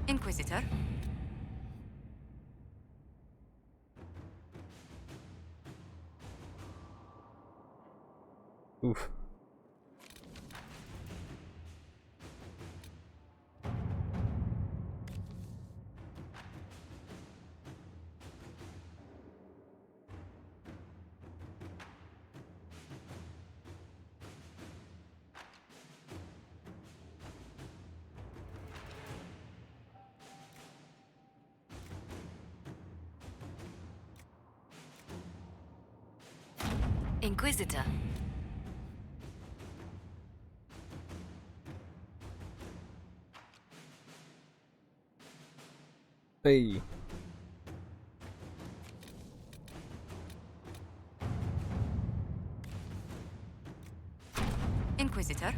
Speaker 12: Inquisitor.
Speaker 2: Oof.
Speaker 12: Inquisitor.
Speaker 2: Hey.
Speaker 12: Inquisitor.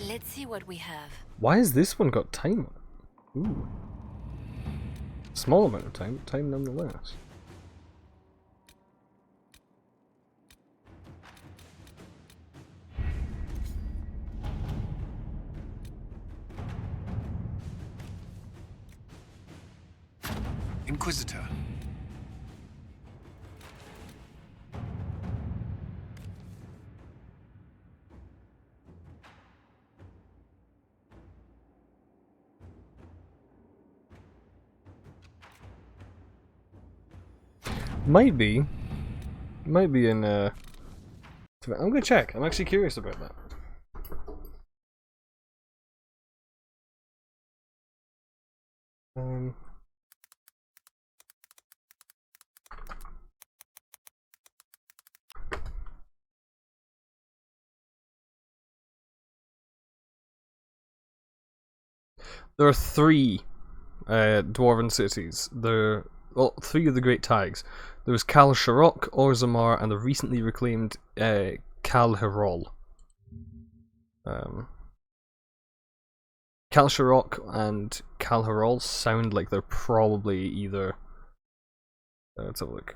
Speaker 12: Let's see what we have.
Speaker 2: Why has this one got time on it? Ooh. Small amount of time, but time nonetheless.
Speaker 7: Inquisitor.
Speaker 2: Might be in I'm gonna check. I'm actually curious about that. There are three dwarven cities. Well, three of the Great Tags. There's Kal Sharok, Orzammar, and the recently reclaimed Kal Herol. Kal Sharok and Kal Herol sound like they're probably either. Let's have a look.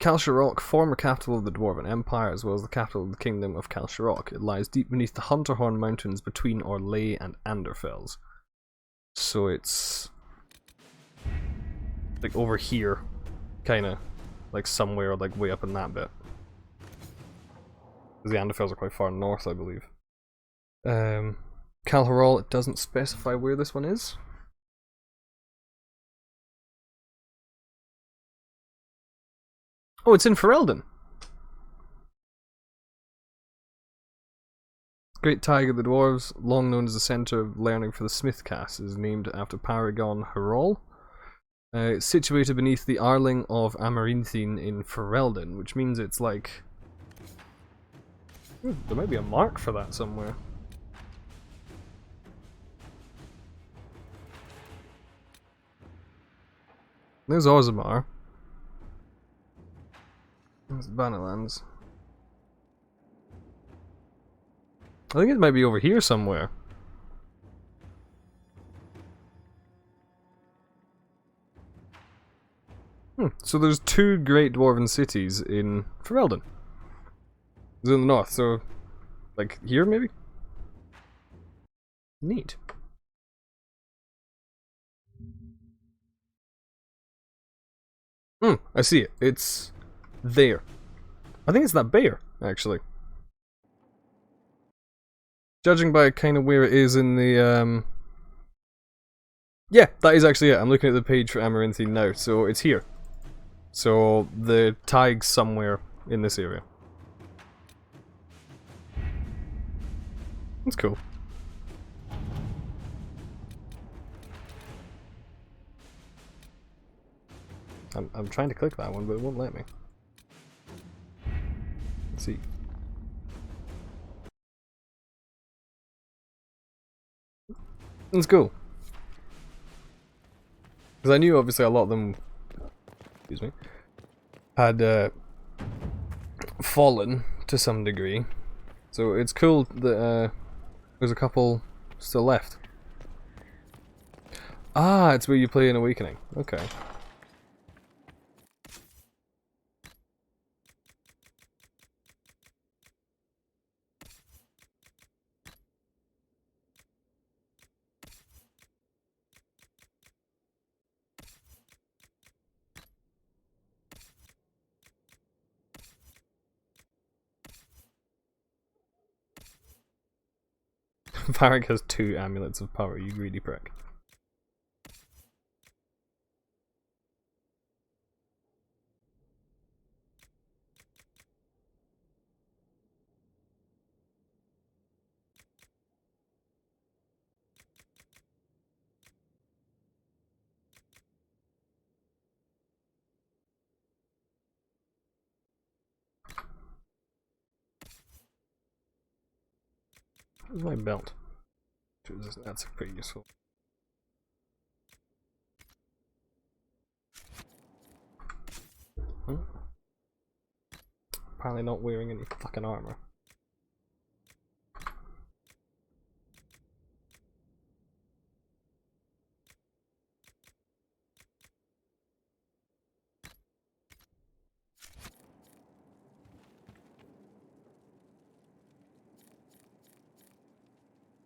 Speaker 2: Kal Sharok, former capital of the Dwarven Empire, as well as the capital of the Kingdom of Kal Sharok. It lies deep beneath the Hunterhorn Mountains between Orlais and Anderfells. So it's like over here, kinda, like somewhere like way up in that bit. Because the Anderfells are quite far north, I believe. Kal Herol, it doesn't specify where this one is. Oh, it's in Ferelden. Great Tag of the Dwarves, long known as the centre of learning for the Smith caste, is named after Paragon Herol. It's situated beneath the Arling of Amarinthin in Ferelden, which means it's like... there might be a mark for that somewhere. There's Orzammar. There's Bannerlands. I think it might be over here somewhere. So there's two great dwarven cities in Ferelden. It's in the north, so like here maybe? Neat. I see it. It's there. I think it's that bear, actually. Judging by kind of where it is in the, yeah, that is actually it. I'm looking at the page for Amaranthine now, so it's here. So, the tag's somewhere in this area. That's cool. I'm trying to click that one, but it won't let me. Let's see. Let's go. Because I knew obviously a lot of them, excuse me, had fallen to some degree. So it's cool that there's a couple still left. Ah, it's where you play in Awakening. Okay. Varric has 2 amulets of power, you greedy prick. Where's my belt? That's pretty useful. Hmm? Apparently not wearing any fucking armor.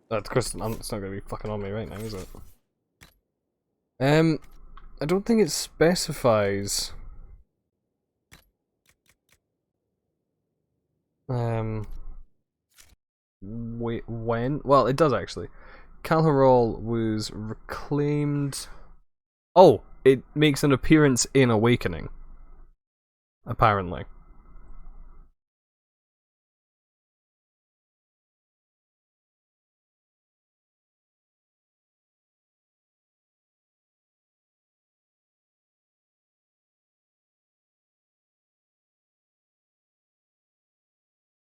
Speaker 2: That's because it's not gonna be fucking on me right now, is it? I don't think it specifies. Wait, when? Well, it does actually. Calharol was reclaimed. Oh, it makes an appearance in Awakening. Apparently.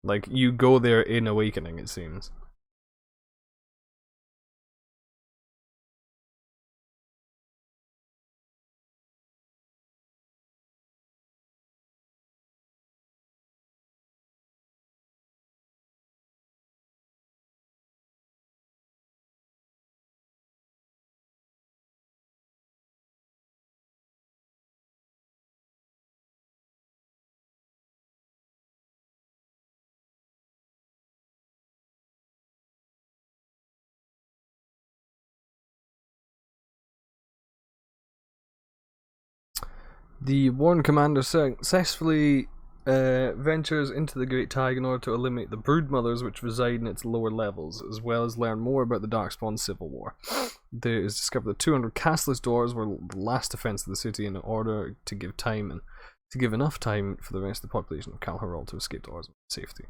Speaker 2: Like, you go there in Awakening, it seems. The Warren Commander successfully ventures into the Great Tide in order to eliminate the broodmothers which reside in its lower levels, as well as learn more about the Darkspawn Civil War. There is discovered that 200 castless doors were the last defense of the city in order to give enough time for the rest of the population of Calharol to escape to Orzammar safety.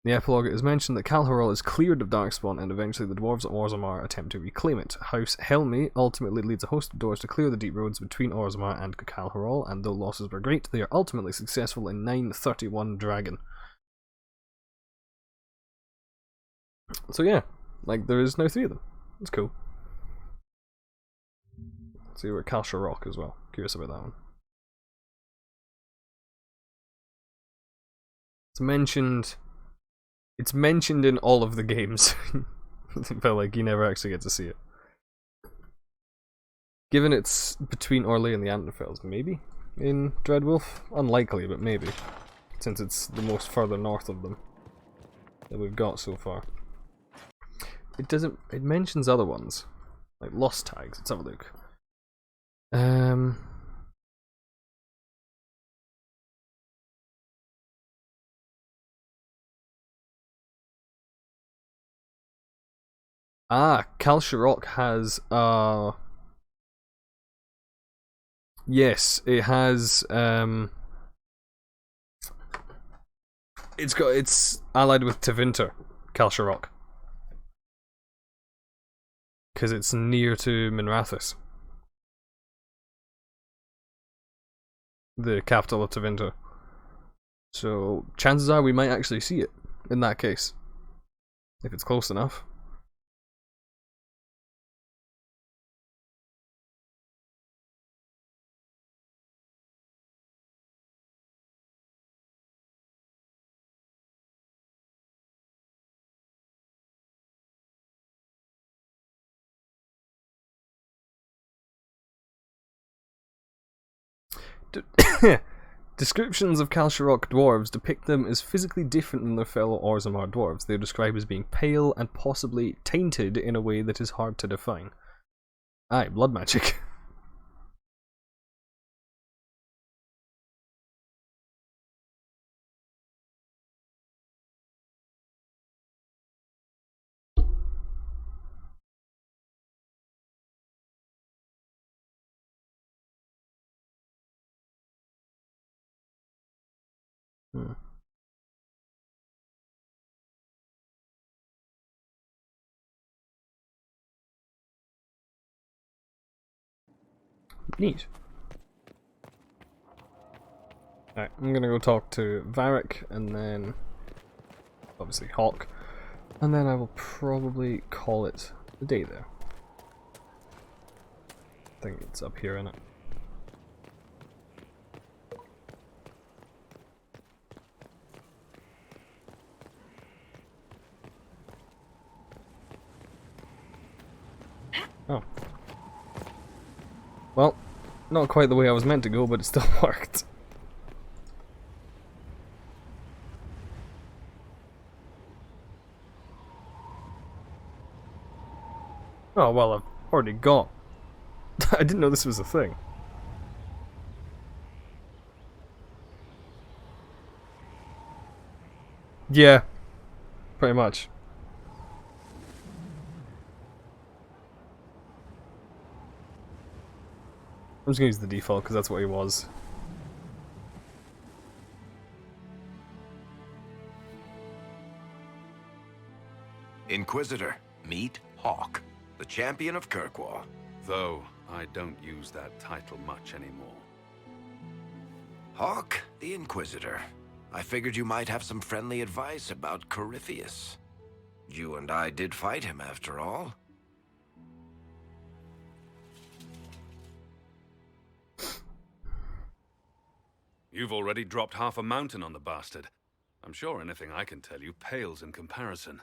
Speaker 2: In the epilogue, it is mentioned that Calharol is cleared of Darkspawn, and eventually the dwarves of Orzammar attempt to reclaim it. House Helmi ultimately leads a host of doors to clear the deep roads between Orzammar and Calharol, and though losses were great, they are ultimately successful in 931 Dragon. So yeah, like, there is now 3 of them. That's cool. Let's see, we're at Kalsharok as well. Curious about that one. It's mentioned in all of the games, but like you never actually get to see it. Given it's between Orlais and the Antlerfells, maybe in Dreadwolf? Unlikely, but maybe, since it's the most further north of them that we've got so far. It mentions other ones, like Lost Tags. Let's have a look. Kalsharok has yes, it has it's allied with Tevinter, Kalsharok. Because it's near to Minrathous, the capital of Tevinter. So chances are we might actually see it in that case, if it's close enough. Descriptions of Kalsharok dwarves depict them as physically different than their fellow Orzammar dwarves. They are described as being pale and possibly tainted in a way that is hard to define. Aye, blood magic. Neat. Alright, I'm gonna go talk to Varric and then obviously Hawk, and then I will probably call it a day there. I think it's up here, innit? Oh. Well, not quite the way I was meant to go, but it still worked. Oh, well, I've already got... I didn't know this was a thing. Yeah, pretty much. I'm just gonna use the default because that's what he was.
Speaker 11: Inquisitor, meet Hawk, the champion of Kirkwall.
Speaker 7: Though I don't use that title much anymore.
Speaker 11: Hawk, the Inquisitor. I figured you might have some friendly advice about Corypheus. You and I did fight him after all.
Speaker 7: You've already dropped half a mountain on the bastard. I'm sure anything I can tell you pales in comparison.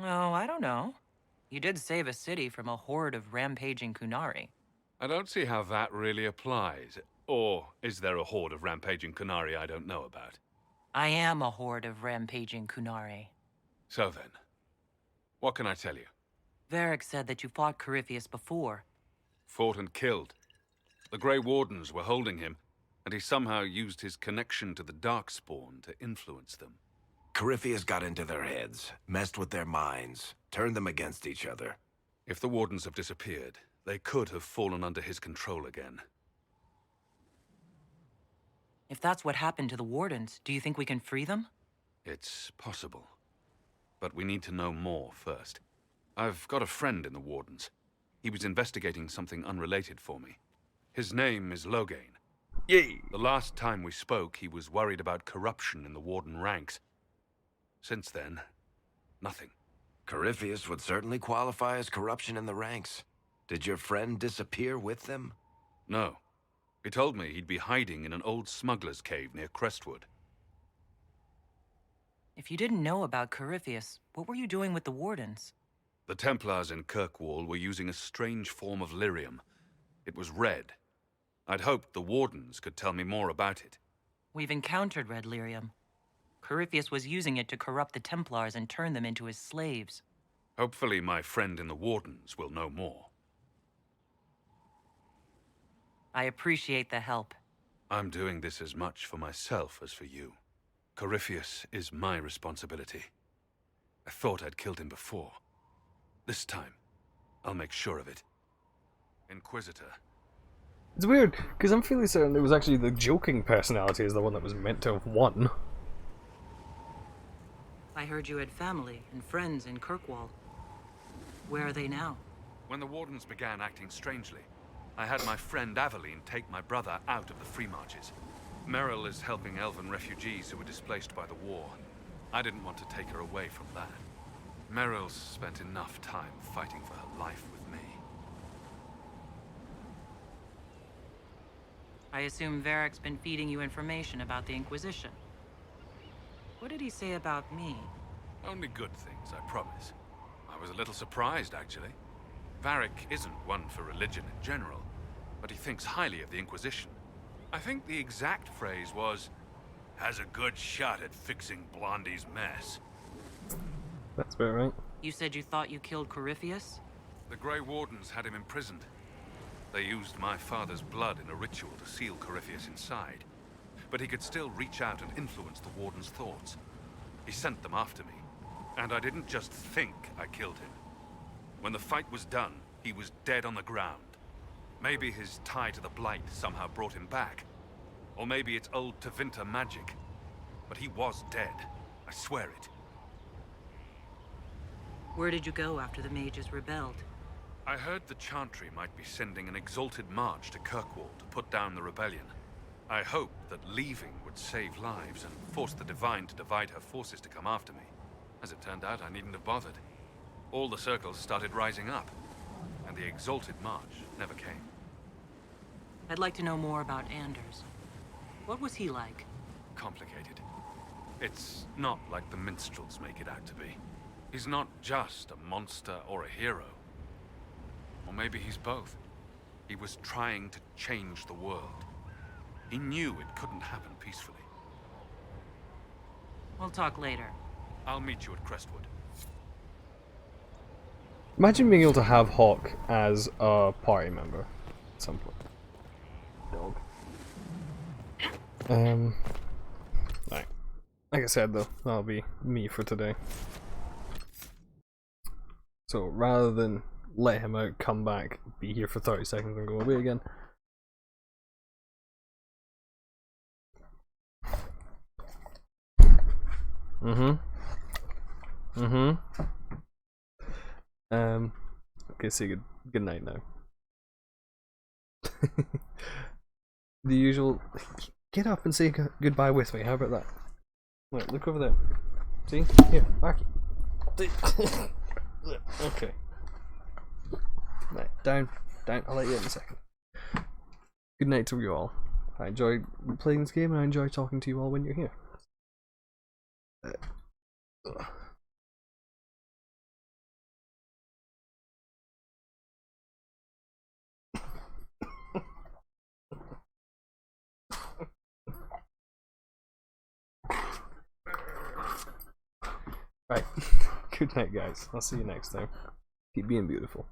Speaker 6: Oh, I don't know. You did save a city from a horde of rampaging Kunari.
Speaker 7: I don't see how that really applies. Or is there a horde of rampaging Kunari I don't know about?
Speaker 6: I am a horde of rampaging Kunari.
Speaker 7: So then, what can I tell you?
Speaker 6: Varric said that you fought Corypheus before.
Speaker 7: Fought and killed. The Grey Wardens were holding him, and he somehow used his connection to the Darkspawn to influence them.
Speaker 11: Corypheus got into their heads, messed with their minds, turned them against each other.
Speaker 7: If the Wardens have disappeared, they could have fallen under his control again.
Speaker 6: If that's what happened to the Wardens, do you think we can free them?
Speaker 7: It's possible. But we need to know more first. I've got a friend in the Wardens. He was investigating something unrelated for me. His name is Loghain.
Speaker 2: Yay!
Speaker 7: The last time we spoke, he was worried about corruption in the Warden ranks. Since then, nothing.
Speaker 11: Corypheus would certainly qualify as corruption in the ranks. Did your friend disappear with them?
Speaker 7: No. He told me he'd be hiding in an old smuggler's cave near Crestwood.
Speaker 6: If you didn't know about Corypheus, what were you doing with the Wardens?
Speaker 7: The Templars in Kirkwall were using a strange form of lyrium. It was red. I'd hoped the Wardens could tell me more about it.
Speaker 6: We've encountered red lyrium. Corypheus was using it to corrupt the Templars and turn them into his slaves.
Speaker 7: Hopefully my friend in the Wardens will know more.
Speaker 6: I appreciate the help.
Speaker 7: I'm doing this as much for myself as for you. Corypheus is my responsibility. I thought I'd killed him before. This time, I'll make sure of it. Inquisitor.
Speaker 2: It's weird, because I'm feeling certain it was actually the joking personality is the one that was meant to have won.
Speaker 6: I heard you had family and friends in Kirkwall. Where are they now?
Speaker 7: When the Wardens began acting strangely, I had my friend Aveline take my brother out of the Free Marches. Merrill is helping elven refugees who were displaced by the war. I didn't want to take her away from that. Merrill's spent enough time fighting for her life with me.
Speaker 6: I assume Varric's been feeding you information about the Inquisition. What did he say about me?
Speaker 7: Only good things, I promise. I was a little surprised, actually. Varric isn't one for religion in general.
Speaker 5: but he thinks highly of the Inquisition. I think the exact phrase was, has a good shot at fixing Blondie's mess.
Speaker 2: That's about right.
Speaker 6: You said you thought you killed Corypheus?
Speaker 5: The Grey Wardens had him imprisoned. They used my father's blood in a ritual to seal Corypheus inside. But he could still reach out and influence the Warden's thoughts. He sent them after me. And I didn't just think I killed him. When the fight was done, he was dead on the ground. Maybe his tie to the Blight somehow brought him back. Or maybe it's old Tevinter magic. But he was dead. I swear it.
Speaker 6: Where did you go after the mages rebelled?
Speaker 5: I heard the Chantry might be sending an exalted march to Kirkwall to put down the rebellion. I hoped that leaving would save lives and force the Divine to divide her forces to come after me. As it turned out, I needn't have bothered. All the circles started rising up, and the exalted march never came.
Speaker 6: I'd like to know more about Anders. What was he like?
Speaker 5: Complicated. It's not like the minstrels make it out to be. He's not just a monster or a hero. Or maybe he's both. He was trying to change the world. He knew it couldn't happen peacefully.
Speaker 6: We'll talk later.
Speaker 5: I'll meet you at Crestwood.
Speaker 2: Imagine being able to have Hawk as a party member at some point. Dog. Right. Like I said though, that'll be me for today. So rather than let him out, come back, be here for 30 seconds and go away again. Okay, say good night now. The usual. Get up and say goodbye with me. How about that? Wait, look over there. See? Here, back. Okay. Right, down. I'll let you in a second. Good night to you all. I enjoy playing this game and I enjoy talking to you all when you're here. Right. Good night, guys. I'll see you next time. Keep being beautiful.